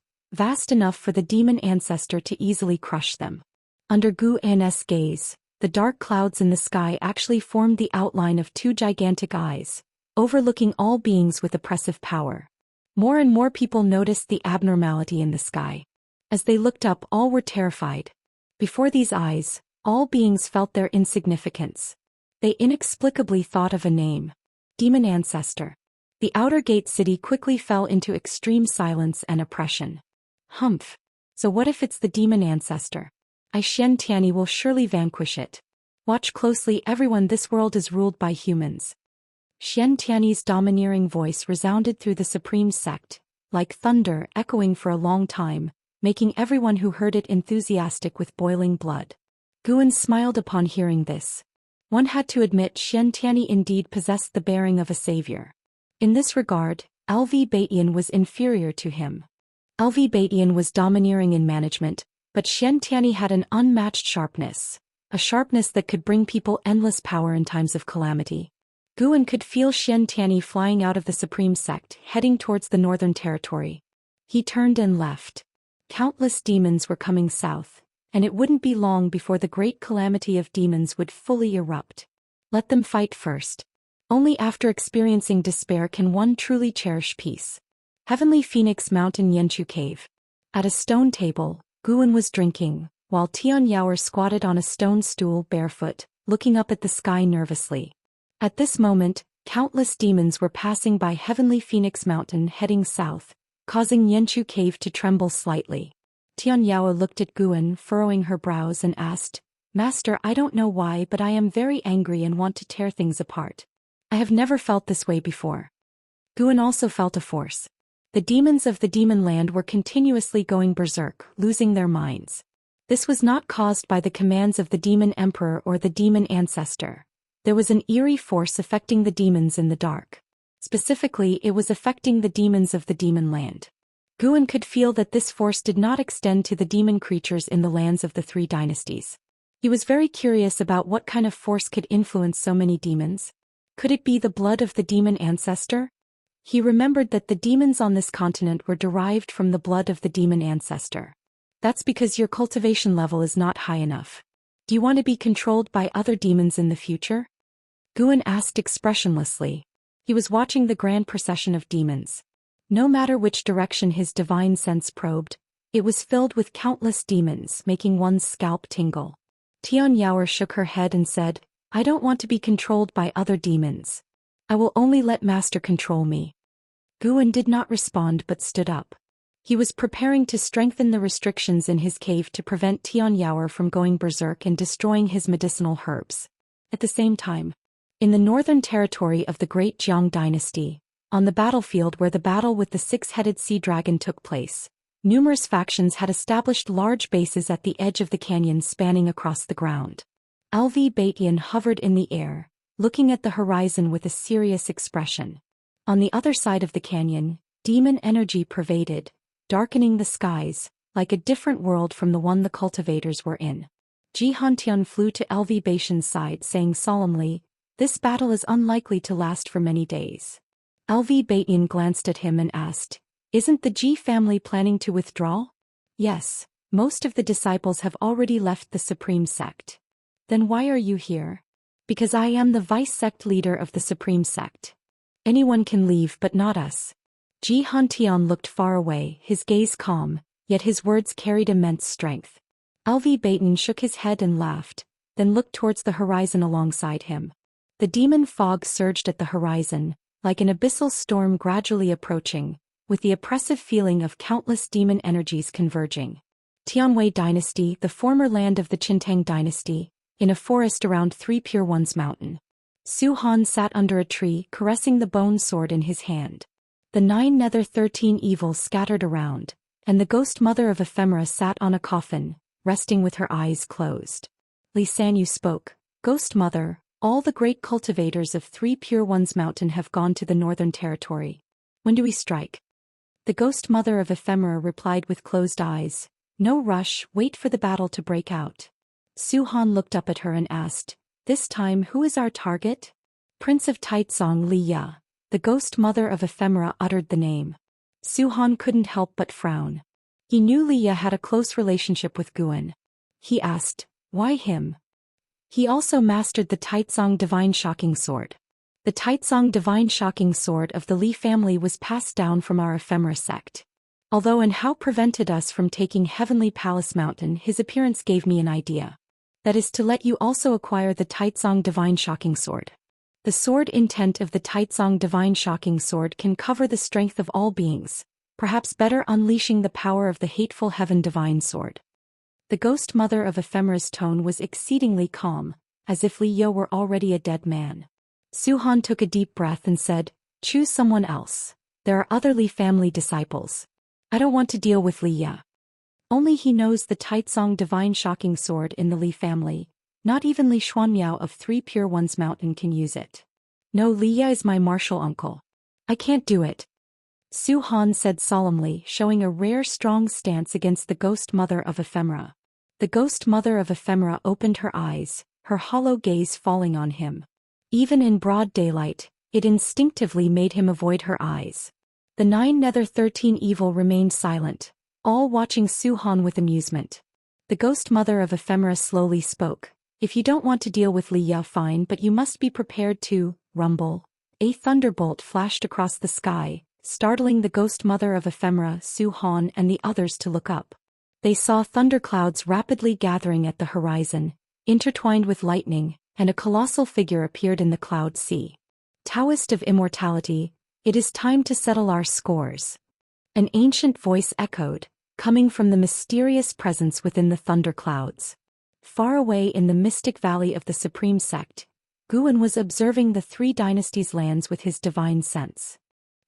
enough for the demon ancestor to easily crush them. Under Guan's gaze, the dark clouds in the sky actually formed the outline of two gigantic eyes, overlooking all beings with oppressive power. More and more people noticed the abnormality in the sky. As they looked up, all were terrified. Before these eyes, all beings felt their insignificance. They inexplicably thought of a name. Demon Ancestor. The outer gate city quickly fell into extreme silence and oppression. Humph. So what if it's the demon ancestor? Xianxia will surely vanquish it. Watch closely everyone, this world is ruled by humans. Xianxia's domineering voice resounded through the supreme sect, like thunder echoing for a long time, making everyone who heard it enthusiastic with boiling blood. Guan smiled upon hearing this. One had to admit Xianxia indeed possessed the bearing of a savior. In this regard, LV Batian was inferior to him. LV Batian was domineering in management, but Xianxia had an unmatched sharpness, a sharpness that could bring people endless power in times of calamity. Guan could feel Xianxia flying out of the supreme sect, heading towards the northern territory. He turned and left. Countless demons were coming south, and it wouldn't be long before the great calamity of demons would fully erupt. Let them fight first. Only after experiencing despair can one truly cherish peace. Heavenly Phoenix Mountain Yanchu Cave. At a stone table, Guan was drinking, while Tianyao squatted on a stone stool barefoot, looking up at the sky nervously. At this moment, countless demons were passing by Heavenly Phoenix Mountain heading south, causing Yanchu Cave to tremble slightly. Tianyao looked at Guan, furrowing her brows, and asked, "Master, I don't know why, but I am very angry and want to tear things apart. I have never felt this way before." Guan also felt a force. The demons of the demon land were continuously going berserk, losing their minds. This was not caused by the commands of the demon emperor or the demon ancestor. There was an eerie force affecting the demons in the dark. Specifically, it was affecting the demons of the demon land. Guan could feel that this force did not extend to the demon creatures in the lands of the three dynasties. He was very curious about what kind of force could influence so many demons. Could it be the blood of the demon ancestor? He remembered that the demons on this continent were derived from the blood of the demon ancestor. That's because your cultivation level is not high enough. Do you want to be controlled by other demons in the future? Guan asked expressionlessly. He was watching the grand procession of demons. No matter which direction his divine sense probed, it was filled with countless demons, making one's scalp tingle. Tianyao shook her head and said, "I don't want to be controlled by other demons. I will only let Master control me." Guan did not respond but stood up. He was preparing to strengthen the restrictions in his cave to prevent Tianyao from going berserk and destroying his medicinal herbs. At the same time, in the northern territory of the Great Jiang Dynasty, on the battlefield where the battle with the six-headed sea dragon took place, numerous factions had established large bases at the edge of the canyon spanning across the ground. LV Batian hovered in the air, looking at the horizon with a serious expression. On the other side of the canyon, demon energy pervaded, darkening the skies, like a different world from the one the cultivators were in. Jihantian flew to LV Batian's side, saying solemnly, "This battle is unlikely to last for many days." LV Batian glanced at him and asked, "Isn't the Ji family planning to withdraw?" "Yes, most of the disciples have already left the Supreme Sect." "Then why are you here?" "Because I am the vice-sect leader of the Supreme Sect. Anyone can leave but not us." Ji Hantian looked far away, his gaze calm, yet his words carried immense strength. LV Batian shook his head and laughed, then looked towards the horizon alongside him. The demon fog surged at the horizon, like an abyssal storm gradually approaching, with the oppressive feeling of countless demon energies converging. Tianwei Dynasty, the former land of the Qintang Dynasty, in a forest around Three Pure Ones Mountain. Zhou Xian sat under a tree, caressing the bone sword in his hand. The 9 nether 13 evils scattered around, and the ghost mother of Ephemera sat on a coffin, resting with her eyes closed. Li Sanyu spoke. Ghost mother, all the great cultivators of Three Pure Ones Mountain have gone to the northern territory. When do we strike? The ghost mother of Ephemera replied with closed eyes. No rush, wait for the battle to break out. Zhou Xian looked up at her and asked, this time who is our target? Prince of Taizong Liya. The ghost mother of Ephemera uttered the name. Zhou Xian couldn't help but frown. He knew Liya had a close relationship with Guan. He asked, why him? He also mastered the Taizong Divine Shocking Sword. The Taizong Divine Shocking Sword of the Li family was passed down from our Ephemera sect. Although and how prevented us from taking Heavenly Palace Mountain, his appearance gave me an idea. That is to let you also acquire the Taizong Divine Shocking Sword. The sword intent of the Taizong Divine Shocking Sword can cover the strength of all beings, perhaps better unleashing the power of the hateful Heaven Divine Sword. The ghost mother of Ephemera's tone was exceedingly calm, as if Li Yo were already a dead man. Zhou Xian took a deep breath and said, choose someone else. There are other Li family disciples. I don't want to deal with Li Ya. Only he knows the Taizong Divine Shocking Sword in the Li family. Not even Li Xuanmiao of Three Pure Ones Mountain can use it. No, Li Ya is my martial uncle. I can't do it. Zhou Xian said solemnly, showing a rare strong stance against the ghost mother of Ephemera. The ghost mother of Ephemera opened her eyes, her hollow gaze falling on him. Even in broad daylight, it instinctively made him avoid her eyes. The 9 nether 13 evil remained silent, all watching Zhou Xian with amusement. The ghost mother of Ephemera slowly spoke. If you don't want to deal with Li Ya, fine, but you must be prepared to rumble. A thunderbolt flashed across the sky, startling the ghost mother of Ephemera, Zhou Xian, and the others to look up. They saw thunderclouds rapidly gathering at the horizon, intertwined with lightning, and a colossal figure appeared in the cloud sea. Daoist of immortality, it is time to settle our scores. An ancient voice echoed, coming from the mysterious presence within the thunderclouds. Far away in the mystic valley of the Supreme Sect, Guan was observing the 3 dynasties' lands with his divine sense.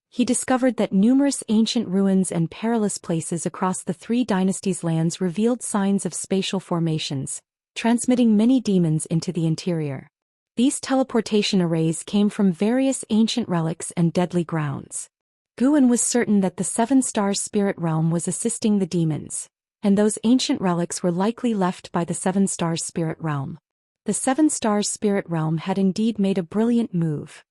He discovered that numerous ancient ruins and perilous places across the 3 dynasties' lands revealed signs of spatial formations, transmitting many demons into the interior. These teleportation arrays came from various ancient relics and deadly grounds. Guan was certain that the 7 Stars Spirit Realm was assisting the demons, and those ancient relics were likely left by the 7 Stars Spirit Realm. The 7 Stars Spirit Realm had indeed made a brilliant move,